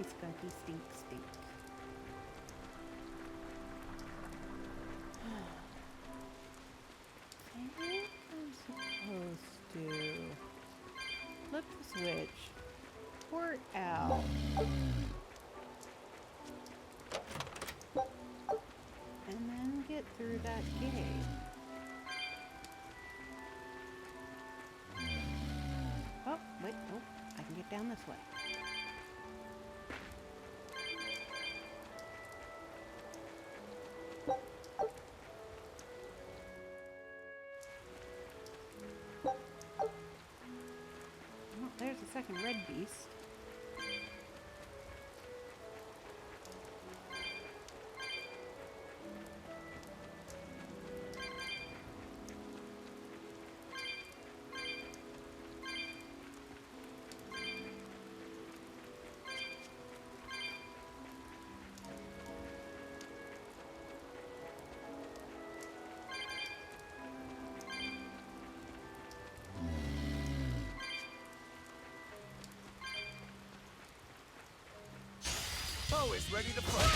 B: Skunky, stink. I think I'm supposed to flip the switch, port out, and then get through that gate. Oh, wait, nope, I can get down this way. There's a second red beast.
F: Always ready to fight.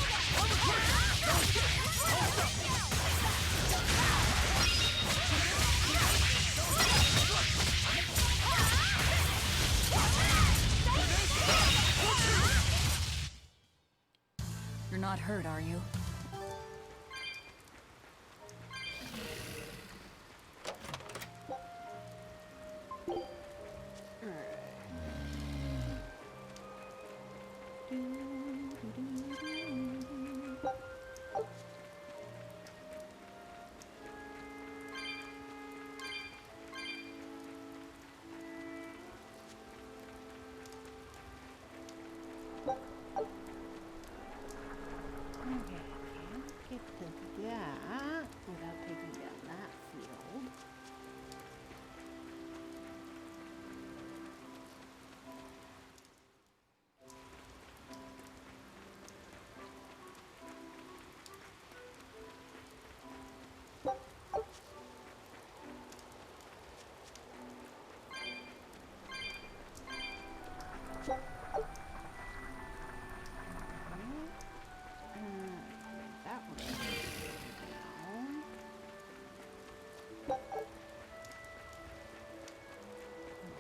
D: You're not hurt, are you?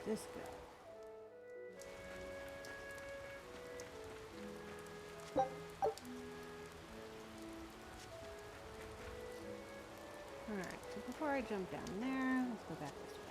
D: This go? Alright, so before I jump down there, let's go back this way.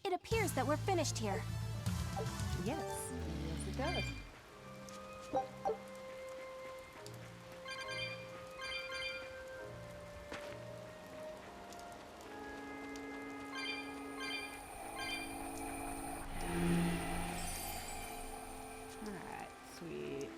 H: It appears that we're finished here.
B: Yes, yes it does. Alright, sweet.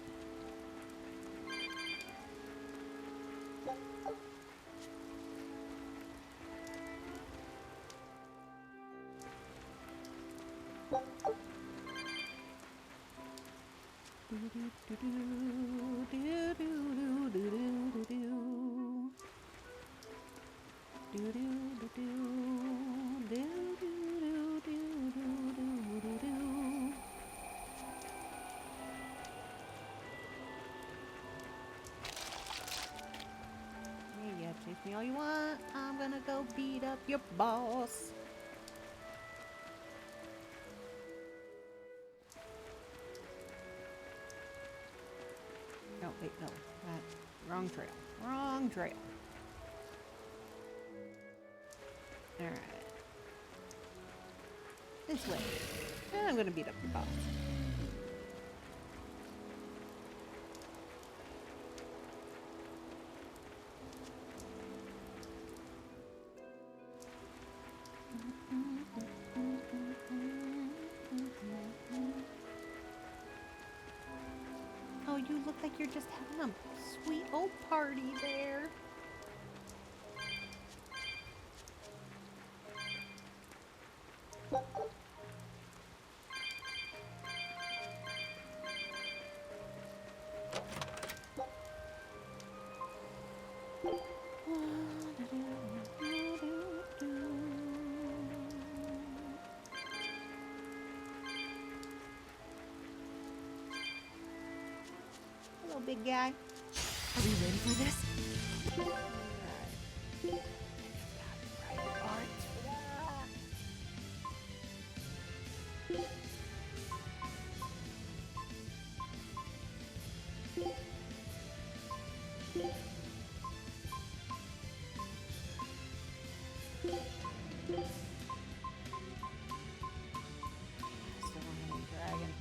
B: Yeah, chase me all you want. I'm gonna go beat up your boss. No, wait, no. Wrong trail. Wrong trail. Alright. This way. And I'm gonna beat up your boss. Oh, you look like you're just having a sweet old party there. Hello, big guy.
H: Are we ready for this?
B: Dragon.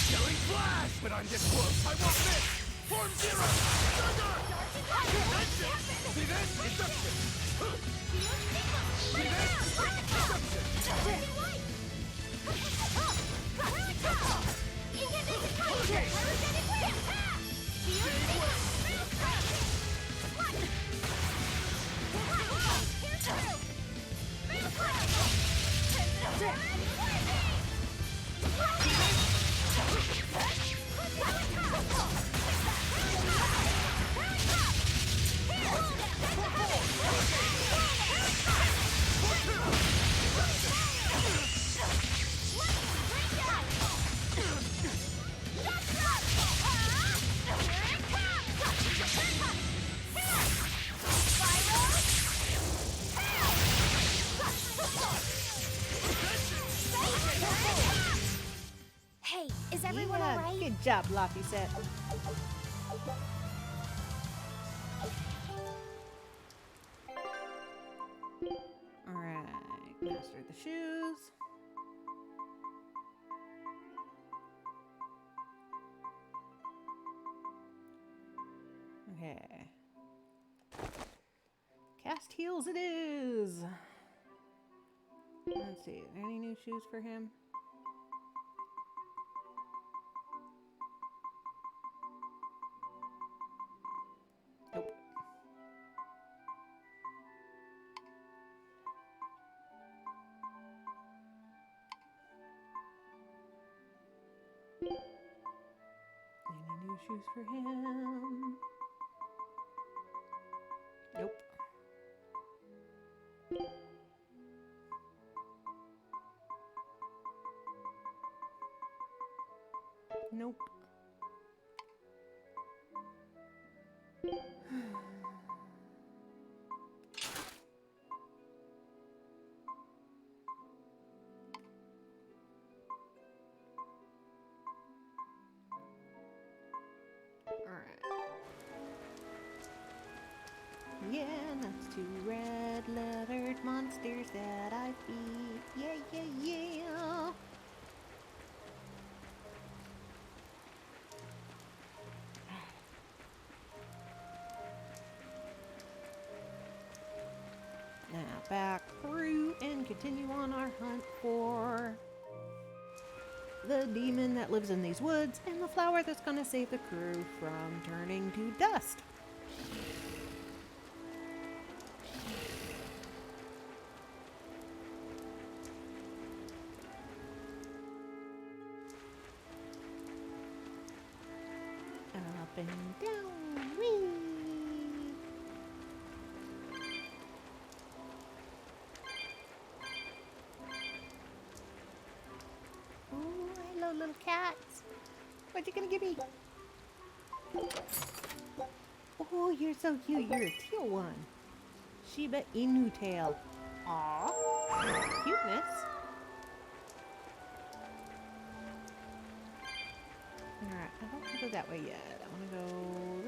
I: Killing flash! But I'm this close, I won't miss! Form zero! See this? Deception! See this?
E: Hey, is everyone alright?
B: Good job, Lofty set. Alright, master the shoes. Okay. Cast heels it is. Let's see, are there any new shoes for him? shoes for him. Nope. Nope. Yeah, that's 2 red-lettered monsters that I feed. Yeah, yeah, yeah. Now back through and continue on our hunt for the demon that lives in these woods and the flower that's gonna save the crew from turning to dust. Up and down, whee! Oh, hello, little cats. What you gonna give me? Oh, you're so cute. You're a teal one. Shiba Inu tail. Aw, cuteness. Alright, I don't want to go that way yet. I want to go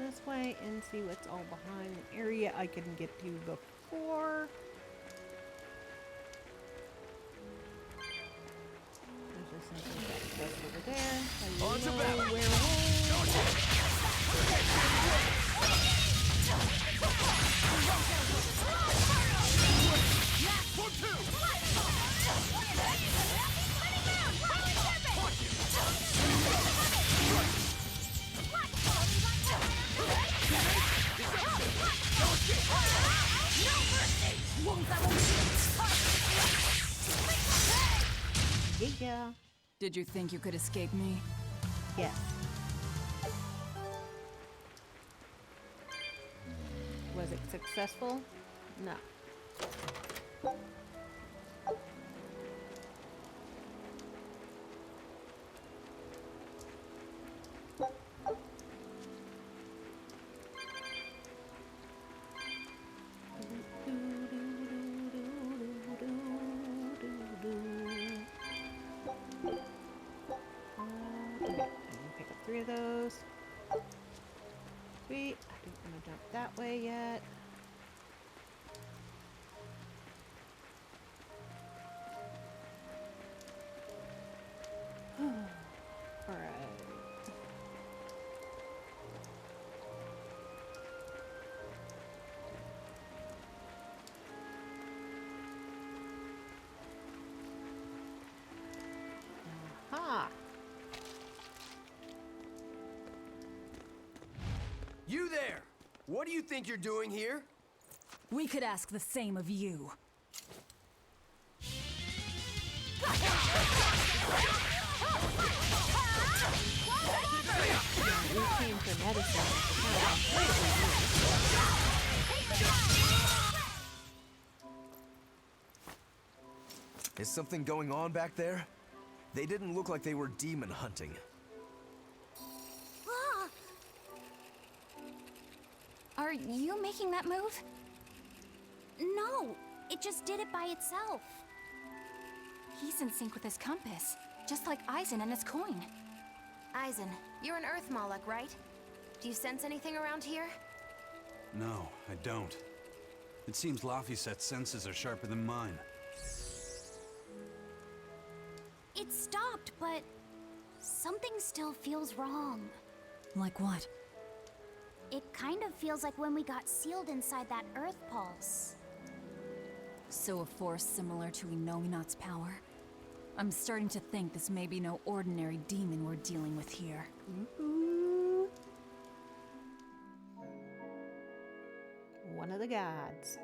B: this way and see what's all behind the area I couldn't get to before. There's just something that's over there. Hello, werewolf. Yeah.
D: Did you think you could escape me?
B: Yes. Was it successful? No. Of those. Sweet. I don't want to jump that way yet. Alright. Aha!
F: You there! What do you think you're doing here?
D: We could ask the same of you.
B: We came for medicine.
F: Is something going on back there? They didn't look like they were demon hunting.
E: Are you making that move? No, it just did it by itself.
H: He's in sync with his compass, just like Eisen and his coin.
E: Eisen, you're an Earth Moloch, right? Do you sense anything around here?
C: No, I don't. It seems Laphicet's senses are sharper than mine.
E: It stopped, but something still feels wrong.
D: Like what?
E: It kind of feels like when we got sealed inside that Earth Pulse.
D: So a force similar to Inominat's power? I'm starting to think this may be no ordinary demon we're dealing with here.
B: Ooh. One of the gods.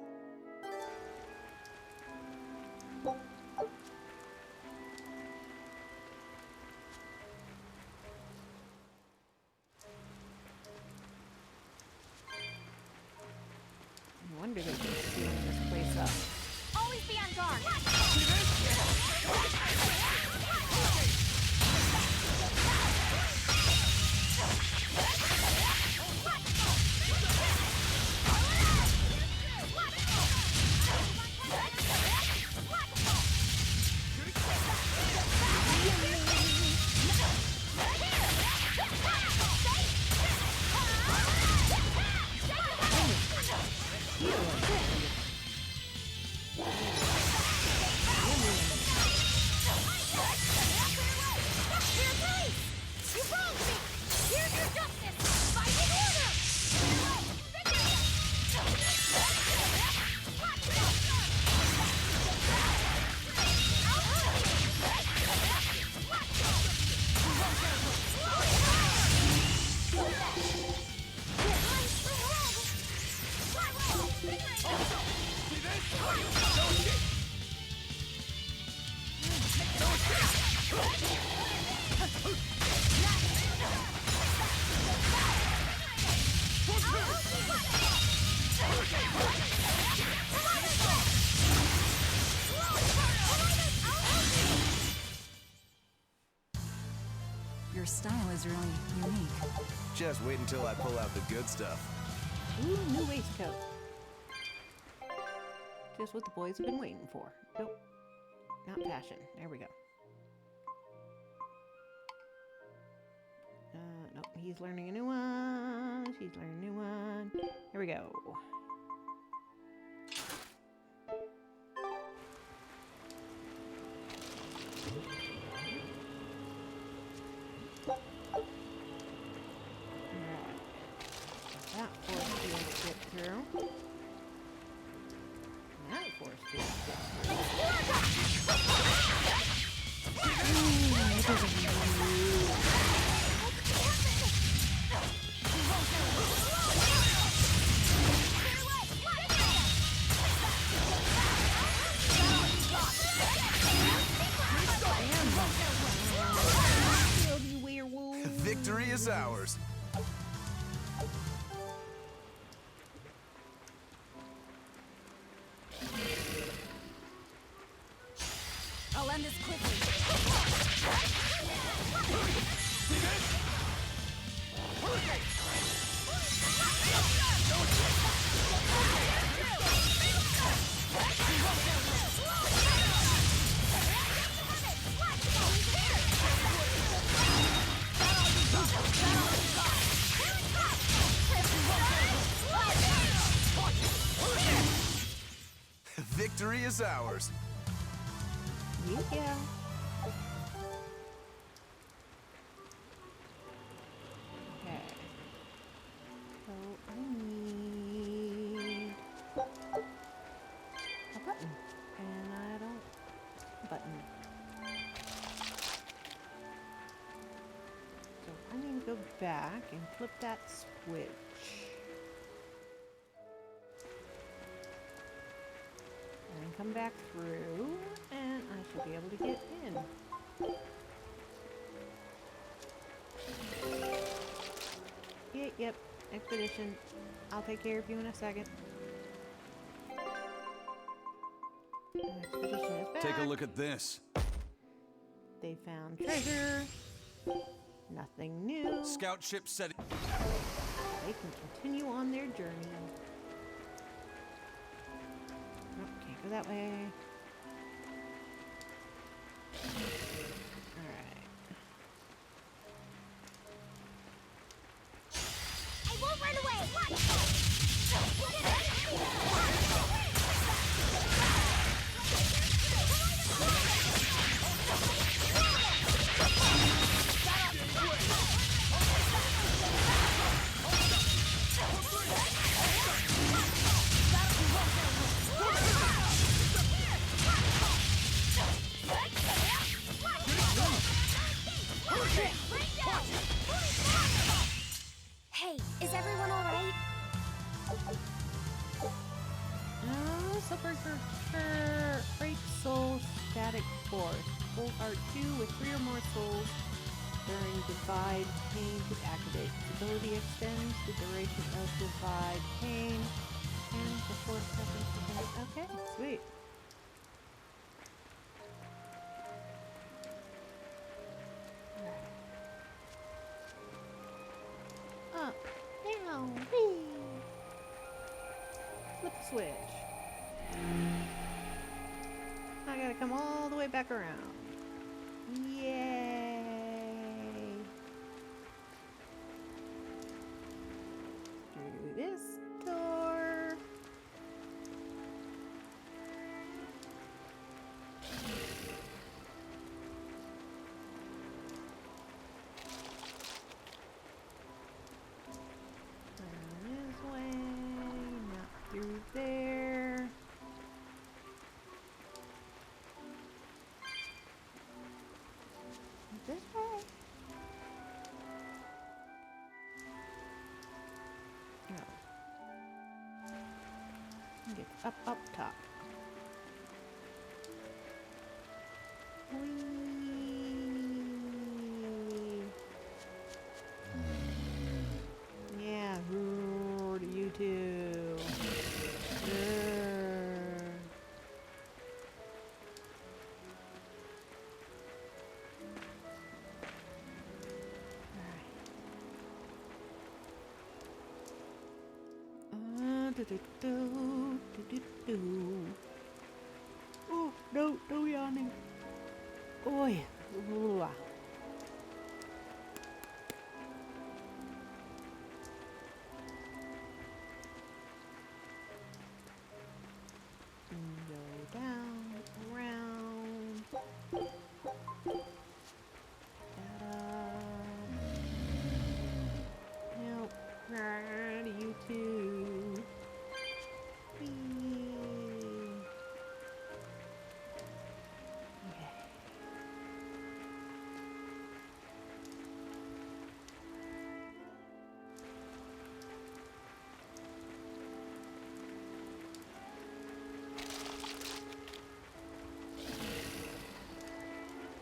D: Your style is really unique.
F: Just wait until I pull out the good stuff.
B: Ooh, new waistcoat. Just what the boys have been waiting for. Nope. Not passion. There we go. Nope. He's learning a new one. She's learning a new one. Here we go. That force field get through. That force field get through. It doesn't move.
F: Victory is ours.
D: I'll end this quickly.
F: Victory is ours.
B: Yeah. Okay. So I need a button, and I don't button. So I need to go back and flip that switch. And come back through, and I should be able to get in. Yep, expedition. I'll take care of you in a second. Expedition is back.
C: Take a look at this.
B: They found treasure. Nothing new.
C: Scout ship set.
B: They can continue on their journey. Nope, can't go that way. Alright.
J: I won't run away! Watch!
E: Hey, is everyone alright?
B: Break soul static force. Full art 2 with 3 or more souls during divide pain to activate. This ability extends the duration of divide pain 10 to 4 seconds. Okay, sweet. Up, down, whee. Flip the switch. I gotta come all the way back around. Yay! Through this door. This way, not through there. This way. No. Get up top. Whee. Yeah, roar to you too. Oh, no, no yawning. Oi. Ooh. Go down, around. Help, run, you too. Whee.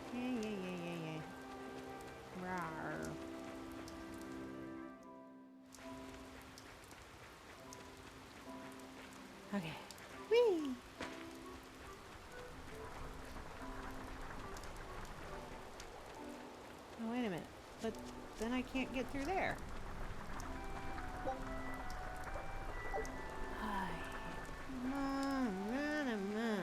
B: Okay. Yeah. Rawr. Okay. Whee! Oh, wait a minute. But then I can't get through there. Hi. Come on, run, run.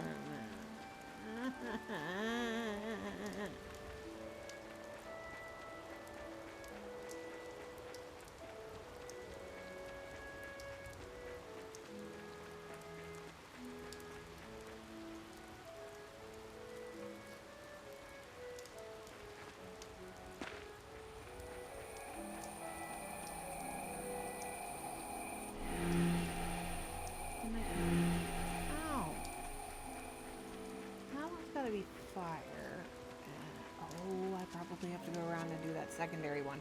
B: Ow. That one's gotta be fire. Oh, I probably have to go around and do that secondary one.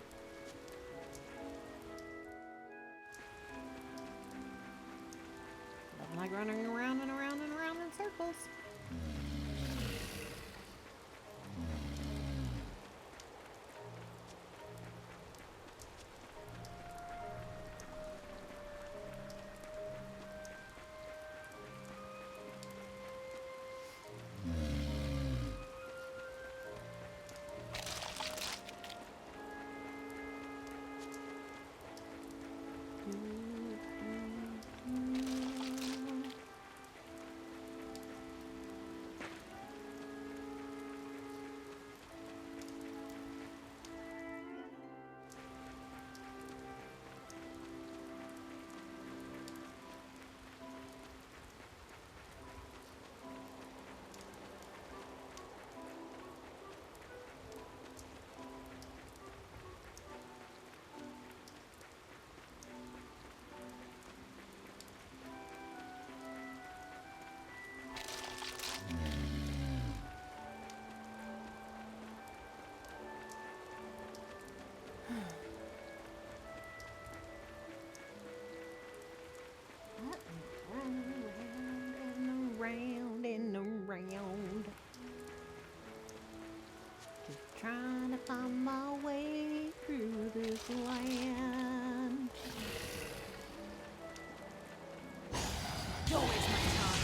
B: Doesn't like running around and around and around in circles. Round and around, just trying to find my way through this land.
P: Don't waste my time.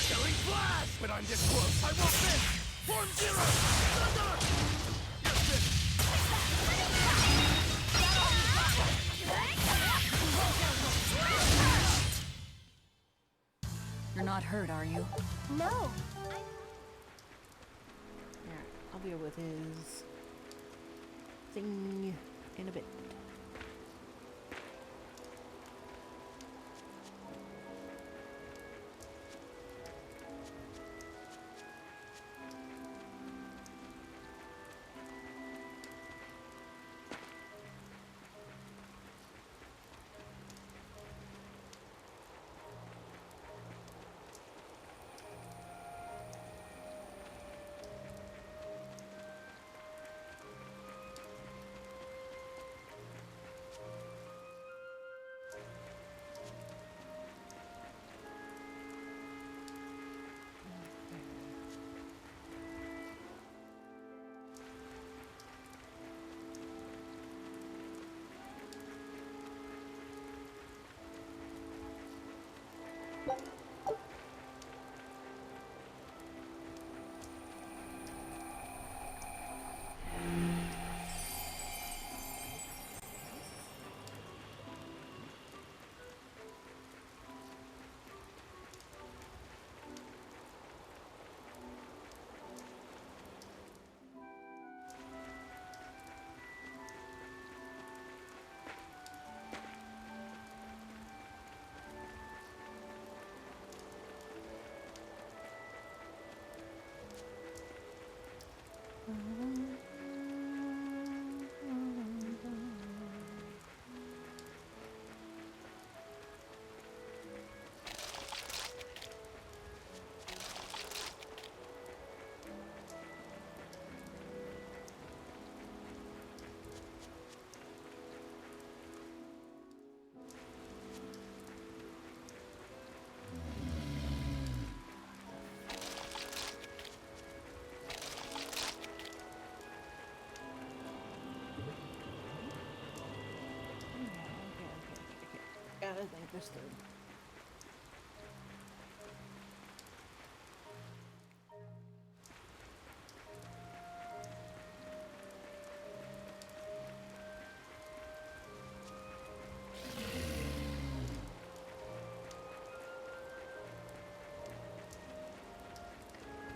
I: Killing flash! But I'm this close, I won't miss! Form zero! Thunder! Yes, miss!
D: You're not hurt, are you?
E: No.
B: Yeah, I'll deal with his thing in a bit. gotta think this through.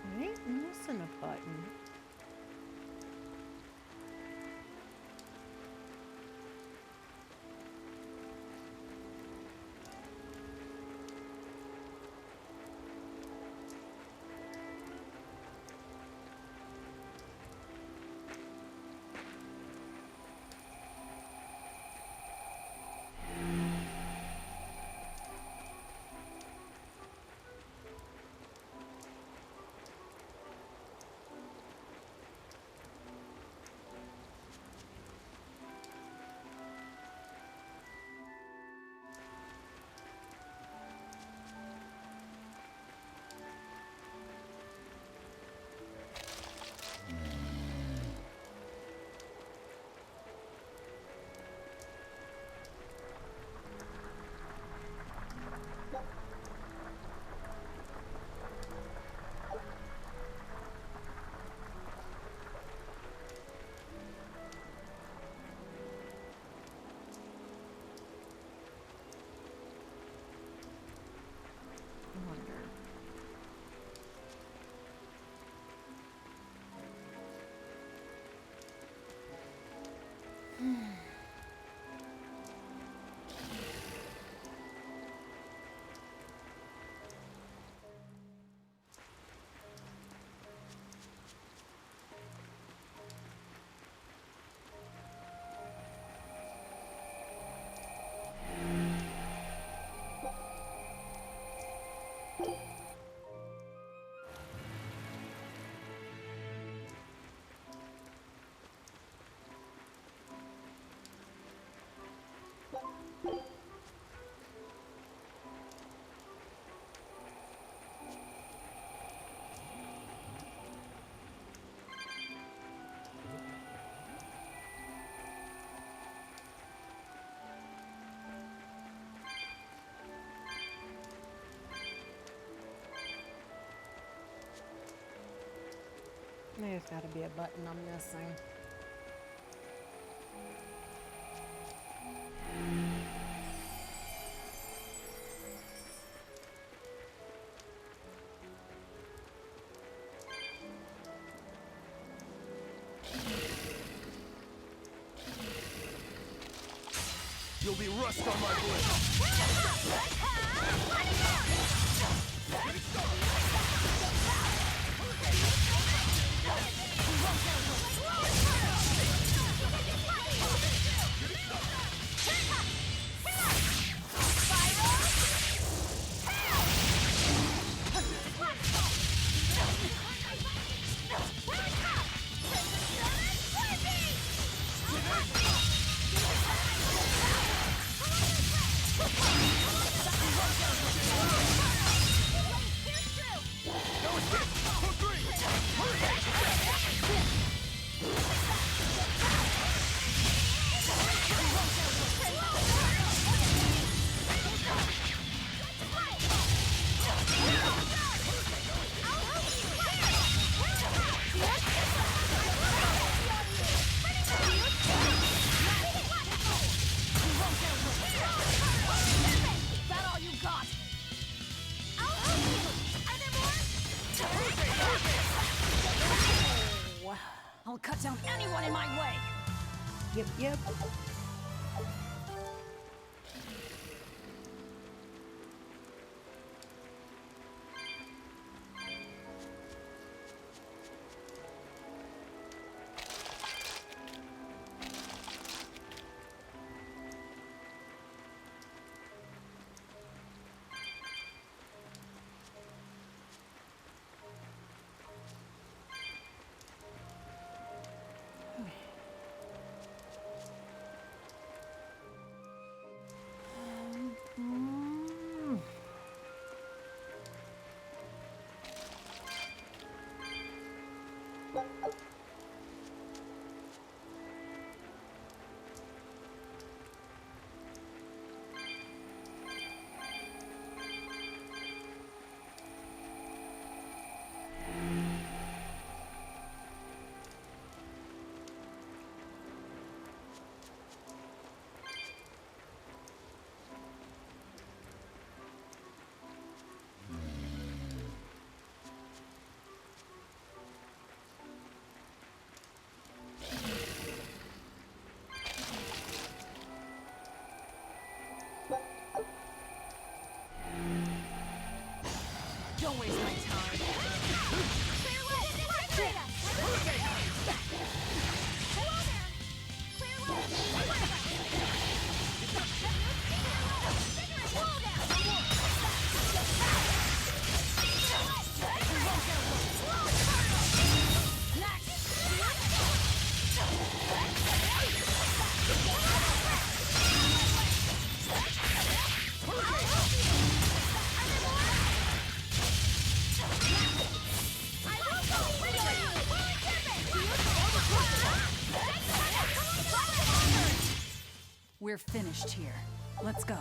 B: I ain't missing a button. There's gotta be a button I'm missing.
I: You'll be rust on my blade.
V: I'll cut down anyone in my way!
B: Yep.
P: Don't waste my time.
E: Clear way! Clear us! Hello there! Clear way! Slow down!
D: We're finished here. Let's go.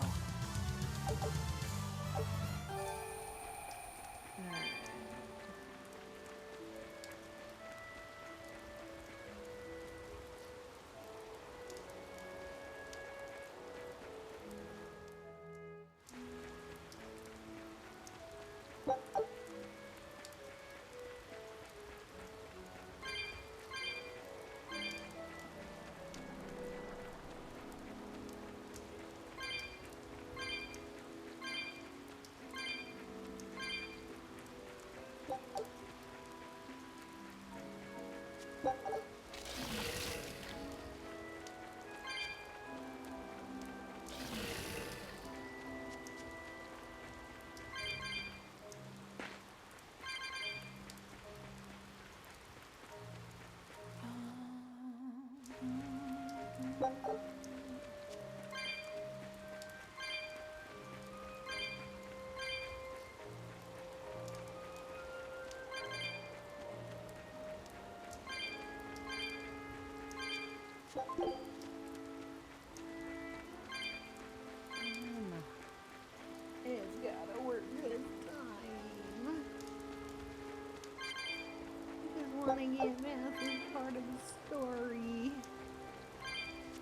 B: It's gotta work this time. I just want to get Matthew's part of the story.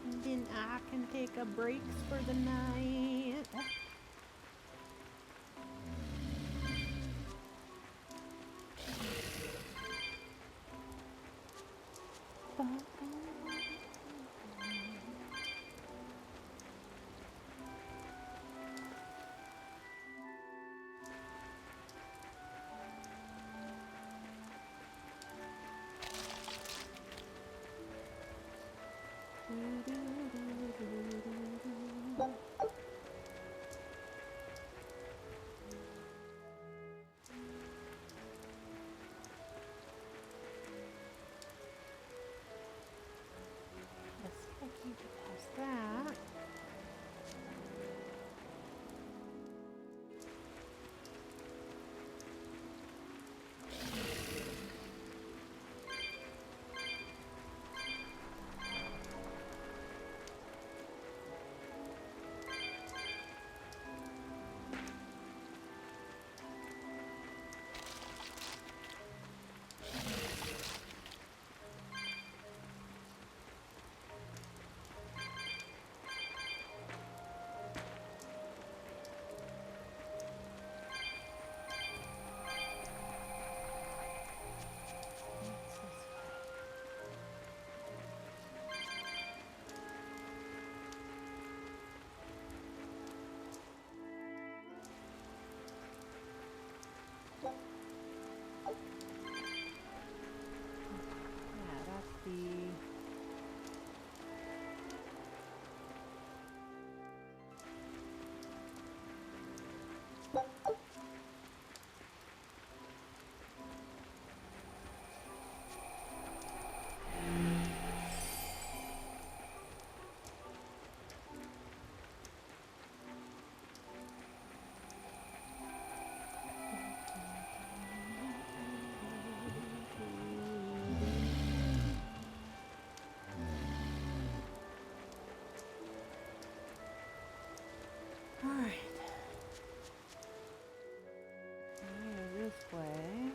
B: And then I can take a break for the night. That. Way, and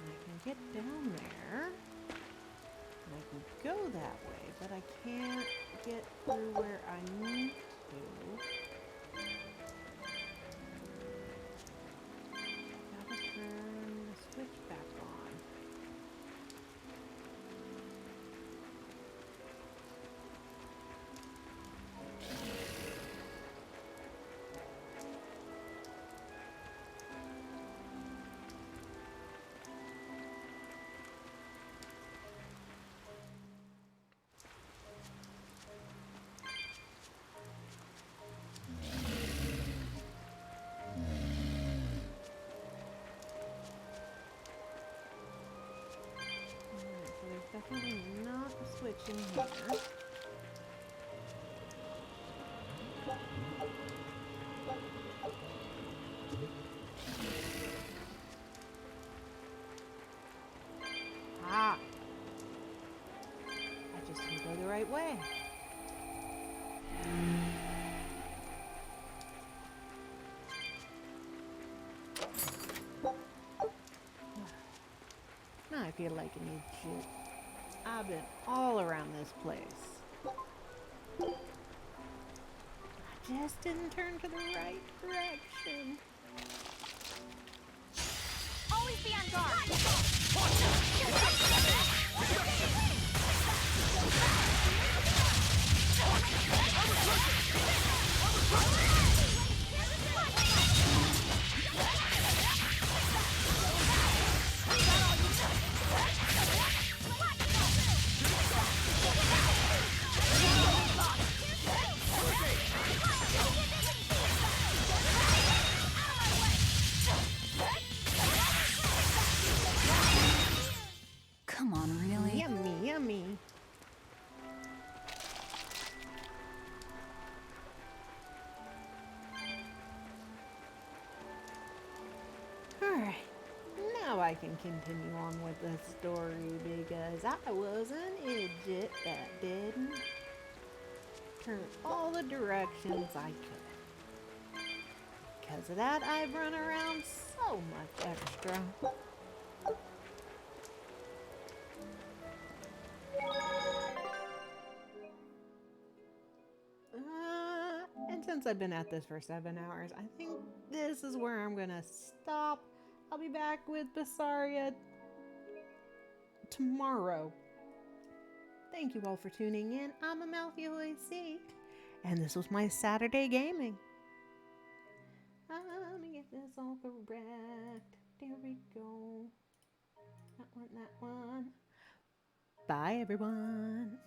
B: I can get down there, and I can go that way, but I can't get through where I need to. Gotta turn the switch back on. direction here. Ah! I just didn't go the right way. Now I feel like an idiot. I've been all around this place. I just didn't turn to the right direction.
J: Always be on guard.
D: Come on, really?
B: Yummy, yummy. Alright, now I can continue on with the story because I was an idiot that didn't turn all the directions I could. Because of that, I've run around so much extra. And since I've been at this for 7 hours, I think this is where I'm gonna stop. I'll be back with Berseria tomorrow. Thank you all for tuning in. I'm AmaltheaAoiSi, and this was my Saturday gaming. Let me get this all correct. There we go. That one. Bye, everyone.